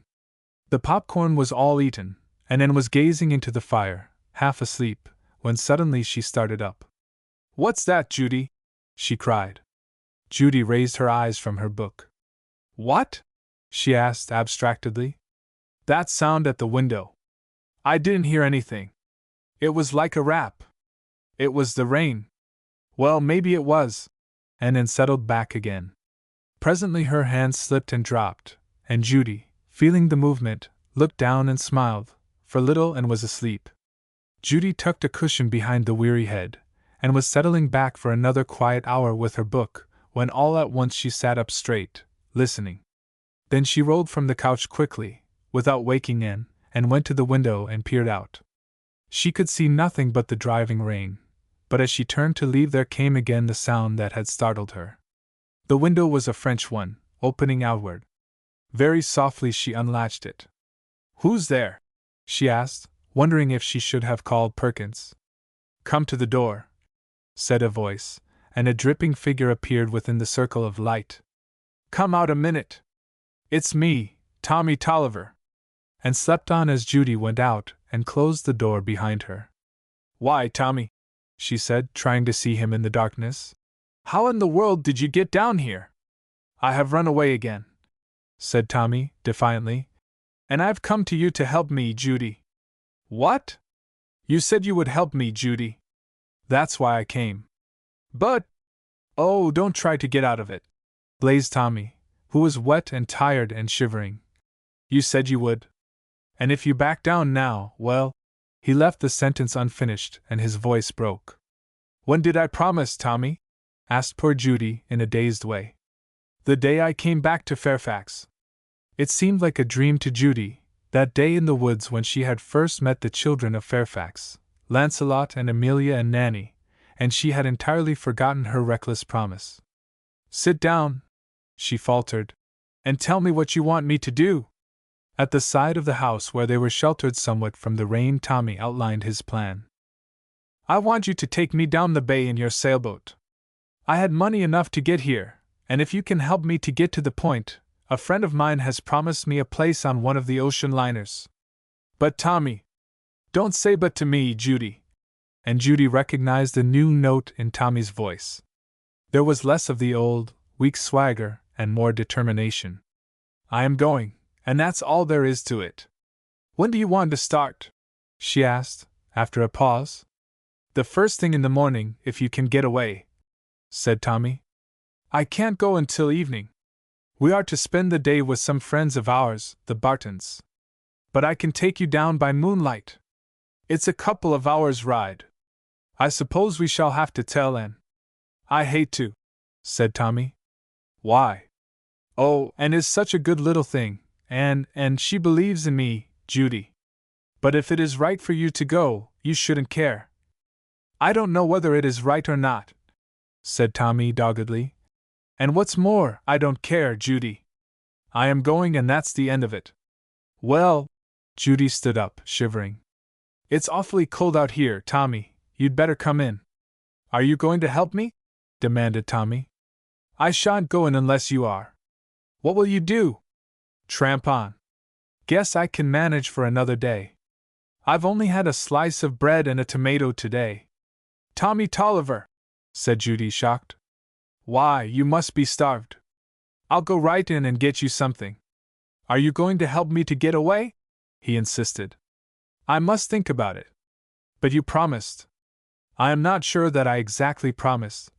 the popcorn was all eaten, and Anne was gazing into the fire, half asleep, when suddenly she started up. What's that, Judy? She cried. Judy raised her eyes from her book. What? She asked abstractedly. That sound at the window. I didn't hear anything. It was like a rap. It was the rain. Well, maybe it was. And then settled back again. Presently her hand slipped and dropped, and Judy, feeling the movement, looked down and smiled, for little and was asleep. Judy tucked a cushion behind the weary head, and was settling back for another quiet hour with her book, when all at once she sat up straight, listening. Then she rolled from the couch quickly, without waking Anne, and went to the window and peered out. She could see nothing but the driving rain, but as she turned to leave there came again the sound that had startled her. The window was a French one, opening outward. Very softly she unlatched it. Who's there? She asked, wondering if she should have called Perkins. Come to the door, said a voice, and a dripping figure appeared within the circle of light. Come out a minute. It's me, Tommy Tolliver. And slept on as Judy went out and closed the door behind her. Why, Tommy, she said, trying to see him in the darkness. How in the world did you get down here? I have run away again, said Tommy, defiantly. And I've come to you to help me, Judy. What? You said you would help me, Judy. That's why I came. But… Oh, don't try to get out of it, blazed Tommy, who was wet and tired and shivering. You said you would. And if you back down now, well… He left the sentence unfinished and his voice broke. When did I promise, Tommy? Asked poor Judy in a dazed way. The day I came back to Fairfax. It seemed like a dream to Judy, that day in the woods when she had first met the children of Fairfax, Lancelot and Amelia and Nanny, and she had entirely forgotten her reckless promise. Sit down, she faltered, and tell me what you want me to do. At the side of the house where they were sheltered somewhat from the rain, Tommy outlined his plan. I want you to take me down the bay in your sailboat. I had money enough to get here, and if you can help me to get to the point, a friend of mine has promised me a place on one of the ocean liners. But Tommy… Don't say but to me, Judy. And Judy recognized a new note in Tommy's voice. There was less of the old, weak swagger and more determination. I am going, and that's all there is to it. When do you want to start? She asked, after a pause. The first thing in the morning, if you can get away, said Tommy. I can't go until evening. We are to spend the day with some friends of ours, the Bartons. But I can take you down by moonlight. It's a couple of hours' ride. I suppose we shall have to tell Anne. I hate to, said Tommy. Why? Oh, Anne is such a good little thing, and she believes in me, Judy. But if it is right for you to go, you shouldn't care. I don't know whether it is right or not, said Tommy doggedly. And what's more, I don't care, Judy. I am going and that's the end of it. Well, Judy stood up, shivering. It's awfully cold out here, Tommy. You'd better come in. Are you going to help me? Demanded Tommy. I shan't go in unless you are. What will you do? Tramp on. Guess I can manage for another day. I've only had a slice of bread and a tomato today. Tommy Tolliver, said Judy, shocked. Why, you must be starved. I'll go right in and get you something. Are you going to help me to get away? He insisted. I must think about it. But you promised. I am not sure that I exactly promised,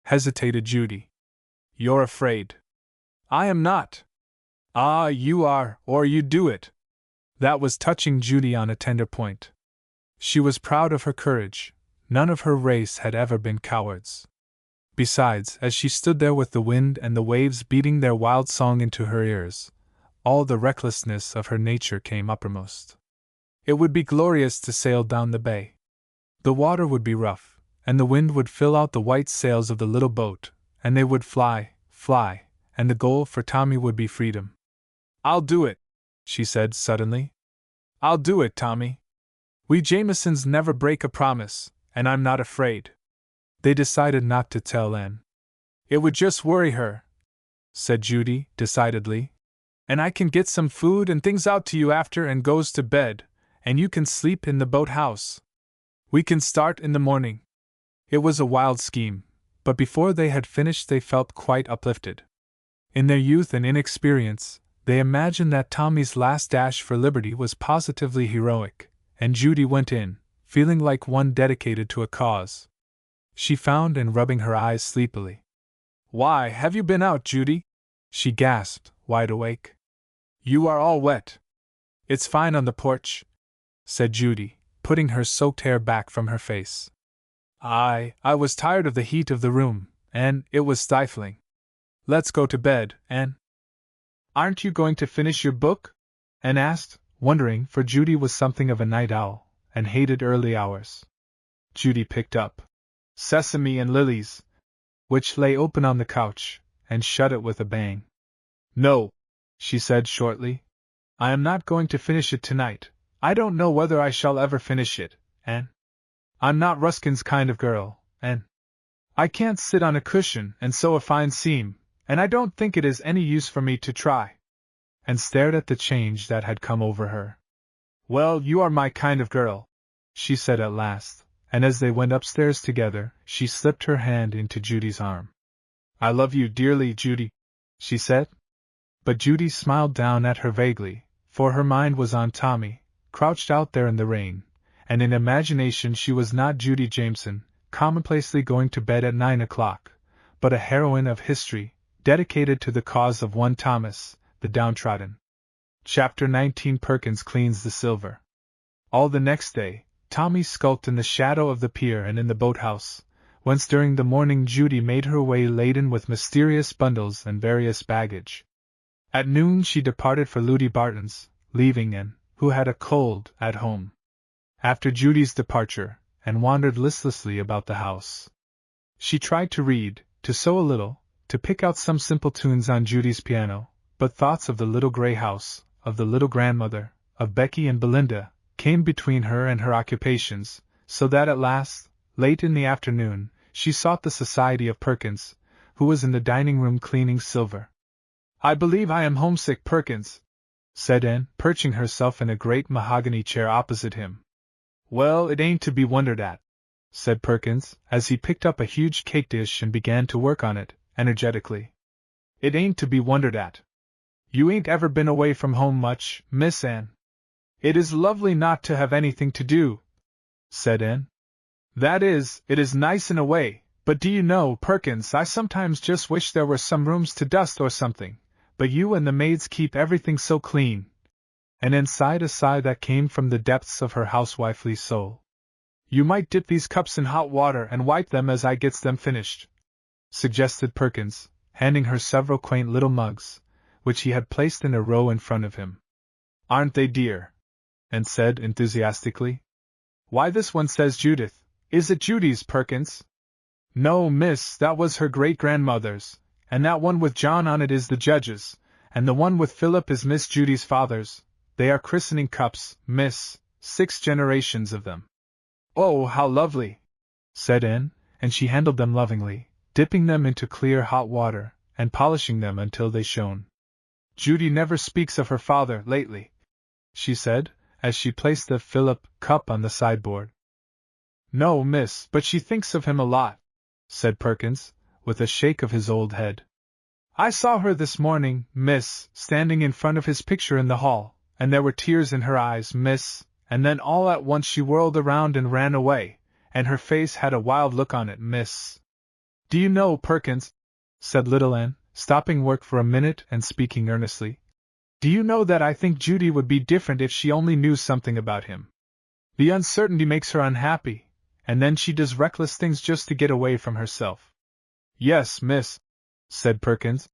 hesitated Judy. You're afraid. I am not. Ah, you are, or you'd do it. That was touching Judy on a tender point. She was proud of her courage. None of her race had ever been cowards. Besides, as she stood there with the wind and the waves beating their wild song into her ears, all the recklessness of her nature came uppermost. It would be glorious to sail down the bay. The water would be rough, and the wind would fill out the white sails of the little boat, and they would fly, and the goal for Tommy would be freedom. I'll do it, she said suddenly. I'll do it, Tommy. We Jamesons never break a promise, and I'm not afraid. They decided not to tell Anne. It would just worry her, said Judy, decidedly. And I can get some food and things out to you after Anne goes to bed, and you can sleep in the boathouse. We can start in the morning. It was a wild scheme, but before they had finished they felt quite uplifted. In their youth and inexperience, they imagined that Tommy's last dash for liberty was positively heroic, and Judy went in, feeling like one dedicated to a cause. She found Anne rubbing her eyes sleepily. Why, have you been out, Judy? She gasped, wide awake. You are all wet. It's fine on the porch, said Judy, putting her soaked hair back from her face. I was tired of the heat of the room, and it was stifling. Let's go to bed, Anne. Aren't you going to finish your book? Anne asked, wondering, for Judy was something of a night owl, and hated early hours. Judy picked up Sesame and Lilies, which lay open on the couch, and shut it with a bang. No, she said shortly. I am not going to finish it tonight. I don't know whether I shall ever finish it, Anne. I'm not Ruskin's kind of girl, Anne. I can't sit on a cushion and sew a fine seam, and I don't think it is any use for me to try. And stared at the change that had come over her. Well, you are my kind of girl, she said at last, and as they went upstairs together, she slipped her hand into Judy's arm. I love you dearly, Judy, she said. But Judy smiled down at her vaguely, for her mind was on Tommy, crouched out there in the rain, and in imagination she was not Judy Jameson, commonplacely going to bed at 9 o'clock, but a heroine of history, dedicated to the cause of one Thomas, the downtrodden. Chapter 19 Perkins Cleans the Silver. All the next day, Tommy skulked in the shadow of the pier and in the boathouse, whence during the morning Judy made her way laden with mysterious bundles and various baggage. At noon she departed for Ludi Barton's, leaving Anne, who had a cold, at home. After Judy's departure, Anne wandered listlessly about the house. She tried to read, to sew a little, to pick out some simple tunes on Judy's piano, but thoughts of the little grey house, of the little grandmother, of Becky and Belinda, came between her and her occupations, so that at last, late in the afternoon, she sought the society of Perkins, who was in the dining-room cleaning silver. I believe I am homesick, Perkins, said Anne, perching herself in a great mahogany chair opposite him. Well, it ain't to be wondered at, said Perkins, as he picked up a huge cake dish and began to work on it, energetically. It ain't to be wondered at. You ain't ever been away from home much, Miss Anne. It is lovely not to have anything to do, said Anne. That is, it is nice in a way, but do you know, Perkins, I sometimes just wish there were some rooms to dust or something, but you and the maids keep everything so clean. And Anne sighed a sigh that came from the depths of her housewifely soul. You might dip these cups in hot water and wipe them as I gets them finished, suggested Perkins, handing her several quaint little mugs, which he had placed in a row in front of him. Aren't they dear? Anne said enthusiastically. Why, this one says Judith. Is it Judy's, Perkins? No, miss, that was her great-grandmother's, and that one with John on it is the judge's, and the one with Philip is Miss Judy's father's. They are christening cups, miss, 6 generations of them. Oh, how lovely, said Anne, and she handled them lovingly, dipping them into clear hot water, and polishing them until they shone. Judy never speaks of her father lately, she said, as she placed the Philip cup on the sideboard. No, miss, but she thinks of him a lot, said Perkins, with a shake of his old head. I saw her this morning, miss, standing in front of his picture in the hall, and there were tears in her eyes, miss, and then all at once she whirled around and ran away, and her face had a wild look on it, miss. Do you know, Perkins, said little Anne, stopping work for a minute and speaking earnestly, do you know that I think Judy would be different if she only knew something about him? The uncertainty makes her unhappy, and then she does reckless things just to get away from herself. Yes, miss, said Perkins,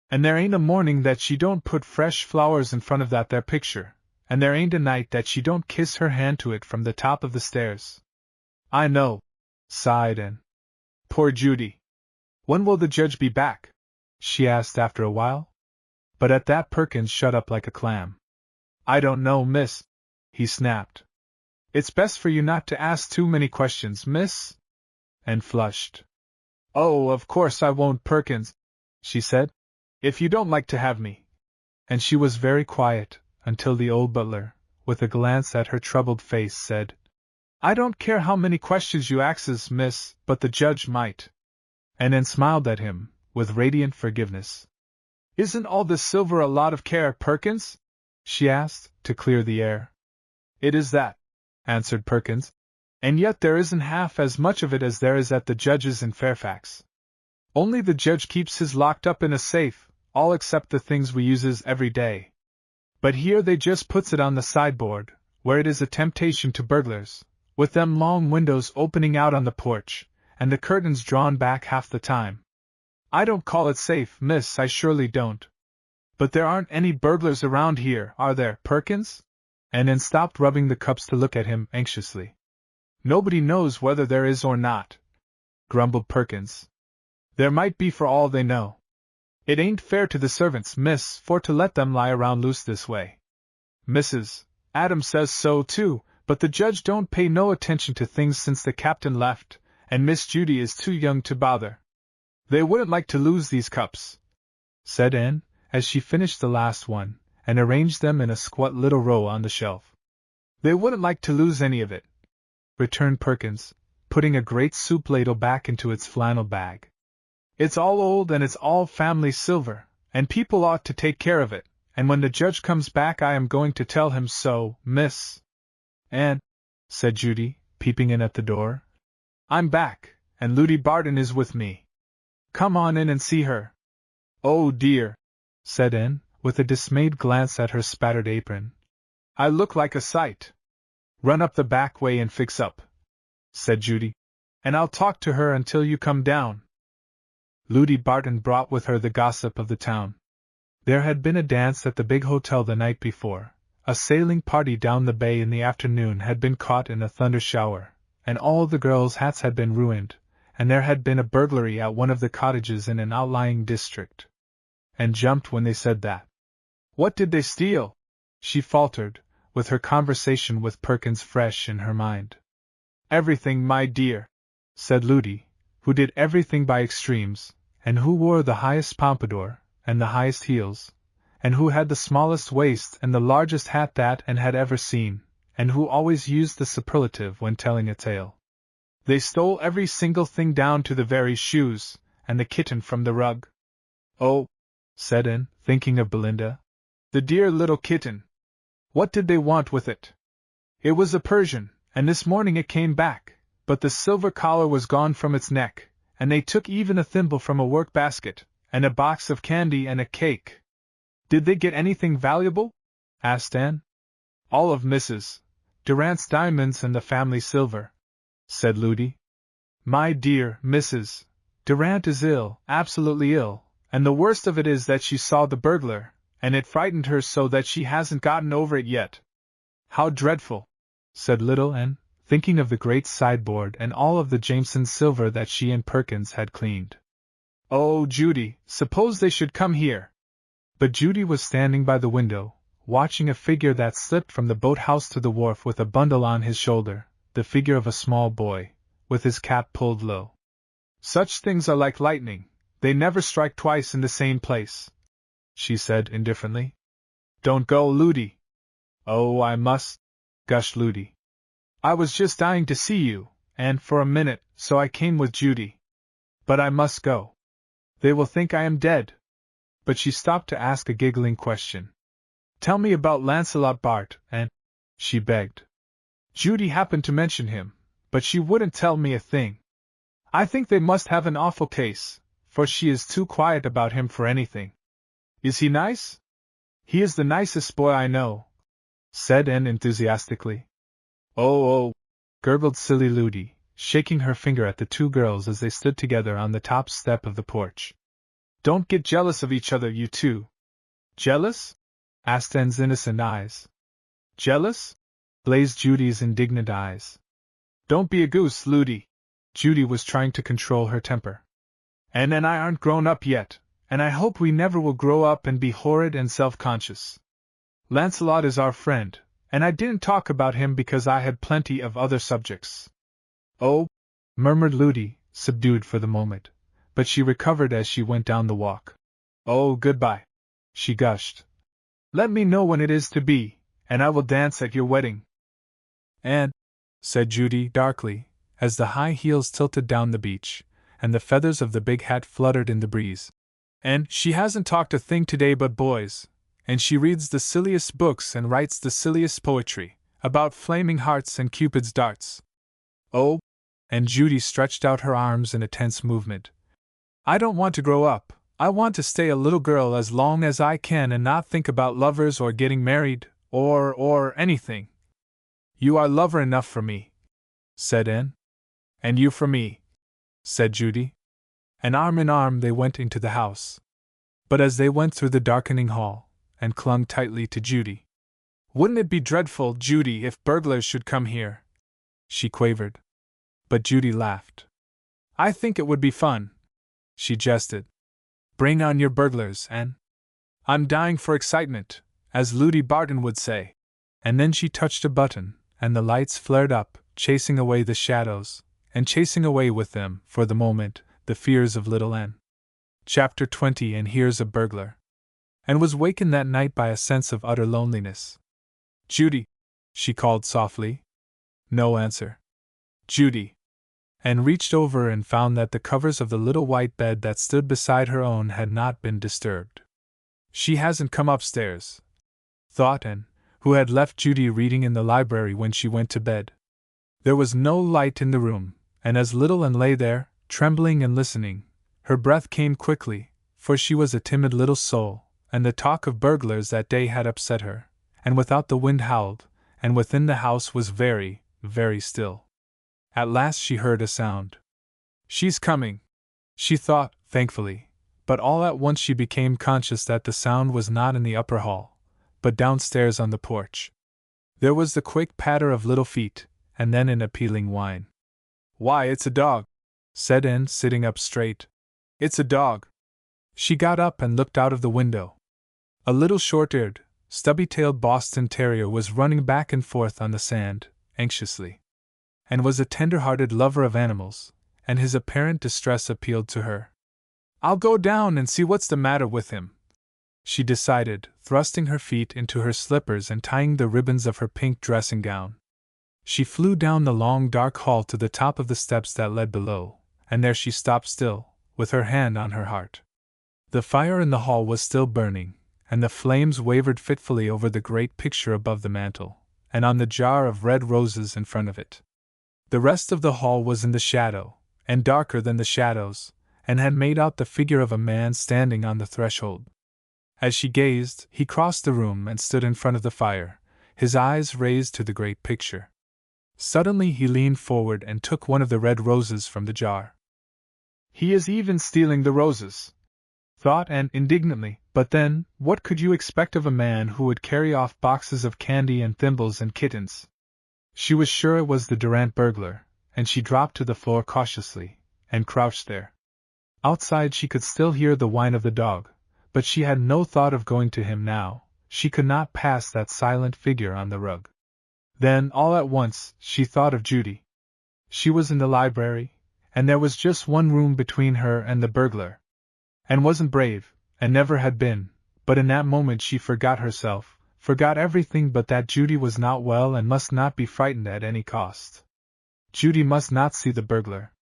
and there ain't a morning that she don't put fresh flowers in front of that there picture, and there ain't a night that she don't kiss her hand to it from the top of the stairs. I know, sighed Anne. Poor Judy. When will the judge be back? She asked after a while. But at that Perkins shut up like a clam. I don't know, miss, he snapped. It's best for you not to ask too many questions, miss. And flushed. Oh, of course I won't, Perkins, she said, if you don't like to have me. And she was very quiet, until the old butler, with a glance at her troubled face, said, I don't care how many questions you axes, miss, but the judge might. And then smiled at him, with radiant forgiveness. Isn't all this silver a lot of care, Perkins? She asked, to clear the air. It is that, answered Perkins, and yet there isn't half as much of it as there is at the judge's in Fairfax. Only the judge keeps his locked up in a safe, all except the things we uses every day. But here they just puts it on the sideboard, where it is a temptation to burglars, with them long windows opening out on the porch, and the curtains drawn back half the time. I don't call it safe, miss, I surely don't. But there aren't any burglars around here, are there, Perkins? And then stopped rubbing the cups to look at him anxiously. Nobody knows whether there is or not, grumbled Perkins. There might be for all they know. It ain't fair to the servants, miss, for to let them lie around loose this way. Mrs. Adams says so too, but the judge don't pay no attention to things since the captain left, and Miss Judy is too young to bother. They wouldn't like to lose these cups, said Anne, as she finished the last one, and arranged them in a squat little row on the shelf. They wouldn't like to lose any of it, returned Perkins, putting a great soup ladle back into its flannel bag. It's all old and it's all family silver, and people ought to take care of it, and when the judge comes back I am going to tell him so, miss. And, said Judy, peeping in at the door, I'm back, and Ludy Barton is with me. Come on in and see her. Oh dear, said Anne, with a dismayed glance at her spattered apron. I look like a sight. Run up the back way and fix up, said Judy, and I'll talk to her until you come down. Ludy Barton brought with her the gossip of the town. There had been a dance at the big hotel the night before, a sailing party down the bay in the afternoon had been caught in a thunder shower, and all the girls' hats had been ruined, and there had been a burglary at one of the cottages in an outlying district. And jumped when they said that. What did they steal? She faltered, with her conversation with Perkins fresh in her mind. Everything, my dear, said Ludy, who did everything by extremes, and who wore the highest pompadour, and the highest heels, and who had the smallest waist and the largest hat that Anne had ever seen, and who always used the superlative when telling a tale. They stole every single thing down to the very shoes, and the kitten from the rug. Oh, said Anne, thinking of Belinda. The dear little kitten. What did they want with it? It was a Persian, and this morning it came back, but the silver collar was gone from its neck, and they took even a thimble from a work-basket, and a box of candy and a cake. Did they get anything valuable? Asked Anne. All of Mrs. Durant's diamonds and the family silver, said Ludy. My dear Mrs. Durant is ill, absolutely ill, and the worst of it is that she saw the burglar, and it frightened her so that she hasn't gotten over it yet. How dreadful, said little Anne, thinking of the great sideboard and all of the Jameson silver that she and Perkins had cleaned. Oh, Judy, suppose they should come here. But Judy was standing by the window, watching a figure that slipped from the boathouse to the wharf with a bundle on his shoulder, the figure of a small boy, with his cap pulled low. "Such things are like lightning, they never strike twice in the same place," she said indifferently. "Don't go, Ludi." "Oh, I must," gushed Ludi. "I was just dying to see you, and for a minute, so I came with Judy. But I must go. They will think I am dead." But she stopped to ask a giggling question. "Tell me about Lancelot Bart, and," she begged. "Judy happened to mention him, but she wouldn't tell me a thing. I think they must have an awful case, for she is too quiet about him for anything." "Is he nice?" "He is the nicest boy I know," said Anne enthusiastically. Oh, gurgled silly Ludi, shaking her finger at the two girls as they stood together on the top step of the porch. "Don't get jealous of each other, you two." "Jealous?" asked Anne's innocent eyes. "Jealous?" blazed Judy's indignant eyes. "Don't be a goose, Ludi." Judy was trying to control her temper. "Anne and I aren't grown up yet, and I hope we never will grow up and be horrid and self-conscious. Lancelot is our friend, and I didn't talk about him because I had plenty of other subjects." "Oh," murmured Ludi, subdued for the moment, but she recovered as she went down the walk. "Oh, goodbye," she gushed. "Let me know when it is to be, and I will dance at your wedding." "And," said Judy darkly, as the high heels tilted down the beach, and the feathers of the big hat fluttered in the breeze. "And she hasn't talked a thing today but boys, and she reads the silliest books and writes the silliest poetry, about flaming hearts and Cupid's darts. Oh," and Judy stretched out her arms in a tense movement, "I don't want to grow up. I want to stay a little girl as long as I can and not think about lovers or getting married, or anything." "You are lover enough for me," said Anne. "And you for me," said Judy. And arm in arm they went into the house. But as they went through the darkening hall, and clung tightly to Judy. "Wouldn't it be dreadful, Judy, if burglars should come here?" she quavered. But Judy laughed. "I think it would be fun," she jested. "Bring on your burglars, Anne. I'm dying for excitement, as Ludi Barton would say." And then she touched a button, and the lights flared up, chasing away the shadows, and chasing away with them, for the moment, the fears of little Anne. Chapter 20. And here's a burglar. Anne was wakened that night by a sense of utter loneliness. "Judy," she called softly. No answer. "Judy." Anne reached over and found that the covers of the little white bed that stood beside her own had not been disturbed. "She hasn't come upstairs," thought Anne, who had left Judy reading in the library when she went to bed. There was no light in the room, and as little Anne lay there, trembling and listening, her breath came quickly, for she was a timid little soul, and the talk of burglars that day had upset her, and without the wind howled, and within the house was very, very still. At last she heard a sound. "She's coming," she thought, thankfully, but all at once she became conscious that the sound was not in the upper hall, but downstairs on the porch. There was the quick patter of little feet, and then an appealing whine. "Why, it's a dog," said Anne, sitting up straight. "It's a dog." She got up and looked out of the window. A little short-eared, stubby-tailed Boston terrier was running back and forth on the sand, anxiously. And was a tender-hearted lover of animals, and his apparent distress appealed to her. "I'll go down and see what's the matter with him," she decided, thrusting her feet into her slippers and tying the ribbons of her pink dressing gown. She flew down the long dark hall to the top of the steps that led below, and there she stopped still, with her hand on her heart. The fire in the hall was still burning, and the flames wavered fitfully over the great picture above the mantel, and on the jar of red roses in front of it. The rest of the hall was in the shadow, and darker than the shadows, and had made out the figure of a man standing on the threshold. As she gazed, he crossed the room and stood in front of the fire, his eyes raised to the great picture. Suddenly he leaned forward and took one of the red roses from the jar. "He is even stealing the roses," thought Anne indignantly, but then, what could you expect of a man who would carry off boxes of candy and thimbles and kittens? She was sure it was the Durant burglar, and she dropped to the floor cautiously, and crouched there. Outside she could still hear the whine of the dog, but she had no thought of going to him now. She could not pass that silent figure on the rug. Then, all at once, she thought of Judy. She was in the library, and there was just one room between her and the burglar. And wasn't brave, and never had been, but in that moment she forgot herself, forgot everything but that Judy was not well and must not be frightened at any cost. Judy must not see the burglar.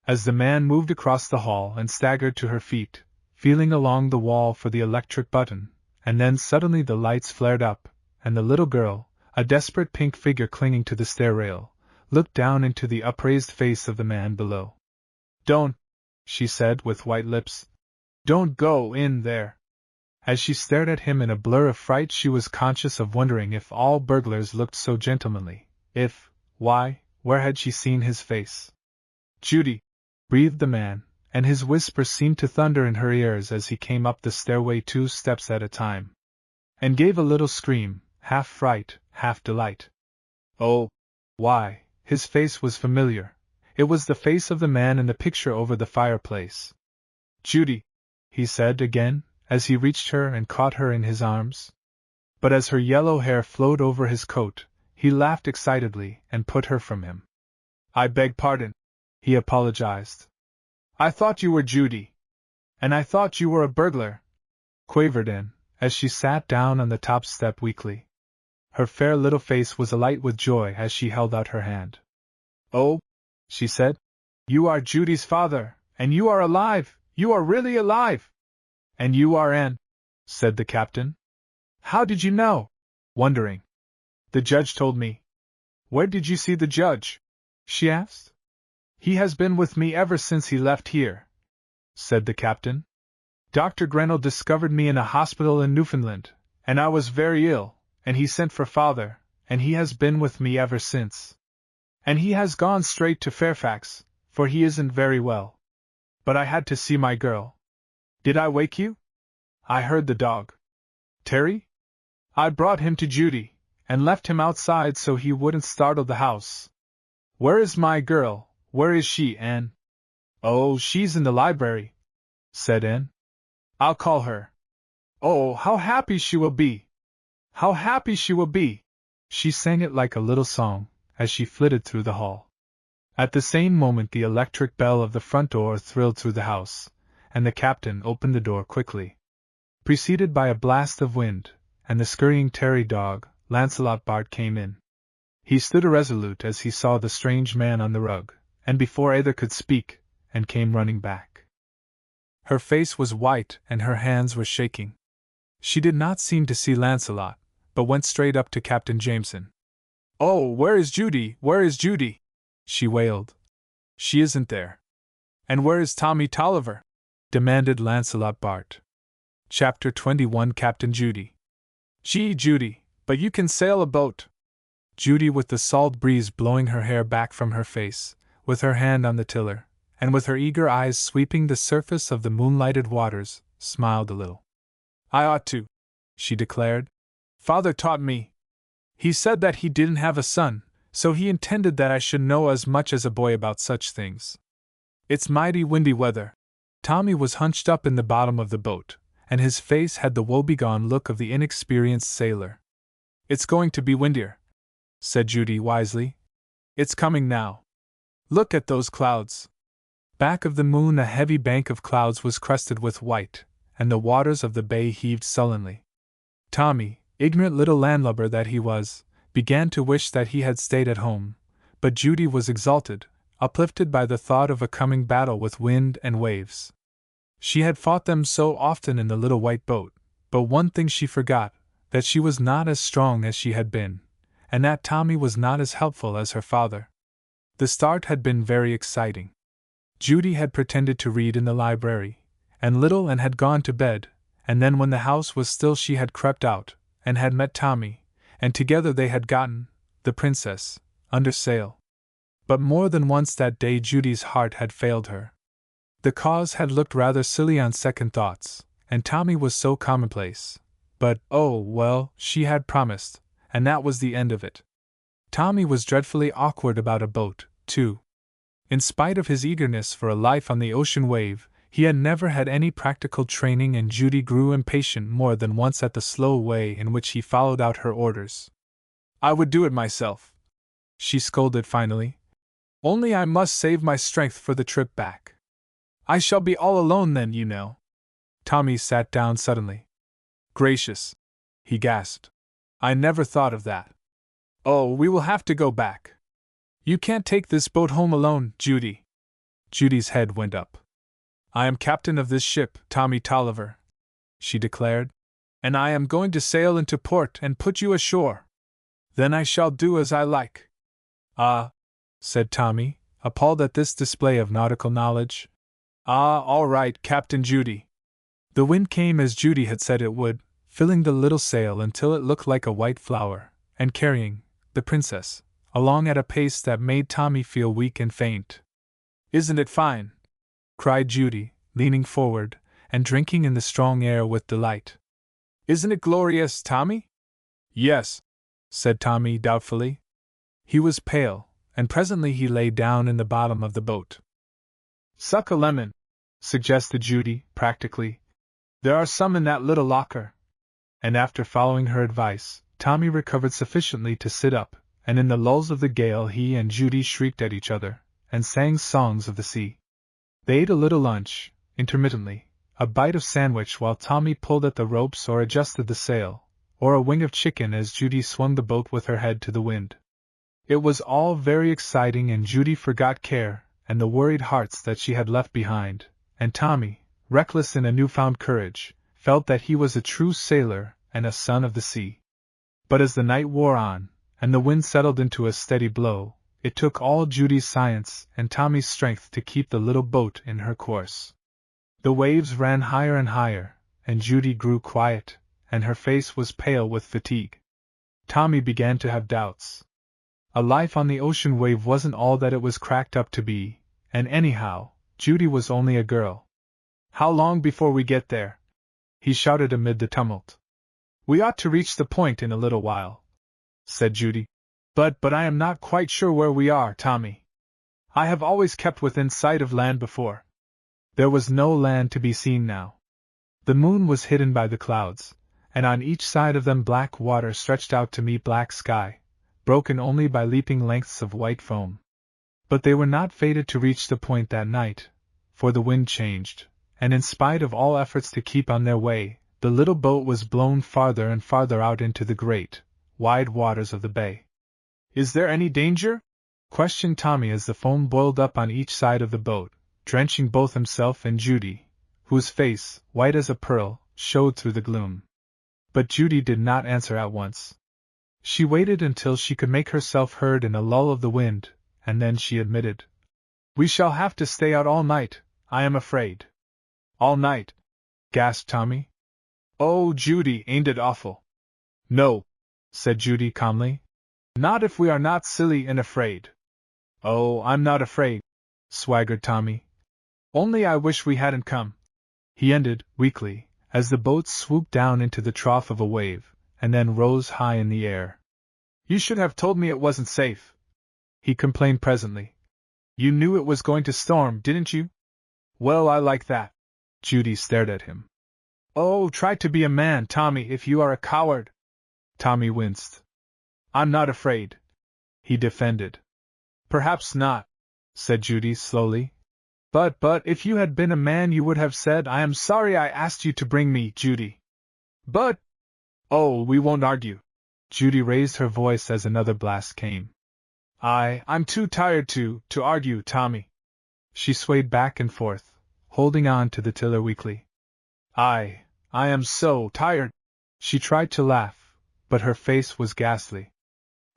As the man moved across the hall and staggered to her feet, feeling along the wall for the electric button, and then suddenly the lights flared up, and the little girl, a desperate pink figure clinging to the stair rail, looked down into the upraised face of the man below. "Don't," she said with white lips. "Don't go in there." As she stared at him in a blur of fright, she was conscious of wondering if all burglars looked so gentlemanly. If, why, where had she seen his face? "Judy," breathed the man, and his whisper seemed to thunder in her ears as he came up the stairway 2 steps at a time. And gave a little scream, half fright, half delight. Oh! Why, his face was familiar. It was the face of the man in the picture over the fireplace. "Judy," he said again, as he reached her and caught her in his arms. But as her yellow hair flowed over his coat, he laughed excitedly and put her from him. "I beg pardon," he apologized. "I thought you were Judy. And I thought you were a burglar," quavered Anne, as she sat down on the top step weakly. Her fair little face was alight with joy as she held out her hand. "Oh," she said, "you are Judy's father, and you are alive, you are really alive!" "And you are Anne," said the captain. "How did you know?" Wondering. "The judge told me." "Where did you see the judge?" she asked. "He has been with me ever since he left here," said the captain. "Dr. Grinnell discovered me in a hospital in Newfoundland, and I was very ill, and he sent for father, and he has been with me ever since. And he has gone straight to Fairfax, for he isn't very well. But I had to see my girl. Did I wake you? I heard the dog. Terry? I brought him to Judy, and left him outside so he wouldn't startle the house. Where is my girl? Where is she, Anne?" "Oh, she's in the library," said Anne. "I'll call her. Oh, how happy she will be! How happy she will be!" She sang it like a little song, as she flitted through the hall. At the same moment the electric bell of the front door thrilled through the house, and the captain opened the door quickly. Preceded by a blast of wind, and the scurrying Terry dog, Lancelot Bart came in. He stood irresolute as he saw the strange man on the rug, and before either could speak, and came running back. Her face was white and her hands were shaking. She did not seem to see Lancelot, but went straight up to Captain Jameson. "Oh, where is Judy? Where is Judy?" she wailed. "She isn't there." "And where is Tommy Tolliver?" demanded Lancelot Bart. Chapter 21 Captain Judy. "Gee, Judy, but you can sail a boat." Judy, with the salt breeze blowing her hair back from her face, with her hand on the tiller, and with her eager eyes sweeping the surface of the moonlighted waters, smiled a little. "I ought to," she declared. "Father taught me. He said that he didn't have a son, so he intended that I should know as much as a boy about such things. It's mighty windy weather." Tommy was hunched up in the bottom of the boat, and his face had the woebegone look of the inexperienced sailor. "It's going to be windier," said Judy wisely. "It's coming now. Look at those clouds." Back of the moon a heavy bank of clouds was crested with white, and the waters of the bay heaved sullenly. Tommy, ignorant little landlubber that he was, began to wish that he had stayed at home, but Judy was exalted, uplifted by the thought of a coming battle with wind and waves. She had fought them so often in the little white boat, but one thing she forgot, that she was not as strong as she had been, and that Tommy was not as helpful as her father. The start had been very exciting. Judy had pretended to read in the library, and little Anne had gone to bed, and then when the house was still she had crept out, and had met Tommy, and together they had gotten, the princess, under sail. But more than once that day Judy's heart had failed her. The cause had looked rather silly on second thoughts, and Tommy was so commonplace. But, oh, well, she had promised, and that was the end of it. Tommy was dreadfully awkward about a boat, too. In spite of his eagerness for a life on the ocean wave, He had never had any practical training, and Judy grew impatient more than once at the slow way in which he followed out her orders. "I would do it myself," she scolded finally. "Only I must save my strength for the trip back. I shall be all alone then, you know." Tommy sat down suddenly. "Gracious!" he gasped. "I never thought of that. Oh, we will have to go back. You can't take this boat home alone, Judy." Judy's head went up. "I am captain of this ship, Tommy Tolliver," she declared, "and I am going to sail into port and put you ashore. Then I shall do as I like." "Ah," said Tommy, appalled at this display of nautical knowledge. "Ah, all right, Captain Judy." The wind came as Judy had said it would, filling the little sail until it looked like a white flower, and carrying the princess along at a pace that made Tommy feel weak and faint. "Isn't it fine?" cried Judy, leaning forward and drinking in the strong air with delight. "Isn't it glorious, Tommy?" "Yes," said Tommy doubtfully. He was pale, and presently he lay down in the bottom of the boat. "Suck a lemon," suggested Judy, practically. "There are some in that little locker." And after following her advice, Tommy recovered sufficiently to sit up, and in the lulls of the gale he and Judy shrieked at each other, and sang songs of the sea. They ate a little lunch, intermittently, a bite of sandwich while Tommy pulled at the ropes or adjusted the sail, or a wing of chicken as Judy swung the boat with her head to the wind. It was all very exciting, and Judy forgot care and the worried hearts that she had left behind, and Tommy, reckless in a newfound courage, felt that he was a true sailor and a son of the sea. But as the night wore on, and the wind settled into a steady blow, it took all Judy's science and Tommy's strength to keep the little boat in her course. The waves ran higher and higher, and Judy grew quiet, and her face was pale with fatigue. Tommy began to have doubts. A life on the ocean wave wasn't all that it was cracked up to be, and anyhow, Judy was only a girl. "How long before we get there?" he shouted amid the tumult. "We ought to reach the point in a little while," said Judy. But I am not quite sure where we are, Tommy. I have always kept within sight of land before." There was no land to be seen now. The moon was hidden by the clouds, and on each side of them black water stretched out to meet black sky, broken only by leaping lengths of white foam. But they were not fated to reach the point that night, for the wind changed, and in spite of all efforts to keep on their way, the little boat was blown farther and farther out into the great, wide waters of the bay. "Is there any danger?" questioned Tommy as the foam boiled up on each side of the boat, drenching both himself and Judy, whose face, white as a pearl, showed through the gloom. But Judy did not answer at once. She waited until she could make herself heard in a lull of the wind, and then she admitted, "We shall have to stay out all night, I am afraid." "All night?" gasped Tommy. "Oh, Judy, ain't it awful?" "No," said Judy calmly. "Not if we are not silly and afraid." "Oh, I'm not afraid," swaggered Tommy. "Only I wish we hadn't come," he ended, weakly, as the boat swooped down into the trough of a wave, and then rose high in the air. "You should have told me it wasn't safe," he complained presently. "You knew it was going to storm, didn't you?" "Well, I like that." Judy stared at him. "Oh, try to be a man, Tommy, if you are a coward." Tommy winced. "I'm not afraid," he defended. "Perhaps not," said Judy slowly. But if you had been a man you would have said, 'I am sorry I asked you to bring me, Judy.' But... Oh, we won't argue." Judy raised her voice as another blast came. I'm too tired to argue, Tommy." She swayed back and forth, holding on to the tiller weakly. I am so tired." She tried to laugh, but her face was ghastly.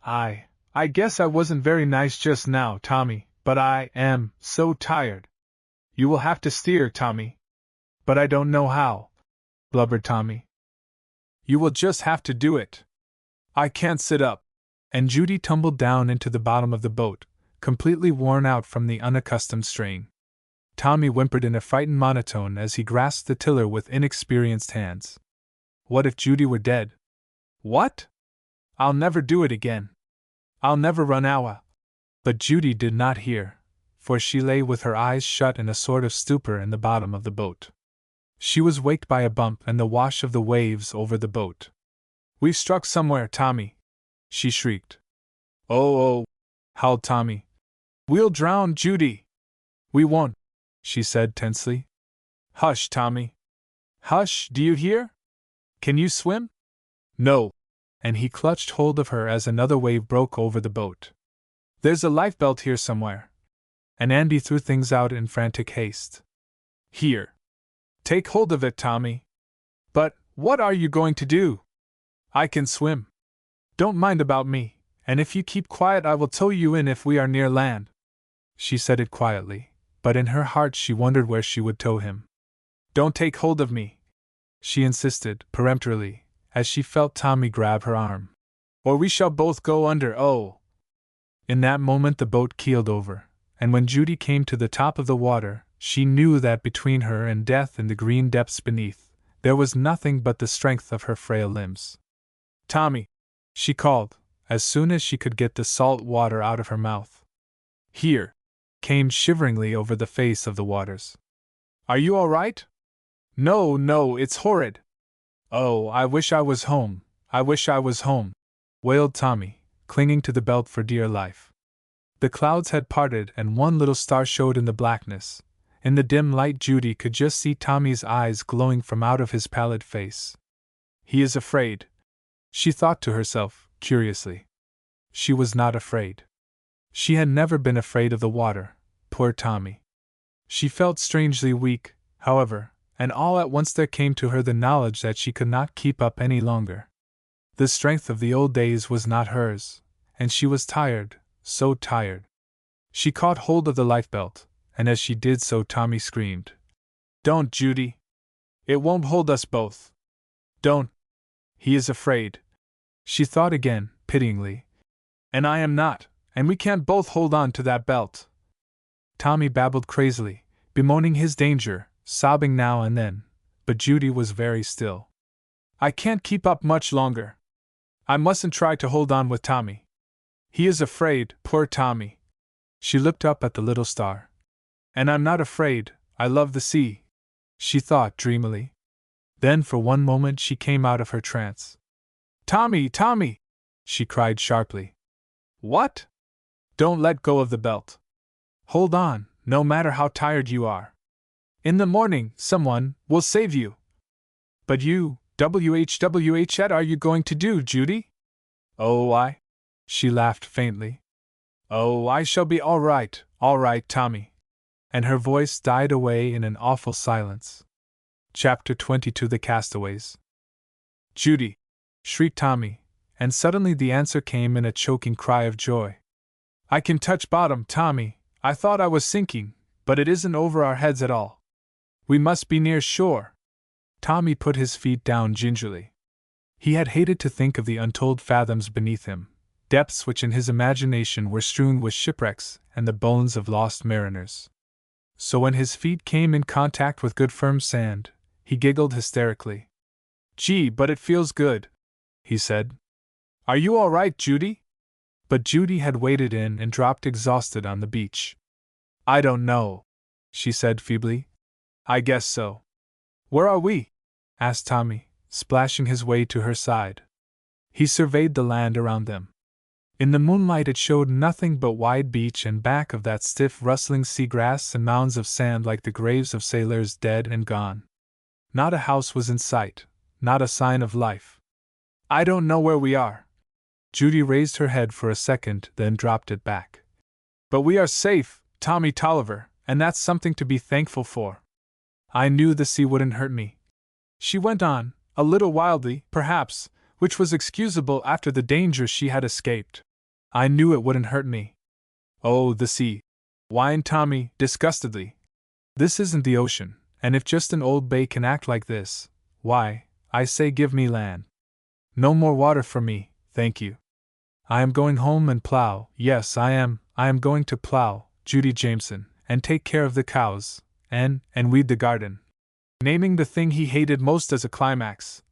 I guess I wasn't very nice just now, Tommy, but I am so tired." "You will have to steer, Tommy." "But I don't know how," blubbered Tommy. "You will just have to do it." "I can't sit up." And Judy tumbled down into the bottom of the boat, completely worn out from the unaccustomed strain. Tommy whimpered in a frightened monotone as he grasped the tiller with inexperienced hands. What if Judy were dead? "What? I'll never do it again. I'll never run awa." But Judy did not hear, for she lay with her eyes shut in a sort of stupor in the bottom of the boat. She was waked by a bump and the wash of the waves over the boat. "We've struck somewhere, Tommy!" she shrieked. "Oh, oh!" howled Tommy. "We'll drown, Judy!" "We won't," she said tensely. "Hush, Tommy! Hush, do you hear? Can you swim?" "No," and he clutched hold of her as another wave broke over the boat. "There's a lifebelt here somewhere." And Andy threw things out in frantic haste. "Here. Take hold of it, Tommy." "But, what are you going to do?" "I can swim. Don't mind about me, and if you keep quiet I will tow you in if we are near land." She said it quietly, but in her heart she wondered where she would tow him. "Don't take hold of me," she insisted, peremptorily, as she felt Tommy grab her arm. "Or we shall both go under, oh!" In that moment the boat keeled over, and when Judy came to the top of the water, she knew that between her and death in the green depths beneath, there was nothing but the strength of her frail limbs. "Tommy!" she called, as soon as she could get the salt water out of her mouth. "Here!" came shiveringly over the face of the waters. "Are you all right?" "No, no, it's horrid!" "Oh, I wish I was home, I wish I was home!" wailed Tommy, clinging to the belt for dear life. The clouds had parted and one little star showed in the blackness. In the dim light Judy could just see Tommy's eyes glowing from out of his pallid face. "He is afraid," she thought to herself, curiously. She was not afraid. She had never been afraid of the water, poor Tommy. She felt strangely weak, however, and all at once there came to her the knowledge that she could not keep up any longer. The strength of the old days was not hers, and she was tired, so tired. She caught hold of the lifebelt, and as she did so Tommy screamed. "Don't, Judy! It won't hold us both! Don't! He is afraid!" She thought again, pityingly. "And I am not, and we can't both hold on to that belt." Tommy babbled crazily, bemoaning his danger, sobbing now and then, but Judy was very still. "I can't keep up much longer. I mustn't try to hold on with Tommy. He is afraid, poor Tommy." She looked up at the little star. "And I'm not afraid, I love the sea," she thought dreamily. Then for one moment she came out of her trance. "Tommy, Tommy!" she cried sharply. "What?" "Don't let go of the belt. Hold on, no matter how tired you are. In the morning, someone will save you." "But you, what are you going to do, Judy?" "Oh, she laughed faintly. "Oh, I shall be all right, Tommy." And her voice died away in an awful silence. Chapter 22 The Castaways. "Judy!" shrieked Tommy, and suddenly the answer came in a choking cry of joy. "I can touch bottom, Tommy. I thought I was sinking, but it isn't over our heads at all. We must be near shore." Tommy put his feet down gingerly. He had hated to think of the untold fathoms beneath him, depths which in his imagination were strewn with shipwrecks and the bones of lost mariners. So when his feet came in contact with good firm sand, he giggled hysterically. "Gee, but it feels good," he said. "Are you all right, Judy?" But Judy had waded in and dropped exhausted on the beach. "I don't know," she said feebly. "I guess so." "Where are we?" asked Tommy, splashing his way to her side. He surveyed the land around them. In the moonlight it showed nothing but wide beach and back of that stiff rustling seagrass and mounds of sand like the graves of sailors dead and gone. Not a house was in sight, not a sign of life. "I don't know where we are." Judy raised her head for a second, then dropped it back. "But we are safe, Tommy Tolliver, and that's something to be thankful for. I knew the sea wouldn't hurt me," she went on, a little wildly, perhaps, which was excusable after the danger she had escaped. "I knew it wouldn't hurt me." "Oh, the sea," whined Tommy, disgustedly. "This isn't the ocean, and if just an old bay can act like this, why, I say give me land. No more water for me, thank you. I am going home and plow, yes I am going to plow, Judy Jameson, and take care of the cows, and weed the garden." Naming the thing he hated most as a climax.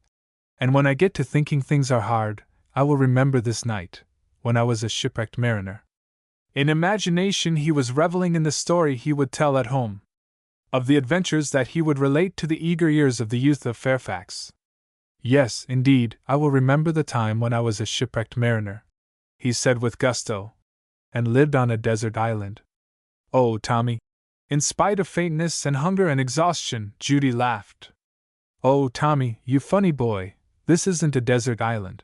"And when I get to thinking things are hard, I will remember this night, when I was a shipwrecked mariner." In imagination he was reveling in the story he would tell at home, of the adventures that he would relate to the eager ears of the youth of Fairfax. Yes, indeed, I will remember the time when I was a shipwrecked mariner, he said with gusto, and lived on a desert island. Oh, Tommy! In spite of faintness and hunger and exhaustion, Judy laughed. Oh, Tommy, you funny boy, this isn't a desert island.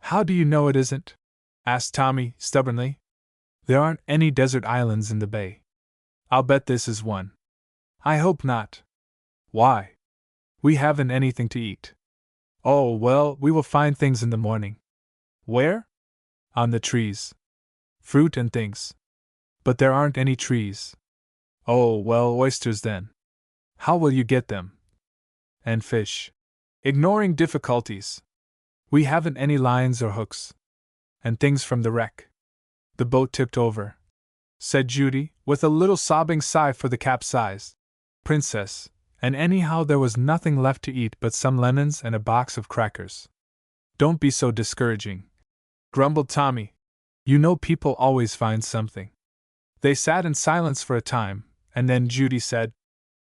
How do you know it isn't? Asked Tommy, stubbornly. There aren't any desert islands in the bay. I'll bet this is one. I hope not. Why? We haven't anything to eat. Oh, well, we will find things in the morning. Where? On the trees. Fruit and things. But there aren't any trees. Oh, well, oysters then. How will you get them? And fish. Ignoring difficulties. We haven't any lines or hooks. And things from the wreck. The boat tipped over, said Judy, with a little sobbing sigh for the capsized princess, and anyhow there was nothing left to eat but some lemons and a box of crackers. Don't be so discouraging, grumbled Tommy. You know people always find something. They sat in silence for a time, and then Judy said,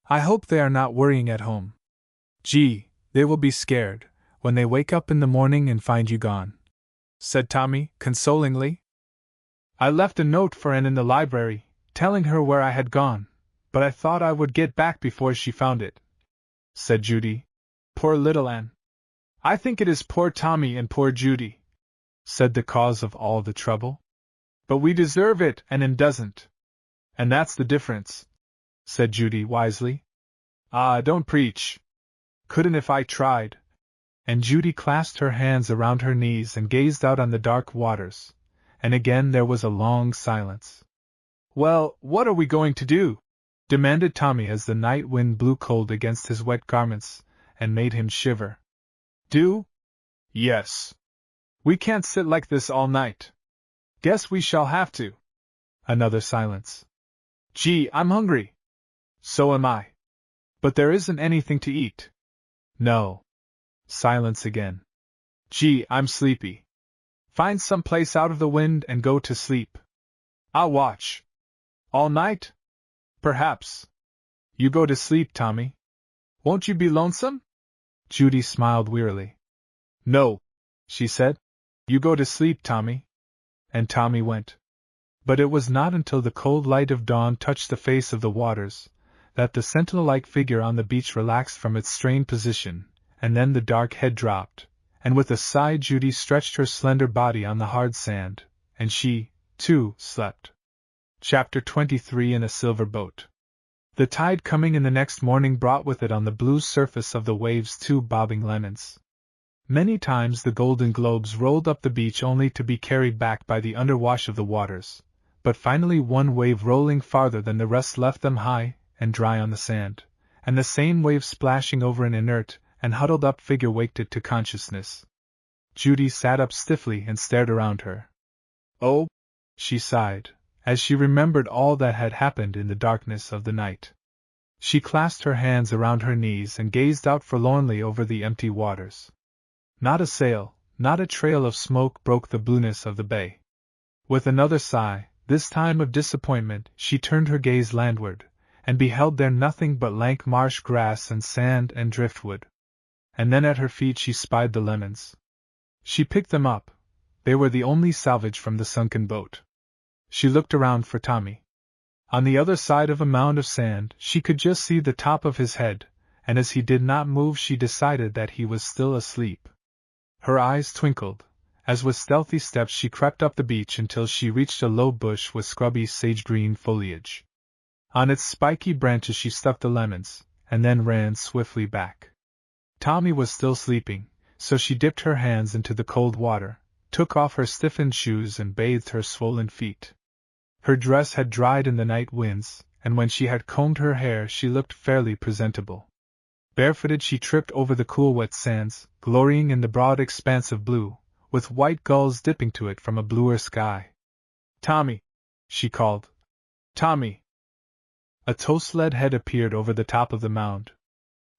I hope they are not worrying at home. Gee, they will be scared when they wake up in the morning and find you gone, said Tommy, consolingly. I left a note for Anne in the library, telling her where I had gone, but I thought I would get back before she found it, said Judy. Poor little Anne. I think it is poor Tommy and poor Judy, said the cause of all the trouble. But we deserve it and Anne doesn't. And that's the difference, said Judy wisely. Ah, don't preach. Couldn't if I tried. And Judy clasped her hands around her knees and gazed out on the dark waters. And again there was a long silence. Well, what are we going to do? Demanded Tommy as the night wind blew cold against his wet garments and made him shiver. Do? Yes. We can't sit like this all night. Guess we shall have to. Another silence. Gee, I'm hungry. So am I. But there isn't anything to eat. No. Silence again. Gee, I'm sleepy. Find some place out of the wind and go to sleep. I'll watch. All night? Perhaps. You go to sleep, Tommy. Won't you be lonesome? Judy smiled wearily. No, she said. You go to sleep, Tommy. And Tommy went. But it was not until the cold light of dawn touched the face of the waters that the sentinel-like figure on the beach relaxed from its strained position, and then the dark head dropped, and with a sigh Judy stretched her slender body on the hard sand, and she, too, slept. Chapter 23 In a Silver Boat. The tide coming in the next morning brought with it on the blue surface of the waves 2 bobbing lemons. Many times the golden globes rolled up the beach only to be carried back by the underwash of the waters, but finally one wave rolling farther than the rest left them high and dry on the sand, and the same wave splashing over an inert and huddled-up figure waked it to consciousness. Judy sat up stiffly and stared around her. Oh, she sighed, as she remembered all that had happened in the darkness of the night. She clasped her hands around her knees and gazed out forlornly over the empty waters. Not a sail, not a trail of smoke broke the blueness of the bay. With another sigh, this time of disappointment, she turned her gaze landward, and beheld there nothing but lank marsh grass and sand and driftwood. And then at her feet she spied the lemons. She picked them up. They were the only salvage from the sunken boat. She looked around for Tommy. On the other side of a mound of sand she could just see the top of his head, and as he did not move she decided that he was still asleep. Her eyes twinkled, as with stealthy steps she crept up the beach until she reached a low bush with scrubby sage-green foliage. On its spiky branches she stuck the lemons, and then ran swiftly back. Tommy was still sleeping, so she dipped her hands into the cold water, took off her stiffened shoes and bathed her swollen feet. Her dress had dried in the night winds, and when she had combed her hair she looked fairly presentable. Barefooted she tripped over the cool wet sands, glorying in the broad expanse of blue, with white gulls dipping to it from a bluer sky. Tommy! She called. Tommy! A tow-sled head appeared over the top of the mound.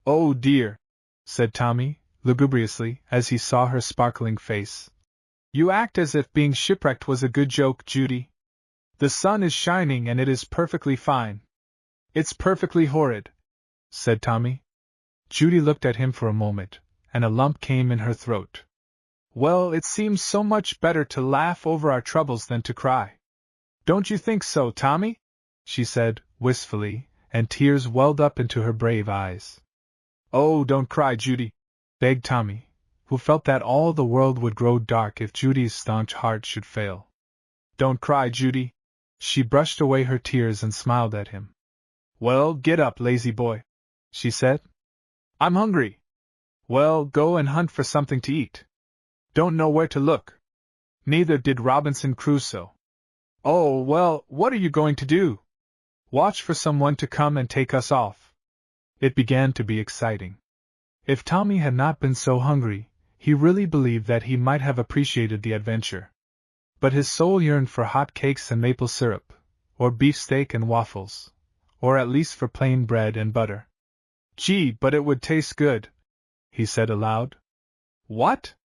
Oh dear! Said Tommy, lugubriously, as he saw her sparkling face. You act as if being shipwrecked was a good joke, Judy. The sun is shining and it is perfectly fine. It's perfectly horrid, said Tommy. Judy looked at him for a moment, and a lump came in her throat. Well, it seems so much better to laugh over our troubles than to cry. Don't you think so, Tommy? She said, wistfully, and tears welled up into her brave eyes. Oh, don't cry, Judy, begged Tommy, who felt that all the world would grow dark if Judy's staunch heart should fail. Don't cry, Judy. She brushed away her tears and smiled at him. Well, get up, lazy boy, she said. I'm hungry. Well, go and hunt for something to eat. Don't know where to look. Neither did Robinson Crusoe. Oh, well, what are you going to do? Watch for someone to come and take us off. It began to be exciting. If Tommy had not been so hungry, he really believed that he might have appreciated the adventure. But his soul yearned for hot cakes and maple syrup, or beefsteak and waffles, or at least for plain bread and butter. Gee, but it would taste good, he said aloud. What?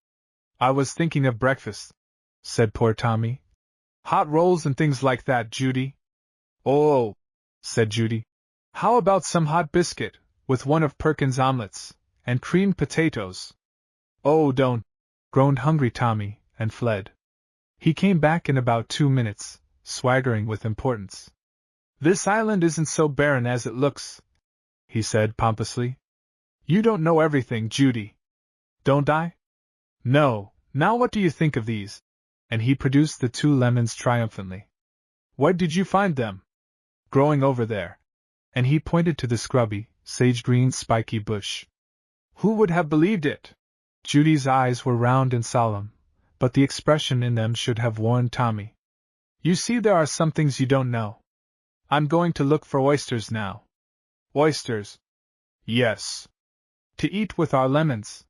I was thinking of breakfast, said poor Tommy. Hot rolls and things like that, Judy. Oh, said Judy. How about some hot biscuit, with one of Perkins' omelets, and creamed potatoes? Oh, don't, groaned hungry Tommy, and fled. He came back in about 2 minutes, swaggering with importance. This island isn't so barren as it looks, he said pompously. You don't know everything, Judy. Don't I? No, now what do you think of these? And he produced the 2 lemons triumphantly. Where did you find them? Growing over there. And he pointed to the scrubby, sage-green spiky bush. Who would have believed it? Judy's eyes were round and solemn, but the expression in them should have warned Tommy. You see, there are some things you don't know. I'm going to look for oysters now. Oysters? Yes. To eat with our lemons.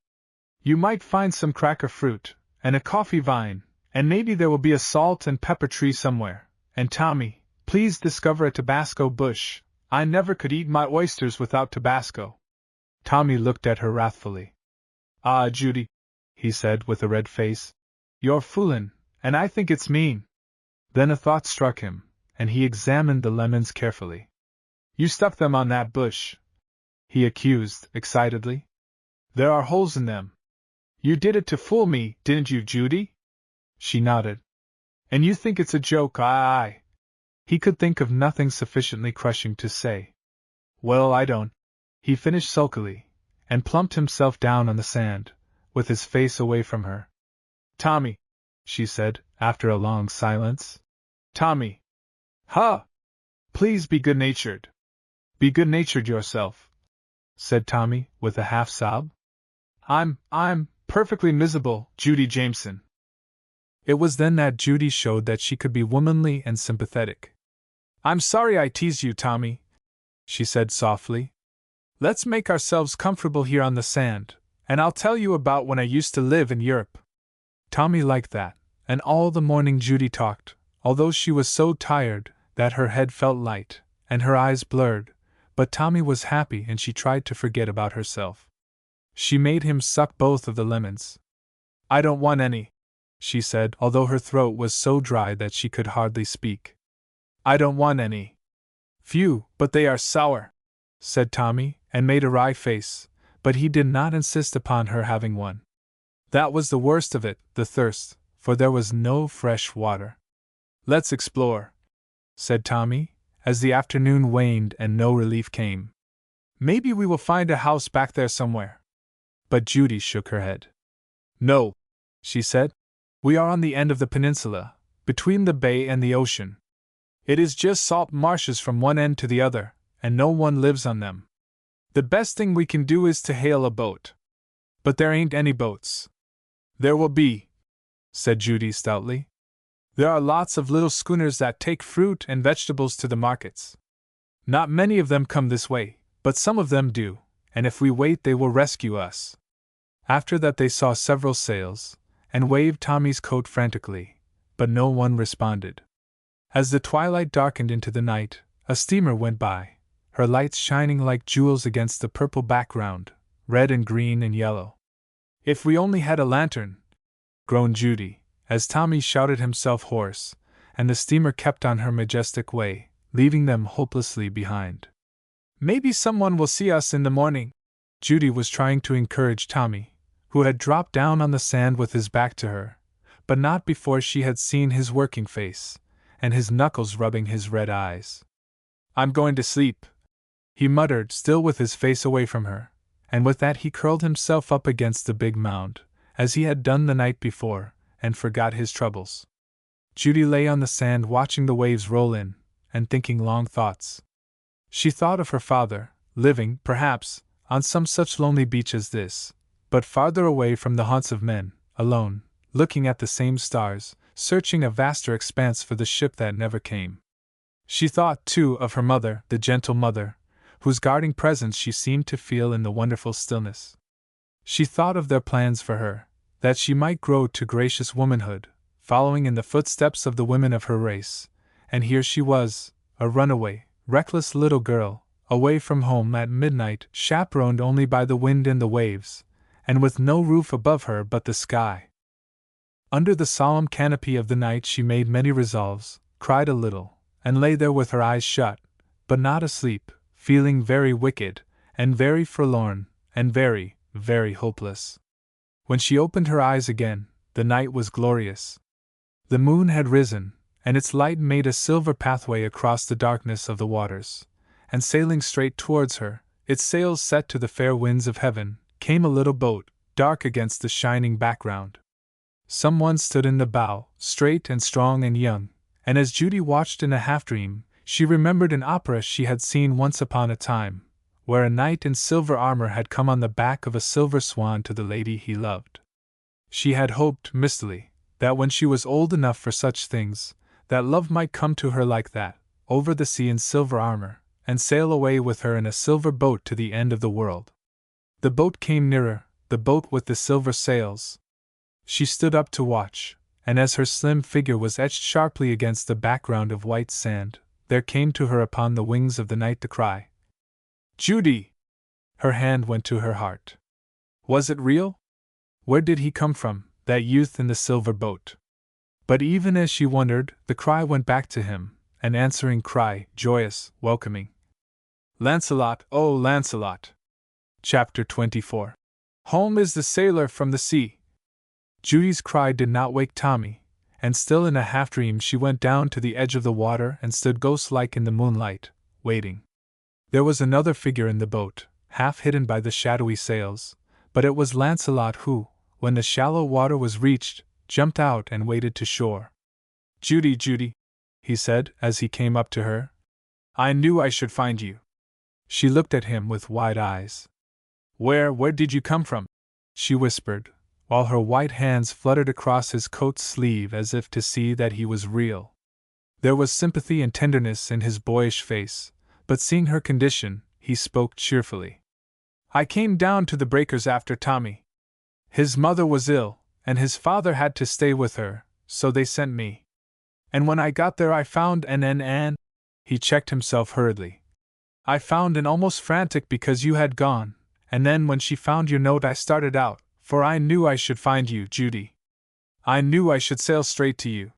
You might find some cracker fruit, and a coffee vine, and maybe there will be a salt and pepper tree somewhere. And Tommy, please discover a Tabasco bush. I never could eat my oysters without Tabasco. Tommy looked at her wrathfully. Ah, Judy, he said with a red face. You're foolin', and I think it's mean. Then a thought struck him, and he examined the lemons carefully. You stuck them on that bush, he accused, excitedly. There are holes in them. You did it to fool me, didn't you, Judy? She nodded. And you think it's a joke, aye. He could think of nothing sufficiently crushing to say. Well, I don't. He finished sulkily, and plumped himself down on the sand, with his face away from her. Tommy, she said, after a long silence. Tommy. Huh! Please be good-natured. Be good-natured yourself, said Tommy, with a half-sob. I'm perfectly miserable, Judy Jameson. It was then that Judy showed that she could be womanly and sympathetic. I'm sorry I teased you, Tommy, she said softly. Let's make ourselves comfortable here on the sand, and I'll tell you about when I used to live in Europe. Tommy liked that, and all the morning Judy talked, although she was so tired that her head felt light, and her eyes blurred, but Tommy was happy and she tried to forget about herself. She made him suck both of the lemons. I don't want any, she said, although her throat was so dry that she could hardly speak. I don't want any. Phew, but they are sour, said Tommy, and made a wry face, but he did not insist upon her having one. That was the worst of it, the thirst, for there was no fresh water. Let's explore, said Tommy, as the afternoon waned and no relief came. Maybe we will find a house back there somewhere. But Judy shook her head. No, she said. We are on the end of the peninsula, between the bay and the ocean. It is just salt marshes from one end to the other, and no one lives on them. The best thing we can do is to hail a boat. But there ain't any boats. There will be, said Judy stoutly. There are lots of little schooners that take fruit and vegetables to the markets. Not many of them come this way, but some of them do, and if we wait they will rescue us. After that they saw several sails, and waved Tommy's coat frantically, but no one responded. As the twilight darkened into the night, a steamer went by, her lights shining like jewels against the purple background, red and green and yellow. If we only had a lantern, groaned Judy, as Tommy shouted himself hoarse, and the steamer kept on her majestic way, leaving them hopelessly behind. "Maybe someone will see us in the morning," Judy was trying to encourage Tommy, who had dropped down on the sand with his back to her, but not before she had seen his working face, and his knuckles rubbing his red eyes. "I'm going to sleep," he muttered, still with his face away from her, and with that he curled himself up against the big mound, as he had done the night before, and forgot his troubles. Judy lay on the sand watching the waves roll in, and thinking long thoughts. She thought of her father, living, perhaps, on some such lonely beach as this, but farther away from the haunts of men, alone, looking at the same stars, searching a vaster expanse for the ship that never came. She thought, too, of her mother, the gentle mother, whose guarding presence she seemed to feel in the wonderful stillness. She thought of their plans for her, that she might grow to gracious womanhood, following in the footsteps of the women of her race, and here she was, a runaway, reckless little girl, away from home at midnight, chaperoned only by the wind and the waves, and with no roof above her but the sky. Under the solemn canopy of the night she made many resolves, cried a little, and lay there with her eyes shut, but not asleep, feeling very wicked, and very forlorn, and very, very hopeless. When she opened her eyes again, the night was glorious. The moon had risen, and its light made a silver pathway across the darkness of the waters, and sailing straight towards her, its sails set to the fair winds of heaven, came a little boat, dark against the shining background. Someone stood in the bow, straight and strong and young, and as Judy watched in a half-dream, she remembered an opera she had seen once upon a time, where a knight in silver armor had come on the back of a silver swan to the lady he loved. She had hoped, mistily, that when she was old enough for such things, that love might come to her like that, over the sea in silver armor, and sail away with her in a silver boat to the end of the world. The boat came nearer, the boat with the silver sails. She stood up to watch, and as her slim figure was etched sharply against the background of white sand, there came to her upon the wings of the night the cry, "Judy!" Her hand went to her heart. Was it real? Where did he come from, that youth in the silver boat? But even as she wondered, the cry went back to him, an answering cry, joyous, welcoming. "Lancelot, oh Lancelot!" Chapter 24. Home is the sailor from the sea. Judy's cry did not wake Tommy, and still in a half-dream she went down to the edge of the water and stood ghost-like in the moonlight, waiting. There was another figure in the boat, half hidden by the shadowy sails, but it was Lancelot who, when the shallow water was reached, jumped out and waded to shore. "Judy, Judy," he said as he came up to her, "I knew I should find you." She looked at him with wide eyes. Where did you come from?" she whispered, while her white hands fluttered across his coat sleeve as if to see that he was real. There was sympathy and tenderness in his boyish face, but seeing her condition, he spoke cheerfully. "I came down to the breakers after Tommy. His mother was ill, and his father had to stay with her, so they sent me. And when I got there I found an He checked himself hurriedly. "I found an almost frantic because you had gone, and then when she found your note I started out, for I knew I should find you, Judy. I knew I should sail straight to you."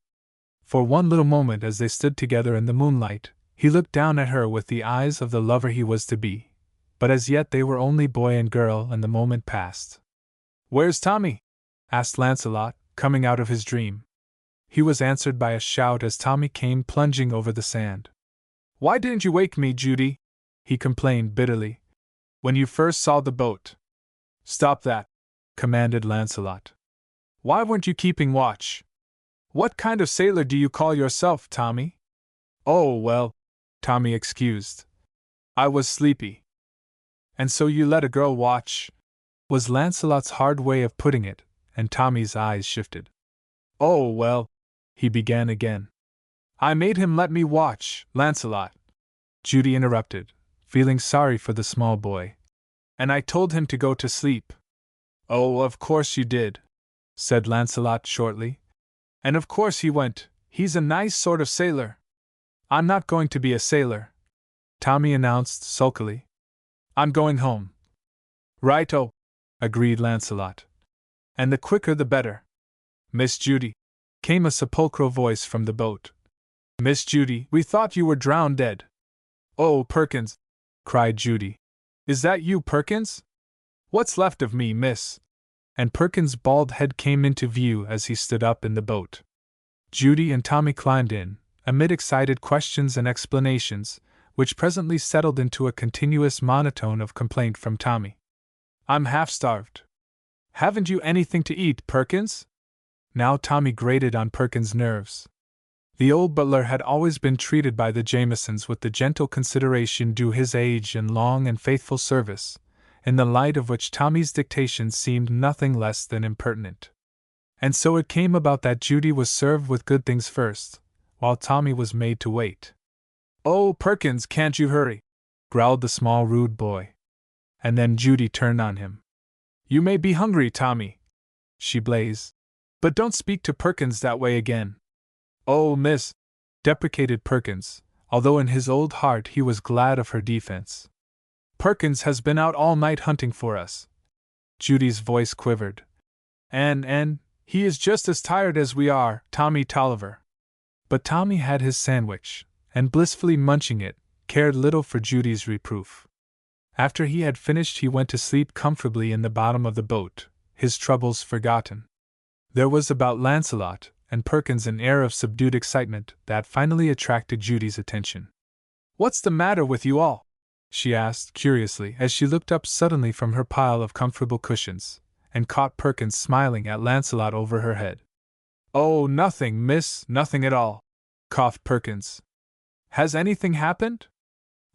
For one little moment as they stood together in the moonlight, he looked down at her with the eyes of the lover he was to be, but as yet they were only boy and girl, and the moment passed. "Where's Tommy?" asked Lancelot, coming out of his dream. He was answered by a shout as Tommy came plunging over the sand. "Why didn't you wake me, Judy?" he complained bitterly, "when you first saw the boat?" "Stop that," commanded Lancelot. "Why weren't you keeping watch? What kind of sailor do you call yourself, Tommy?" "Oh, well," Tommy excused. "I was sleepy." "And so you let a girl watch?" was Lancelot's hard way of putting it, and Tommy's eyes shifted. "Oh, well," he began again. "I made him let me watch, Lancelot," Judy interrupted, feeling sorry for the small boy. "And I told him to go to sleep." "Oh, of course you did," said Lancelot shortly. "And of course he went. He's a nice sort of sailor." "I'm not going to be a sailor," Tommy announced sulkily. "I'm going home." "Right-o," agreed Lancelot. "And the quicker the better." "Miss Judy," came a sepulchral voice from the boat, Miss Judy, we thought you were drowned dead. Oh, Perkins, cried Judy. Is that you, Perkins? What's left of me, miss? And Perkins' bald head came into view as he stood up in the boat. Judy and Tommy climbed in, amid excited questions and explanations, which presently settled into a continuous monotone of complaint from Tommy. I'm half-starved. Haven't you anything to eat, Perkins? Now Tommy grated on Perkins' nerves. The old butler had always been treated by the Jamesons with the gentle consideration due his age and long and faithful service, in the light of which Tommy's dictation seemed nothing less than impertinent. And so it came about that Judy was served with good things first, while Tommy was made to wait. Oh, Perkins, can't you hurry? Growled the small rude boy. And then Judy turned on him. You may be hungry, Tommy, she blazed, but don't speak to Perkins that way again. Oh, miss, deprecated Perkins, although in his old heart he was glad of her defense. Perkins has been out all night hunting for us. Judy's voice quivered. And, he is just as tired as we are, Tommy Tolliver. But Tommy had his sandwich, and blissfully munching it, cared little for Judy's reproof. After he had finished, he went to sleep comfortably in the bottom of the boat, his troubles forgotten. There was about Lancelot and Perkins an air of subdued excitement that finally attracted Judy's attention. What's the matter with you all? She asked curiously as she looked up suddenly from her pile of comfortable cushions, and caught Perkins smiling at Lancelot over her head. Oh, nothing, miss, nothing at all, coughed Perkins. Has anything happened?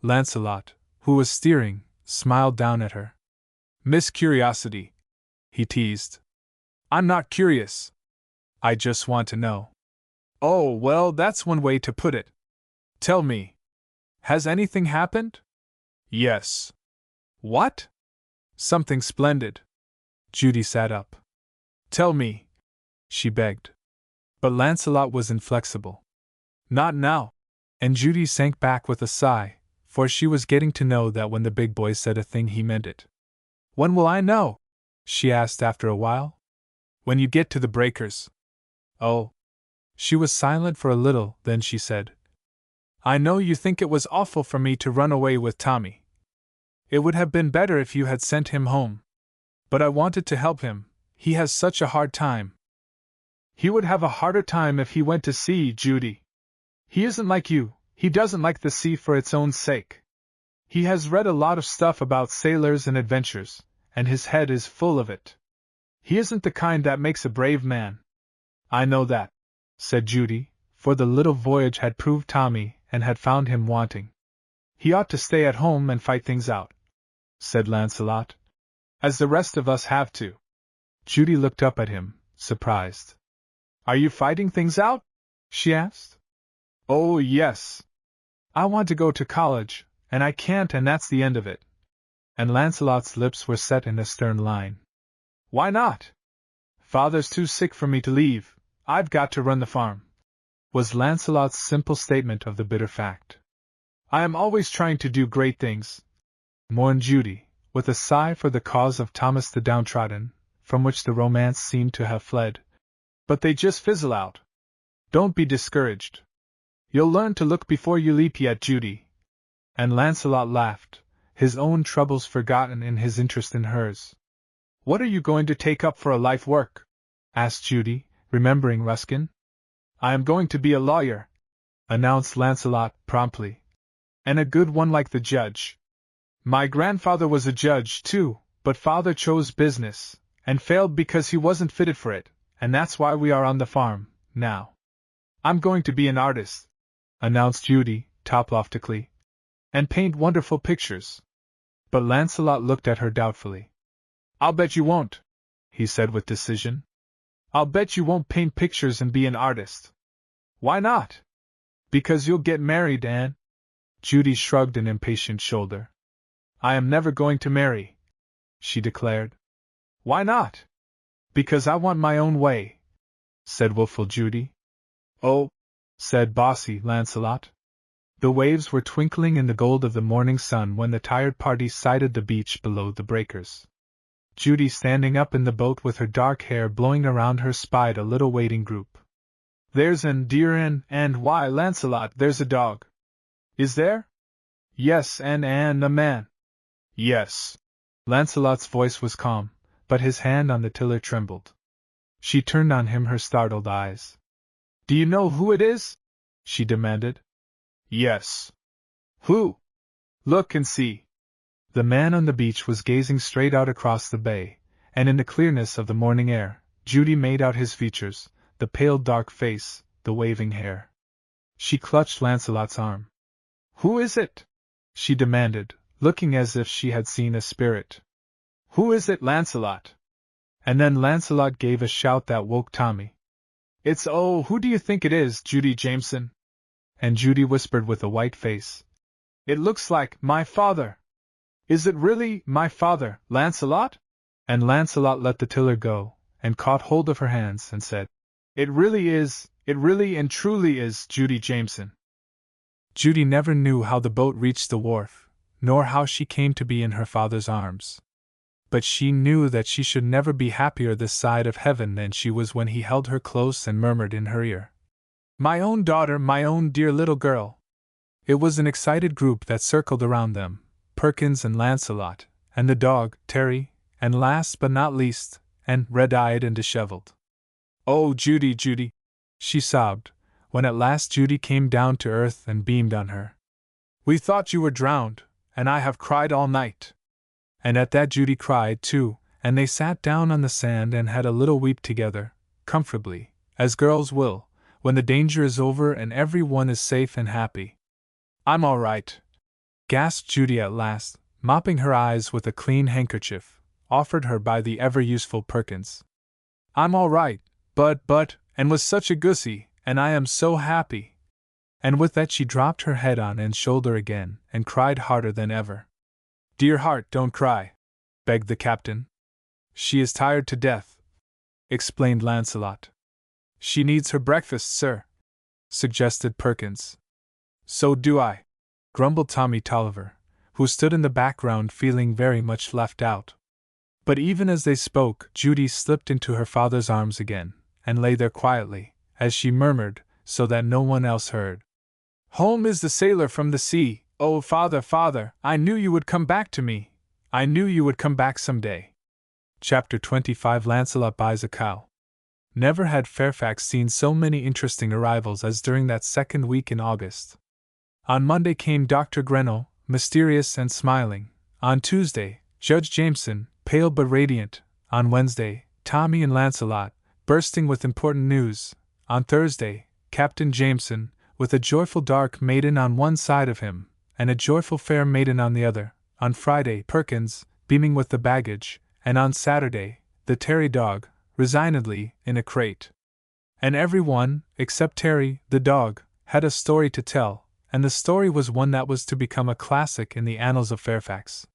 Lancelot, who was steering, smiled down at her. Miss Curiosity, he teased. I'm not curious. I just want to know. Oh, well, that's one way to put it. Tell me. Has anything happened? Yes. What? Something splendid. Judy sat up. Tell me, she begged. But Lancelot was inflexible. Not now. And Judy sank back with a sigh, for she was getting to know that when the big boy said a thing he meant it. When will I know? She asked after a while. When you get to the breakers. Oh. She was silent for a little, then she said, I know you think it was awful for me to run away with Tommy. It would have been better if you had sent him home. But I wanted to help him, he has such a hard time. He would have a harder time if he went to sea, Judy. He isn't like you, he doesn't like the sea for its own sake. He has read a lot of stuff about sailors and adventures, and his head is full of it. He isn't the kind that makes a brave man. I know that, said Judy, for the little voyage had proved Tommy and had found him wanting. He ought to stay at home and fight things out, said Lancelot, as the rest of us have to. Judy looked up at him, surprised. Are you fighting things out? She asked. Oh, yes. I want to go to college, and I can't, and that's the end of it. And Lancelot's lips were set in a stern line. Why not? Father's too sick for me to leave. I've got to run the farm, was Lancelot's simple statement of the bitter fact. I am always trying to do great things, mourned Judy, with a sigh for the cause of Thomas the downtrodden, from which the romance seemed to have fled. But they just fizzle out. Don't be discouraged. You'll learn to look before you leap yet, Judy. And Lancelot laughed, his own troubles forgotten in his interest in hers. What are you going to take up for a life work? Asked Judy, remembering Ruskin. I am going to be a lawyer, announced Lancelot promptly. And a good one like the judge. My grandfather was a judge, too, but father chose business, and failed because he wasn't fitted for it, and that's why we are on the farm, now. I'm going to be an artist, announced Judy, toploftically, and paint wonderful pictures. But Lancelot looked at her doubtfully. I'll bet you won't, he said with decision. I'll bet you won't paint pictures and be an artist. Why not? Because you'll get married, Anne. Judy shrugged an impatient shoulder. I am never going to marry, she declared. Why not? Because I want my own way, said wilful Judy. Oh, said bossy Lancelot. The waves were twinkling in the gold of the morning sun when the tired party sighted the beach below the breakers. Judy, standing up in the boat with her dark hair blowing around her, spied a little waiting group. There's an deer and why, Lancelot, there's a dog. Is there? Yes, and a man. Yes. Lancelot's voice was calm, but his hand on the tiller trembled. She turned on him her startled eyes. Do you know who it is? She demanded. Yes. Who? Look and see. The man on the beach was gazing straight out across the bay, and in the clearness of the morning air, Judy made out his features, the pale dark face, the waving hair. She clutched Lancelot's arm. Who is it? She demanded, looking as if she had seen a spirit. Who is it, Lancelot? And then Lancelot gave a shout that woke Tommy. It's who do you think it is, Judy Jameson? And Judy whispered with a white face. It looks like my father. Is it really my father, Lancelot? And Lancelot let the tiller go, and caught hold of her hands and said, It really is, it really and truly is, Judy Jameson. Judy never knew how the boat reached the wharf, nor how she came to be in her father's arms. But she knew that she should never be happier this side of heaven than she was when he held her close and murmured in her ear, My own daughter, my own dear little girl. It was an excited group that circled around them, Perkins and Lancelot, and the dog, Terry, and last but not least, and red-eyed and disheveled. Oh, Judy, Judy, she sobbed, when at last Judy came down to earth and beamed on her. We thought you were drowned, and I have cried all night. And at that Judy cried too, and they sat down on the sand and had a little weep together, comfortably, as girls will, when the danger is over and every one is safe and happy. I'm all right, gasped Judy at last, mopping her eyes with a clean handkerchief, offered her by the ever-useful Perkins. I'm all right, but, and was such a goosie, and I am so happy. And with that she dropped her head on Anne's shoulder again, and cried harder than ever. Dear heart, don't cry, begged the captain. She is tired to death, explained Lancelot. She needs her breakfast, sir, suggested Perkins. So do I, grumbled Tommy Tolliver, who stood in the background feeling very much left out. But even as they spoke, Judy slipped into her father's arms again, and lay there quietly, as she murmured, so that no one else heard. Home is the sailor from the sea. Oh, father, father, I knew you would come back to me. I knew you would come back some day. Chapter 25 Lancelot Buys a Cow. Never had Fairfax seen so many interesting arrivals as during that second week in August. On Monday came Dr. Grinnell, mysterious and smiling. On Tuesday, Judge Jameson, pale but radiant. On Wednesday, Tommy and Lancelot, bursting with important news. On Thursday, Captain Jameson, with a joyful dark maiden on one side of him, and a joyful fair maiden on the other. On Friday, Perkins, beaming with the baggage, and on Saturday, the Terry dog, resignedly, in a crate. And every one, except Terry, the dog, had a story to tell, and the story was one that was to become a classic in the annals of Fairfax.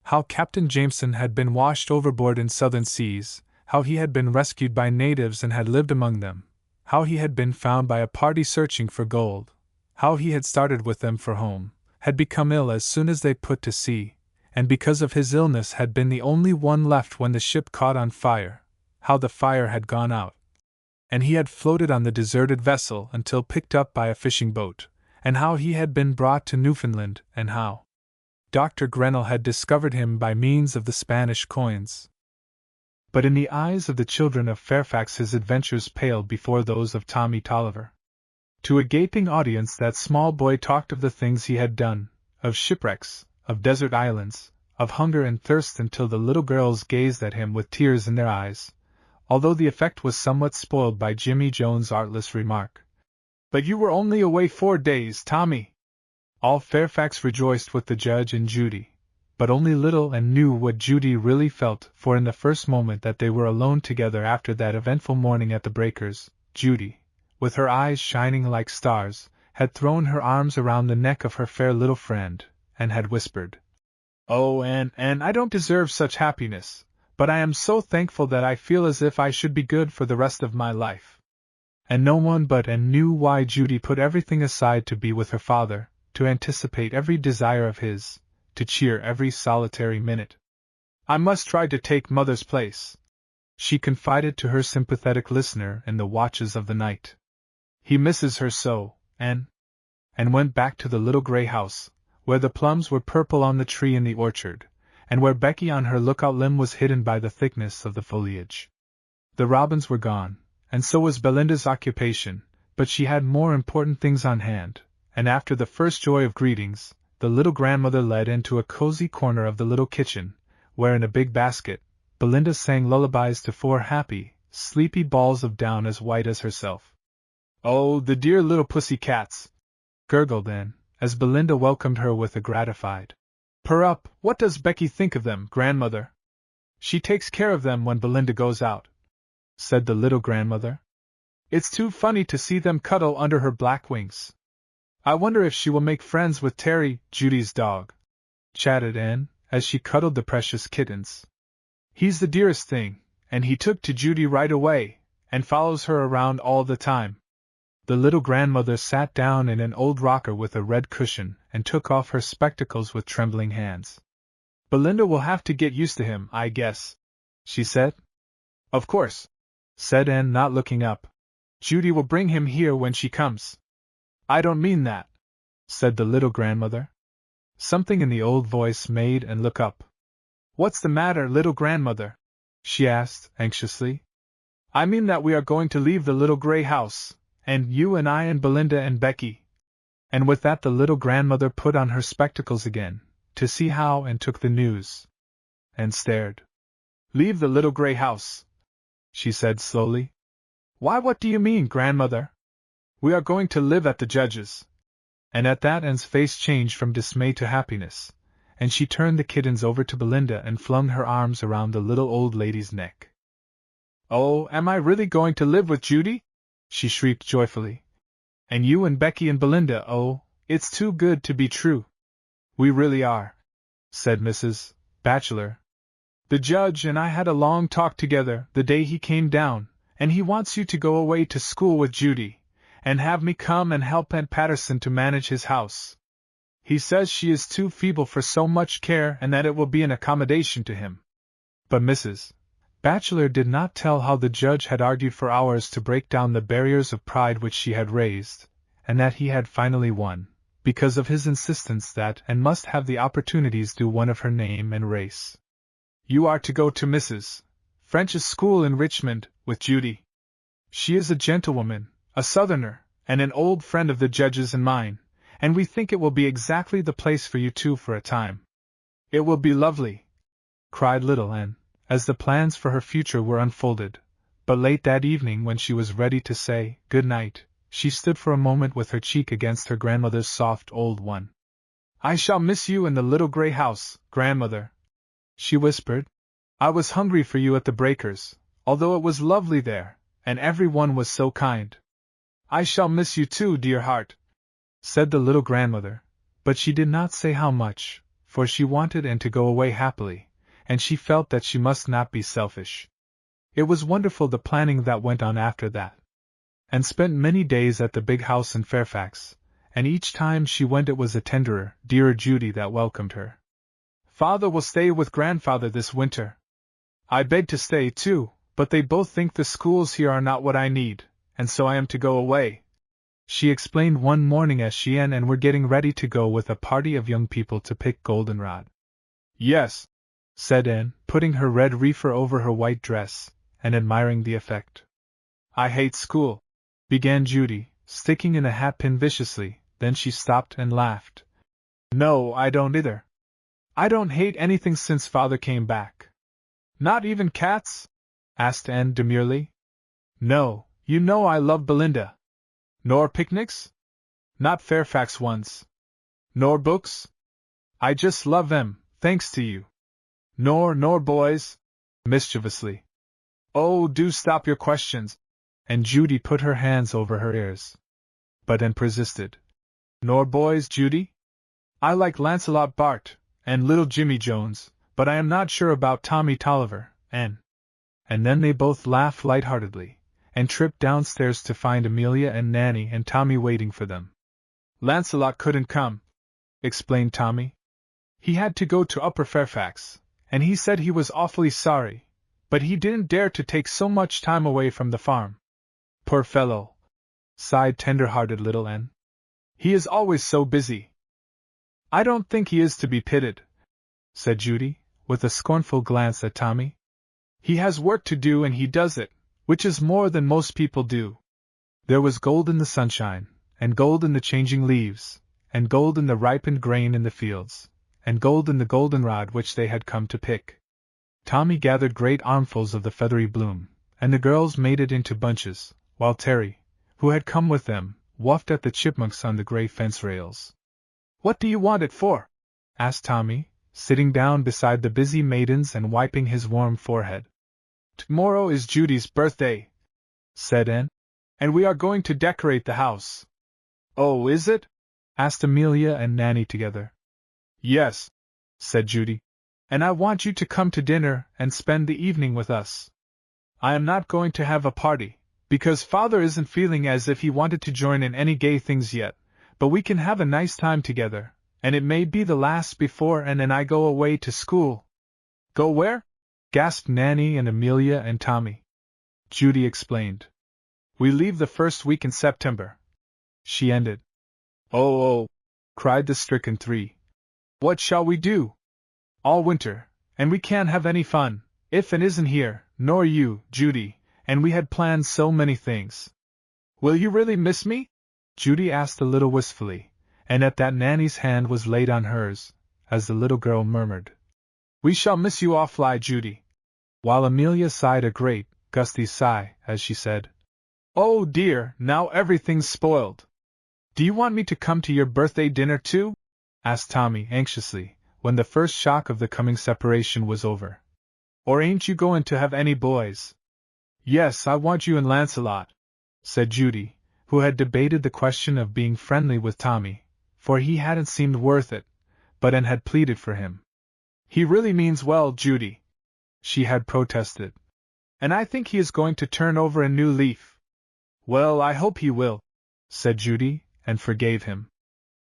How Captain Jameson had been washed overboard in southern seas, how he had been rescued by natives and had lived among them, how he had been found by a party searching for gold, how he had started with them for home, had become ill as soon as they put to sea, and because of his illness had been the only one left when the ship caught on fire, how the fire had gone out, and he had floated on the deserted vessel until picked up by a fishing boat, and how he had been brought to Newfoundland, and how Dr. Grinnell had discovered him by means of the Spanish coins. But in the eyes of the children of Fairfax his adventures paled before those of Tommy Tolliver. To a gaping audience that small boy talked of the things he had done, of shipwrecks, of desert islands, of hunger and thirst until the little girls gazed at him with tears in their eyes, although the effect was somewhat spoiled by Jimmy Jones' artless remark. But you were only away 4 days, Tommy. All Fairfax rejoiced with the judge and Judy, but only little and knew what Judy really felt, for in the first moment that they were alone together after that eventful morning at the breakers, Judy, with her eyes shining like stars, had thrown her arms around the neck of her fair little friend, and had whispered, Oh, Anne, I don't deserve such happiness, but I am so thankful that I feel as if I should be good for the rest of my life. And no one but Anne knew why Judy put everything aside to be with her father, to anticipate every desire of his, to cheer every solitary minute. I must try to take Mother's place, she confided to her sympathetic listener in the watches of the night. He misses her so, and went back to the little gray house, where the plums were purple on the tree in the orchard, and where Becky on her lookout limb was hidden by the thickness of the foliage. The robins were gone, and so was Belinda's occupation, but she had more important things on hand, and after the first joy of greetings, the little grandmother led into a cozy corner of the little kitchen, where in a big basket, Belinda sang lullabies to 4 happy, sleepy balls of down as white as herself. "Oh, the dear little pussy cats!" gurgled Anne, as Belinda welcomed her with a gratified "Purr up, what does Becky think of them, grandmother?" "She takes care of them when Belinda goes out," said the little grandmother. "It's too funny to see them cuddle under her black wings. I wonder if she will make friends with Terry, Judy's dog," chatted Anne, as she cuddled the precious kittens. "He's the dearest thing, and he took to Judy right away, and follows her around all the time." The little grandmother sat down in an old rocker with a red cushion and took off her spectacles with trembling hands. "Belinda will have to get used to him, I guess," she said. "Of course," said Anne, not looking up. "Judy will bring him here when she comes." "I don't mean that," said the little grandmother. Something in the old voice made Anne look up. "What's the matter, little grandmother?" she asked, anxiously. "I mean that we are going to leave the little gray house, and you and I and Belinda and Becky." And with that the little grandmother put on her spectacles again, to see how, and took the news. And stared. "Leave the little gray house," she said slowly. "Why, what do you mean, grandmother?" "We are going to live at the judge's." And at that Anne's face changed from dismay to happiness, and she turned the kittens over to Belinda and flung her arms around the little old lady's neck. "Oh, am I really going to live with Judy?" she shrieked joyfully. "And you and Becky and Belinda, oh, it's too good to be true." "We really are," said Mrs. Batchelor. "The judge and I had a long talk together the day he came down, and he wants you to go away to school with Judy, and have me come and help Aunt Patterson to manage his house. He says she is too feeble for so much care and that it will be an accommodation to him." But Mrs. Batchelor did not tell how the judge had argued for hours to break down the barriers of pride which she had raised, and that he had finally won, because of his insistence that Anne must have the opportunities due one of her name and race. "You are to go to Mrs. French's school in Richmond, with Judy. She is a gentlewoman, a Southerner, and an old friend of the judge's and mine, and we think it will be exactly the place for you two for a time." "It will be lovely!" cried little Anne, as the plans for her future were unfolded, but late that evening when she was ready to say good night, she stood for a moment with her cheek against her grandmother's soft old one. "I shall miss you in the little gray house, grandmother," she whispered. "I was hungry for you at the breakers, although it was lovely there, and everyone was so kind." "I shall miss you too, dear heart," said the little grandmother, but she did not say how much, for she wanted Anne to go away happily, and she felt that she must not be selfish. It was wonderful the planning that went on after that. Anne spent many days at the big house in Fairfax, and each time she went it was a tenderer, dearer Judy that welcomed her. "Father will stay with grandfather this winter. I beg to stay too, but they both think the schools here are not what I need, and so I am to go away," she explained one morning as she and Anne were getting ready to go with a party of young people to pick goldenrod. "Yes," said Anne, putting her red reefer over her white dress, and admiring the effect. "I hate school," began Judy, sticking in a hatpin viciously, then she stopped and laughed. "No, I don't either. I don't hate anything since father came back." "Not even cats?" asked Anne demurely. "No, you know I love Belinda." "Nor picnics?" "Not Fairfax ones." "Nor books?" "I just love them, thanks to you." Nor boys?" mischievously. "Oh, do stop your questions," and Judy put her hands over her ears. But Anne persisted. "Nor boys, Judy? I like Lancelot Bart, and little Jimmy Jones, but I am not sure about Tommy Tolliver, and then they both laughed lightheartedly, and tripped downstairs to find Amelia and Nanny and Tommy waiting for them. "Lancelot couldn't come," explained Tommy. "He had to go to Upper Fairfax, and he said he was awfully sorry, but he didn't dare to take so much time away from the farm." "Poor fellow!" sighed tender-hearted little Anne. He is always so busy. I don't think he is to be pitied, said Judy, with a scornful glance at Tommy. He has work to do and he does it, which is more than most people do. There was gold in the sunshine, and gold in the changing leaves, and gold in the ripened grain in the fields, and gold in the goldenrod which they had come to pick. Tommy gathered great armfuls of the feathery bloom, and the girls made it into bunches, while Terry, who had come with them, woofed at the chipmunks on the gray fence rails. What do you want it for? Asked Tommy, sitting down beside the busy maidens and wiping his warm forehead. Tomorrow is Judy's birthday, said Anne, and we are going to decorate the house. Oh, is it? Asked Amelia and Nanny together. Yes, said Judy, and I want you to come to dinner and spend the evening with us. I am not going to have a party, because Father isn't feeling as if he wanted to join in any gay things yet, but we can have a nice time together, and it may be the last before Anne and I go away to school. Go where? Gasped Nanny and Amelia and Tommy. Judy explained. We leave the first week in September. She ended. Oh, cried the stricken three. What shall we do? All winter, and we can't have any fun, if Anne isn't here, nor you, Judy, and we had planned so many things. Will you really miss me? Judy asked a little wistfully, and at that Nanny's hand was laid on hers, as the little girl murmured, We shall miss you awfully, Judy. While Amelia sighed a great, gusty sigh, as she said, Oh dear, now everything's spoiled. Do you want me to come to your birthday dinner too? Asked Tommy anxiously, when the first shock of the coming separation was over. Or ain't you going to have any boys? Yes, I want you and Lancelot, said Judy, who had debated the question of being friendly with Tommy, for he hadn't seemed worth it, but Anne had pleaded for him. He really means well, Judy, she had protested, and I think he is going to turn over a new leaf. Well, I hope he will, said Judy, and forgave him.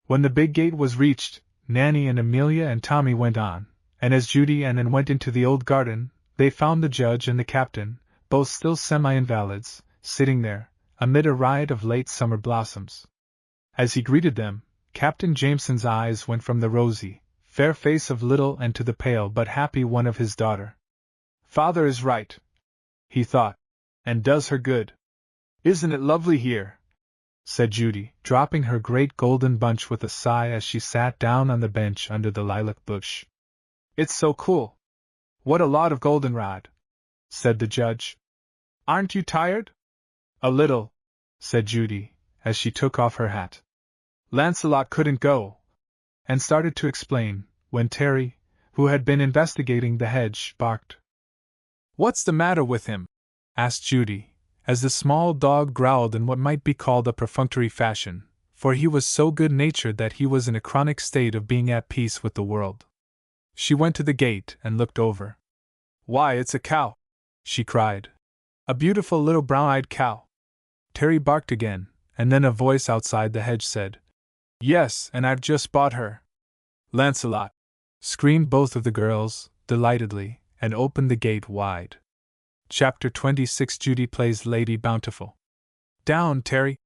When the big gate was reached, Nanny and Amelia and Tommy went on, and as Judy and Anne went into the old garden, they found the judge and the captain, both still semi-invalids, sitting there, amid a riot of late summer blossoms. As he greeted them, Captain Jameson's eyes went from the rosy, fair face of little Anne to the pale but happy one of his daughter. Father is right, he thought, and does her good. Isn't it lovely here? Said Judy, dropping her great golden bunch with a sigh as she sat down on the bench under the lilac bush. It's so cool. What a lot of goldenrod, said the judge. Aren't you tired? A little, said Judy, as she took off her hat. Lancelot couldn't go, and started to explain, when Terry, who had been investigating the hedge, barked. What's the matter with him? Asked Judy, as the small dog growled in what might be called a perfunctory fashion, for he was so good-natured that he was in a chronic state of being at peace with the world. She went to the gate and looked over. Why, it's a cow, she cried. A beautiful little brown-eyed cow. Terry barked again, and then a voice outside the hedge said, Yes, and I've just bought her. Lancelot, screamed both of the girls, delightedly, and opened the gate wide. Chapter 26 Judy Plays Lady Bountiful. Down, Terry,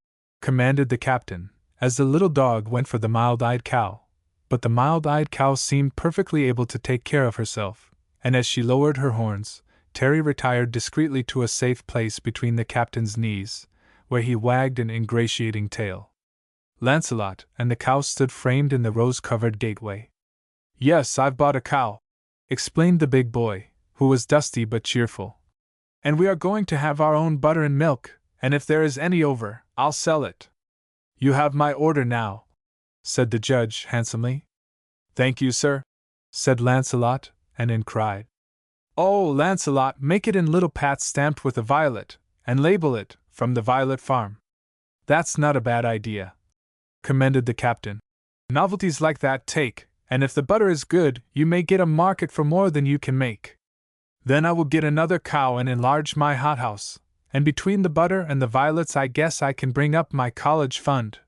commanded the captain, as the little dog went for the mild-eyed cow, but the mild-eyed cow seemed perfectly able to take care of herself, and as she lowered her horns, Terry retired discreetly to a safe place between the captain's knees, where he wagged an ingratiating tail. Lancelot and the cow stood framed in the rose-covered gateway. Yes, I've bought a cow, explained the big boy, who was dusty but cheerful. And we are going to have our own butter and milk, and if there is any over, I'll sell it. You have my order now, said the judge handsomely. Thank you, sir, said Lancelot, and Anne cried. Oh, Lancelot, make it in little pats stamped with a violet, and label it, From the Violet Farm. That's not a bad idea, commended the captain. Novelties like that take, and if the butter is good, you may get a market for more than you can make. Then I will get another cow and enlarge my hothouse, and between the butter and the violets I guess I can bring up my college fund.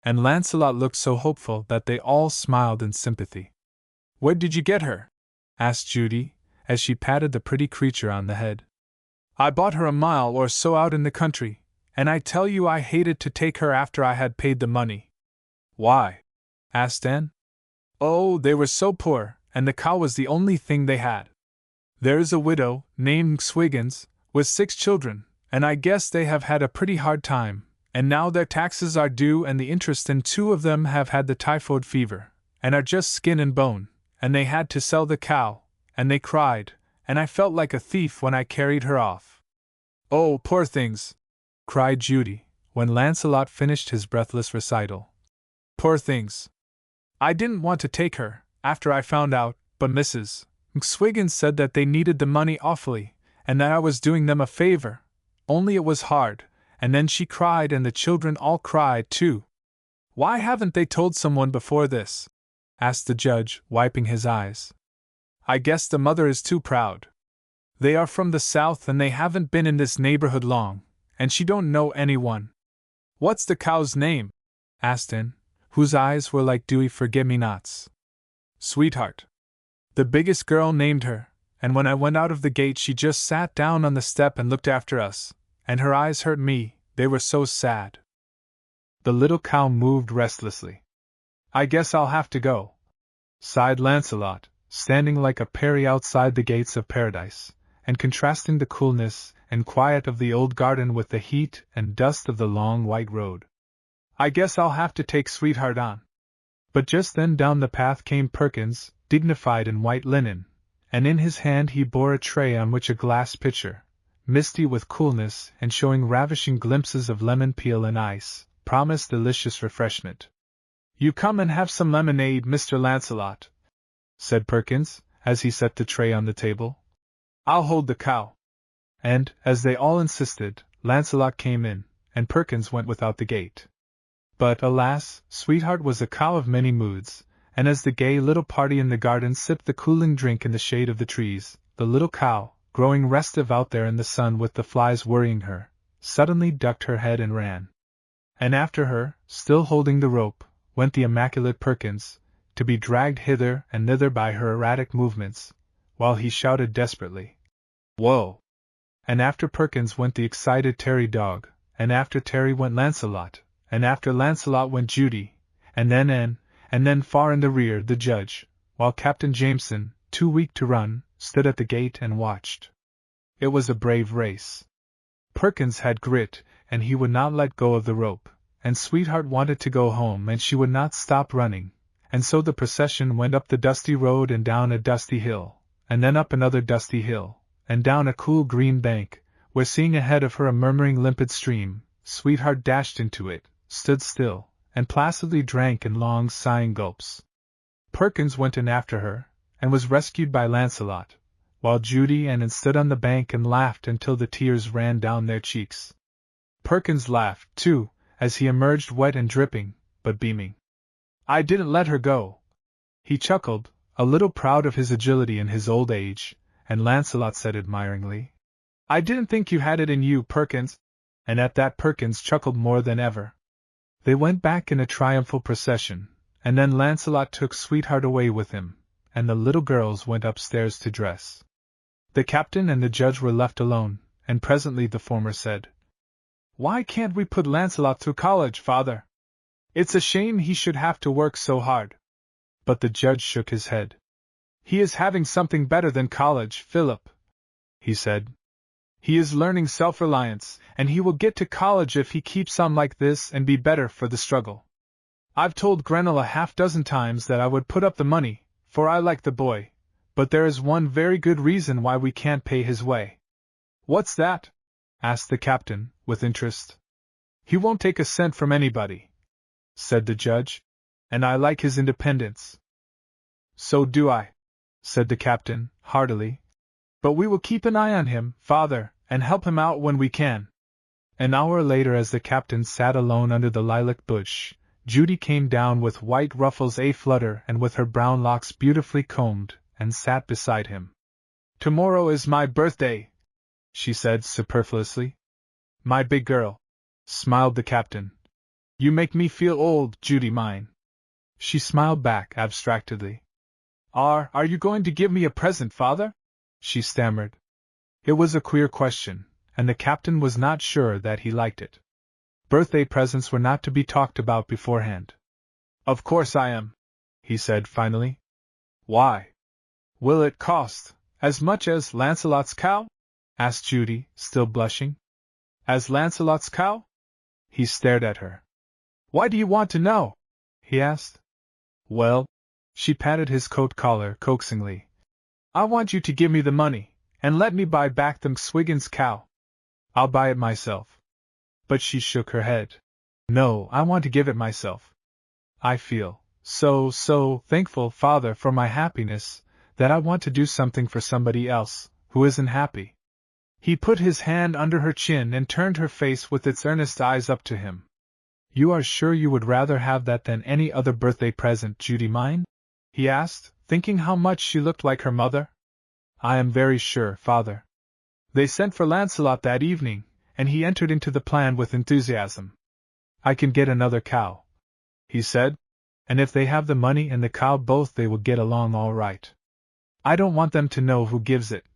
And Lancelot looked so hopeful that they all smiled in sympathy. Where did you get her? Asked Judy, as she patted the pretty creature on the head. I bought her a mile or so out in the country, and I tell you I hated to take her after I had paid the money." "Why?" asked Anne. "Oh, they were so poor, and the cow was the only thing they had. There's a widow, named Swiggins, with 6 children, and I guess they have had a pretty hard time, and now their taxes are due and the interest, and 2 of them have had the typhoid fever, and are just skin and bone, and they had to sell the cow, and they cried, and I felt like a thief when I carried her off." "Oh, poor things!" cried Judy, when Lancelot finished his breathless recital. "Poor things! I didn't want to take her, after I found out, but Mrs. Swiggins said that they needed the money awfully, and that I was doing them a favor, only it was hard, and then she cried and the children all cried too." "Why haven't they told someone before this?" asked the judge, wiping his eyes. "I guess the mother is too proud. They are from the South and they haven't been in this neighborhood long, and she don't know anyone." "What's the cow's name?" asked Anne, whose eyes were like dewy forget-me-nots. "Sweetheart. The biggest girl named her, and when I went out of the gate she just sat down on the step and looked after us, and her eyes hurt me, they were so sad." The little cow moved restlessly. "I guess I'll have to go," sighed Lancelot, standing like a peri outside the gates of paradise, and contrasting the coolness and quiet of the old garden with the heat and dust of the long white road. "I guess I'll have to take Sweetheart on." But just then down the path came Perkins, dignified in white linen, and in his hand he bore a tray on which a glass pitcher, misty with coolness and showing ravishing glimpses of lemon peel and ice, promised delicious refreshment. "You come and have some lemonade, Mr. Lancelot," said Perkins, as he set the tray on the table. "I'll hold the cow." And, as they all insisted, Lancelot came in, and Perkins went without the gate. But, alas, Sweetheart was a cow of many moods, and as the gay little party in the garden sipped the cooling drink in the shade of the trees, the little cow, growing restive out there in the sun with the flies worrying her, suddenly ducked her head and ran. And after her, still holding the rope, went the immaculate Perkins, to be dragged hither and thither by her erratic movements, while he shouted desperately, "Whoa!" And after Perkins went the excited Terry dog, and after Terry went Lancelot, and after Lancelot went Judy, and then Anne, and then far in the rear the judge, while Captain Jameson, too weak to run, stood at the gate and watched. It was a brave race. Perkins had grit, and he would not let go of the rope, and Sweetheart wanted to go home and she would not stop running, and so the procession went up the dusty road and down a dusty hill, and then up another dusty hill, and down a cool green bank, where seeing ahead of her a murmuring limpid stream, Sweetheart dashed into it, stood still, and placidly drank in long sighing gulps. Perkins went in after her, and was rescued by Lancelot, while Judy and Anne stood on the bank and laughed until the tears ran down their cheeks. Perkins laughed, too, as he emerged wet and dripping, but beaming. "I didn't let her go," he chuckled, a little proud of his agility in his old age, and Lancelot said admiringly, "I didn't think you had it in you, Perkins," and at that Perkins chuckled more than ever. They went back in a triumphal procession, and then Lancelot took Sweetheart away with him, and the little girls went upstairs to dress. The captain and the judge were left alone, and presently the former said, "Why can't we put Lancelot through college, father? It's a shame he should have to work so hard." But the judge shook his head. "He is having something better than college, Philip," he said. "He is learning self-reliance, and he will get to college if he keeps on like this and be better for the struggle. I've told Gretel a half-dozen times that I would put up the money, for I like the boy, but there is one very good reason why we can't pay his way." "What's that?" asked the captain, with interest. "He won't take a cent from anybody," said the judge, "and I like his independence." "So do I," said the captain, heartily. "But we will keep an eye on him, father, and help him out when we can." An hour later, as the captain sat alone under the lilac bush, Judy came down with white ruffles a-flutter and with her brown locks beautifully combed, and sat beside him. "Tomorrow is my birthday," she said superfluously. "My big girl," smiled the captain. "You make me feel old, Judy mine." She smiled back abstractedly. Are you going to give me a present, father?" she stammered. It was a queer question, and the captain was not sure that he liked it. Birthday presents were not to be talked about beforehand. Of course I am, he said finally. Why? Will it cost as much as Lancelot's cow? Asked Judy, still blushing. As Lancelot's cow? He stared at her. Why do you want to know? He asked. Well, she patted his coat collar coaxingly. I want you to give me the money, and let me buy back them Swiggins cow. I'll buy it myself. But she shook her head. No, I want to give it myself. I feel so thankful, Father, for my happiness, that I want to do something for somebody else, who isn't happy. He put his hand under her chin and turned her face with its earnest eyes up to him. You are sure you would rather have that than any other birthday present, Judy mine? He asked, thinking how much she looked like her mother. I am very sure, Father. They sent for Lancelot that evening, and he entered into the plan with enthusiasm. I can get another cow, he said, and if they have the money and the cow both they will get along all right. I don't want them to know who gives it,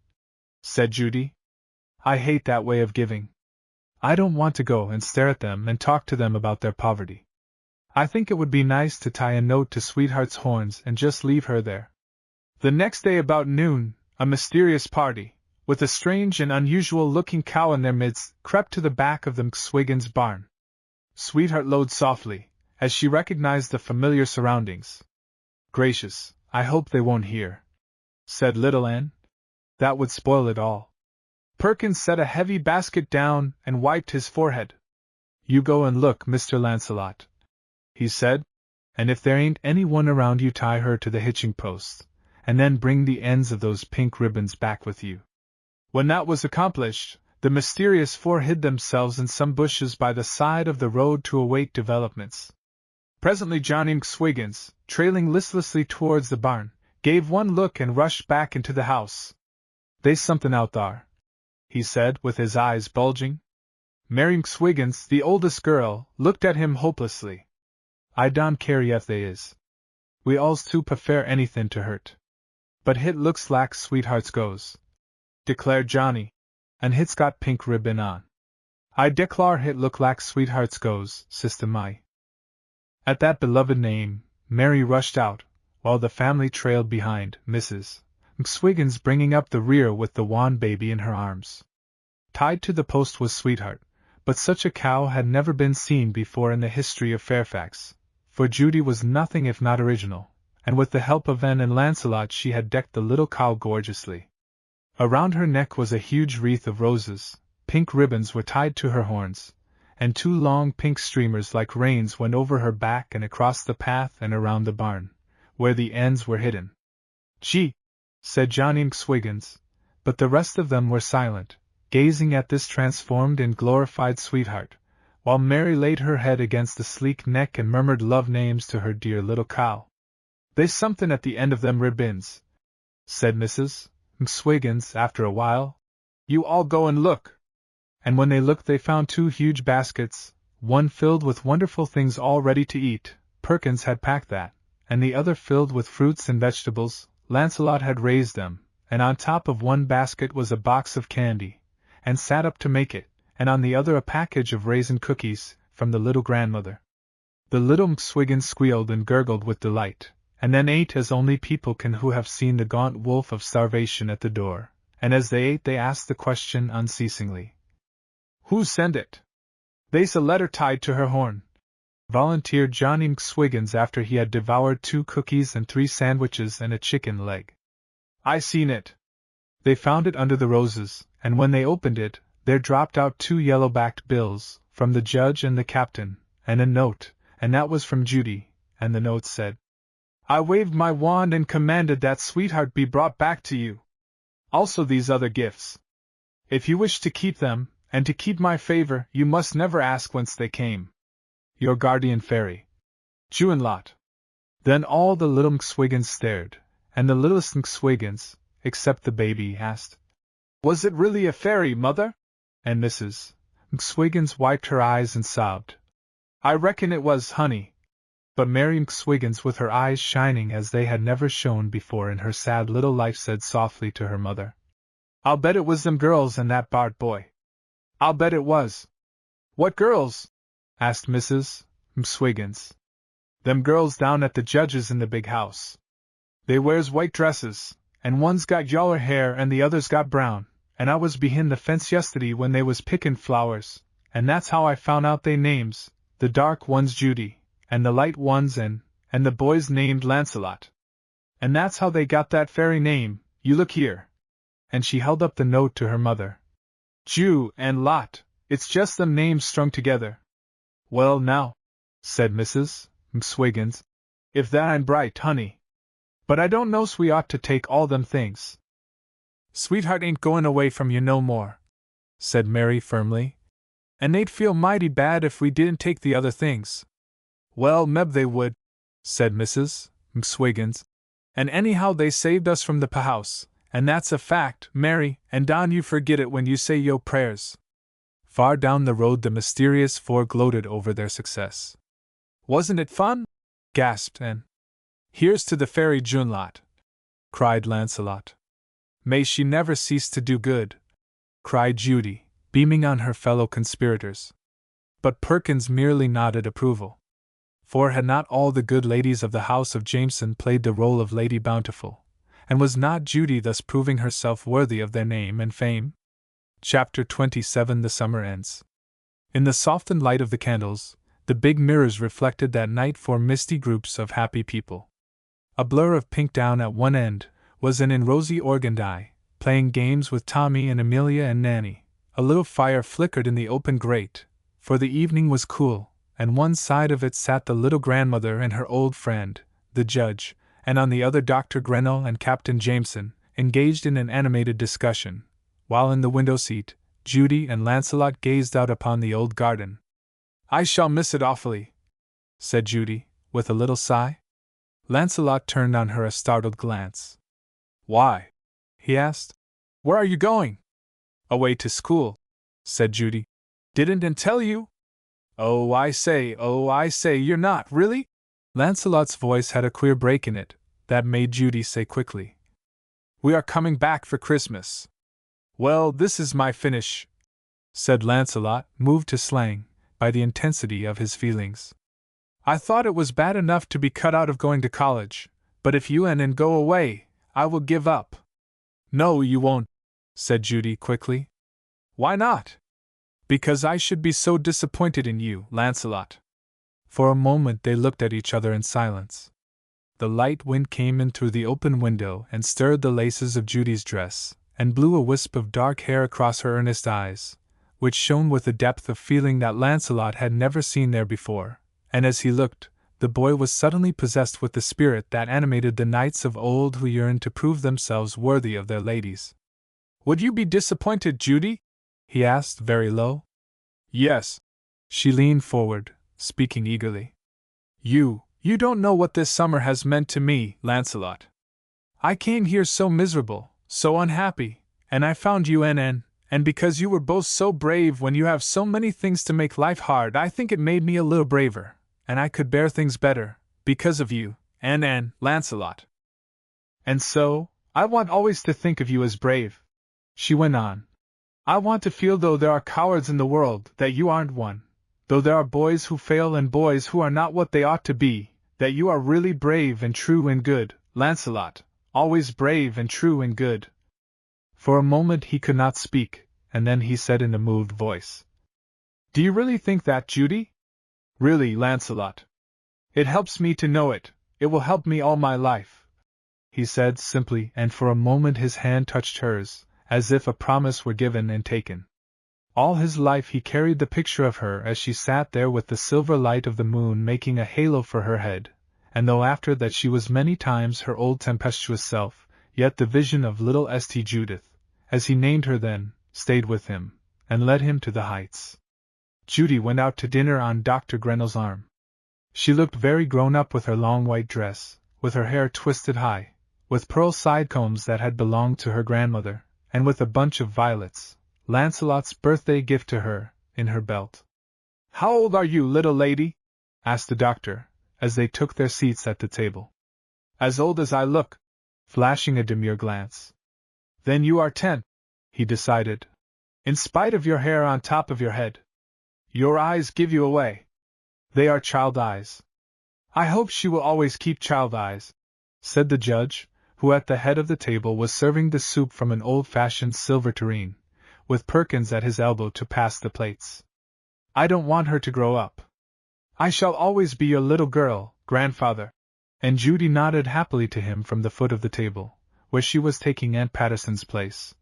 said Judy. I hate that way of giving. I don't want to go and stare at them and talk to them about their poverty. I think it would be nice to tie a note to Sweetheart's horns and just leave her there. The next day about noon, a mysterious party, with a strange and unusual-looking cow in their midst, crept to the back of the Swiggins barn. Sweetheart lowed softly, as she recognized the familiar surroundings. Gracious, I hope they won't hear, said little Anne. That would spoil it all. Perkins set a heavy basket down and wiped his forehead. You go and look, Mr. Lancelot, he said, and if there ain't anyone around you tie her to the hitching post, and then bring the ends of those pink ribbons back with you. When that was accomplished, the mysterious four hid themselves in some bushes by the side of the road to await developments. Presently Johnny Swiggins, trailing listlessly towards the barn, gave one look and rushed back into the house. They's something out thar, he said, with his eyes bulging. Mary Swiggins, the oldest girl, looked at him hopelessly. I don't care if they is. We alls too prefer anything to hurt. But hit looks like Sweetheart's goes, declared Johnny, and hit's got pink ribbon on. I declare hit look like Sweetheart's goes, Sister Mai. At that beloved name, Mary rushed out, while the family trailed behind, Mrs. Swiggins bringing up the rear with the wan baby in her arms. Tied to the post was Sweetheart, but such a cow had never been seen before in the history of Fairfax, for Judy was nothing if not original, and with the help of Anne and Lancelot she had decked the little cow gorgeously. Around her neck was a huge wreath of roses, pink ribbons were tied to her horns, and two long pink streamers like reins went over her back and across the path and around the barn, where the ends were hidden. Gee, said Johnny Swiggins, but the rest of them were silent, gazing at this transformed and glorified Sweetheart, while Mary laid her head against the sleek neck and murmured love names to her dear little cow. There's something at the end of them ribbons, said Mrs. Swiggins after a while. You all go and look. And when they looked they found two huge baskets, one filled with wonderful things all ready to eat, Perkins had packed that, and the other filled with fruits and vegetables, Lancelot had raised them, and on top of one basket was a box of candy, and sat up to make it, and on the other a package of raisin cookies, from the little grandmother. The little Swiggins squealed and gurgled with delight, and then ate as only people can who have seen the gaunt wolf of starvation at the door, and as they ate they asked the question unceasingly. Who sent it? They's a letter tied to her horn, volunteered Johnny Swiggins after he had devoured 2 cookies and 3 sandwiches and a chicken leg. I seen it. They found it under the roses, and when they opened it, there dropped out 2 yellow-backed bills, from the judge and the captain, and a note, and that was from Judy, and the note said, I waved my wand and commanded that Sweetheart be brought back to you. Also these other gifts. If you wish to keep them, and to keep my favor, you must never ask whence they came. Your guardian fairy, Juanlot. Then all the little Swiggins stared, and the littlest Swiggins, except the baby, asked, Was it really a fairy, Mother? And Mrs. Swiggins wiped her eyes and sobbed. I reckon it was, honey. But Mary Swiggins, with her eyes shining as they had never shone before in her sad little life, said softly to her mother, I'll bet it was them girls and that Bart boy. I'll bet it was. What girls? asked Mrs. Mswiggins. Them girls down at the judge's in the big house. They wears white dresses, and one's got yaller hair and the other's got brown, and I was behind the fence yesterday when they was pickin' flowers, and that's how I found out they names, the dark one's Judy, and the light one's and the boy's named Lancelot. And that's how they got that fairy name, you look here. And she held up the note to her mother. Jew and Lot, it's just them names strung together. Well now, said Mrs. Mswiggins, if that ain't bright, honey. But I don't know's we ought to take all them things. Sweetheart ain't goin' away from you no more, said Mary firmly. And they'd feel mighty bad if we didn't take the other things. Well, meb they would, said Mrs. Mswiggins. And anyhow they saved us from the house, and that's a fact, Mary, and don you forget it when you say yo prayers. Far down the road the mysterious four gloated over their success. Wasn't it fun? Gasped Anne. Here's to the fairy Junelot, cried Lancelot. May she never cease to do good, cried Judy, beaming on her fellow conspirators. But Perkins merely nodded approval. For had not all the good ladies of the house of Jameson played the role of Lady Bountiful, and was not Judy thus proving herself worthy of their name and fame? Chapter 27 The Summer Ends. In the softened light of the candles, the big mirrors reflected that night four misty groups of happy people. A blur of pink down at one end was in rosy organdie, playing games with Tommy and Amelia and Nanny. A little fire flickered in the open grate, for the evening was cool, and one side of it sat the little grandmother and her old friend, the judge, and on the other Dr. Grinnell and Captain Jameson, engaged in an animated discussion, while in the window seat, Judy and Lancelot gazed out upon the old garden. I shall miss it awfully, said Judy, with a little sigh. Lancelot turned on her a startled glance. Why? He asked. Where are you going? Away to school, said Judy. Didn't Anne tell you? Oh, I say, you're not, really? Lancelot's voice had a queer break in it, that made Judy say quickly. We are coming back for Christmas. Well, this is my finish, said Lancelot, moved to slang by the intensity of his feelings. I thought it was bad enough to be cut out of going to college, but if you and Anne go away, I will give up. No, you won't, said Judy quickly. Why not? Because I should be so disappointed in you, Lancelot. For a moment they looked at each other in silence. The light wind came in through the open window and stirred the laces of Judy's dress, and blew a wisp of dark hair across her earnest eyes, which shone with a depth of feeling that Lancelot had never seen there before, and as he looked, the boy was suddenly possessed with the spirit that animated the knights of old who yearned to prove themselves worthy of their ladies. Would you be disappointed, Judy? He asked very low. Yes. She leaned forward, speaking eagerly. You don't know what this summer has meant to me, Lancelot. I came here so miserable, so unhappy, and I found you and Anne, and because you were both so brave when you have so many things to make life hard, I think it made me a little braver, and I could bear things better, because of you, and Lancelot. And so, I want always to think of you as brave, she went on. I want to feel, though there are cowards in the world, that you aren't one, though there are boys who fail and boys who are not what they ought to be, that you are really brave and true and good, Lancelot, always brave and true and good. For a moment he could not speak, and then he said in a moved voice, Do you really think that, Judy? Really, Lancelot. It helps me to know it, it will help me all my life, he said simply, and for a moment his hand touched hers, as if a promise were given and taken. All his life he carried the picture of her as she sat there with the silver light of the moon making a halo for her head, and though after that she was many times her old tempestuous self, yet the vision of little St. Judith, as he named her then, stayed with him, and led him to the heights. Judy went out to dinner on Dr. Grinnell's arm. She looked very grown up with her long white dress, with her hair twisted high, with pearl side combs that had belonged to her grandmother, and with a bunch of violets, Lancelot's birthday gift to her, in her belt. How old are you, little lady? Asked the doctor, as they took their seats at the table. As old as I look, flashing a demure glance. Then you are 10, he decided. In spite of your hair on top of your head. Your eyes give you away. They are child eyes. I hope she will always keep child eyes, said the judge, who at the head of the table was serving the soup from an old-fashioned silver tureen, with Perkins at his elbow to pass the plates. I don't want her to grow up. I shall always be your little girl, grandfather. And Judy nodded happily to him from the foot of the table, where she was taking Aunt Patterson's place.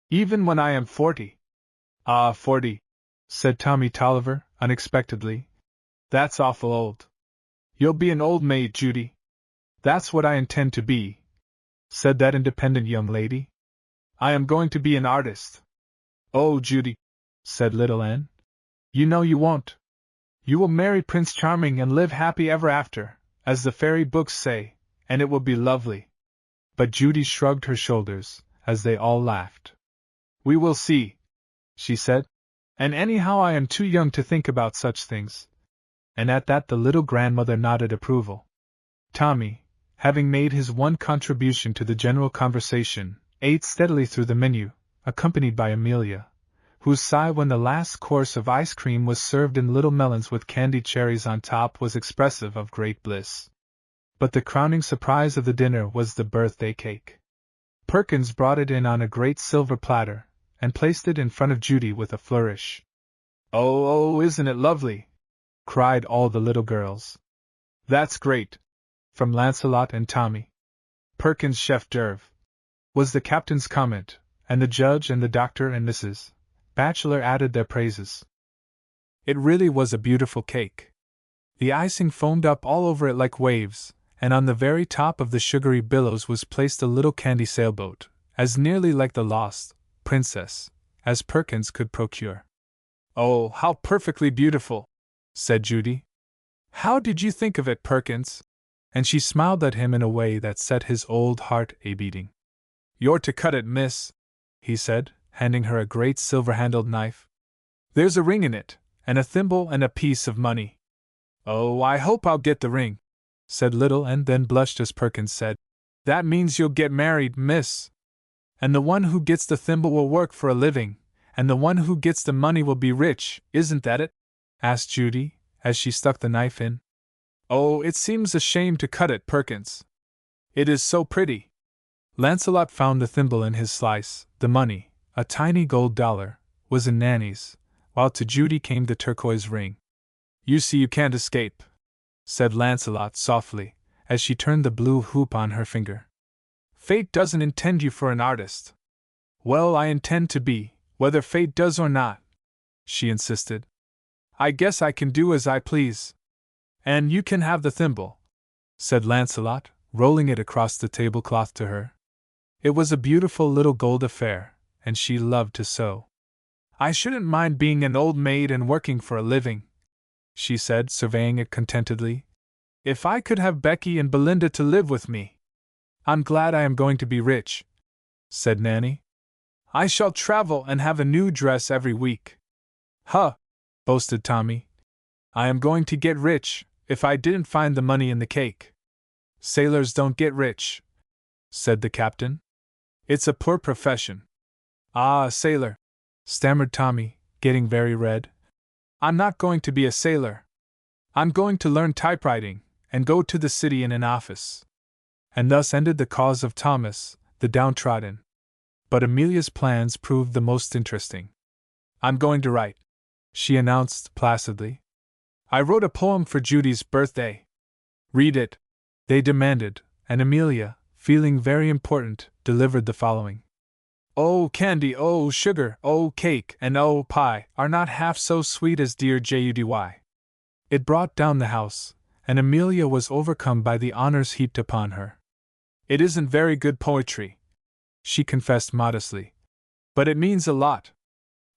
Even when I am 40. Ah, 40, said Tommy Tolliver, unexpectedly. That's awful old. You'll be an old maid, Judy. That's what I intend to be, said that independent young lady. I am going to be an artist. Oh, Judy, said little Anne. You know you won't. You will marry Prince Charming and live happy ever after, as the fairy books say, and it will be lovely. But Judy shrugged her shoulders, as they all laughed. We will see, she said. And anyhow I am too young to think about such things. And at that the little grandmother nodded approval. Tommy, having made his one contribution to the general conversation, ate steadily through the menu, accompanied by Amelia, whose sigh when the last course of ice cream was served in little melons with candied cherries on top was expressive of great bliss. But the crowning surprise of the dinner was the birthday cake. Perkins brought it in on a great silver platter, and placed it in front of Judy with a flourish. Oh, isn't it lovely? Cried all the little girls. That's great, from Lancelot and Tommy. Perkins' chef d'oeuvre, was the captain's comment, and the judge and the doctor and Mrs. Batchelor added their praises. It really was a beautiful cake. The icing foamed up all over it like waves, and on the very top of the sugary billows was placed a little candy sailboat, as nearly like the lost princess as Perkins could procure. Oh, how perfectly beautiful, said Judy. How did you think of it, Perkins? And she smiled at him in a way that set his old heart a-beating. You're to cut it, miss, he said, handing her a great silver-handled knife. There's a ring in it, and a thimble and a piece of money. Oh, I hope I'll get the ring, said little and then blushed as Perkins said, That means you'll get married, miss. And the one who gets the thimble will work for a living, and the one who gets the money will be rich, isn't that it? Asked Judy, as she stuck the knife in. Oh, it seems a shame to cut it, Perkins. It is so pretty. Lancelot found the thimble in his slice, the money, a tiny gold dollar, was in Nanny's, while to Judy came the turquoise ring. You see you can't escape, said Lancelot softly, as she turned the blue hoop on her finger. Fate doesn't intend you for an artist. Well, I intend to be, whether fate does or not, she insisted. I guess I can do as I please. And you can have the thimble, said Lancelot, rolling it across the tablecloth to her. It was a beautiful little gold affair, and she loved to sew. I shouldn't mind being an old maid and working for a living, she said, surveying it contentedly, if I could have Becky and Belinda to live with me. I'm glad I am going to be rich, said Nanny. I shall travel and have a new dress every week. Huh, boasted Tommy. I am going to get rich, if I didn't find the money in the cake. Sailors don't get rich, said the captain. It's a poor profession. Ah, a sailor, stammered Tommy, getting very red. I'm not going to be a sailor. I'm going to learn typewriting, and go to the city in an office. And thus ended the cause of Thomas, the downtrodden. But Amelia's plans proved the most interesting. I'm going to write, she announced placidly. I wrote a poem for Judy's birthday. Read it, they demanded, and Amelia, feeling very important, delivered the following. Oh, candy, oh, sugar, oh, cake, and oh, pie, are not half so sweet as dear Judy. It brought down the house, and Amelia was overcome by the honors heaped upon her. It isn't very good poetry, she confessed modestly, but it means a lot.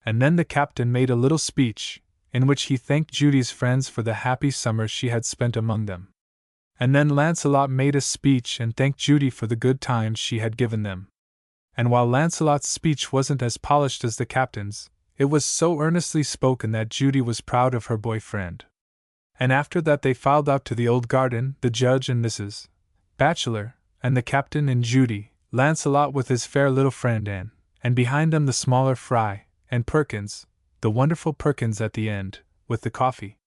And then the captain made a little speech, in which he thanked Judy's friends for the happy summer she had spent among them. And then Lancelot made a speech and thanked Judy for the good times she had given them. And while Lancelot's speech wasn't as polished as the captain's, it was so earnestly spoken that Judy was proud of her boy-friend. And after that they filed out to the old garden, the judge and Mrs. Batchelor, and the captain and Judy, Lancelot with his fair little friend Anne, and behind them the smaller Fry, and Perkins, the wonderful Perkins at the end, with the coffee.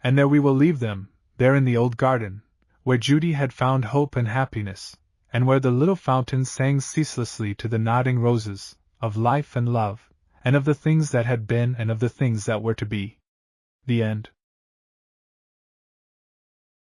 And there we will leave them, there in the old garden, where Judy had found hope and happiness, and where the little fountain sang ceaselessly to the nodding roses, of life and love, and of the things that had been and of the things that were to be. The end.